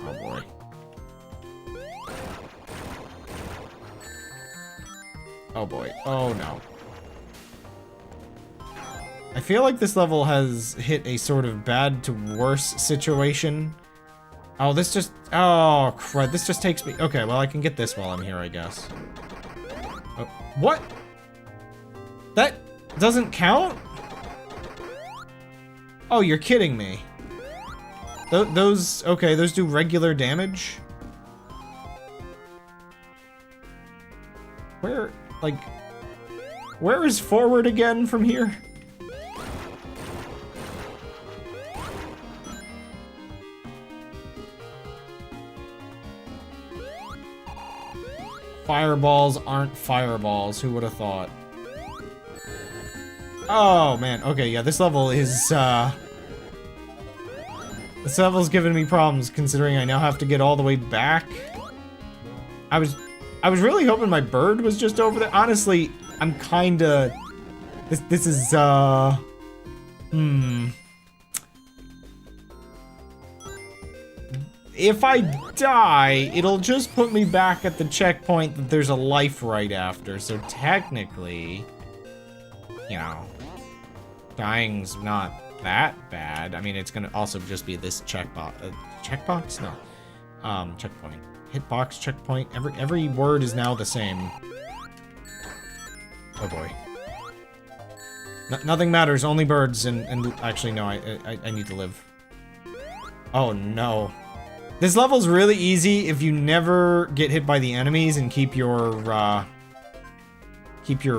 Oh boy. Oh boy. Oh no. I feel like this level has hit a sort of bad to worse situation. Oh, this just... Oh, crud. This just takes me... Okay, well, I can get this while I'm here, I guess. Oh, what? That doesn't count? Oh, you're kidding me. Those... Okay, those do regular damage? Where... Like... Where is forward again from here? Fireballs aren't fireballs, who would have thought? Oh, man, okay, yeah, this level is, this level's giving me problems, considering I now have to get all the way back. I was really hoping my bird was just over there. Honestly, I'm kinda... This is, if I die, it'll just put me back at the checkpoint that there's a life right after. So technically, you know, dying's not that bad. I mean, it's gonna also just be this checkbox. Checkbox? No. Checkpoint. Hitbox, checkpoint. Every word is now the same. Oh boy. Nothing matters, only birds and actually no, I need to live. Oh no. This level's really easy if you never get hit by the enemies and keep your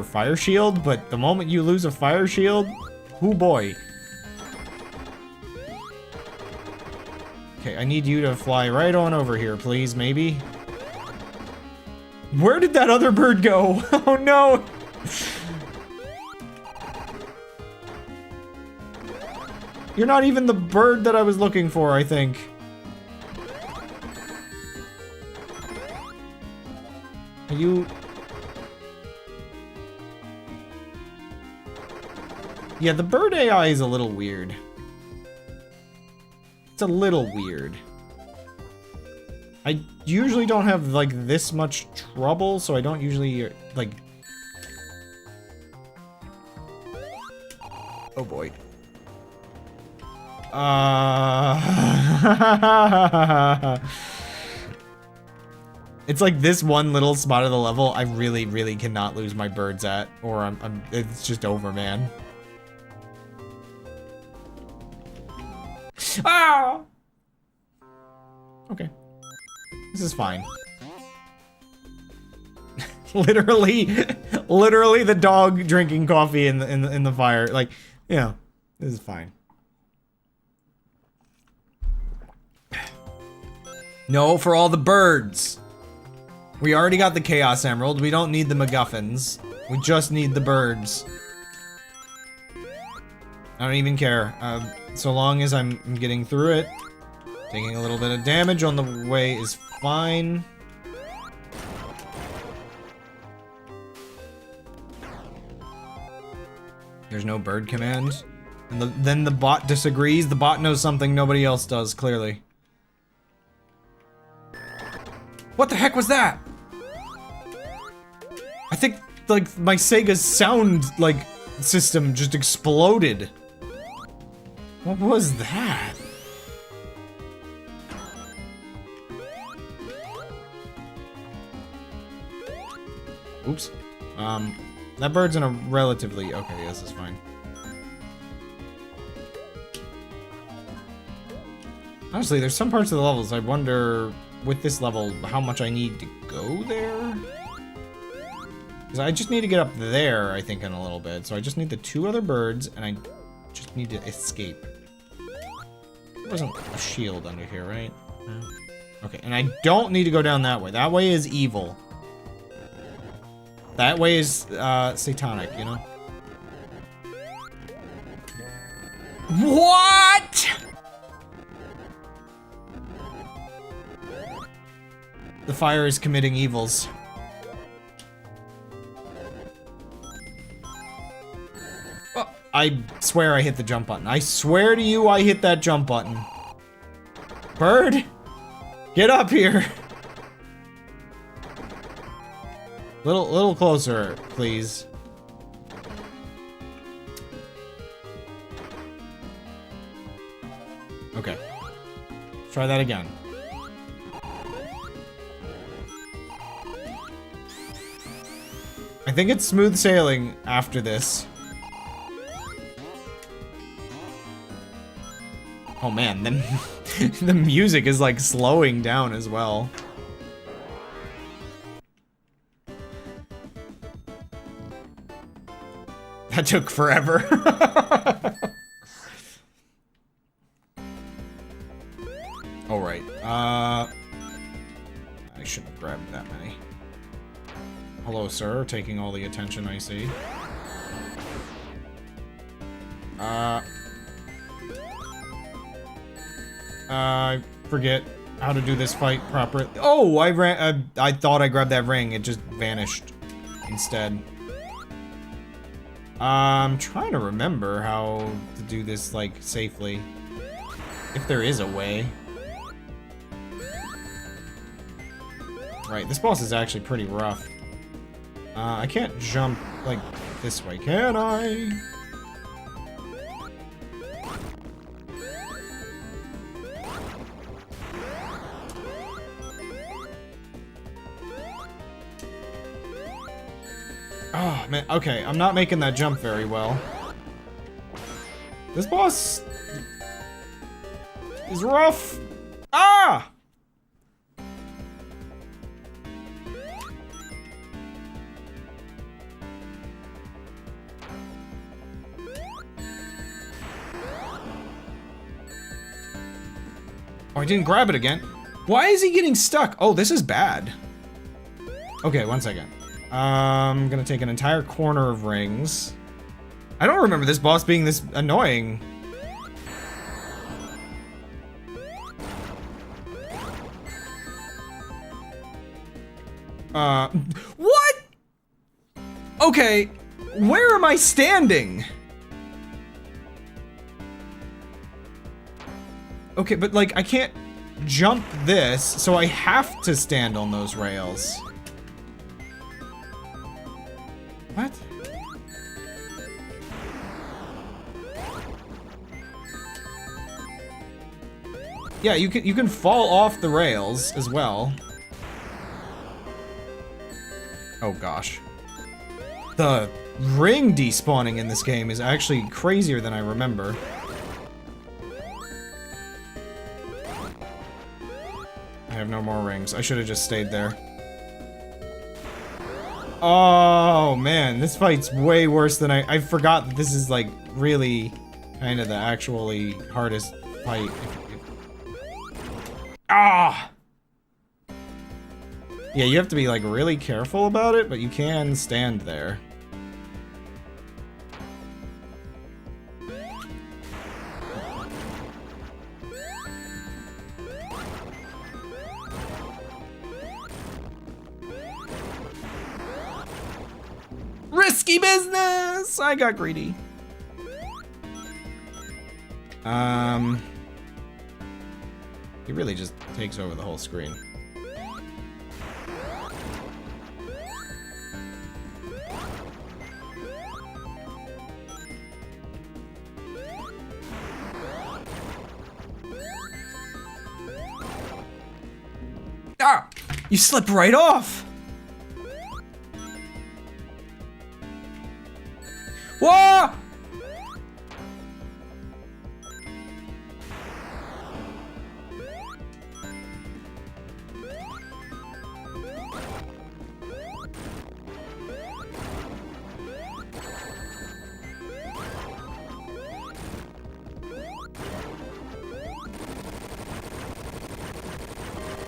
fire shield, but the moment you lose a fire shield, oh boy. Okay, I need you to fly right on over here, please, maybe. Where did that other bird go? Oh no! You're not even the bird that I was looking for, I think. Are you... Yeah, the bird AI is a little weird. It's a little weird. I usually don't have, like, this much trouble, so I don't usually, like... Oh boy. It's like this one little spot of the level I really, really cannot lose my birds at, or it's just over, man. Ah! Okay. This is fine. literally the dog drinking coffee in the fire. Like, you know, this is fine. No, for all the birds. We already got the Chaos Emerald. We don't need the MacGuffins. We just need the birds. I don't even care. So long as I'm getting through it. Taking a little bit of damage on the way is fine. There's no bird command. And then the bot disagrees. The bot knows something nobody else does, clearly. What the heck was that? I think, like, my Sega's sound, like, system just exploded. What was that? Oops. That bird's in a relatively... Okay, this is fine. Honestly, there's some parts of the levels I wonder... With this level, how much I need to go there? Because I just need to get up there, I think, in a little bit. So I just need the 2 other birds, and I just need to escape. There wasn't a shield under here, right? No. Okay, and I don't need to go down that way. That way is evil. That way is, satanic, you know? What?! The fire is committing evils. Oh, I swear I hit the jump button. I swear to you I hit that jump button. Bird? Get up here. Little closer, please. Okay. Try that again. I think it's smooth sailing after this. Oh man, then the music is like slowing down as well. That took forever. Alright, I shouldn't have grabbed that many. Hello, sir. Taking all the attention I see. I forget how to do this fight properly. Oh, I thought I grabbed that ring. It just vanished instead. I'm trying to remember how to do this, like, safely. If there is a way. Right, this boss is actually pretty rough. I can't jump, like, this way, can I? Oh, man, okay, I'm not making that jump very well. This boss is rough. Ah! Oh, I didn't grab it again. Why is he getting stuck? Oh, this is bad. Okay, one second. I'm gonna take an entire corner of rings. I don't remember this boss being this annoying. What? Okay, where am I standing? Okay, but like, I can't jump this, so I have to stand on those rails. What? Yeah, you can fall off the rails as well. Oh gosh. The ring despawning in this game is actually crazier than I remember. I have no more rings. I should have just stayed there. Oh man, this fight's way worse than I forgot that this is like really kind of the actually hardest fight. Ah! Yeah, you have to be like really careful about it, but you can stand there. Risky business! I got greedy. He really just takes over the whole screen. Ah! You slipped right off! Whoa!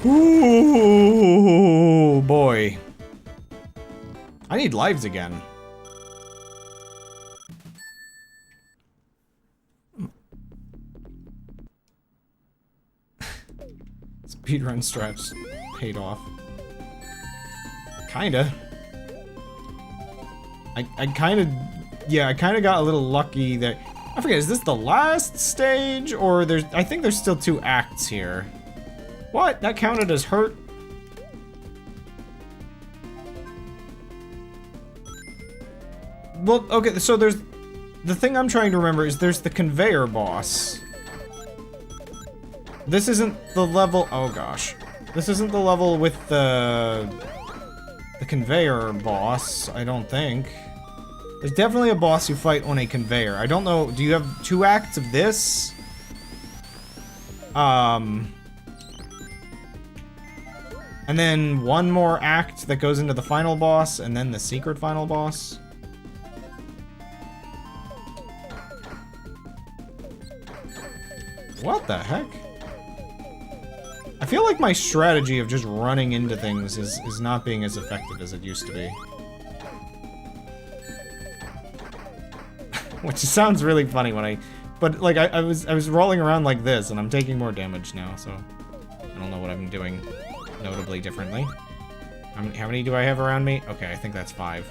Ooh, boy. I need lives again. Speedrun straps paid off. Kinda. I kinda... Yeah, I kinda got a little lucky there. I forget, is this the last stage? Or there's... I think there's still 2 acts here. What? That counted as hurt? Well, okay, so there's... The thing I'm trying to remember is there's the conveyor boss. This isn't the level... Oh gosh. This isn't the level with the conveyor boss, I don't think. There's definitely a boss you fight on a conveyor. I don't know, do you have 2 acts of this? And then 1 more act that goes into the final boss, and then the secret final boss. What the heck? I feel like my strategy of just running into things is not being as effective as it used to be. Which sounds really funny when I... But, like, I was rolling around like this, and I'm taking more damage now, so... I don't know what I'm doing notably differently. How many do I have around me? Okay, I think that's 5.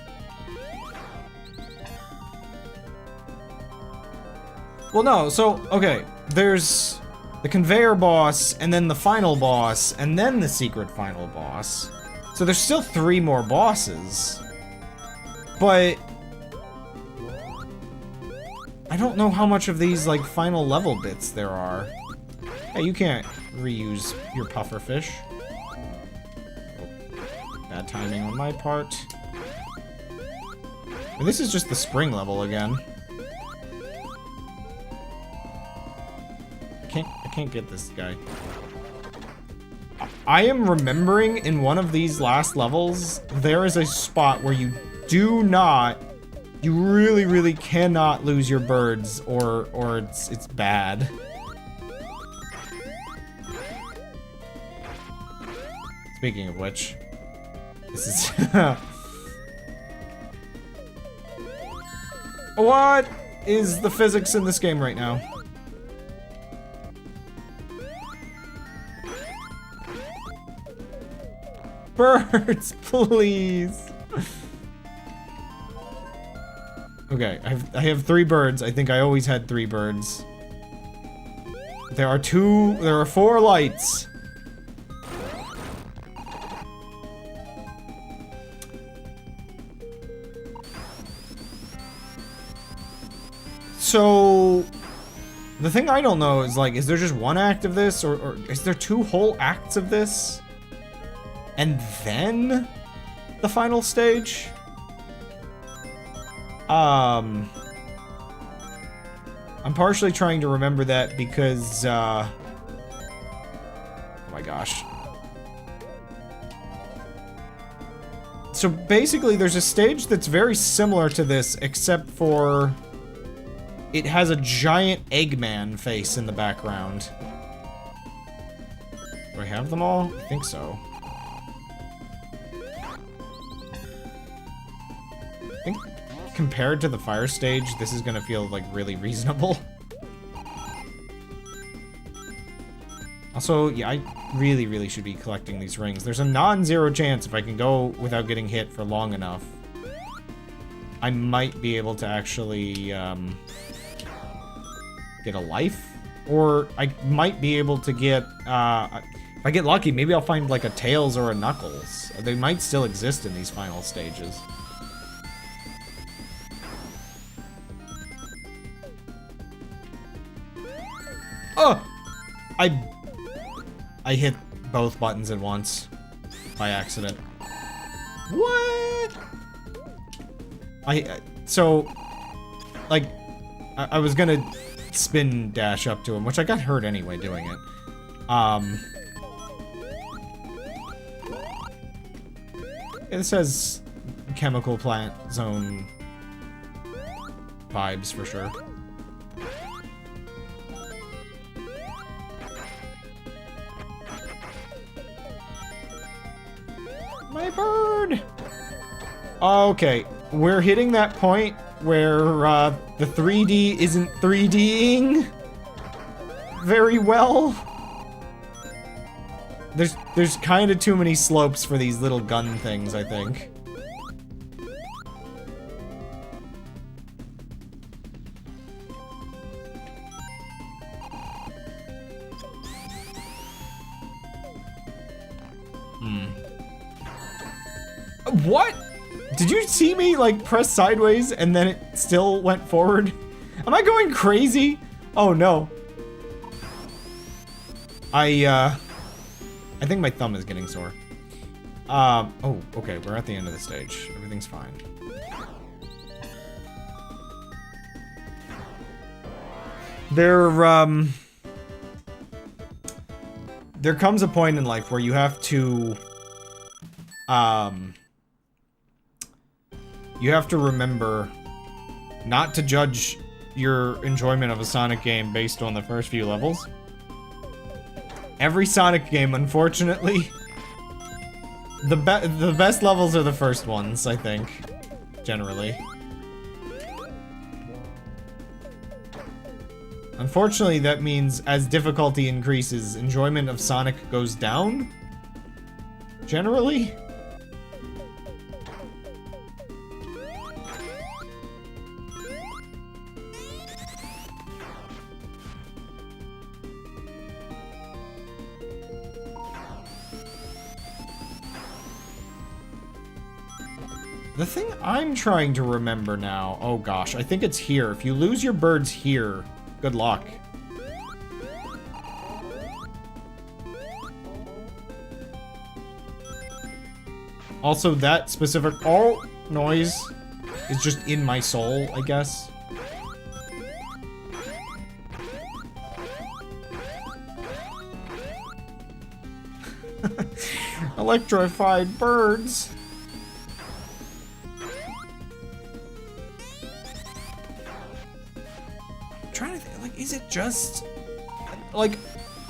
Well, no, so, okay. There's the conveyor boss, and then the final boss, and then the secret final boss. So there's still 3 more bosses. But I don't know how much of these, like, final level bits there are. Hey, you can't reuse your pufferfish. Oh, bad timing on my part. And this is just the spring level again. I can't get this guy. I am remembering in one of these last levels, there is a spot where you really, really cannot lose your birds, or it's bad. Speaking of which, this is what is the physics in this game right now? Birds, please. Okay, I have 3 birds. I think I always had 3 birds. There are 4 lights. So the thing I don't know is, like, is there just 1 act of this, or is there 2 whole acts of this? And then the final stage? I'm partially trying to remember that because, oh my gosh. So basically there's a stage that's very similar to this, except for it has a giant Eggman face in the background. Do I have them all? I think so. I think compared to the fire stage, this is gonna feel, like, really reasonable. Also, yeah, I really, really should be collecting these rings. There's a non-zero chance if I can go without getting hit for long enough. I might be able to actually, get a life? Or I might be able to get, if I get lucky, maybe I'll find, like, a Tails or a Knuckles. They might still exist in these final stages. Oh! I hit both buttons at once. By accident. What? So, like, I was gonna spin dash up to him, which I got hurt anyway doing it. Yeah, this has chemical plant zone vibes for sure. My bird! Okay, we're hitting that point where the 3D isn't 3Ding very well. There's kind of too many slopes for these little gun things, I think. What? Did you see me, like, press sideways and then it still went forward? Am I going crazy? Oh, no. I think my thumb is getting sore. Oh, okay, we're at the end of the stage. Everything's fine. There comes a point in life where you have to, you have to remember not to judge your enjoyment of a Sonic game based on the first few levels. Every Sonic game, unfortunately, the best levels are the first ones, I think, generally. Unfortunately, that means as difficulty increases, enjoyment of Sonic goes down, generally. The thing I'm trying to remember now, oh gosh, I think it's here. If you lose your birds here, good luck. Also, that specific noise is just in my soul, I guess. Electrified birds. I'm trying to think, like, is it just like,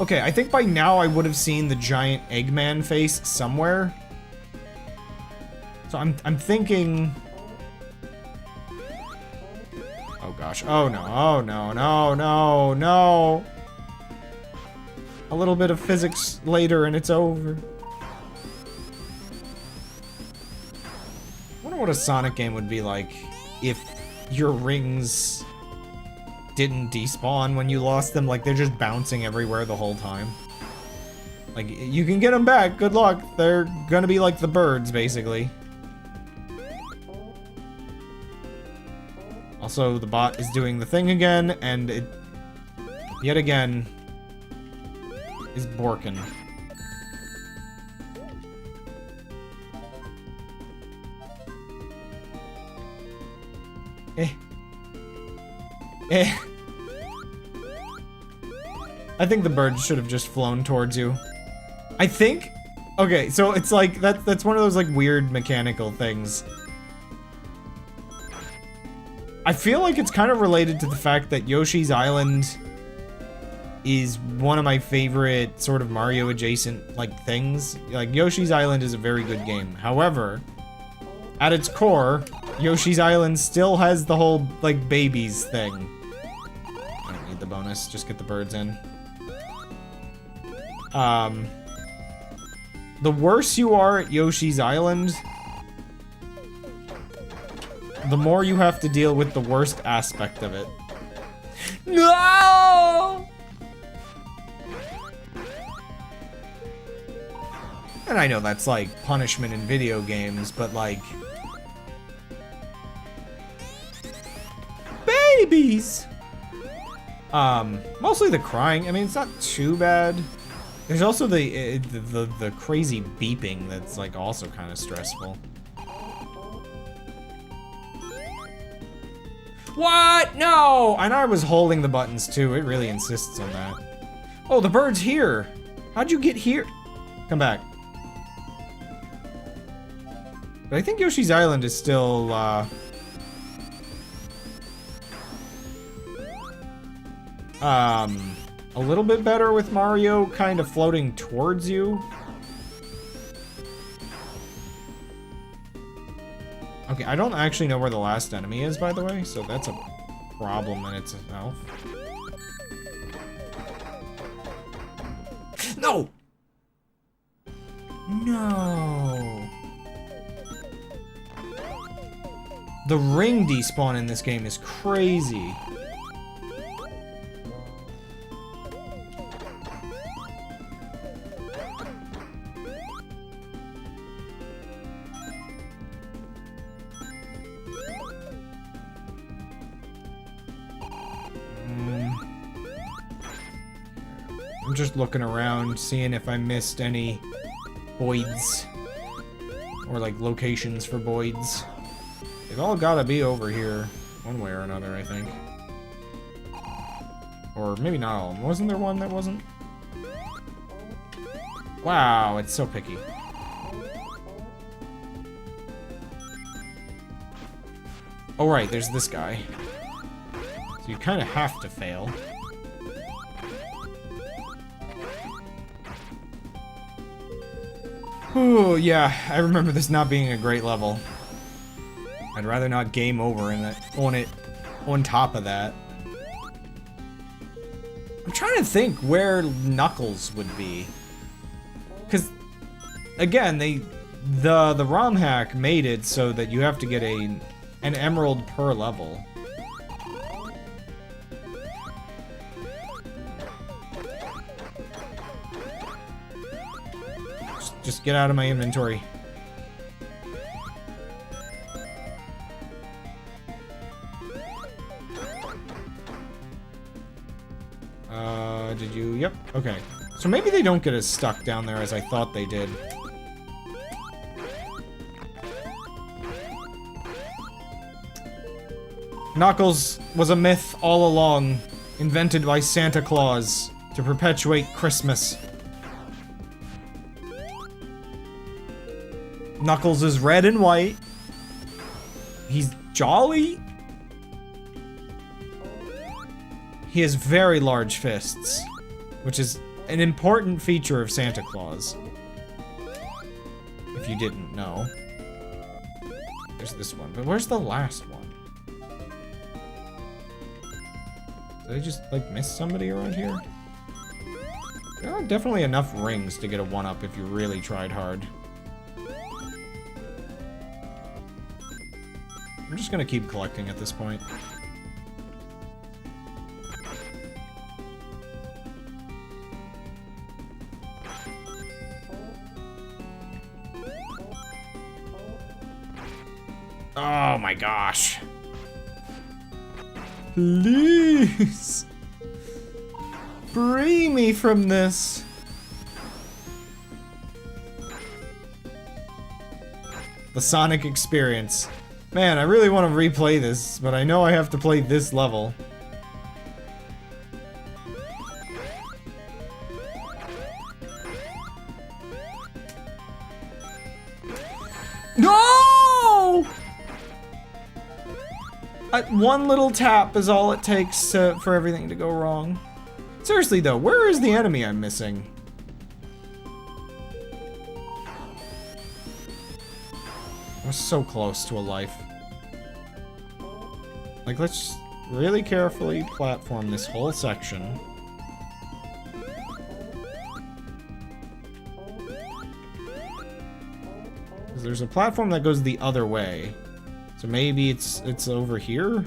okay, I think by now I would have seen the giant Eggman face somewhere. So I'm thinking, oh gosh, oh no, oh no, no, no, no. A little bit of physics later and it's over. I wonder what a Sonic game would be like if your rings didn't despawn when you lost them. Like, they're just bouncing everywhere the whole time. Like, you can get them back, good luck. They're gonna be like the birds, basically. Also, the bot is doing the thing again, and it, yet again, is borkin. I think the bird should have just flown towards you. I think, okay, so it's like, that's one of those like weird mechanical things. I feel like it's kind of related to the fact that Yoshi's Island is one of my favorite sort of Mario adjacent like things. Like, Yoshi's Island is a very good game. However, at its core, Yoshi's Island still has the whole like babies thing. I don't need the bonus, just get the birds in. The worse you are at Yoshi's Island, the more you have to deal with the worst aspect of it. No! And I know that's like punishment in video games, but like, babies! Mostly the crying. I mean, it's not too bad. There's also the crazy beeping that's like also kind of stressful. What? No! And I was holding the buttons too. It really insists on that. Oh, the bird's here. How'd you get here? Come back. But I think Yoshi's Island is still, a little bit better with Mario kind of floating towards you. Okay, I don't actually know where the last enemy is, by the way, so that's a problem in itself. No! No! The ring despawn in this game is crazy. I'm just looking around, seeing if I missed any voids. Or like locations for voids. They've all gotta be over here, one way or another, I think. Or maybe not all. Wasn't there one that wasn't? Wow, it's so picky. Oh right, there's this guy. So you kind of have to fail. Ooh, yeah, I remember this not being a great level. I'd rather not game over in that, on top of that. I'm trying to think where Knuckles would be. Cause again, the ROM hack made it so that you have to get an emerald per level. Just get out of my inventory. Did you? Yep. Okay. So maybe they don't get as stuck down there as I thought they did. Knuckles was a myth all along, invented by Santa Claus to perpetuate Christmas. Knuckles is red and white. He's jolly. He has very large fists, which is an important feature of Santa Claus. If you didn't know. There's this one, but where's the last one? Did I just, like, miss somebody around here? There are definitely enough rings to get a 1-up if you really tried hard. I'm just gonna keep collecting at this point. Oh my gosh. Please. Free me from this. The Sonic experience. Man, I really want to replay this, but I know I have to play this level. No! One little tap is all it takes for everything to go wrong. Seriously though, where is the enemy I'm missing? I was so close to a life. Like, let's really carefully platform this whole section. Because there's a platform that goes the other way. So maybe it's over here?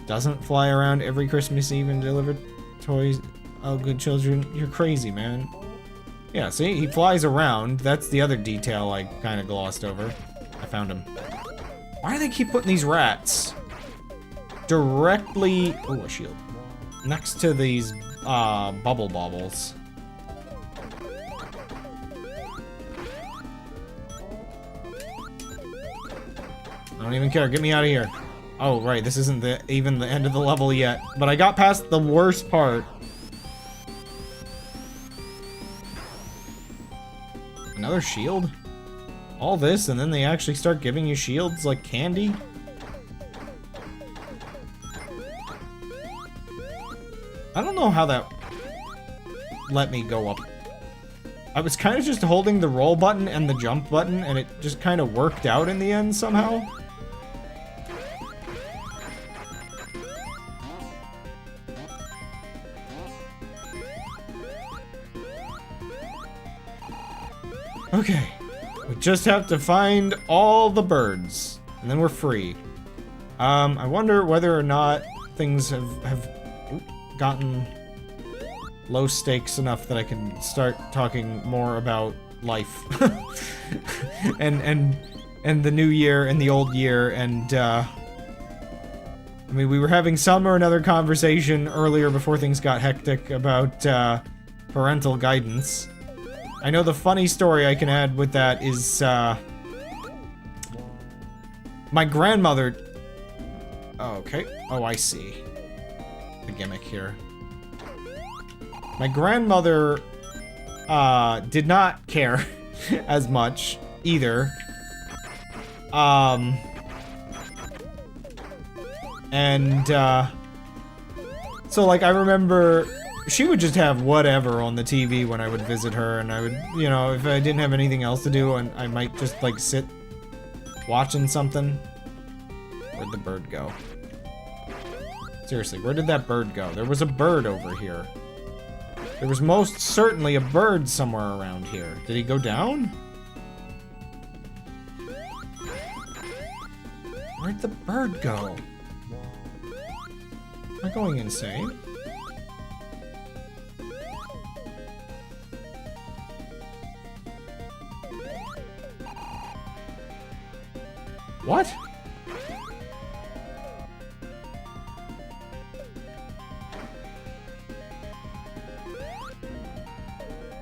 Doesn't fly around every Christmas Eve and deliver toys. Oh, good children, you're crazy, man. Yeah, see, he flies around. That's the other detail I kind of glossed over. I found him. Why do they keep putting these rats directly... Oh, a shield. Next to these, bubble bobbles. I don't even care. Get me out of here. Oh, right. This isn't even the end of the level yet. But I got past the worst part. Another shield? All this, and then they actually start giving you shields like candy? I don't know how that let me go up. I was kind of just holding the roll button and the jump button, and it just kind of worked out in the end somehow. Okay, we just have to find all the birds, and then we're free. I wonder whether or not things have gotten low stakes enough that I can start talking more about life. and the new year and the old year, and I mean, we were having some or another conversation earlier before things got hectic about parental guidance. I know the funny story I can add with that is, my grandmother... Oh, okay. Oh, I see. The gimmick here. My grandmother, did not care as much, either. So, like, I remember... She would just have whatever on the TV when I would visit her, and I would, you know, if I didn't have anything else to do, and I might just, like, sit watching something. Where'd the bird go? Seriously, where did that bird go? There was a bird over here. There was most certainly a bird somewhere around here. Did he go down? Where'd the bird go? Am I going insane? What?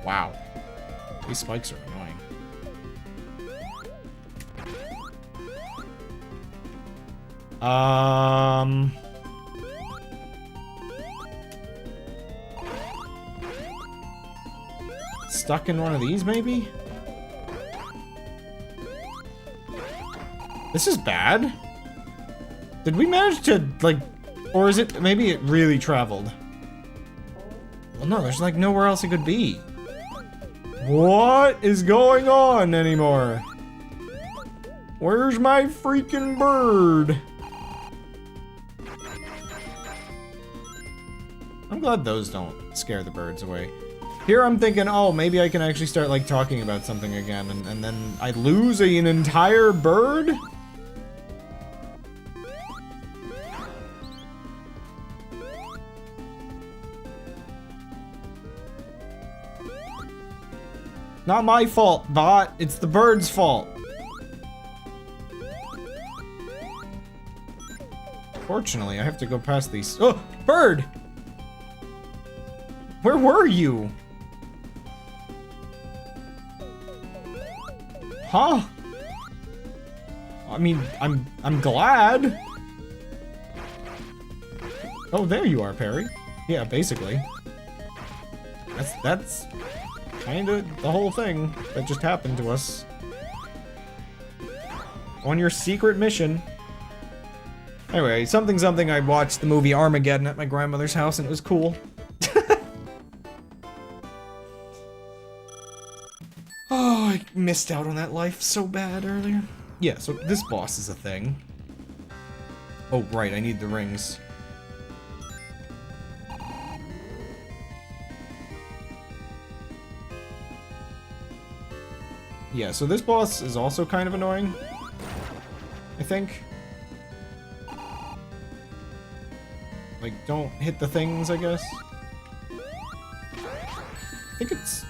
Wow. These spikes are annoying. Stuck in one of these, maybe? This is bad. Did we manage to, like, or is it, maybe it really traveled? Well, no, there's, like, nowhere else it could be. What is going on anymore? Where's my freaking bird? I'm glad those don't scare the birds away. Here I'm thinking, oh, maybe I can actually start, like, talking about something again, and then I lose an entire bird? Not my fault, bot. It's the bird's fault. Fortunately, I have to go past these. Oh, bird! Where were you? Huh? I mean, I'm glad. Oh, there you are, Perry. Yeah, basically. That's kinda the whole thing that just happened to us. On your secret mission. Anyway, something, I watched the movie Armageddon at my grandmother's house and it was cool. Oh, I missed out on that life so bad earlier. Yeah, so this boss is a thing. Oh, right, I need the rings. Yeah, so this boss is also kind of annoying, I think. Like, don't hit the things, I guess. I think it's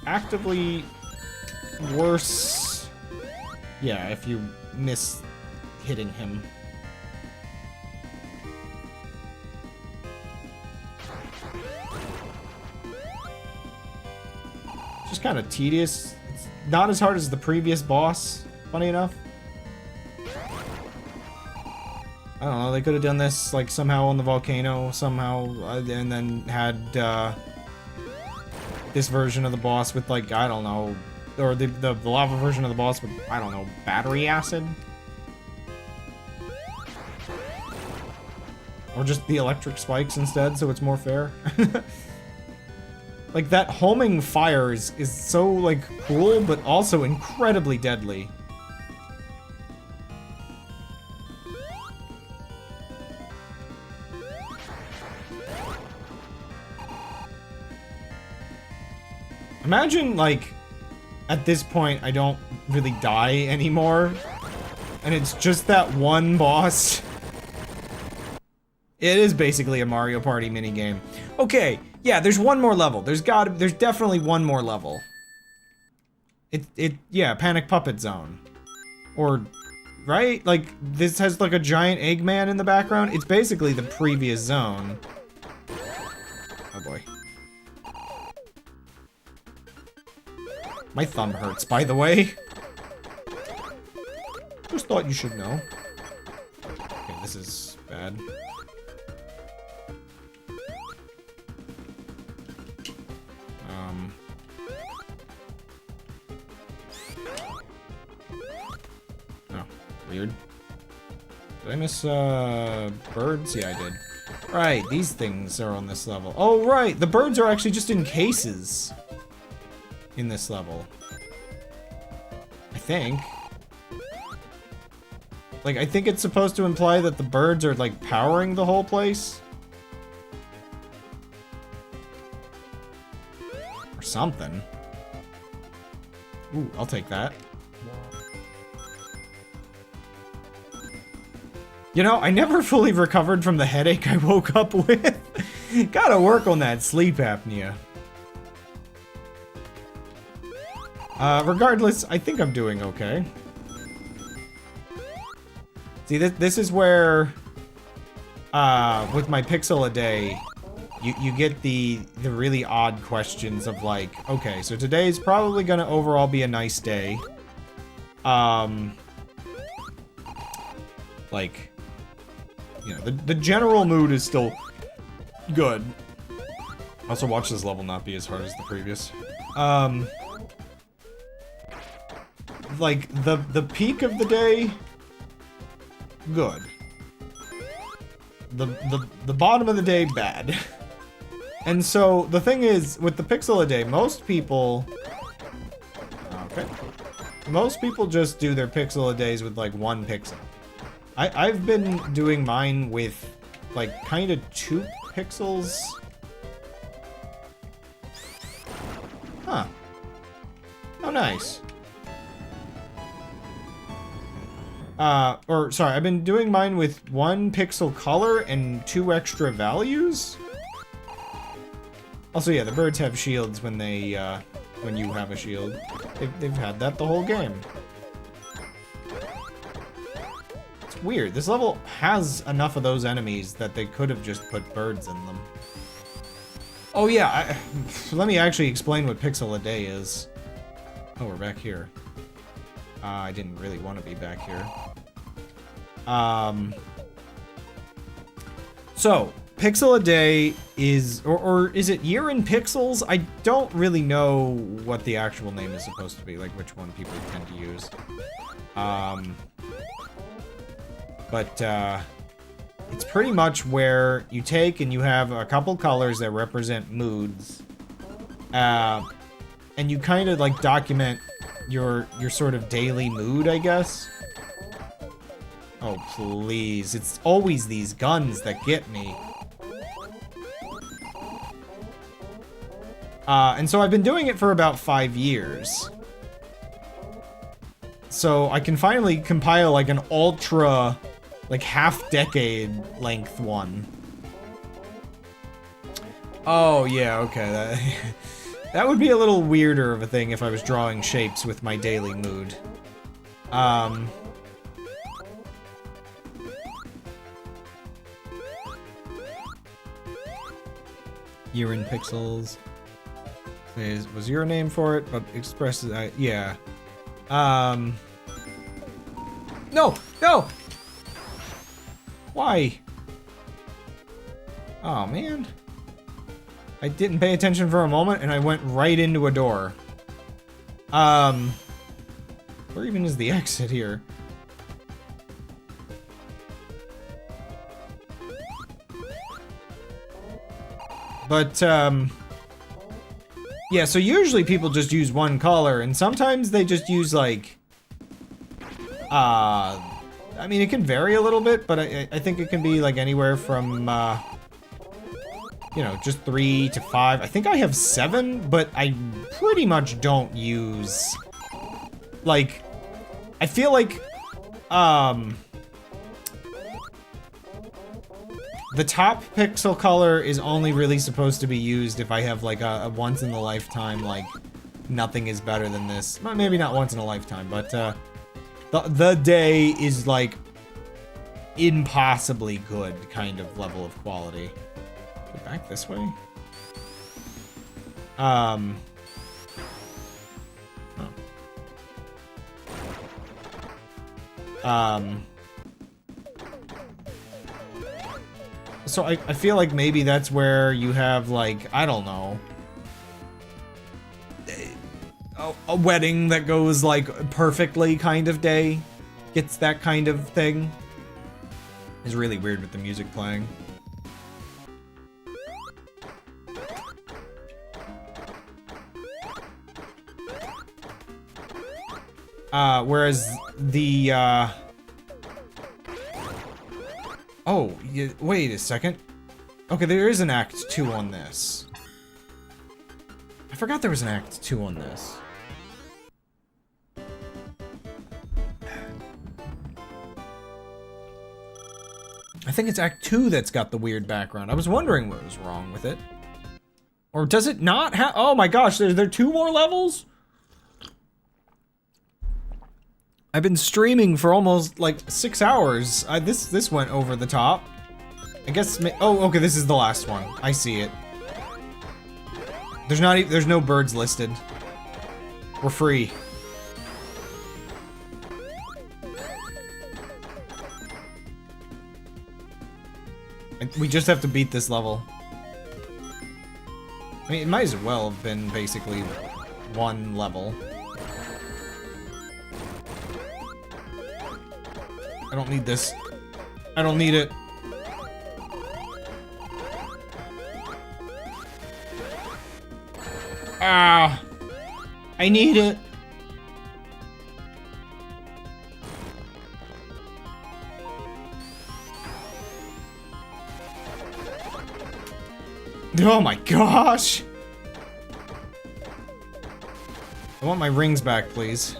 actively worse. Yeah, if you miss hitting him. It's just kind of tedious. It's not as hard as the previous boss, funny enough. I don't know, they could have done this, like, somehow on the volcano, somehow, and then had, this version of the boss with, like, I don't know, or the lava version of the boss with, I don't know, battery acid? Or just the electric spikes instead, so it's more fair. Like, that homing fire is so, like, cool, but also incredibly deadly. Imagine, like, at this point, I don't really die anymore, and it's just that one boss. It is basically a Mario Party minigame. Okay, yeah, there's one more level. There's definitely one more level. Yeah, Panic Puppet Zone. Or, right? Like, this has, like, a giant Eggman in the background. It's basically the previous zone. Oh boy. My thumb hurts, by the way. Just thought you should know. Okay, this is bad. Oh, weird. Did I miss, birds? Yeah, I did. Right, these things are on this level. Oh, right, the birds are actually just in cases. In this level. I think. Like, I think it's supposed to imply that the birds are, like, powering the whole place. Or something. Ooh, I'll take that. You know, I never fully recovered from the headache I woke up with. Gotta work on that sleep apnea. Regardless, I think I'm doing okay. See, this is where, with my pixel a day, you get the really odd questions of like, okay, so today's probably gonna overall be a nice day. Like, you know, the general mood is still good. Also, watch this level not be as hard as the previous. Like, the peak of the day, good. The bottom of the day, bad. And so, the thing is, with the pixel a day, most people... Okay. Most people just do their pixel a days with, like, 1 pixel. I've been doing mine with, like, kind of 2 pixels. Huh. Oh, nice. Sorry, I've been doing mine with 1 pixel color and 2 extra values. Also, yeah, the birds have shields when they, when you have a shield. They've had that the whole game. It's weird. This level has enough of those enemies that they could have just put birds in them. Oh yeah, let me actually explain what pixel a day is. Oh, we're back here. I didn't really want to be back here. So, pixel a day is, or is it year in pixels? I don't really know what the actual name is supposed to be, like which one people tend to use. It's pretty much where you take and you have a couple colors that represent moods. And you kind of like document your sort of daily mood, I guess. Oh, please. It's always these guns that get me. And so I've been doing it for about 5 years. So I can finally compile like an ultra, like half-decade length one. Oh, yeah, okay. That would be a little weirder of a thing if I was drawing shapes with my daily mood. Year in pixels. Was your name for it, but expresses, yeah. No! No! Why? Oh, man. I didn't pay attention for a moment, and I went right into a door. Where even is the exit here? But, yeah, so usually people just use 1 color, and sometimes they just use, like, I mean, it can vary a little bit, but I think it can be, like, anywhere from, you know, just 3 to 5. I think I have 7, but I pretty much don't use, like, I feel like, the top pixel color is only really supposed to be used if I have, like, a once-in-a-lifetime, like, nothing is better than this. Well, maybe not once in a lifetime, but, the day is, like, impossibly good kind of level of quality. Go back this way? Oh. So I feel like maybe that's where you have, like, I don't know, a wedding that goes, like, perfectly kind of day. Gets that kind of thing. It's really weird with the music playing. Whereas the, oh, wait a second. Okay, there is an Act 2 on this. I forgot there was an Act 2 on this. I think it's Act 2 that's got the weird background. I was wondering what was wrong with it. Or does it not have... Oh my gosh, there 2 more levels? I've been streaming for almost, like, 6 hours. This went over the top. I guess, oh, okay, this is the last one. I see it. There's no birds listed. We're free. We just have to beat this level. I mean, it might as well have been basically one level. I don't need this. I don't need it. Ah! I need it. Oh my gosh! I want my rings back, please.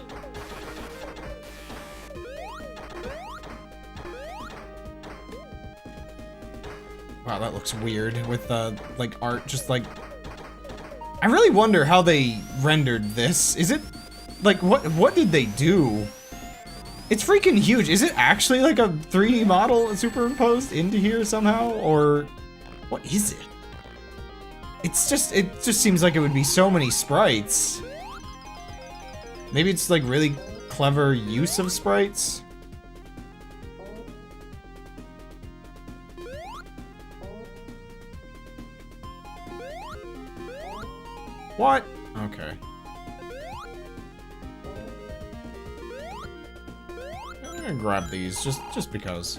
Wow, that looks weird with like art just like... I really wonder how they rendered this. Is it like what did they do? It's freaking huge. Is it actually like a 3D model superimposed into here somehow, or what is it? It just seems like it would be so many sprites. Maybe it's like really clever use of sprites. What? Okay. I'm gonna grab these just because.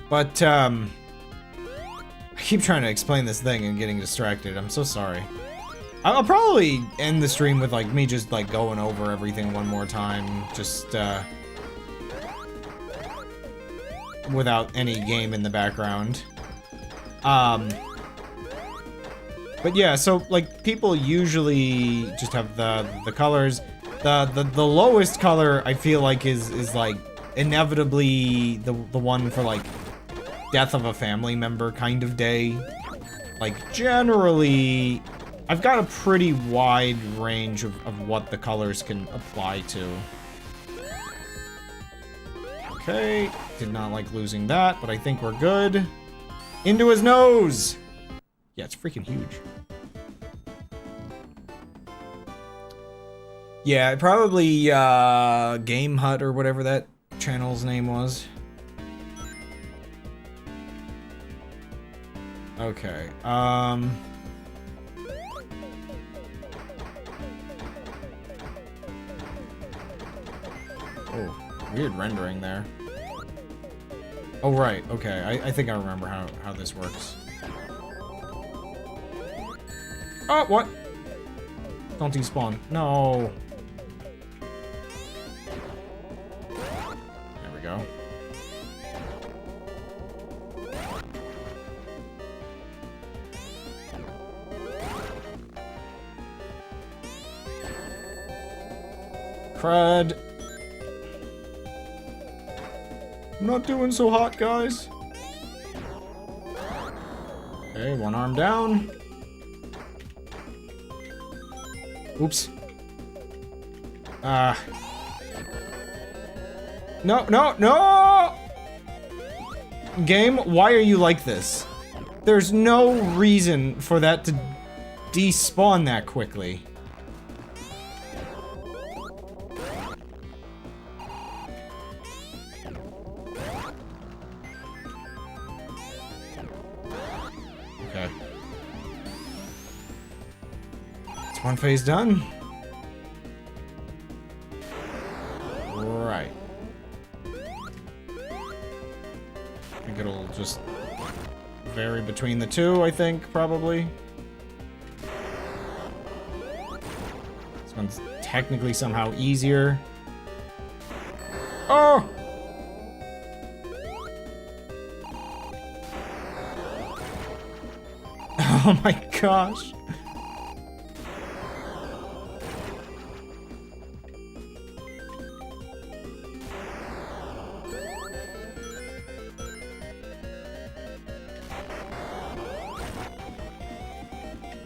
But, I keep trying to explain this thing and getting distracted. I'm so sorry. I'll probably end the stream with, like, me just, like, going over everything one more time. Just, without any game in the background. But yeah, so, like, people usually just have the colors. The lowest color, I feel like, is like, inevitably the one for, like, death of a family member kind of day. Like, generally, I've got a pretty wide range of what the colors can apply to. Okay, did not like losing that, but I think we're good. Into his nose! Yeah, it's freaking huge. Yeah, probably, Game Hut or whatever that channel's name was. Okay, oh, weird rendering there. Oh, right, okay, I think I remember how this works. Oh, what? Don't despawn. No. There we go. Crud. I'm not doing so hot, guys. Okay, one arm down. Oops. No, no, no! Game, why are you like this? There's no reason for that to despawn that quickly. Okay. It's one phase done. Right. I think it'll just vary between the two, I think, probably. This one's technically somehow easier. Oh! Oh my gosh.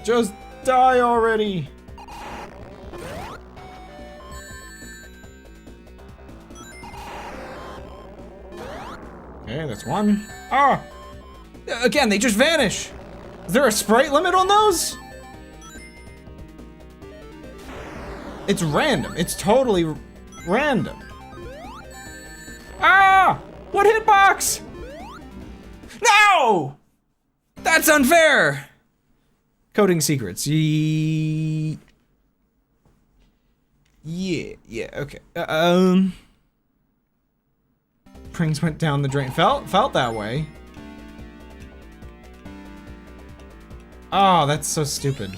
Just die already. Okay, that's one. Ah! Again, they just vanish. Is there a sprite limit on those? It's random. It's totally random. Ah! What hitbox? No! That's unfair! Coding secrets. Yeah, okay. Springs went down the drain. Felt that way. Oh, that's so stupid.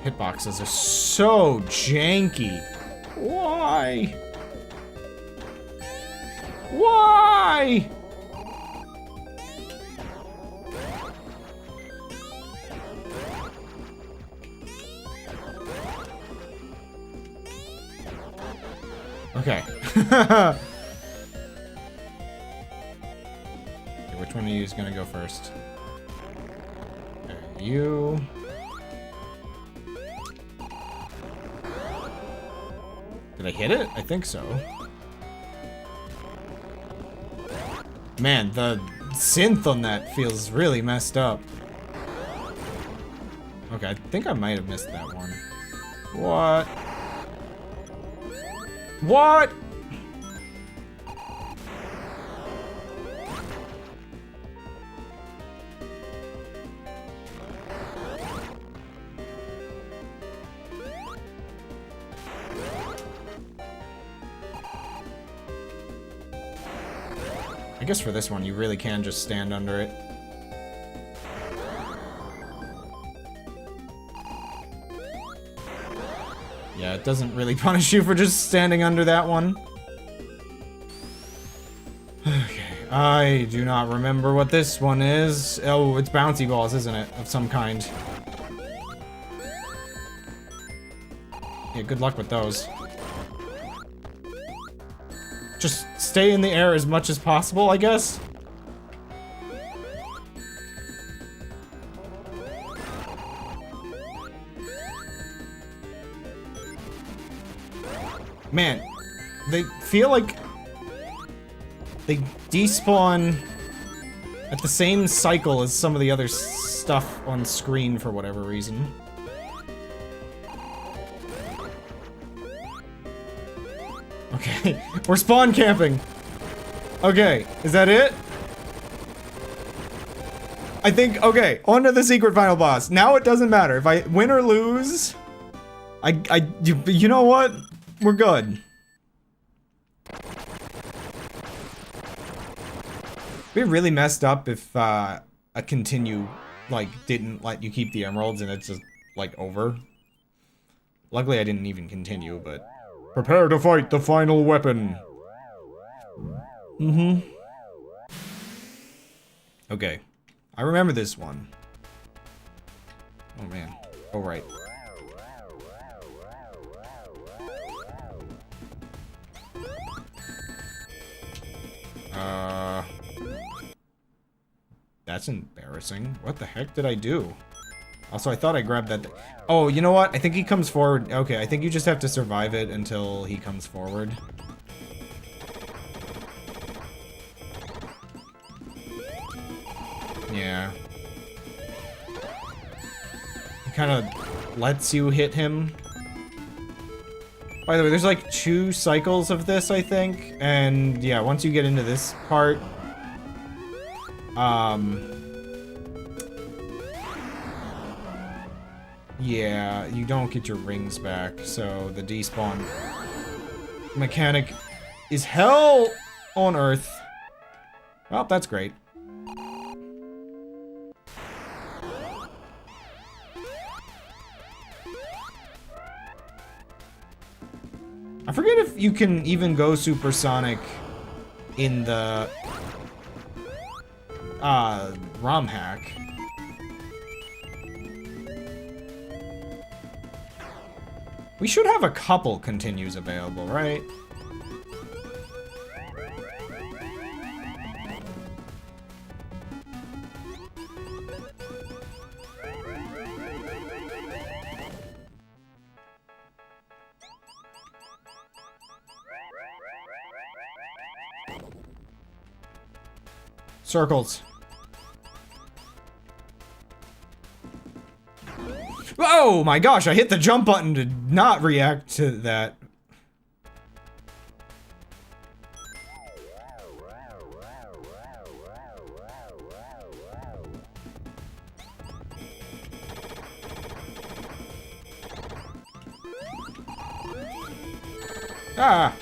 Hitboxes are so janky. Why? Why? Okay. Okay, which one of you is gonna go first? Okay, you. Did I hit it? I think so. Man, the synth on that feels really messed up. Okay, I think I might have missed that one. What? What? I guess for this one, you really can just stand under it. Yeah, it doesn't really punish you for just standing under that one. Okay, I do not remember what this one is. Oh, it's bouncy balls, isn't it? Of some kind. Yeah, good luck with those. Just stay in the air as much as possible, I guess? Man, they feel like they despawn at the same cycle as some of the other stuff on screen for whatever reason. Okay, we're spawn camping. Okay, is that it? I think, okay, on to the secret final boss. Now it doesn't matter. If I win or lose, you know what? We're good. It'd be really messed up if a continue, like, didn't let you keep the emeralds and it's just, like, over. Luckily I didn't even continue, but... Prepare to fight the final weapon. Mm-hmm. Okay. I remember this one. Oh, man. Oh, right. That's embarrassing. What the heck did I do? Also, I thought I grabbed that. Oh, you know what? I think he comes forward. Okay, I think you just have to survive it until he comes forward. Yeah. He kind of lets you hit him. By the way, there's like 2 cycles of this, I think. And yeah, once you get into this part, yeah, you don't get your rings back, so the despawn mechanic is hell on earth. Well, that's great. you can even go supersonic in the ROM hack. We should have a couple continues available, right? Circles. Oh my gosh, I hit the jump button to not react to that. Ah!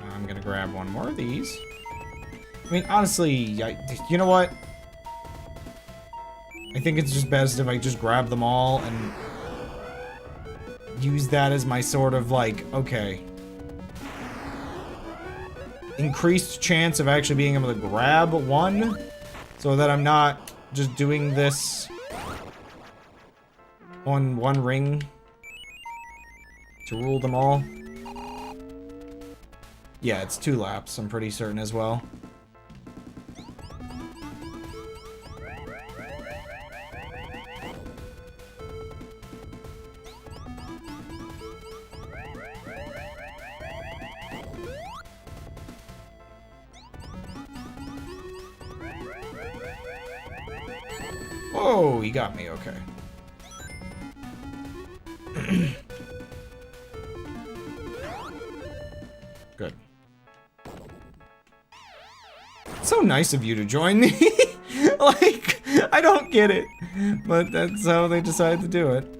I'm gonna grab one more of these. I mean, honestly, you know what? I think it's just best if I just grab them all and use that as my sort of like, okay, increased chance of actually being able to grab one, so that I'm not just doing this on one ring to rule them all. Yeah, it's 2 laps, I'm pretty certain as well. Oh, he got me, okay. Good. So nice of you to join me. Like, I don't get it, but that's how they decided to do it.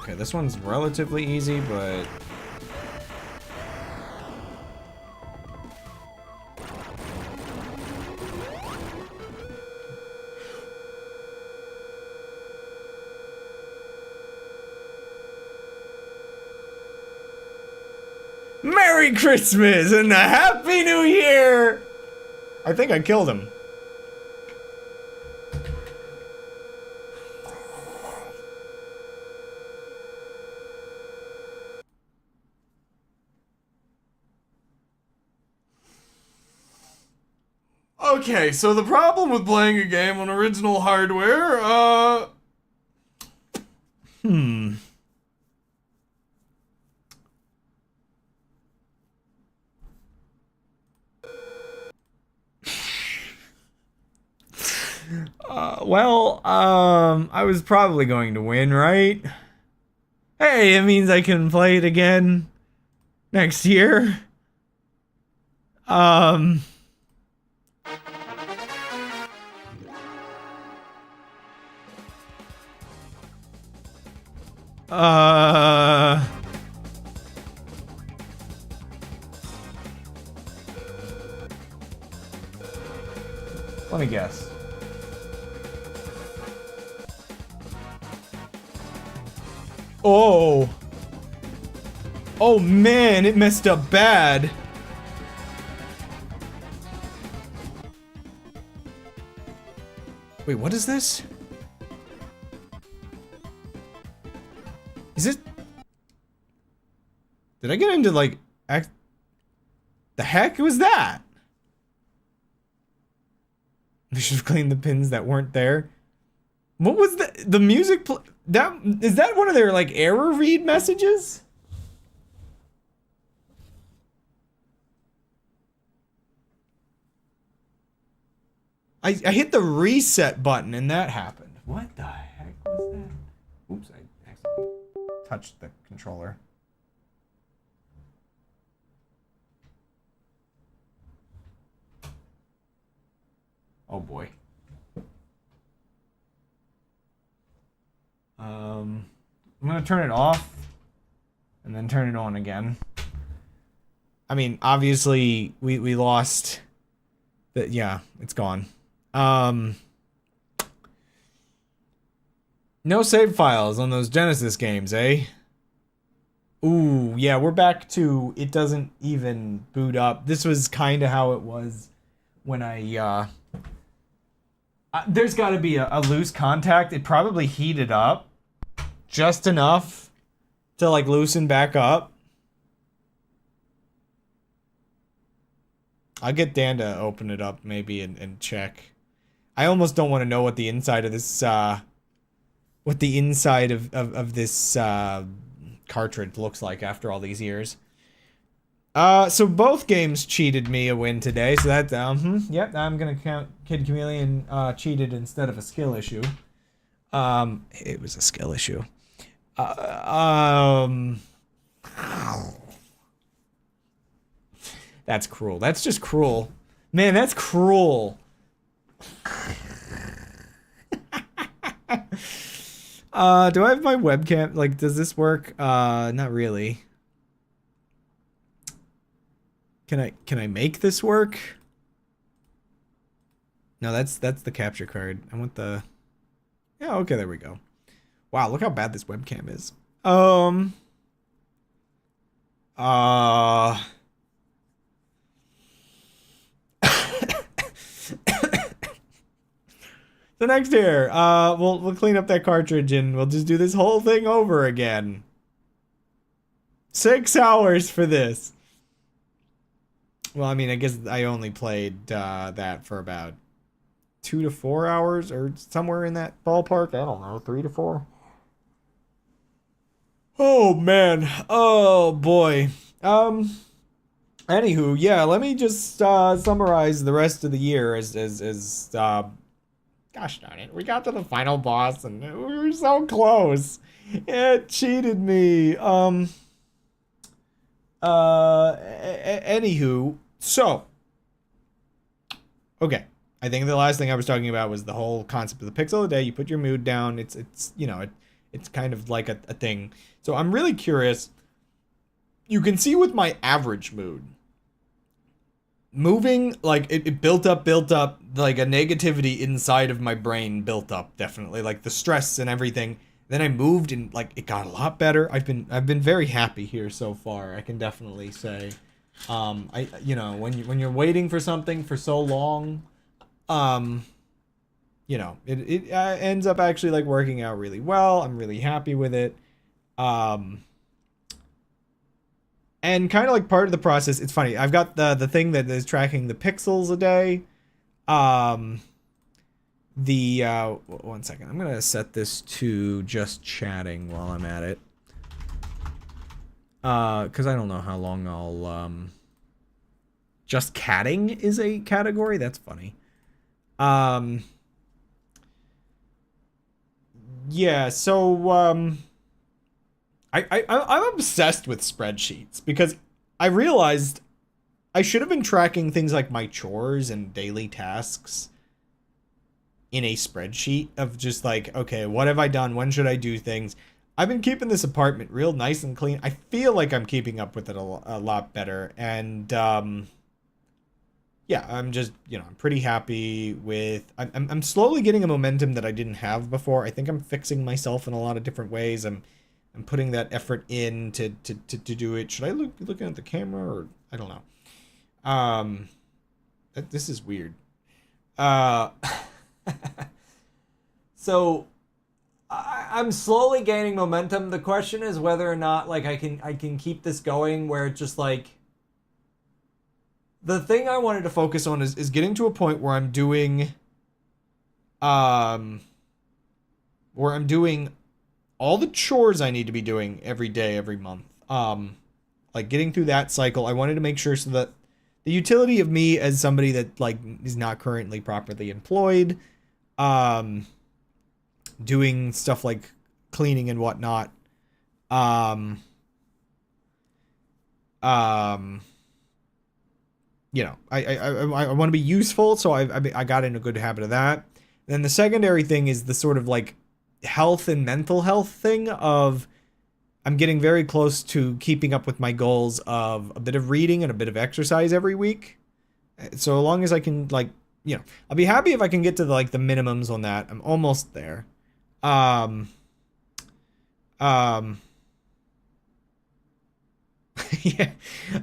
Okay, this one's relatively easy, but... Merry Christmas and a Happy New Year! I think I killed him. Okay, so the problem with playing a game on original hardware, I was probably going to win, right? Hey, it means I can play it again next year. Let me guess. Oh. Oh man, it messed up bad. Wait, what is this? Is it? Did I get into like the heck was that? I should have cleaned the pins that weren't there. What was the music that is that one of their like error read messages? I hit the reset button and that happened. What the heck was that? Oops, I accidentally touched the controller. Oh boy. I'm gonna turn it off and then turn it on again. I mean, obviously, we lost... Yeah, it's gone. No save files on those Genesis games, eh? Ooh, yeah, we're back to it doesn't even boot up. This was kind of how it was when there's got to be a loose contact. It probably heated up just enough to, like, loosen back up. I'll get Dan to open it up maybe and check. I almost don't want to know what the inside of this, what the inside of this, cartridge looks like after all these years. So both games cheated me a win today, so that, yep, I'm gonna count Kid Chameleon, cheated instead of a skill issue. It was a skill issue. That's cruel. That's just cruel. Man, that's cruel. Do I have my webcam? Like, does this work? Not really. Can I make this work? No, that's the capture card. I want the... Yeah, okay, there we go. Wow, look how bad this webcam is. So next here, we'll clean up that cartridge and we'll just do this whole thing over again. 6 hours for this. Well, I mean, I guess I only played that for about 2 to 4 hours or somewhere in that ballpark. I don't know, 3 to 4. Oh man, oh boy. Anywho, yeah, let me just summarize the rest of the year as gosh darn it, we got to the final boss and we were so close. It cheated me. Anywho, so, okay. I think the last thing I was talking about was the whole concept of the pixel of the day. You put your mood down. It's you know, it's kind of like a thing. So I'm really curious. You can see with my average mood, moving, like, it built up, like a negativity inside of my brain built up, definitely, like the stress and everything. Then I moved and, like, it got a lot better. I've been very happy here so far, I can definitely say. You know, when you're waiting for something for so long, you know, it ends up actually, like, working out really well. I'm really happy with it. And kind of like part of the process, it's funny. I've got the thing that is tracking the pixels a day. One second. I'm gonna set this to just chatting while I'm at it. Because I don't know how long I'll just catting is a category. That's funny. Yeah. So I'm obsessed with spreadsheets because I realized I should have been tracking things like my chores and daily tasks in a spreadsheet of just like, okay, what have I done? When should I do things? I've been keeping this apartment real nice and clean. I feel like I'm keeping up with it a lot better. And yeah, I'm just, you know, I'm pretty happy with... I'm slowly getting a momentum that I didn't have before. I think I'm fixing myself in a lot of different ways. I'm putting that effort in to do it. Should I be looking at the camera or I don't know. This is weird. So I'm slowly gaining momentum. The question is whether or not, like, I can keep this going where it's just like the thing I wanted to focus on is getting to a point where I'm doing all the chores I need to be doing every day, every month. Like getting through that cycle. I wanted to make sure so that the utility of me as somebody that, like, is not currently properly employed, doing stuff like cleaning and whatnot, you know, I want to be useful, so I got in a good habit of that. Then the secondary thing is the sort of like health and mental health thing of I'm getting very close to keeping up with my goals of a bit of reading and a bit of exercise every week. So long as I can, like, you know, I'll be happy if I can get to like the minimums on that. I'm almost there. Yeah,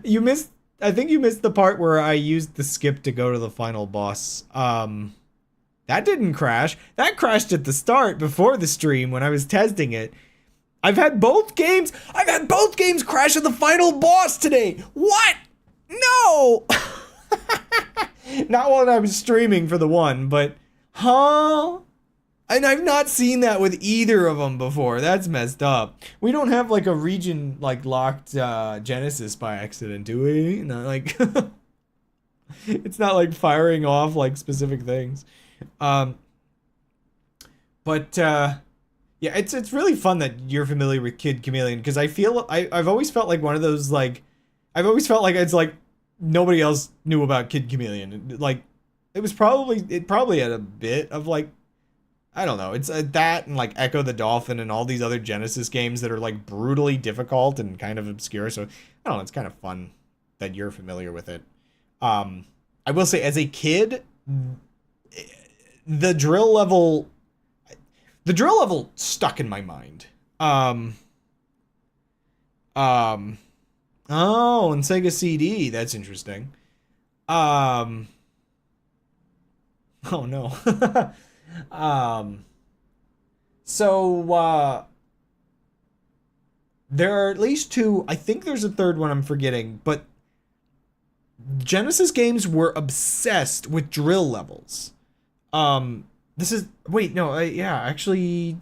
you missed. I think you missed the part where I used the skip to go to the final boss. That didn't crash. That crashed at the start before the stream when I was testing it. I've had both games crash at the final boss today. What? No. Not while I was streaming for the one, but huh? And I've not seen that with either of them before. That's messed up. We don't have like a region like locked Genesis by accident, do we? No, like it's not like firing off like specific things. But yeah, it's really fun that you're familiar with Kid Chameleon because I've always felt like one of those like I've always felt like it's like nobody else knew about Kid Chameleon. Like it probably had a bit of like I don't know. It's that and like Echo the Dolphin and all these other Genesis games that are like brutally difficult and kind of obscure. So I don't know. It's kind of fun that you're familiar with it. I will say as a kid, the drill level stuck in my mind. Oh, and Sega CD. That's interesting. Oh no. There are at least two, I think there's a third one I'm forgetting, but Genesis games were obsessed with drill levels. Actually,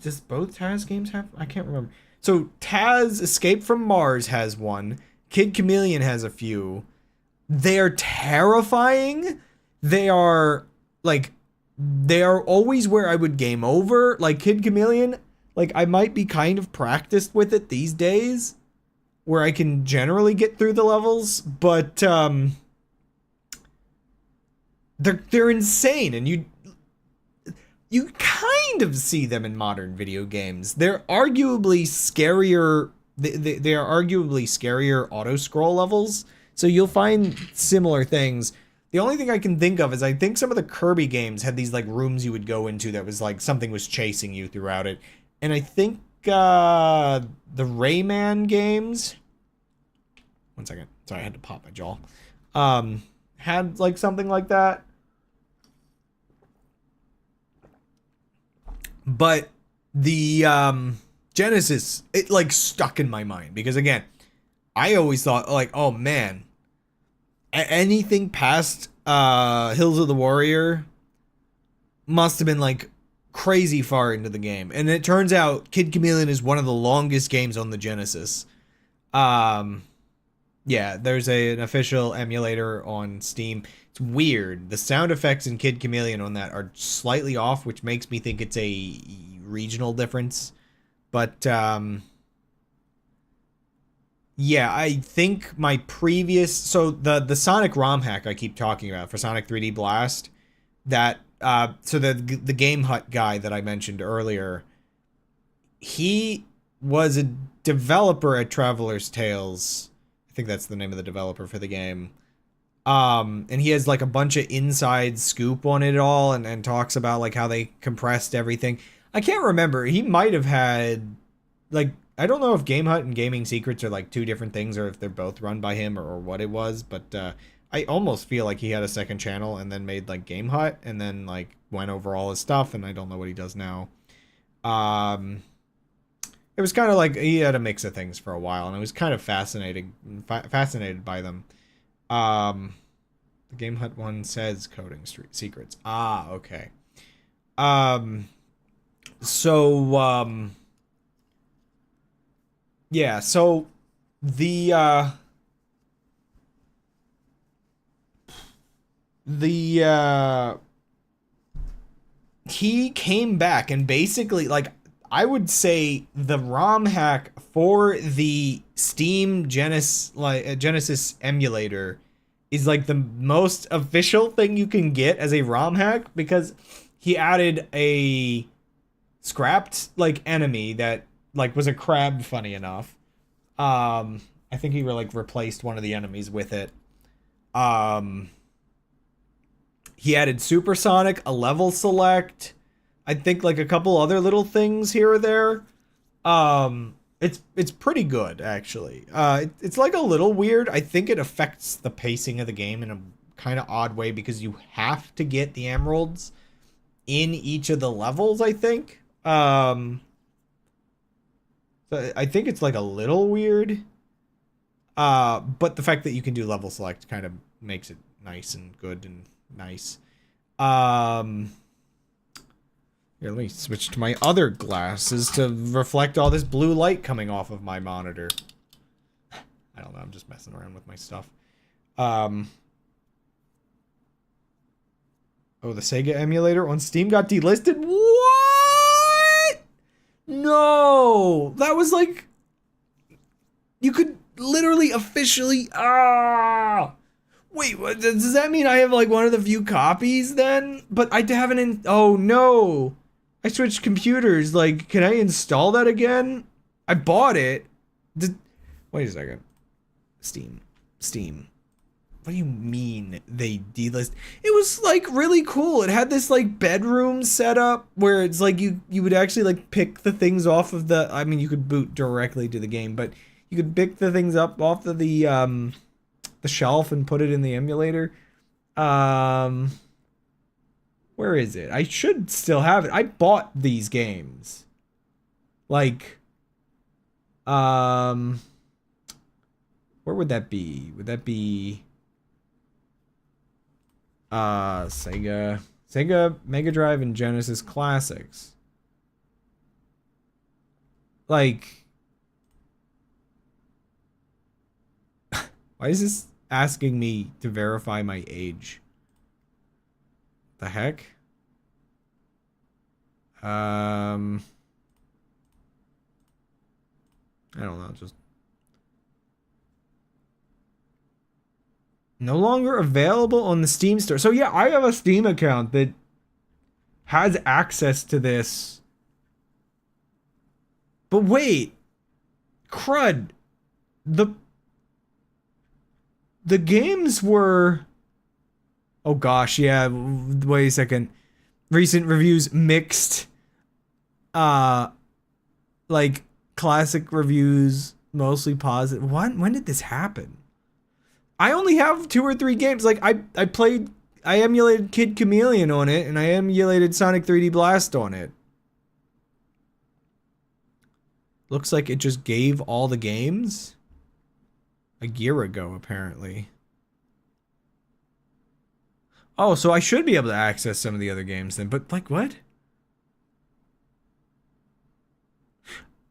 does both Taz games have? I can't remember. So Taz Escape from Mars has one. Kid Chameleon has a few. They're terrifying. They are always where I would game over. Like Kid Chameleon, like I might be kind of practiced with it these days, where I can generally get through the levels, but they're insane, and you kind of see them in modern video games. They're arguably scarier. They are arguably scarier auto scroll levels, so you'll find similar things. The only thing I can think of is I think some of the Kirby games had these like rooms you would go into that was like something was chasing you throughout it. And I think the Rayman games, one second, sorry, I had to pop my jaw, had like something like that. But the Genesis, it like stuck in my mind because again, I always thought like, oh man, anything past Hills of the Warrior must have been like crazy far into the game. And it turns out Kid Chameleon is one of the longest games on the Genesis. Yeah, there's an official emulator on Steam. It's weird. The sound effects in Kid Chameleon on that are slightly off, which makes me think it's a regional difference. But yeah, I think my previous... So, the Sonic ROM hack I keep talking about for Sonic 3D Blast, that... so the Game Hut guy that I mentioned earlier, he was a developer at Traveler's Tales. I think that's the name of the developer for the game. And he has, like, a bunch of inside scoop on it all and talks about, like, how they compressed everything. I can't remember. He might have had, like... I don't know if Game Hut and Gaming Secrets are like two different things or if they're both run by him or what it was, but I almost feel like he had a second channel and then made like Game Hut and then like went over all his stuff, and I don't know what he does now. It was kind of like he had a mix of things for a while, and I was kind of fascinated by them. The Game Hut one says coding secrets. Ah, okay. Yeah, so the he came back and basically, like, I would say the ROM hack for the Steam Genesis emulator is like the most official thing you can get as a ROM hack, because he added a scrapped like enemy that like was a crab, funny enough, I think he like replaced one of the enemies with it. Um, he added supersonic, a level select, I think like a couple other little things here or there. It's pretty good actually. It's like a little weird. I think it affects the pacing of the game in a kind of odd way because you have to get the emeralds in each of the levels, I think. So I think it's like a little weird. But the fact that you can do level select kind of makes it nice and good and nice. Here, let me switch to my other glasses to reflect all this blue light coming off of my monitor. I don't know, I'm just messing around with my stuff. Oh, the Sega emulator on Steam got delisted? What? No! That was like... You could literally officially... Ah! Wait, what, does that mean I have like one of the few copies then? But I haven't... Oh, no! I switched computers. Like, can I install that again? I bought it. Wait a second. Steam. What do you mean they delist? It was like really cool. It had this like bedroom setup where it's like you would actually like pick the things off of the... I mean, you could boot directly to the game, but you could pick the things up off of the shelf and put it in the emulator. Where is it? I should still have it. I bought these games. Like, where would that be? Would that be Sega, Mega Drive, and Genesis Classics? Like, why is this asking me to verify my age? The heck? I don't know, just no longer available on the Steam store. So yeah, I have a Steam account that has access to this. But wait, crud. The games were... Oh gosh, yeah, wait a second. Recent reviews mixed. Like classic reviews, mostly positive. When did this happen? I only have 2 or 3 games. Like I emulated Kid Chameleon on it, and I emulated Sonic 3D Blast on it. Looks like it just gave all the games a year ago, apparently. Oh, so I should be able to access some of the other games then, but like what?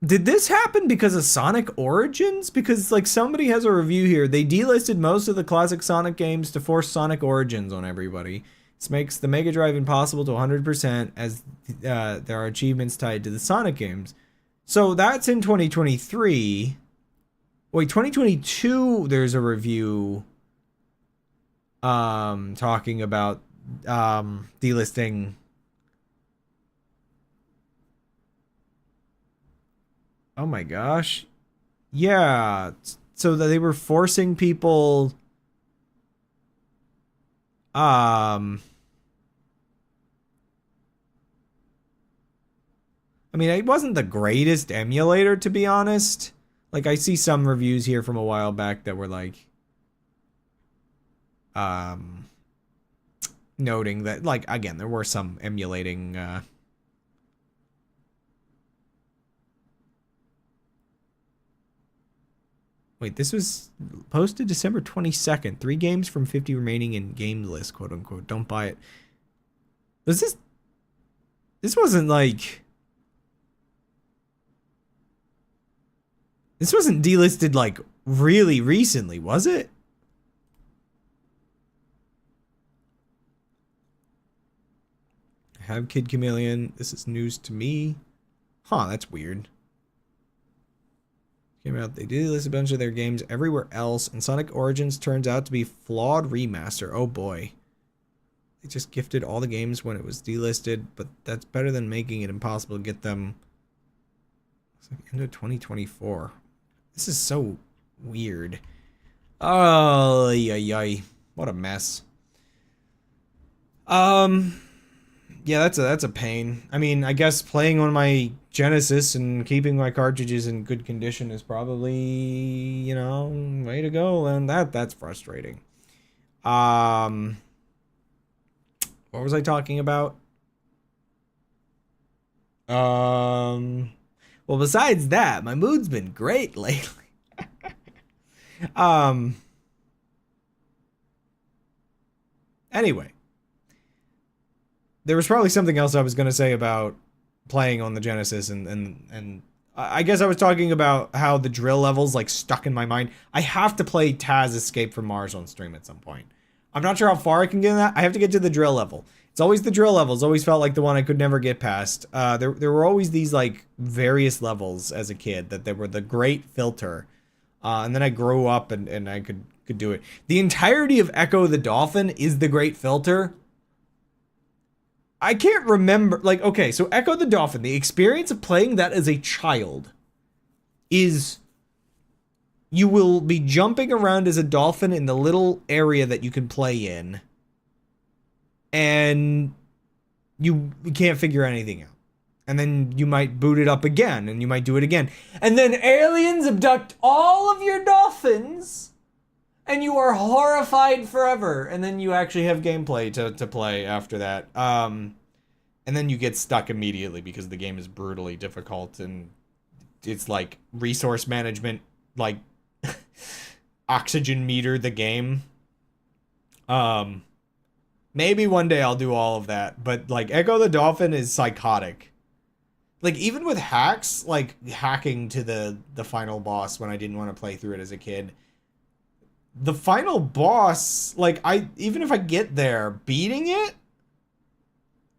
Did this happen because of Sonic Origins? Because like somebody has a review here. They delisted most of the classic Sonic games to force Sonic Origins on everybody. This makes the Mega Drive impossible to 100% as there are achievements tied to the Sonic games. So that's in 2023. Wait, 2022 there's a review talking about delisting. Oh my gosh. Yeah, so that they were forcing people I mean, it wasn't the greatest emulator, to be honest. Like, I see some reviews here from a while back that were like noting that, like, again, there were some emulating wait, this was posted December 22nd. 3 games from 50 remaining in game list, quote unquote. Don't buy it. Was this wasn't like... This wasn't delisted like really recently, was it? I have Kid Chameleon. This is news to me. Huh, that's weird. Came out, they delisted a bunch of their games everywhere else, and Sonic Origins turns out to be flawed remaster. Oh boy. They just gifted all the games when it was delisted, but that's better than making it impossible to get them. It's like end of 2024. This is so weird. Oh, yay. What a mess. Yeah, that's a pain. I mean, I guess playing on my Genesis and keeping my cartridges in good condition is probably, you know, way to go, and that's frustrating. What was I talking about? Well, besides that, my mood's been great lately. Anyway. There was probably something else I was going to say about playing on the Genesis, and I guess I was talking about how the drill levels like stuck in my mind. I have to play Taz Escape from Mars on stream at some point. I'm not sure how far I can get in that. I have to get to the drill level. It's always the drill levels. Always felt like the one I could never get past. There were always these like various levels as a kid that they were the great filter, and then I grew up and I could do it. The entirety of Echo the Dolphin is the great filter. I can't remember, like, okay, so Echo the Dolphin, the experience of playing that as a child is you will be jumping around as a dolphin in the little area that you can play in, and you can't figure anything out. And then you might boot it up again, and you might do it again. And then aliens abduct all of your dolphins, and you are horrified forever. And then you actually have gameplay to play after that. And then you get stuck immediately because the game is brutally difficult. And it's like resource management, like oxygen meter the game. Maybe one day I'll do all of that. But like Echo the Dolphin is psychotic. Like even with hacks, like hacking to the final boss when I didn't want to play through it as a kid. The final boss, like, even if I get there, beating it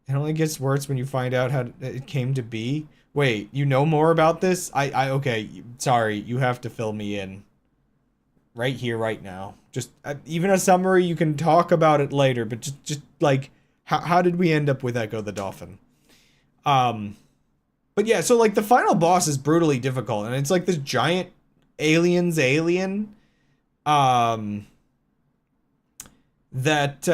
only gets worse when you find out how it came to be. Wait, you know more about this? Okay, sorry, you have to fill me in. Right here, right now. Just, even a summary, you can talk about it later, but just like, how did we end up with Echo the Dolphin? But yeah, so, like, the final boss is brutally difficult, and it's like this giant alien, that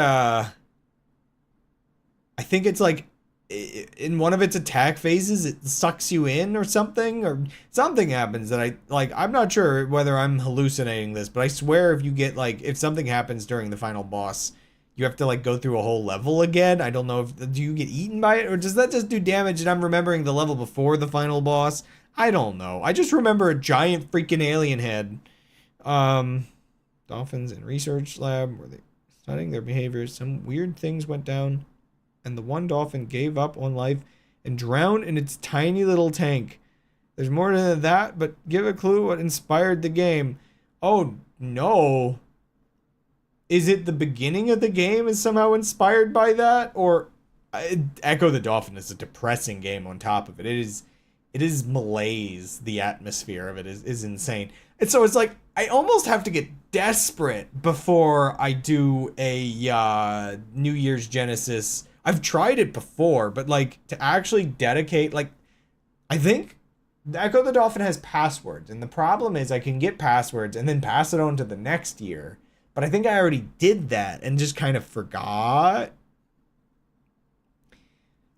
I think it's like in one of its attack phases it sucks you in or something happens that I'm not sure whether I'm hallucinating this, but I swear if you get like if something happens during the final boss you have to like go through a whole level again. I don't know if do you get eaten by it or does that just do damage and I'm remembering the level before the final boss. I don't know. I just remember a giant freaking alien head. Dolphins in research lab where they studying their behaviors. Some weird things went down, and the one dolphin gave up on life and drowned in its tiny little tank. There's more to that, but give a clue what inspired the game. Oh no. Is it the beginning of the game is somehow inspired by that? Or Echo the Dolphin is a depressing game on top of it. It is malaise. The atmosphere of it is insane. And so it's like, I almost have to get desperate before I do a New Year's Genesis. I've tried it before, but like to actually dedicate, like, I think Echo the Dolphin has passwords. And the problem is I can get passwords and then pass it on to the next year. But I think I already did that and just kind of forgot.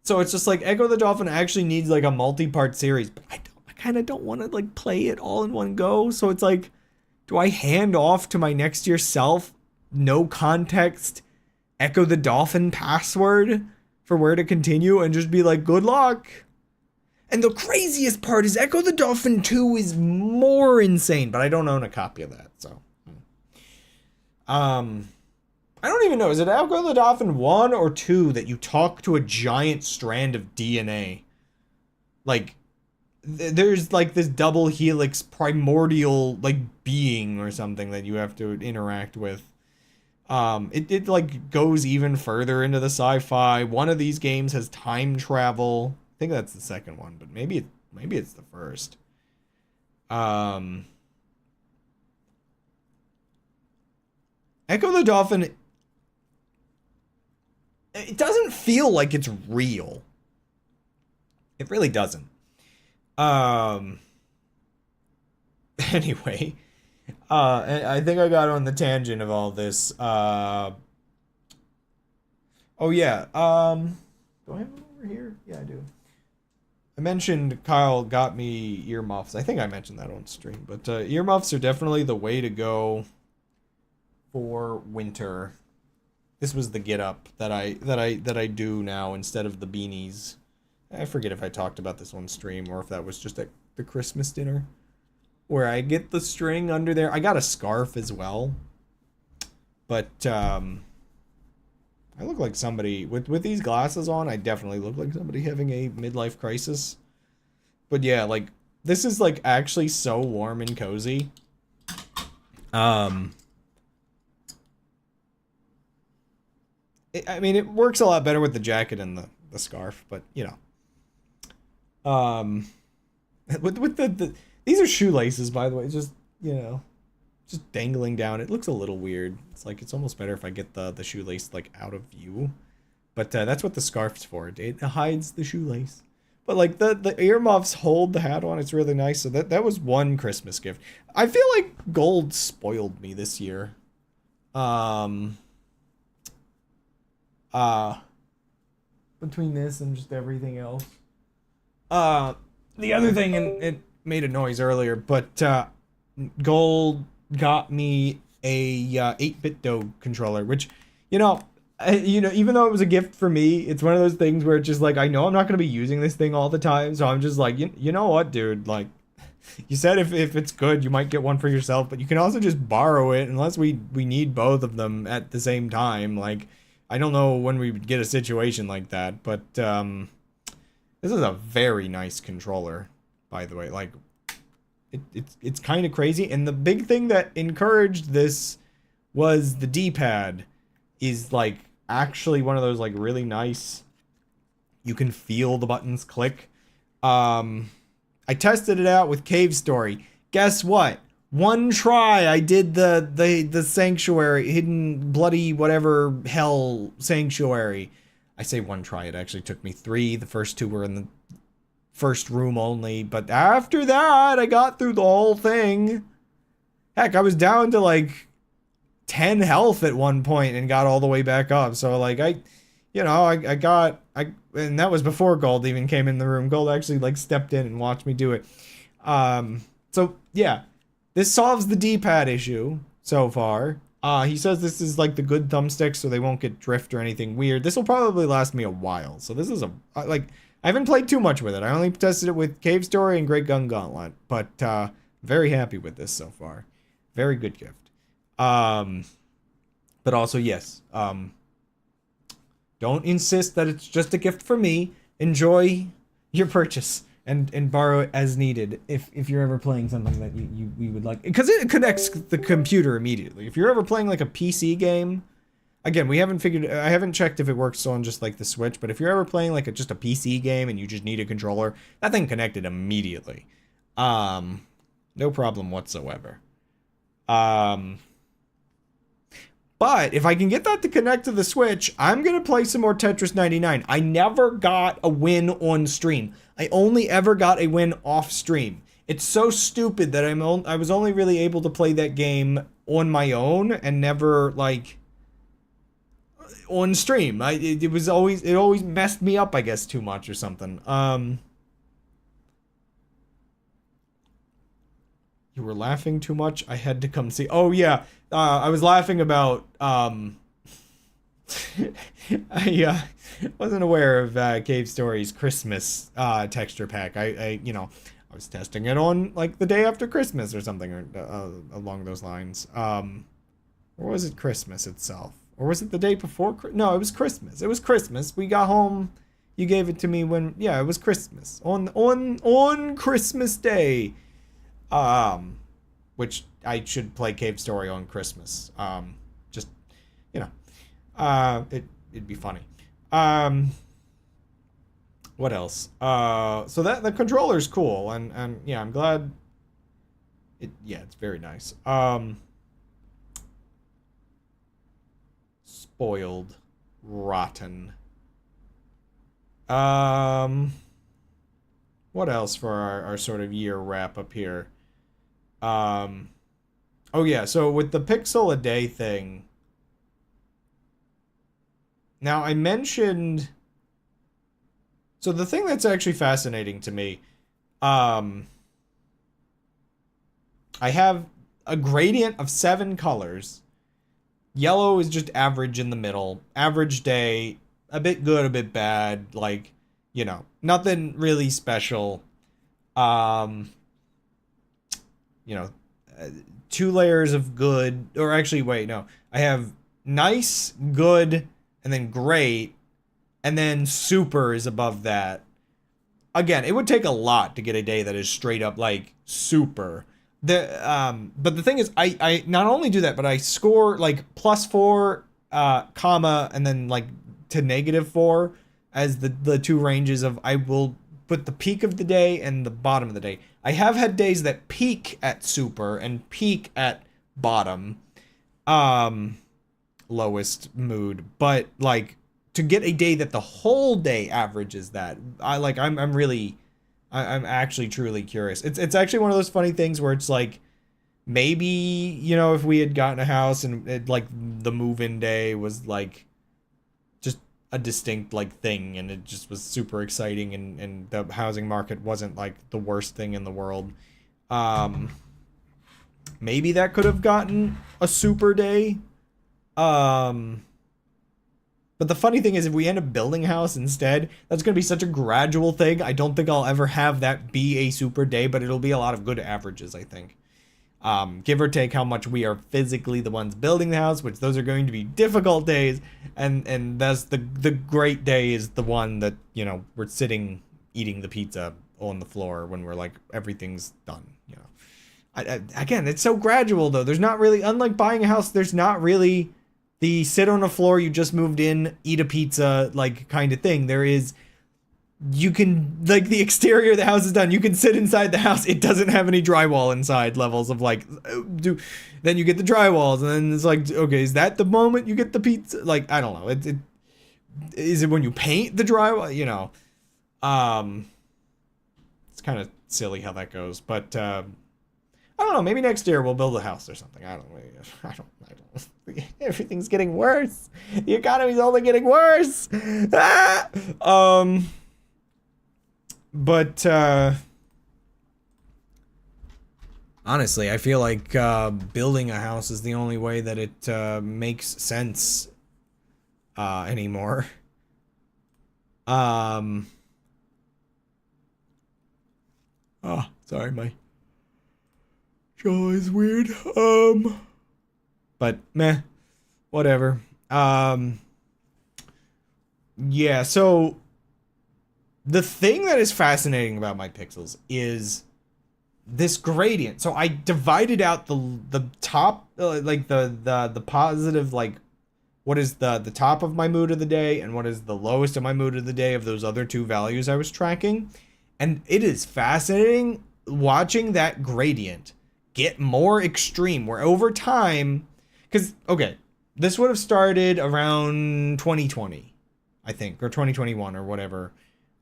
So it's just like Echo the Dolphin actually needs like a multi-part series, but I kind of don't want to like play it all in one go. So it's like, do I hand off to my next year self, no context, Echo the Dolphin password for where to continue and just be like, good luck? And the craziest part is Echo the Dolphin 2 is more insane, but I don't own a copy of that, so. I don't even know. Is it Echo the Dolphin 1 or 2 that you talk to a giant strand of DNA? Like, there's like this double helix primordial like being or something that you have to interact with. It like goes even further into the sci-fi. One of these games has time travel. I think that's the second one, but maybe it's the first. Echo the Dolphin, it doesn't feel like it's real. It really doesn't. Anyway, I think I got on the tangent of all this. Oh yeah, do I have them over here? Yeah, I do. I mentioned Kyle got me earmuffs. I think I mentioned that on stream, but earmuffs are definitely the way to go for winter. This was the get up that I do now instead of the beanies. I forget if I talked about this on stream or if that was just at the Christmas dinner, where I get the string under there. I got a scarf as well, but I look like somebody with these glasses on. I definitely look like somebody having a midlife crisis. But yeah, like this is like actually so warm and cozy. I mean, it works a lot better with the jacket and the scarf, but you know. With the these are shoelaces, by the way, just, you know, just dangling down. It looks a little weird. It's like, it's almost better if I get the shoelace like out of view. But that's what the scarf's for. It hides the shoelace. But like the earmuffs hold the hat on. It's really nice. So that was one Christmas gift. I feel like gold spoiled me this year. Between this and just everything else. The other thing, and it made a noise earlier, but gold got me a 8-bit Doge controller, which, you know, even though it was a gift for me, it's one of those things where it's just like, I know I'm not going to be using this thing all the time, so I'm just like, you know what, dude, like, you said if it's good, you might get one for yourself, but you can also just borrow it unless we need both of them at the same time. Like, I don't know when we would get a situation like that, but this is a very nice controller, by the way. Like, it's kind of crazy. And the big thing that encouraged this was the D-pad is like actually one of those like really nice, you can feel the buttons click. I tested it out with Cave Story. Guess what? One try I did the sanctuary, hidden bloody whatever hell sanctuary. I say one try, it actually took me 3. The first 2 were in the first room only, but after that, I got through the whole thing. Heck, I was down to like 10 health at one point and got all the way back up. So like and that was before Gold even came in the room. Gold actually like stepped in and watched me do it. So yeah, this solves the D-pad issue so far. He says this is like the good thumbstick, so they won't get drift or anything weird. This will probably last me a while. So this is I haven't played too much with it. I only tested it with Cave Story and Great Gun Gauntlet, but very happy with this so far. Very good gift. But also, yes, don't insist that it's just a gift for me. Enjoy your purchase and borrow it as needed if you're ever playing something that you would like, because it connects the computer immediately. If you're ever playing like a PC game, again, I haven't checked if it works on just like the Switch, but if you're ever playing like just a PC game and you just need a controller, that thing connected immediately. No problem whatsoever. But if I can get that to connect to the Switch, I'm going to play some more Tetris 99. I never got a win on stream. I only ever got a win off stream. It's so stupid that I was only really able to play that game on my own and never like on stream. It always messed me up, I guess, too much or something. You were laughing too much. I had to come see. Oh yeah, I was laughing about. I wasn't aware of Cave Story's Christmas texture pack. I was testing it on like the day after Christmas or something, or along those lines. Or was it Christmas itself? Or was it the day before? No, it was Christmas. It was Christmas. We got home. You gave it to me when, yeah, it was Christmas. On Christmas Day. Which I should play Cave Story on Christmas. Just, it'd be funny. What else? So that the controller's cool, and yeah, I'm glad. It's very nice. Spoiled, rotten. What else for our sort of year wrap up here? Oh yeah, so with the pixel a day thing, now I mentioned, so the thing that's actually fascinating to me, um, I have a gradient of 7 colors. Yellow is just average in the middle. Average day, a bit good, a bit bad, like, nothing really special. Um, you know, uh, 2 layers of good, or actually, wait, no. I have nice, good, and then great, and then super is above that. Again, it would take a lot to get a day that is straight up like super. But the thing is, I not only do that, but I score like +4, comma, and then like to -4 as the two ranges of, I will put the peak of the day and the bottom of the day. I have had days that peak at super and peak at bottom, lowest mood, but like to get a day that the whole day averages that, I'm actually truly curious. It's actually one of those funny things where it's like, maybe, if we had gotten a house and like the move-in day was like just a distinct like thing, and it just was super exciting, and the housing market wasn't like the worst thing in the world. Maybe that could have gotten a super day. But the funny thing is, if we end up building a house instead, that's going to be such a gradual thing. I don't think I'll ever have that be a super day, but it'll be a lot of good averages, I think. Give or take how much we are physically the ones building the house, which those are going to be difficult days, and that's the great day is the one that, we're sitting eating the pizza on the floor when we're like, everything's done, again, it's so gradual though. There's not really, unlike buying a house, there's not really the sit on the floor, you just moved in, eat a pizza, like, kind of thing. There is, you can, like, the exterior of the house is done. You can sit inside the house. It doesn't have any drywall inside levels of, like, then you get the drywalls, and then it's like, okay, is that the moment you get the pizza? Like, I don't know. Is it when you paint the drywall? It's kind of silly how that goes, but, I don't know. Maybe next year we'll build a house or something. I don't. Everything's getting worse. The economy's only getting worse. Ah! But honestly, I feel like building a house is the only way that it makes sense anymore. Oh, sorry, my jaw is weird. But meh, whatever. Yeah, so the thing that is fascinating about my pixels is this gradient. So I divided out the top, like the positive, like what is the top of my mood of the day and what is the lowest of my mood of the day of those other two values I was tracking. And it is fascinating watching that gradient get more extreme, where over time, because, okay, this would have started around 2020, I think, or 2021 or whatever.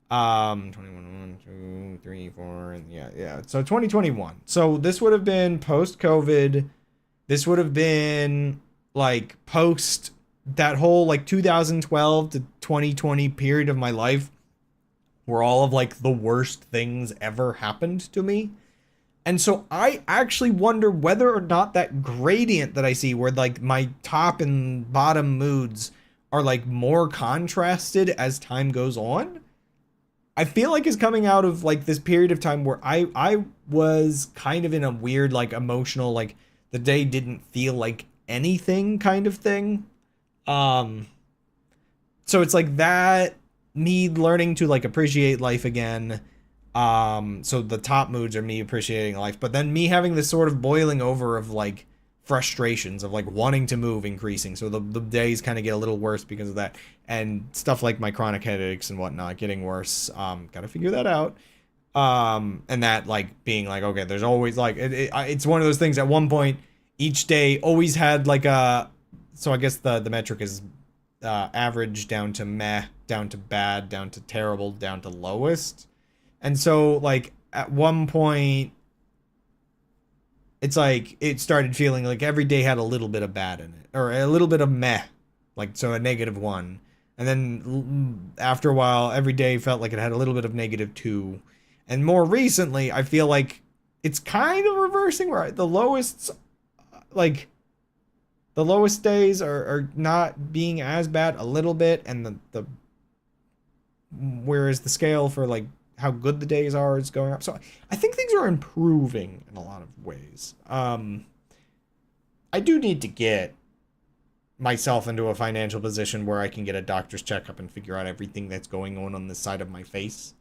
21, 1, 2, 3, 4, and yeah. So 2021. So this would have been post-COVID. This would have been like post that whole like 2012 to 2020 period of my life where all of like the worst things ever happened to me. And so I actually wonder whether or not that gradient that I see, where like my top and bottom moods are like more contrasted as time goes on, I feel like is coming out of like this period of time where I was kind of in a weird like emotional, like the day didn't feel like anything kind of thing. So it's like that, me learning to like appreciate life again. So the top moods are me appreciating life, but then me having this sort of boiling over of like frustrations of like wanting to move increasing. So the days kind of get a little worse because of that, and stuff like my chronic headaches and whatnot getting worse. Gotta figure that out. And that like being like, okay, there's always like, it's one of those things at one point, each day always had like a, so I guess the metric is, average down to meh, down to bad, down to terrible, down to lowest. And so, like, at one point, it's like it started feeling like every day had a little bit of bad in it, or a little bit of meh, like so a -1. And then after a while, every day felt like it had a little bit of -2. And more recently, I feel like it's kind of reversing where the lowest, like the lowest days are not being as bad a little bit, and the whereas the scale for like how good the days are is going up. So I think things are improving in a lot of ways. I do need to get myself into a financial position where I can get a doctor's checkup and figure out everything that's going on this side of my face.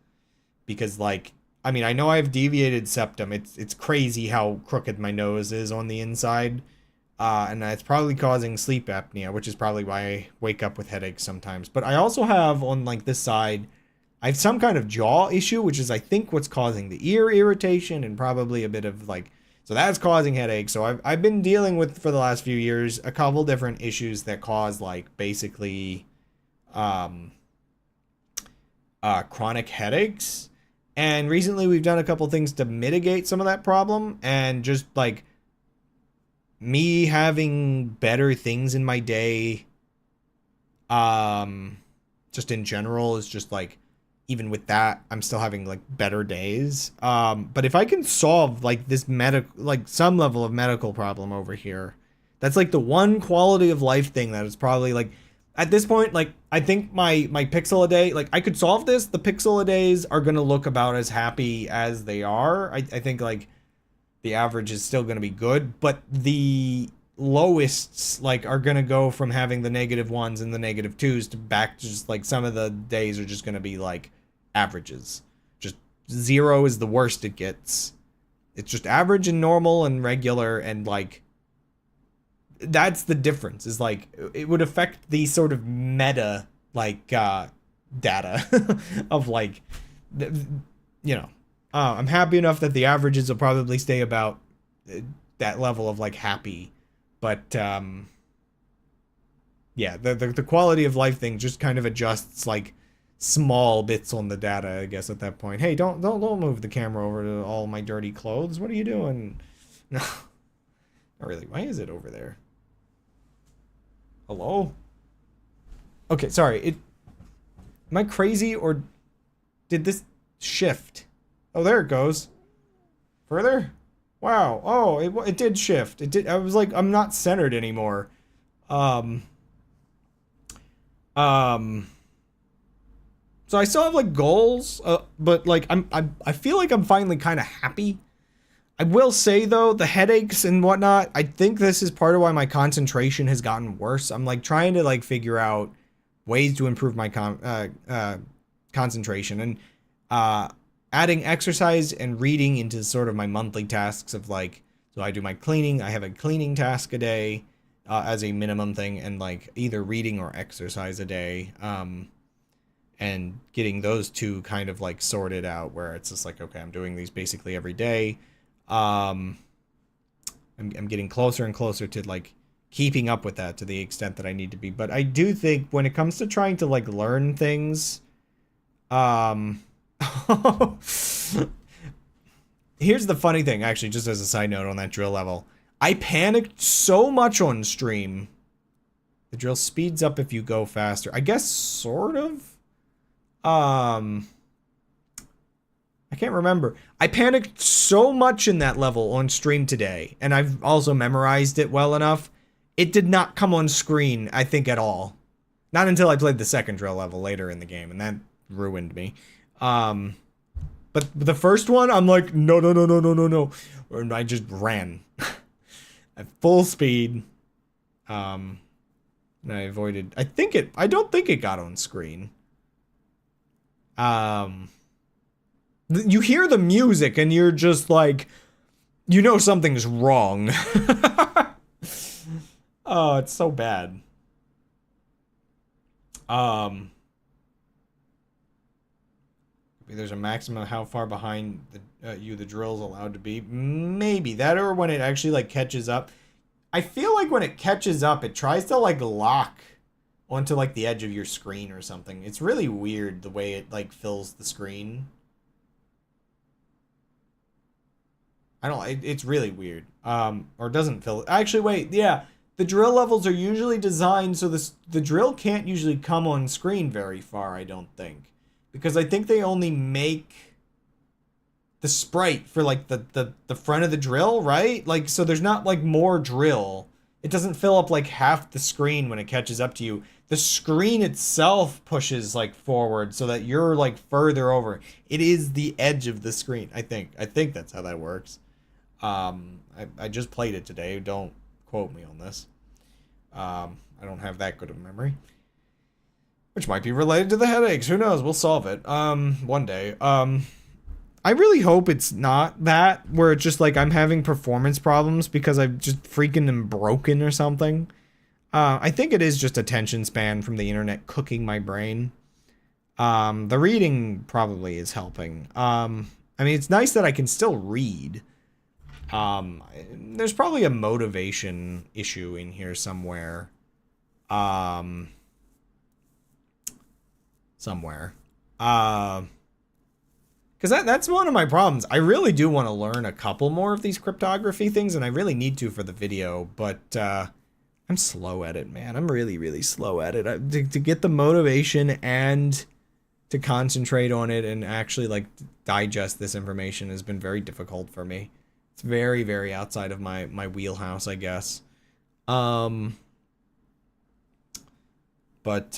Because, like, I mean, I know I have deviated septum. It's crazy how crooked my nose is on the inside. And that's probably causing sleep apnea, which is probably why I wake up with headaches sometimes. But I also have, on, like, this side, I have some kind of jaw issue, which is, I think, what's causing the ear irritation and probably a bit of, like... So that's causing headaches. So I've been dealing with, for the last few years, a couple different issues that cause, like, basically, chronic headaches. And recently we've done a couple things to mitigate some of that problem. And just, like, me having better things in my day, just in general, is just, like, even with that, I'm still having, like, better days. But if I can solve, like, this like, some level of medical problem over here, that's, like, the one quality of life thing that is probably, like, at this point, like, I think my pixel a day, like, I could solve this. The pixel a days are gonna look about as happy as they are. I think, like, the average is still gonna be good, but the lowests, like, are gonna go from having the -1s and the -2s to back to just, like, some of the days are just gonna be, like, averages. Just 0 is the worst it gets. It's just average and normal and regular, and, like, that's the difference, is, like, it would affect the sort of meta, like, data of, like, you know, I'm happy enough that the averages will probably stay about that level of, like, happy. But, yeah, the quality of life thing just kind of adjusts, like, small bits on the data, I guess, at that point. Hey, don't move the camera over to all my dirty clothes. What are you doing? No, not really. Why is it over there? Hello? Okay, sorry. Am I crazy, or did this shift? Oh, there it goes. Further? Wow. Oh, it did shift. It did. I was like, I'm not centered anymore. So I still have, like, goals, but, like, I feel like I'm finally kind of happy. I will say, though, the headaches and whatnot, I think this is part of why my concentration has gotten worse. I'm, like, trying to, like, figure out ways to improve my concentration, and adding exercise and reading into sort of my monthly tasks of, like, so I do my cleaning. I have a cleaning task a day as a minimum thing, and, like, either reading or exercise a day. And getting those two kind of, like, sorted out, where it's just like, okay, I'm doing these basically every day. I'm getting closer and closer to, like, keeping up with that to the extent that I need to be. But I do think when it comes to trying to, like, learn things, here's the funny thing, actually, just as a side note on that drill level. I panicked so much on stream. The drill speeds up if you go faster. I guess, sort of. I can't remember. I panicked so much in that level on stream today, and I've also memorized it well enough. It did not come on screen, I think, at all. Not until I played the second drill level later in the game, and that ruined me. But the first one, I'm like, no. And I just ran. At full speed. And I avoided... I don't think it got on screen. You hear the music and you're just like, you know something's wrong. Oh, it's so bad. Maybe there's a maximum of how far behind the drill's allowed to be. Maybe that, or when it actually, like, catches up. I feel like when it catches up, it tries to, like, lock onto, like, the edge of your screen or something. It's really weird the way it, like, fills the screen. I don't, it's really weird. Or doesn't feel, actually, wait, yeah. The drill levels are usually designed so the drill can't usually come on screen very far, I don't think. Because I think they only make the sprite for, like, the front of the drill, right? Like, so there's not, like, more drill. It doesn't fill up, like, half the screen when it catches up to you. The screen itself pushes, like, forward so that you're, like, further over. It is the edge of the screen, I think. I think that's how that works. I just played it today. Don't quote me on this. I don't have that good of a memory. Which might be related to the headaches. Who knows? We'll solve it. One day. I really hope it's not that, where it's just like I'm having performance problems because I've just freaking am broken or something. I think it is just attention span from the internet cooking my brain. The reading probably is helping. I mean, it's nice that I can still read. There's probably a motivation issue in here somewhere. Because that's one of my problems. I really do want to learn a couple more of these cryptography things, and I really need to for the video, but I'm slow at it, man. I'm really, really slow at it. To get the motivation and to concentrate on it and actually, like, digest this information has been very difficult for me. It's very, very outside of my wheelhouse, I guess. But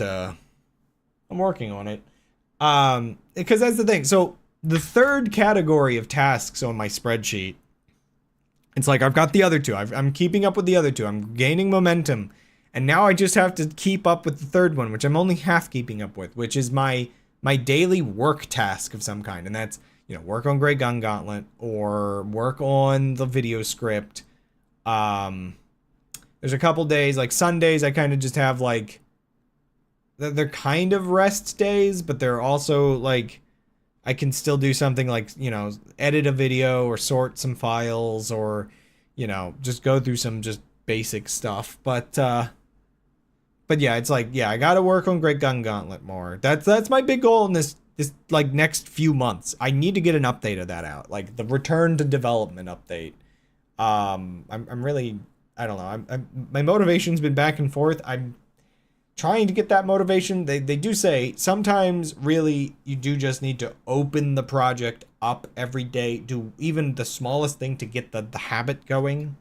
I'm working on it. Because that's the thing. So the third category of tasks on my spreadsheet, it's like I've got the other two. I'm keeping up with the other two. I'm gaining momentum. And now I just have to keep up with the third one, which I'm only half keeping up with, which is my daily work task of some kind. And that's, you know, work on Grey Gun Gauntlet or work on the video script. There's a couple days, like Sundays, I kind of just have, like, they're kind of rest days, but they're also, like, I can still do something like, you know, edit a video or sort some files or, you know, just go through some just basic stuff. But yeah, it's like, yeah, I gotta work on Great Gun Gauntlet more. That's my big goal in this like next few months. I need to get an update of that out, like the return to development update. I'm really, I don't know. My motivation's been back and forth. I'm trying to get that motivation. They do say sometimes really you do just need to open the project up every day, do even the smallest thing to get the habit going.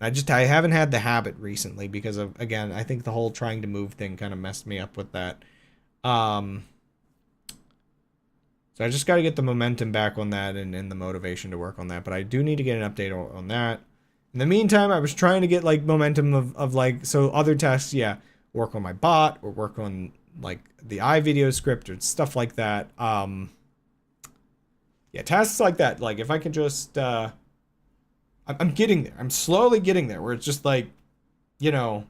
And I haven't had the habit recently because of, again, I think the whole trying to move thing kind of messed me up with that. So I just got to get the momentum back on that and the motivation to work on that. But I do need to get an update on that. In the meantime, I was trying to get, like, momentum of like, so other tasks, yeah, work on my bot or work on, like, the iVideo script or stuff like that. Yeah, tasks like that. Like, if I can just, I'm getting there. I'm slowly getting there where it's just like, you know,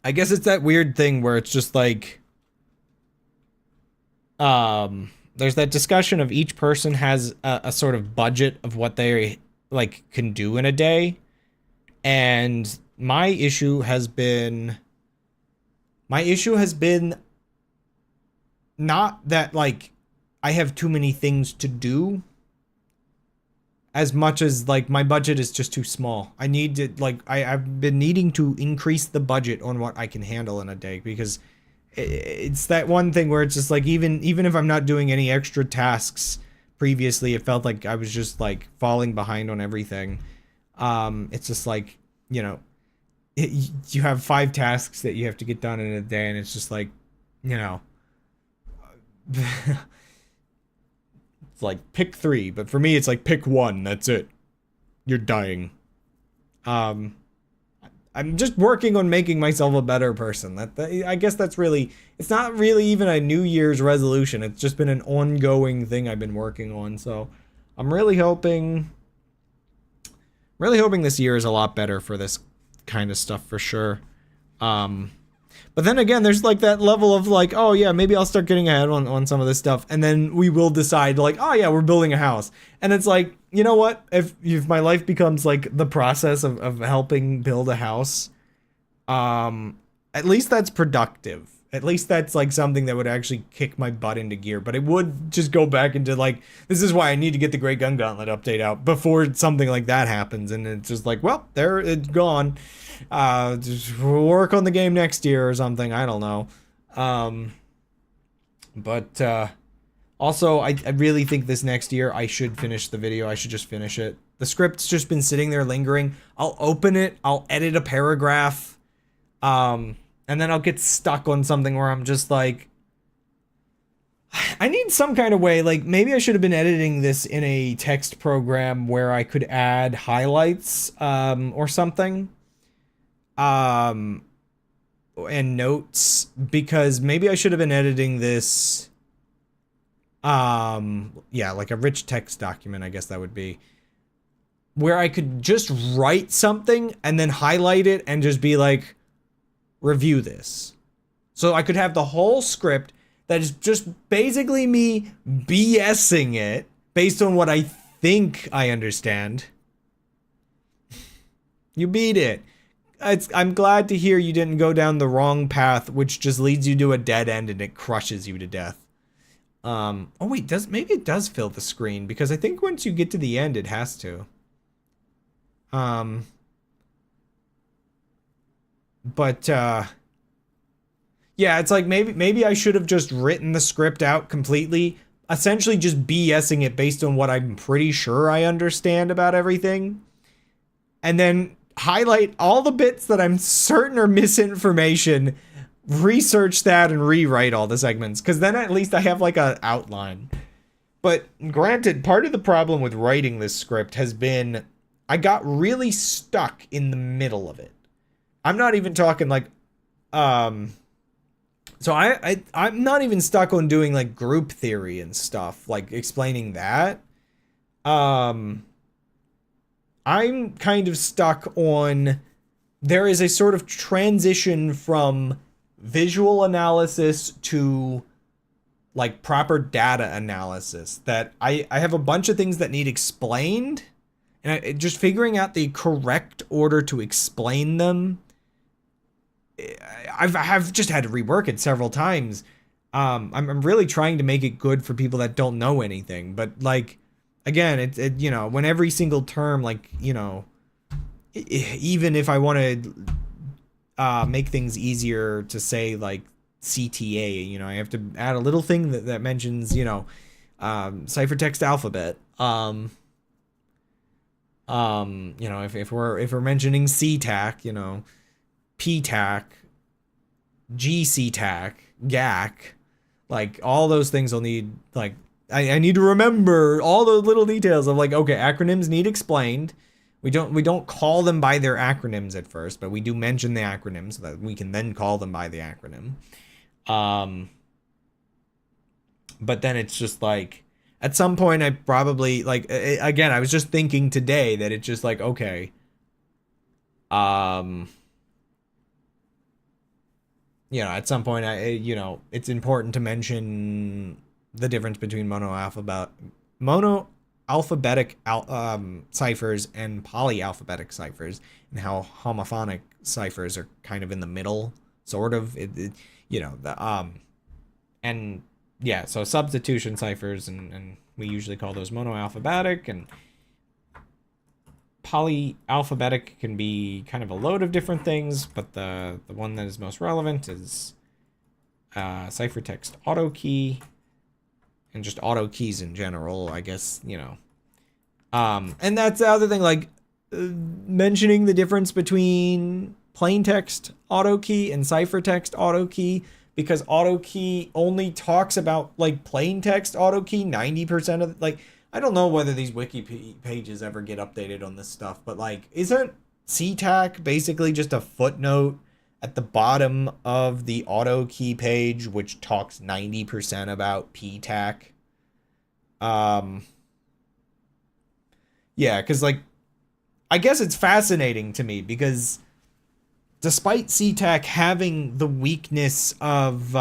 I guess it's that weird thing where it's just like, there's that discussion of each person has a sort of budget of what they, like, can do in a day. And my issue has been not that, like, I have too many things to do, as much as, like, my budget is just too small. I need to, like, I've been needing to increase the budget on what I can handle in a day, because it's that one thing where it's just like, even if I'm not doing any extra tasks previously, it felt like I was just, like, falling behind on everything. It's just like, you know, you have 5 tasks that you have to get done in a day, and it's just like, you know, it's like pick 3, but for me it's like pick 1. That's it. You're dying. I'm just working on making myself a better person. I guess that's really, it's not really even a New Year's resolution. It's just been an ongoing thing I've been working on. So I'm really hoping this year is a lot better for this kind of stuff for sure. But then again, there's, like, that level of, like, oh yeah, maybe I'll start getting ahead on some of this stuff, and then we will decide, like, oh yeah, we're building a house. And it's like, you know what, if my life becomes, like, the process of helping build a house, at least that's productive. At least that's like something that would actually kick my butt into gear. But it would just go back into like, this is why I need to get the Great Gun Gauntlet update out before something like that happens. And it's just like, well, there, it's gone. Just work on the game next year or something. I don't know. Also, I really think this next year I should finish the video. I should just finish it. The script's just been sitting there lingering. I'll open it. I'll edit a paragraph. And then I'll get stuck on something where I'm just like, I need some kind of way, like maybe I should have been editing this in a text program where I could add highlights, or something, and notes, because maybe I should have been editing this, yeah, like a rich text document, I guess that would be, where I could just write something and then highlight it and just be like, review this. So I could have the whole script that is just basically me BSing it based on what I think I understand. You beat it. I'm glad to hear you didn't go down the wrong path, which just leads you to a dead end and it crushes you to death. Oh wait, maybe it does fill the screen, because I think once you get to the end it has to. But, yeah, it's like maybe I should have just written the script out completely, essentially just BSing it based on what I'm pretty sure I understand about everything, and then highlight all the bits that I'm certain are misinformation, research that, and rewrite all the segments, because then at least I have like an outline. But granted, part of the problem with writing this script has been I got really stuck in the middle of it. I'm not even talking like, so I'm not even stuck on doing like group theory and stuff, like explaining that. I'm kind of stuck on, there is a sort of transition from visual analysis to like proper data analysis, that I have a bunch of things that need explained, and just figuring out the correct order to explain them. I've just had to rework it several times. I'm really trying to make it good for people that don't know anything, but like, again, it you know, when every single term, like, you know, even if I want to make things easier to say, like CTA, you know, I have to add a little thing that mentions, you know, ciphertext alphabet. You know, if we're mentioning CTAC, you know, PTAC, GCTAC, GAC, like all those things will need, like, I need to remember all the little details of like, okay, acronyms need explained. We don't call them by their acronyms at first, but we do mention the acronyms so that we can then call them by the acronym. But then it's just like, at some point I probably, like, again, I was just thinking today that it's just like, okay, you know, at some point, you know, it's important to mention the difference between monoalphabetic ciphers and polyalphabetic ciphers, and how homophonic ciphers are kind of in the middle, sort of. You know, and yeah, so substitution ciphers, and we usually call those monoalphabetic, and polyalphabetic can be kind of a load of different things, but the one that is most relevant is ciphertext auto key, and just auto keys in general, I guess, you know. And that's the other thing, like, mentioning the difference between plaintext auto key and ciphertext auto key, because auto key only talks about, like, plaintext auto key 90% of, like, I don't know whether these wiki pages ever get updated on this stuff, but like, isn't CTAC basically just a footnote at the bottom of the auto key page, which talks 90% about PTAC? Yeah, because like, I guess it's fascinating to me because despite CTAC having the weakness of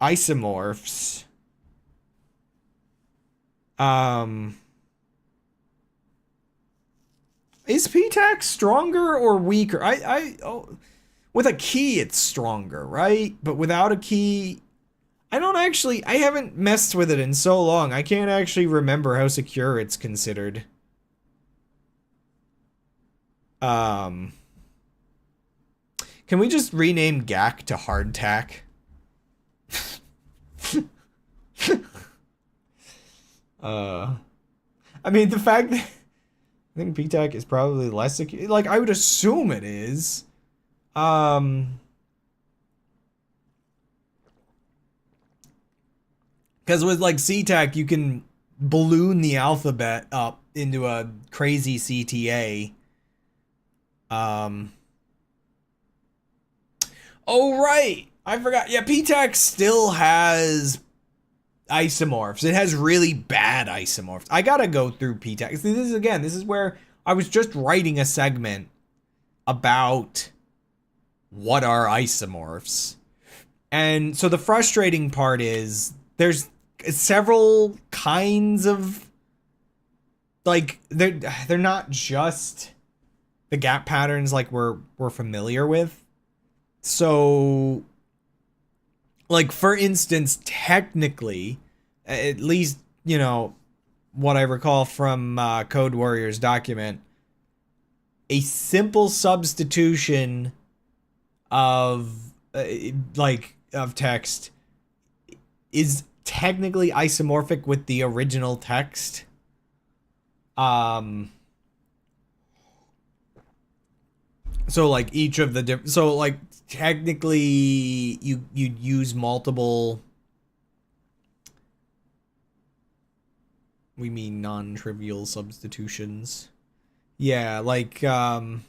isomorphs, is PTAC stronger or weaker? with a key it's stronger, right? But without a key, I haven't messed with it in so long. I can't actually remember how secure it's considered. Can we just rename GAC to hardtack? I mean, the fact that I think PTAC is probably less secure. Like, I would assume it is. Because with, like, CTAC, you can balloon the alphabet up into a crazy CTA. Oh, right! I forgot. Yeah, PTAC still has isomorphs. It has really bad isomorphs. I gotta go through PTAC. See, this is where I was just writing a segment about what are isomorphs. And so the frustrating part is there's several kinds of, like, they're not just the gap patterns like we're familiar with. So, like, for instance, technically, at least, you know, what I recall from Code Warrior's document, a simple substitution of, of text is technically isomorphic with the original text. So, like, each of the different... So, like, technically, you'd use multiple... We mean non-trivial substitutions. Yeah, like, so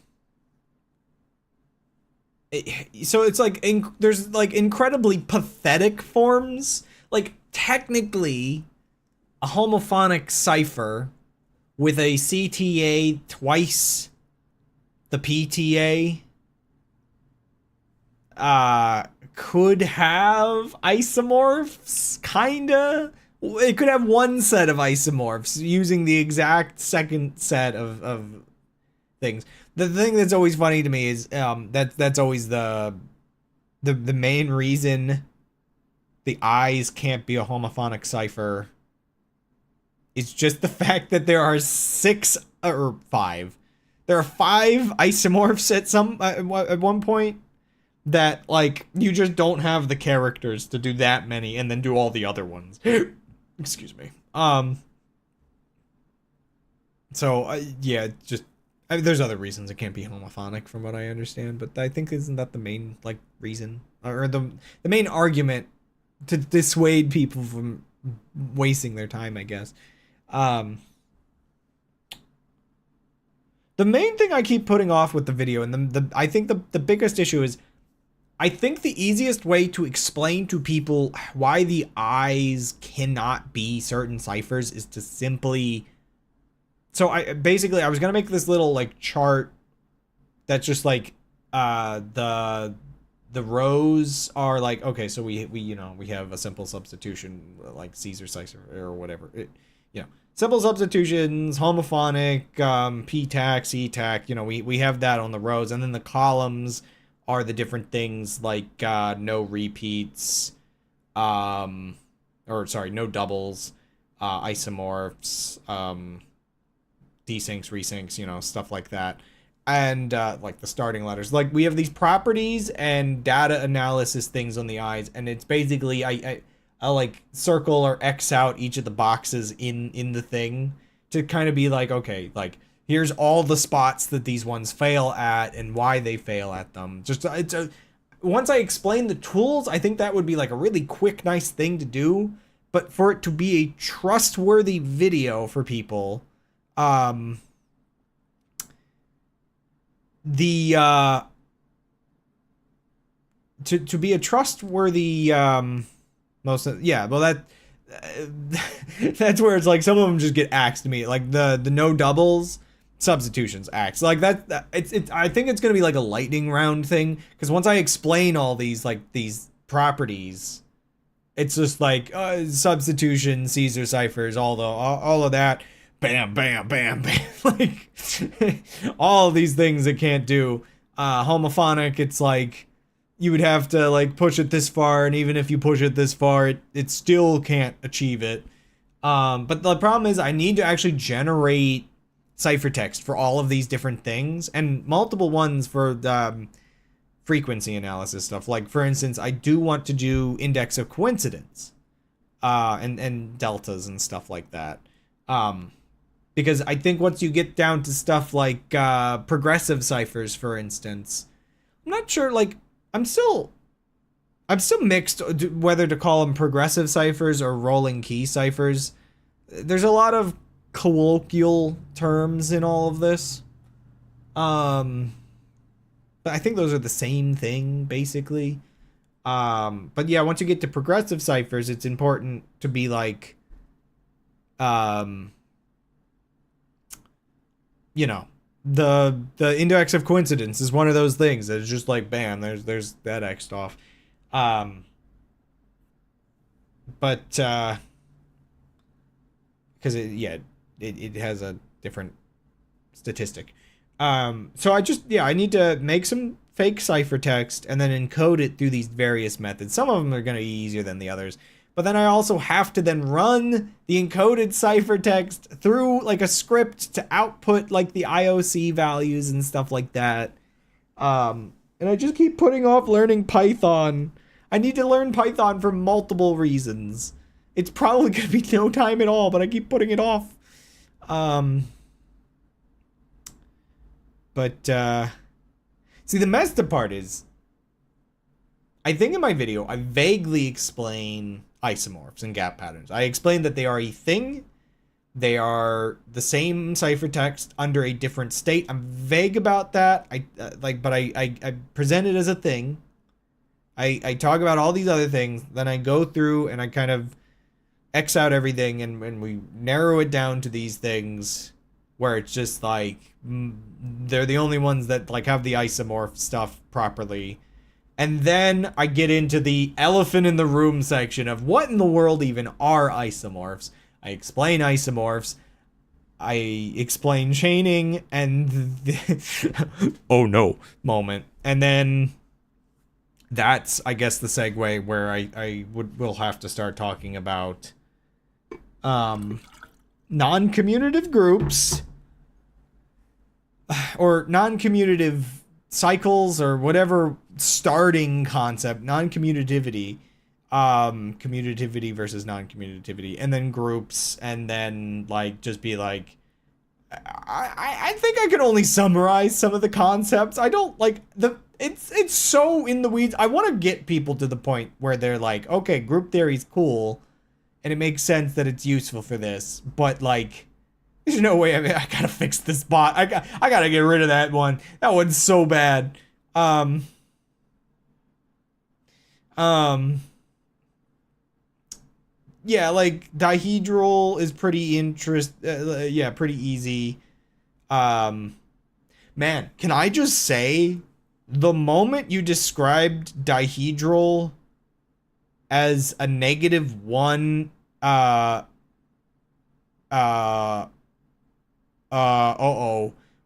it's like, there's, like, incredibly pathetic forms. Like, technically, a homophonic cipher with a CTA twice the PTA could have isomorphs, kinda. It could have one set of isomorphs using the exact second set of things. The thing that's always funny to me is that's always the main reason the eyes can't be a homophonic cipher. It's just the fact that there are 6 or 5. There are 5 isomorphs at one point that, like, you just don't have the characters to do that many and then do all the other ones. Excuse me. So yeah, just there's other reasons it can't be homophonic from what I understand, but I think isn't that the main, like, reason or the main argument to dissuade people from wasting their time, I guess. The main thing I keep putting off with the video, and I think the biggest issue is, I think the easiest way to explain to people why the eyes cannot be certain ciphers is to simply... So I was gonna make this little, like, chart that's just like the rows are like, okay, so we you know, we have a simple substitution like Caesar cipher or whatever. Simple substitutions, homophonic, PTAC, CTAC, you know, we have that on the rows, and then the columns are the different things like no repeats, no doubles, isomorphs, desyncs, resyncs, you know, stuff like that. And like the starting letters. Like, we have these properties and data analysis things on the eyes, and it's basically I like circle or X out each of the boxes in the thing to kind of be like, okay, like, here's all the spots that these ones fail at and why they fail at them. Just once I explain the tools, I think that would be like a really quick, nice thing to do. But for it to be a trustworthy video for people, to be a trustworthy that's where it's like some of them just get axed to me, like the no doubles substitutions axed like that. I think it's gonna be like a lightning round thing, because once I explain all these, like, these properties, it's just like substitution, Caesar ciphers, all of that, bam bam bam bam, like all of these things it can't do. Homophonic, it's like you would have to like push it this far, and even if you push it this far, it still can't achieve it. But the problem is I need to actually generate ciphertext for all of these different things, and multiple ones for the frequency analysis stuff. Like, for instance, I do want to do index of coincidence, and deltas and stuff like that. Because I think once you get down to stuff like progressive ciphers, for instance, I'm not sure, like, I'm still mixed whether to call them progressive ciphers or rolling key ciphers. There's a lot of colloquial terms in all of this. But I think those are the same thing, basically. But yeah, once you get to progressive ciphers, it's important to be like, you know, the index of coincidence is one of those things that is just like, bam, there's that X'd off. But because it has a different statistic. So I need to make some fake ciphertext and then encode it through these various methods. Some of them are going to be easier than the others. But then I also have to then run the encoded ciphertext through like a script to output like the IOC values and stuff like that. And I just keep putting off learning Python. I need to learn Python for multiple reasons. It's probably going to be no time at all, but I keep putting it off. See, the messed up part is, I think in my video, I vaguely explain isomorphs and gap patterns. I explained that they are a thing. They are the same ciphertext under a different state. I'm vague about that. But I present it as a thing. I talk about all these other things. Then I go through and I kind of X out everything, and we narrow it down to these things where it's just like, they're the only ones that like have the isomorph stuff properly. And then I get into the elephant in the room section of what in the world even are isomorphs. I explain isomorphs. I explain chaining and the oh no moment. And then that's, I guess, the segue where I will have to start talking about non-commutative groups or non-commutative cycles or whatever starting concept, non-commutativity, commutativity versus non-commutativity, and then groups, and then like just be like, I think I can only summarize some of the concepts. I don't like it's so in the weeds. I want to get people to the point where they're like, okay, group theory's cool and it makes sense that it's useful for this, but like, there's no way. I mean, I gotta fix this bot. I gotta get rid of that one. That one's so bad. Yeah, like dihedral is pretty pretty easy. Man, can I just say, the moment you described dihedral as a -1,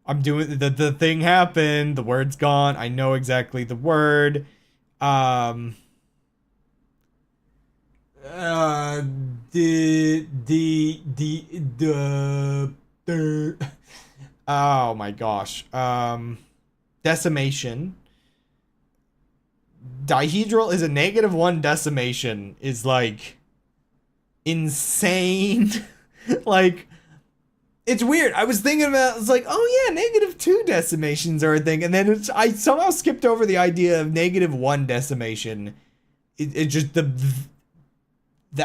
I'm doing the thing happened. The word's gone. I know exactly the word. Oh my gosh. Decimation. Dihedral is a -1 decimation is like insane. Like, it's weird. I was thinking about, it's like, oh yeah, -2 decimations are a thing, and then I somehow skipped over the idea of -1 decimation. It's just the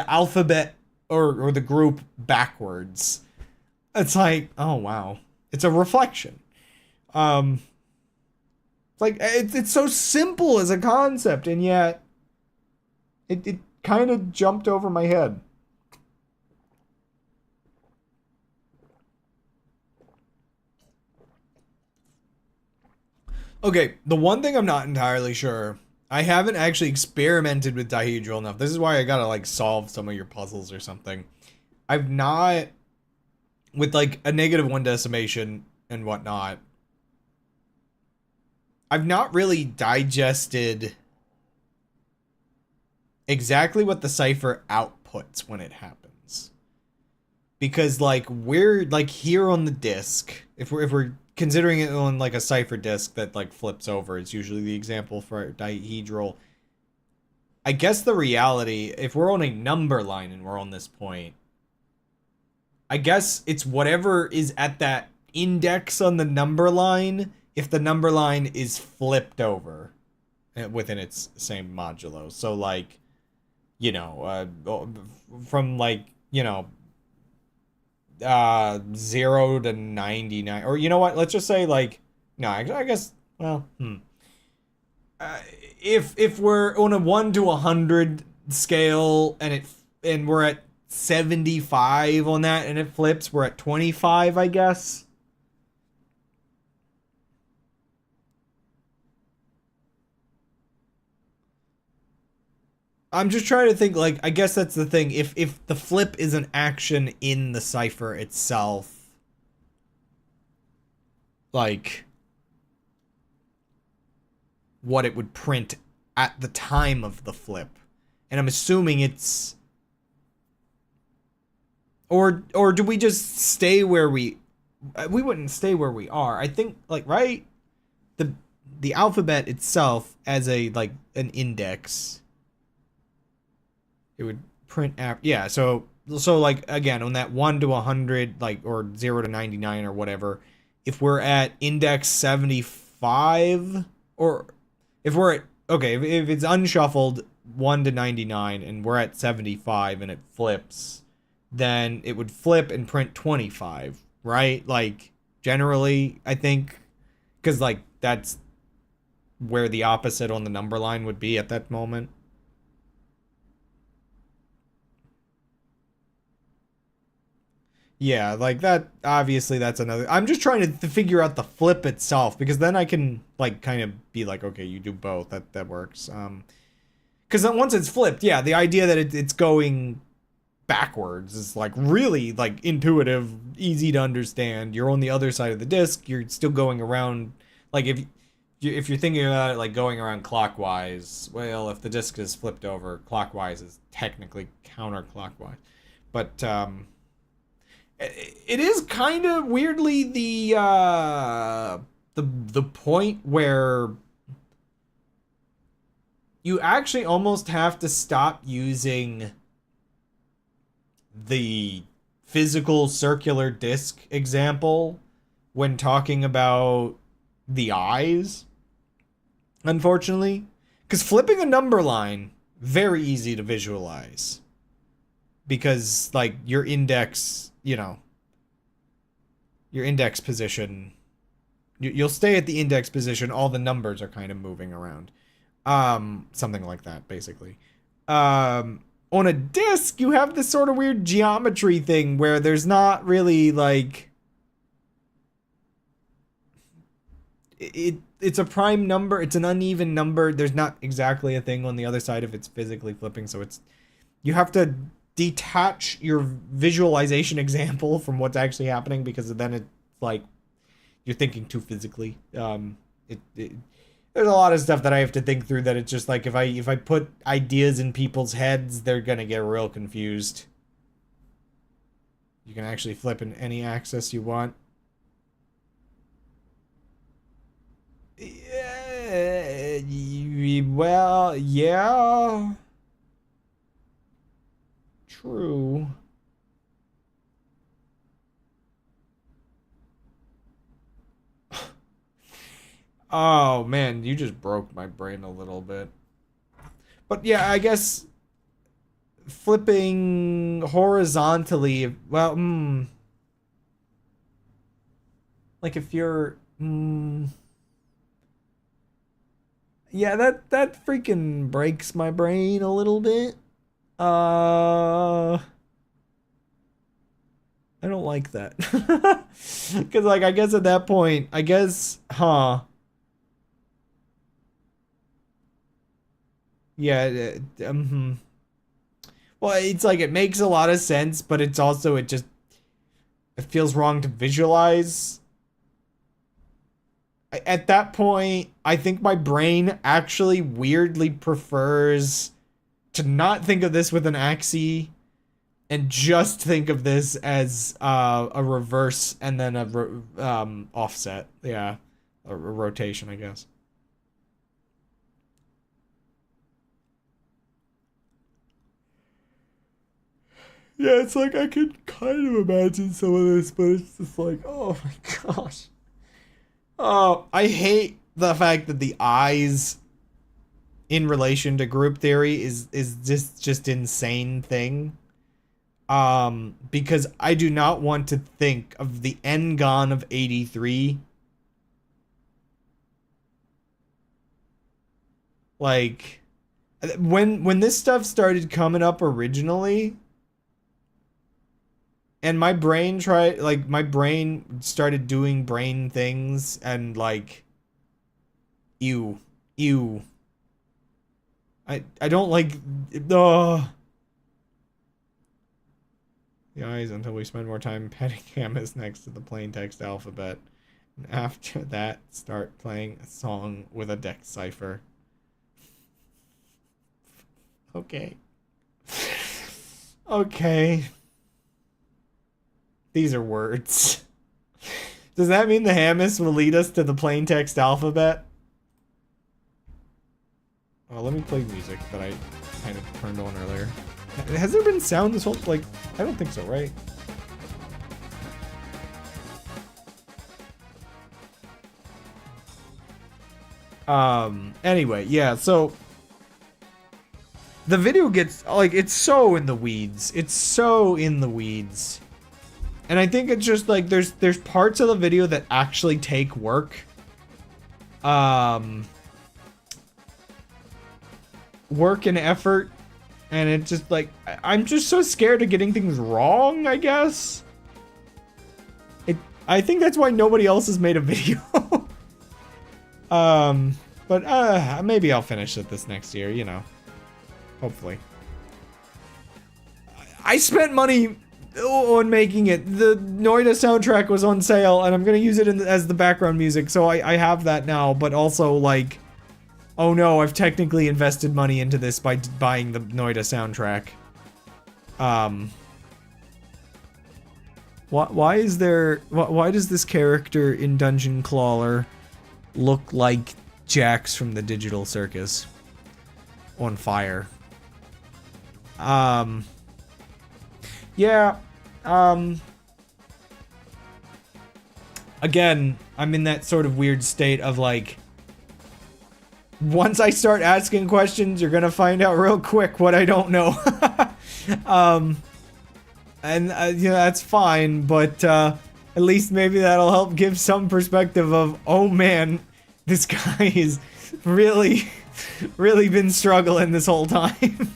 alphabet or the group backwards. It's like, oh wow, it's a reflection. Like, it's so simple as a concept, and yet it kind of jumped over my head. Okay, the one thing I'm not entirely sure, I haven't actually experimented with dihedral enough. This is why I gotta like solve some of your puzzles or something. I've not, with like a -1 decimation and whatnot, I've not really digested exactly what the cipher outputs when it happens. Because like we're like here on the disk, if we're considering it on like a cipher disk that like flips over, it's usually the example for dihedral. I guess the reality, if we're on a number line and we're on this point, I guess it's whatever is at that index on the number line, if the number line is flipped over within its same modulo. So like, you know, from like, you know, 0 to 99, or you know what, let's just say like, no, I guess, well, if we're on a 1 to 100 scale and we're at 75 on that and it flips, we're at 25, I guess. I'm just trying to think, like, I guess that's the thing. If the flip is an action in the cipher itself, like, what it would print at the time of the flip. And I'm assuming it's... Or do we just stay where we wouldn't stay where we are. I think, like, right? The alphabet itself as a, like, an index... It would print yeah, so like again on that 1 to 100, like, or 0 to 99 or whatever, if we're at index 75, or if we're at, okay, if it's unshuffled 1 to 99 and we're at 75 and it flips, then it would flip and print 25, right? Like generally, I think, because like that's where the opposite on the number line would be at that moment. Yeah, like that, obviously that's another... I'm just trying to figure out the flip itself, because then I can, like, kind of be like, okay, you do both, that works. Because then once it's flipped, yeah, the idea that it's going backwards is, like, really, like, intuitive, easy to understand. You're on the other side of the disc, you're still going around, like, if you're thinking about it, like, going around clockwise, well, if the disc is flipped over, clockwise is technically counterclockwise. But, it is kind of weirdly the point where you actually almost have to stop using the physical circular disc example when talking about the eyes, unfortunately. Because flipping a number line, very easy to visualize. Because, like, your index... you know, your index position, you'll stay at the index position, all the numbers are kind of moving around. Something like that, basically. On a disc, you have this sort of weird geometry thing where there's not really, like... It's a prime number, it's an uneven number, there's not exactly a thing on the other side if it's physically flipping, so it's... You have to detach your visualization example from what's actually happening, because then it's like you're thinking too physically. There's a lot of stuff that I have to think through that it's just like if I put ideas in people's heads, they're gonna get real confused. You can actually flip in any axis you want. Yeah, well, yeah. True. Oh man, you just broke my brain a little bit. But yeah, I guess flipping horizontally, well, like if you're, yeah, that freaking breaks my brain a little bit. I don't like that. Because, like, I guess at that point, I guess, yeah, well, it's like, it makes a lot of sense, but it's also, it feels wrong to visualize. at that point, I think my brain actually weirdly prefers to not think of this with an axis and just think of this as a reverse and then a offset. Yeah, a rotation, I guess. Yeah, it's like I could kind of imagine some of this, but it's just like, oh my gosh. Oh, I hate the fact that the eyes in relation to group theory is just insane thing. Because I do not want to think of the N-gon of 83. Like, when this stuff started coming up originally, and my brain started doing brain things, and like, ew. I don't like, the eyes until we spend more time petting Hamas next to the plain text alphabet. And after that, start playing a song with a deck cipher. Okay. Okay. These are words. Does that mean the Hamas will lead us to the plain text alphabet? Oh, let me play music that I kind of turned on earlier. Has there been sound this whole, like, I don't think so, right? Anyway, yeah, so the video gets, like, it's so in the weeds. It's so in the weeds. And I think it's just, like, there's parts of the video that actually take work. Work and effort. And it's just, like, I'm just so scared of getting things wrong, I guess. I think that's why nobody else has made a video. But maybe I'll finish it this next year, you know. Hopefully. I spent money on making it. The Noida soundtrack was on sale, and I'm gonna use it as the background music, so I have that now, but also, like, oh no, I've technically invested money into this by buying the Noida soundtrack. Why is there... Why does this character in Dungeon Crawler look like Jax from the Digital Circus? On fire. Yeah, again, I'm in that sort of weird state of, like, once I start asking questions, you're gonna find out real quick what I don't know. And, you know, that's fine, but, at least maybe that'll help give some perspective of, oh man, this guy is really, really been struggling this whole time.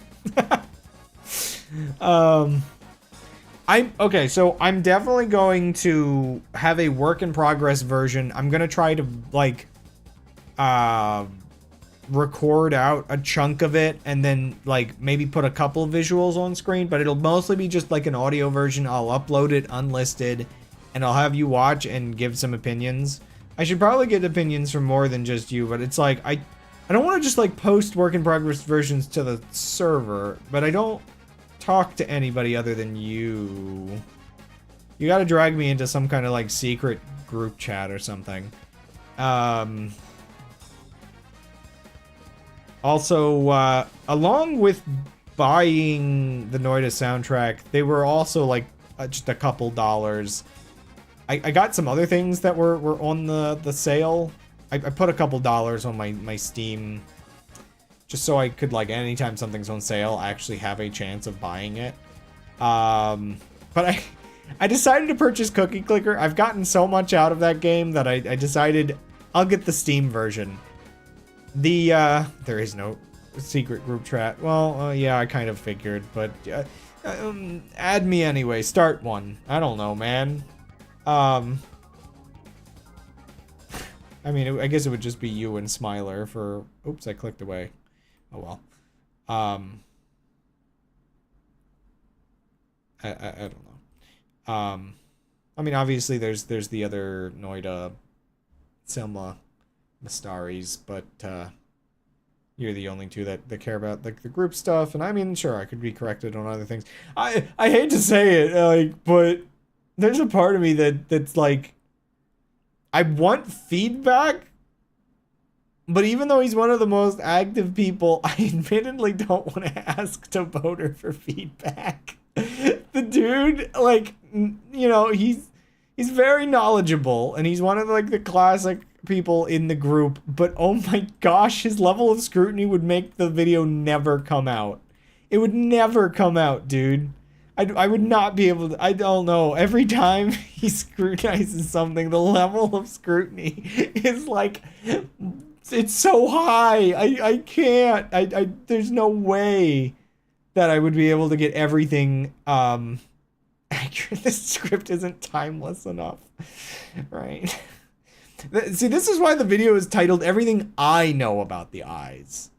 Okay, so I'm definitely going to have a work in progress version. I'm gonna try to, like, record out a chunk of it and then, like, maybe put a couple of visuals on screen, but it'll mostly be just like an audio version. I'll upload it unlisted and I'll have you watch and give some opinions. I should probably get opinions from more than just you, but it's like, I don't want to just, like, post work in progress versions to the server, but I don't talk to anybody other than you. You gotta drag me into some kind of, like, secret group chat or something. Also, along with buying the Noida soundtrack, they were also, like, just a couple dollars. I got some other things that were on the sale. I put a couple dollars on my Steam, just so I could, like, anytime something's on sale, actually have a chance of buying it. But I decided to purchase Cookie Clicker. I've gotten so much out of that game that I decided I'll get the Steam version. There is no secret group chat. Well, yeah, I kind of figured, but add me anyway. Start one. I don't know, man. I mean, I guess it would just be you and Smiler for... Oops, I clicked away. Oh well. I don't know. I mean, obviously there's the other Noida Selma Mystaris, but you're the only two that care about like the group stuff. And I mean, sure, I could be corrected on other things. I hate to say it, like, but there's a part of me that's like, I want feedback. But even though he's one of the most active people, I admittedly don't want to ask to voter for feedback. The dude, like, you know, he's very knowledgeable, and he's one of like the classic people in the group. But oh my gosh, his level of scrutiny would make the video never come out. It would never come out, dude. I would not be able to. I don't know. Every time he scrutinizes something, the level of scrutiny is like. It's so high. I can't. There's no way that I would be able to get everything accurate. This script isn't timeless enough. Right. See, this is why the video is titled Everything I Know About the Eyes.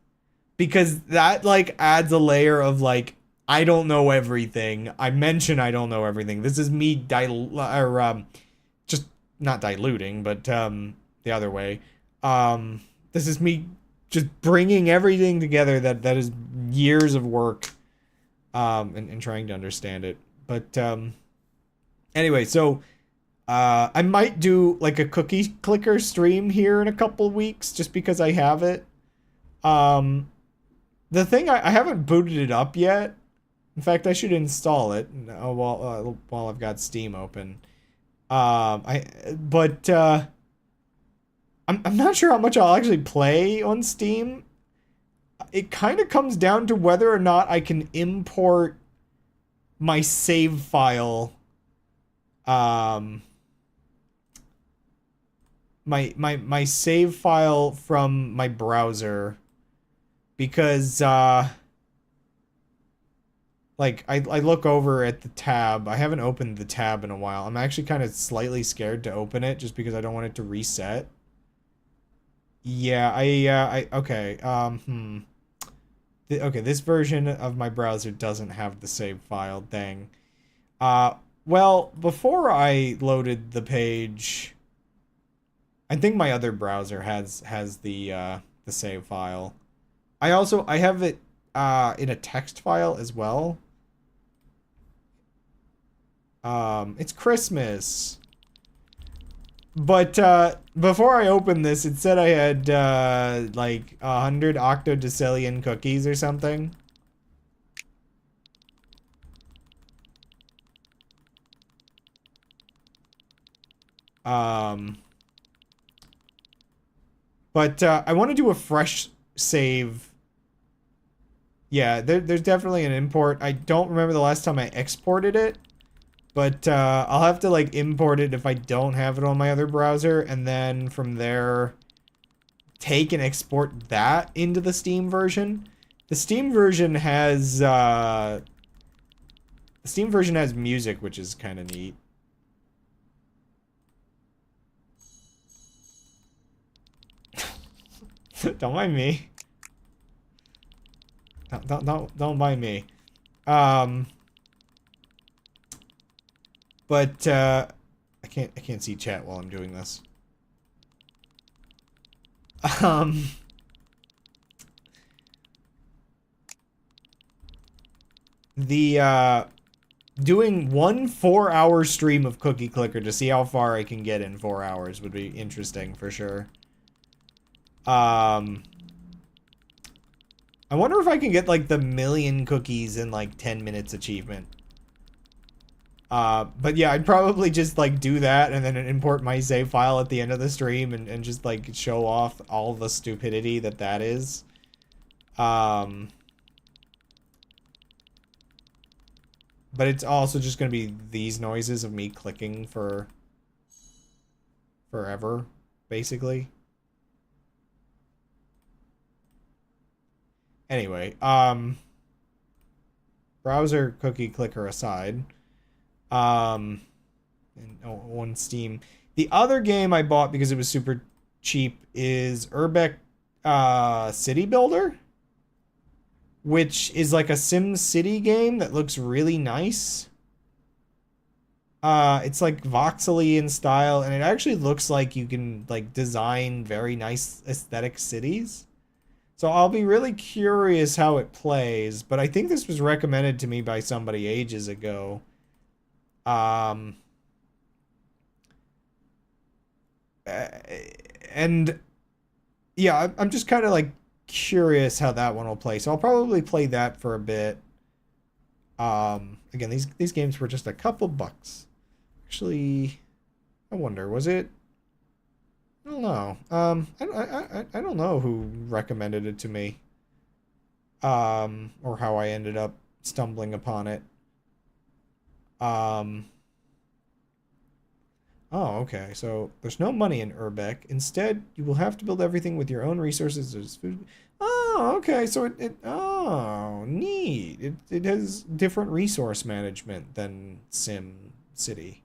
Because that like adds a layer of like I don't know everything. I mention I don't know everything. This is me just not diluting, but the other way. This is me just bringing everything together that is years of work, and trying to understand it. But, anyway, so, I might do, like, a cookie clicker stream here in a couple weeks, just because I have it. The thing, I haven't booted it up yet. In fact, I should install it while I've got Steam open. I'm not sure how much I'll actually play on Steam. It kind of comes down to whether or not I can import my save file. My save file from my browser. Because, like, I look over at the tab. I haven't opened the tab in a while. I'm actually kind of slightly scared to open it just because I don't want it to reset. Yeah, okay, okay, this version of my browser doesn't have the save file, dang. Well, before I loaded the page, I think my other browser has the save file. I have it, in a text file as well. It's Christmas. But, before I opened this, it said I had, like, 100 octodecillion cookies or something. But, I want to do a fresh save. Yeah, there's definitely an import. I don't remember the last time I exported it. But, I'll have to, like, import it if I don't have it on my other browser, and then from there, take and export that into the Steam version. The Steam version has, music, which is kind of neat. Don't mind me. Don't mind me. But, I can't see chat while I'm doing this. Doing one 4-hour stream of Cookie Clicker to see how far I can get in 4 hours would be interesting for sure. I wonder if I can get, like, the 1,000,000 cookies in, like, 10 minutes achievement. But yeah, I'd probably just, like, do that and then import my save file at the end of the stream and just, like, show off all the stupidity that is. But it's also just gonna be these noises of me clicking for forever, basically. Anyway, browser cookie clicker aside. And on Steam. The other game I bought because it was super cheap is Urbex City Builder, which is like a Sim City game that looks really nice. It's like voxely in style, and it actually looks like you can like design very nice aesthetic cities. So I'll be really curious how it plays, but I think this was recommended to me by somebody ages ago. Um, and yeah, I'm just kind of like curious how that one will play. So I'll probably play that for a bit. Again, these games were just a couple bucks. Actually, I wonder, was it? I don't know. I don't know who recommended it to me. Or how I ended up stumbling upon it. Oh, okay. So there's no money in Urbeck. Instead, you will have to build everything with your own resources. There's food. Oh, okay. So oh, neat. It has different resource management than Sim City.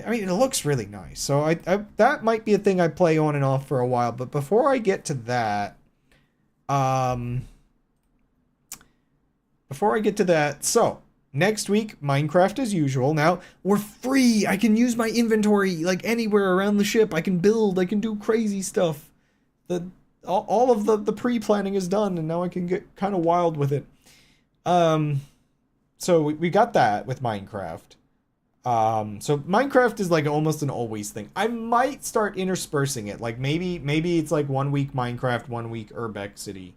I mean, it looks really nice. So I that might be a thing I play on and off for a while. But before I get to that, so next week, Minecraft as usual. Now, we're free. I can use my inventory like anywhere around the ship. I can build. I can do crazy stuff. All of the pre-planning is done, and now I can get kind of wild with it. So we got that with Minecraft. So Minecraft is like almost an always thing. I might start interspersing it. Like maybe it's like 1 week Minecraft, 1 week Urbeck City.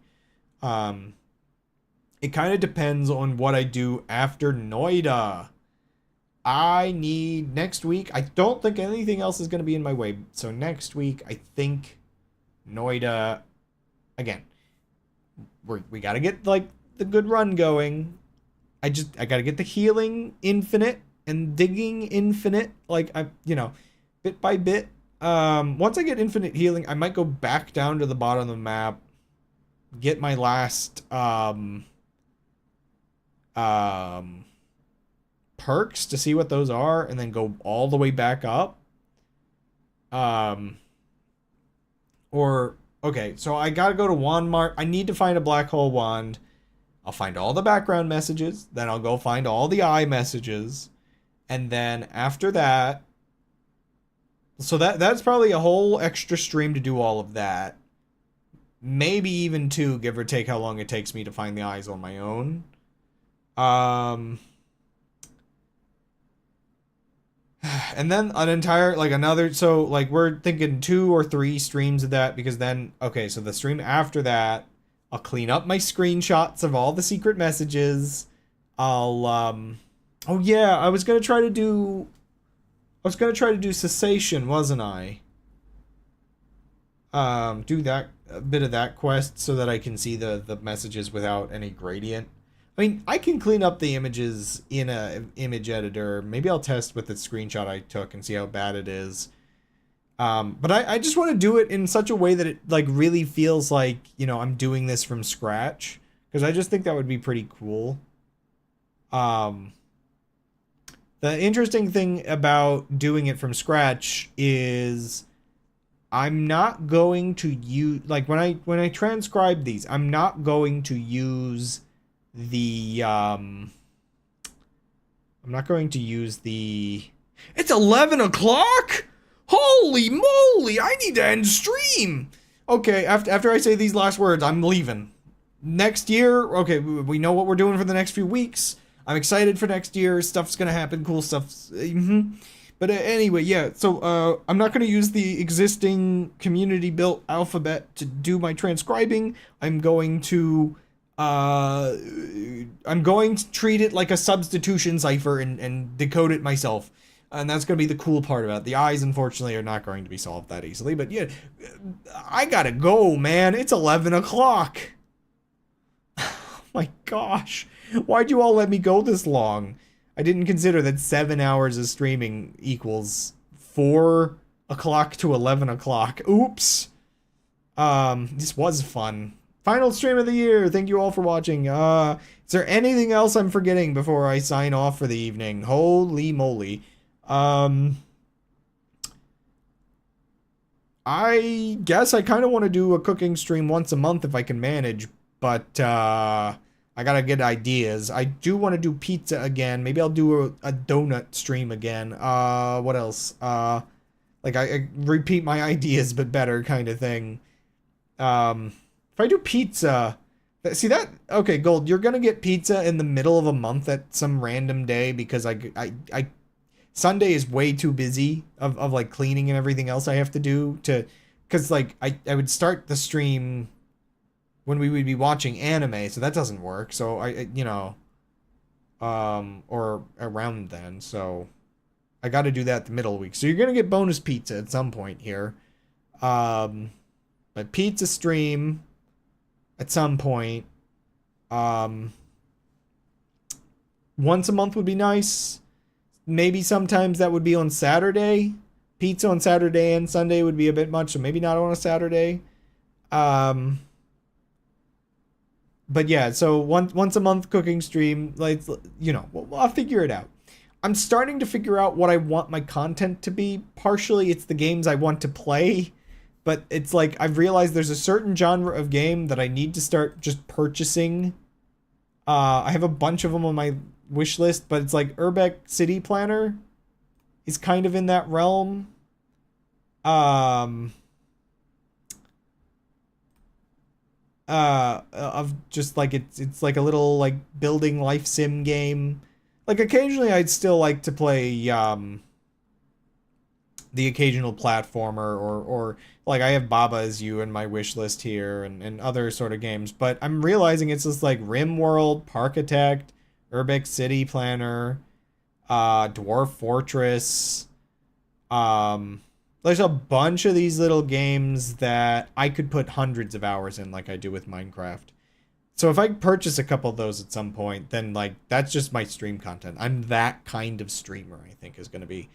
It kind of depends on what I do after Noida. I need next week. I don't think anything else is going to be in my way. So next week, I think Noida again. We got to get like the good run going. I got to get the healing infinite and digging infinite, like bit by bit. Once I get infinite healing, I might go back down to the bottom of the map, get my last perks to see what those are, and then go all the way back up. Okay, so I gotta go to Wand Mart. I need to find a black hole wand. I'll find all the background messages, then I'll go find all the eye messages. And then after that, so that's probably a whole extra stream to do all of that. Maybe even 2, give or take how long it takes me to find the eyes on my own. And then an entire, like another, so like we're thinking 2 or 3 streams of that, because then, okay, so the stream after that, I'll clean up my screenshots of all the secret messages. Oh yeah, I was gonna try to do cessation, wasn't I? Do that, a bit of that quest so that I can see the messages without any gradient. I mean, I can clean up the images in a image editor. Maybe I'll test with the screenshot I took and see how bad it is. But I just want to do it in such a way that it like really feels like, I'm doing this from scratch, because I just think that would be pretty cool. The interesting thing about doing it from scratch is I'm not going to use, like when I transcribe these, I'm not going to use the it's 11 o'clock? Holy moly, I need to end stream. Okay, after I say these last words, I'm leaving. Next year, okay, we know what we're doing for the next few weeks. I'm excited for next year. Stuff's gonna happen, cool stuff. But anyway, yeah, so I'm not gonna use the existing community built alphabet to do my transcribing. I'm going to treat it like a substitution cipher and decode it myself. And that's going to be the cool part about it. The eyes, unfortunately, are not going to be solved that easily. But yeah, I gotta go, man. It's 11 o'clock. Oh my gosh. Why'd you all let me go this long? I didn't consider that 7 hours of streaming equals 4 o'clock to 11 o'clock. Oops. This was fun. Final stream of the year. Thank you all for watching. Is there anything else I'm forgetting before I sign off for the evening? Holy moly. I guess I kind of want to do a cooking stream once a month if I can manage, but I gotta get ideas. I do want to do pizza again. Maybe I'll do a donut stream again. What else? Like I repeat my ideas but better kind of thing. If I do pizza, see that? Okay, Gold, you're gonna get pizza in the middle of a month at some random day because I Sunday is way too busy of like cleaning and everything else I have to do because like I would start the stream when we would be watching anime, so that doesn't work. So you know, or around then, so I got to do that the middle of the week. So you're gonna get bonus pizza at some point here, but pizza stream at some point, once a month would be nice. Maybe sometimes that would be on Saturday. Pizza on Saturday and Sunday would be a bit much, so maybe not on a Saturday. But yeah, so once a month cooking stream, like, you know, I'll figure it out. I'm starting to figure out what I want my content to be. Partially, it's the games I want to play, but it's like I've realized there's a certain genre of game that I need to start just purchasing. I have a bunch of them on my wish list, but it's like Urbex City Planner is kind of in that realm. Of just like it's like a little like building life sim game. Like occasionally I'd still like to play the occasional platformer or like I have Baba Is You in my wish list here and other sort of games, but I'm realizing it's just like RimWorld, Parkitect, Urbex City Planner, Dwarf Fortress. There's a bunch of these little games that I could put hundreds of hours in like I do with Minecraft. So if I purchase a couple of those at some point, then like that's just my stream content. I'm that kind of streamer, I think, is going to be.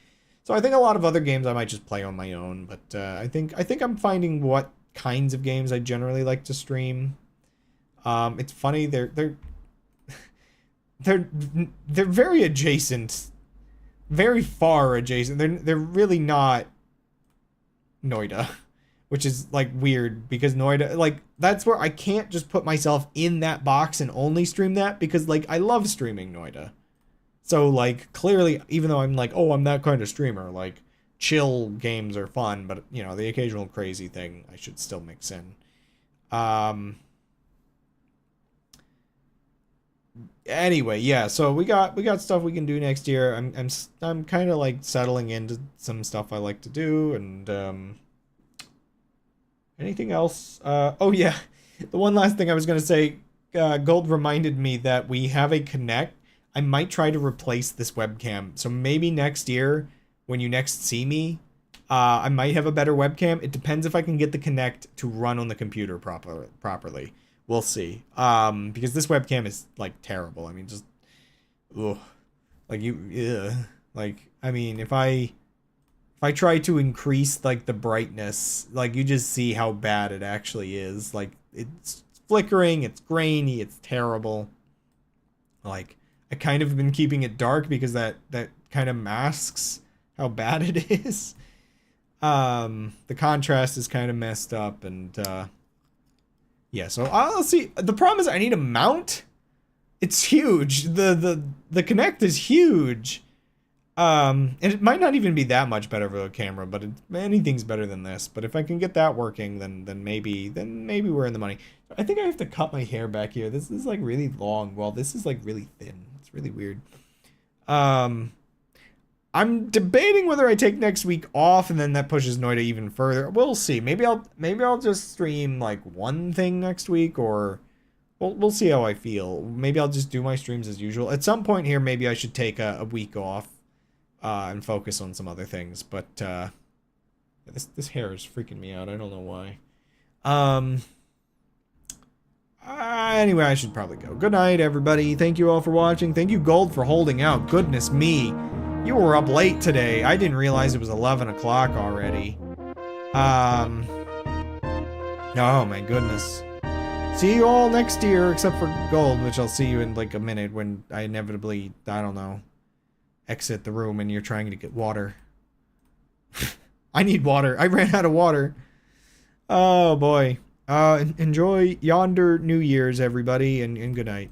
So I think a lot of other games I might just play on my own, but I think I'm finding what kinds of games I generally like to stream. It's funny, they're very adjacent, very far adjacent. They're really not Noida, which is like weird because Noida, like that's where I can't just put myself in that box and only stream that because like I love streaming Noida. So like clearly, even though I'm like, oh, I'm that kind of streamer, like chill games are fun, but you know, the occasional crazy thing I should still mix in. Anyway, yeah, so we got stuff we can do next year. I'm kind of like settling into some stuff I like to do, and anything else? Oh yeah, the one last thing I was gonna say, Gold reminded me that we have a Connect. I might try to replace this webcam, so maybe next year when you next see me, I might have a better webcam. It depends if I can get the Connect to run on the computer properly. We'll see. Because this webcam is like terrible. I mean, just, ugh. Like like, I mean, if I try to increase like the brightness, like you just see how bad it actually is. Like it's flickering, it's grainy, it's terrible. Like I kind of been keeping it dark because that kind of masks how bad it is. The contrast is kind of messed up and yeah, so I'll see. The problem is I need a mount. It's huge. The Connect is huge. And it might not even be that much better of a camera, but anything's better than this. But if I can get that working, then maybe we're in the money. I think I have to cut my hair back here. This is like really long. Well, this is like really thin. It's really weird. I'm debating whether I take next week off and then that pushes Noida even further. We'll see. Maybe I'll just stream like one thing next week, or we'll see how I feel. Maybe I'll just do my streams as usual. At some point here, maybe I should take a week off and focus on some other things. But this hair is freaking me out. I don't know why. Anyway, I should probably go. Good night, everybody. Thank you all for watching. Thank you, Gold, for holding out. Goodness me. You were up late today. I didn't realize it was 11 o'clock already. Oh my goodness. See you all next year, except for Gold, which I'll see you in like a minute when I inevitably, I don't know, exit the room and you're trying to get water. I need water. I ran out of water. Oh boy. Enjoy yonder New Year's, everybody, and good night.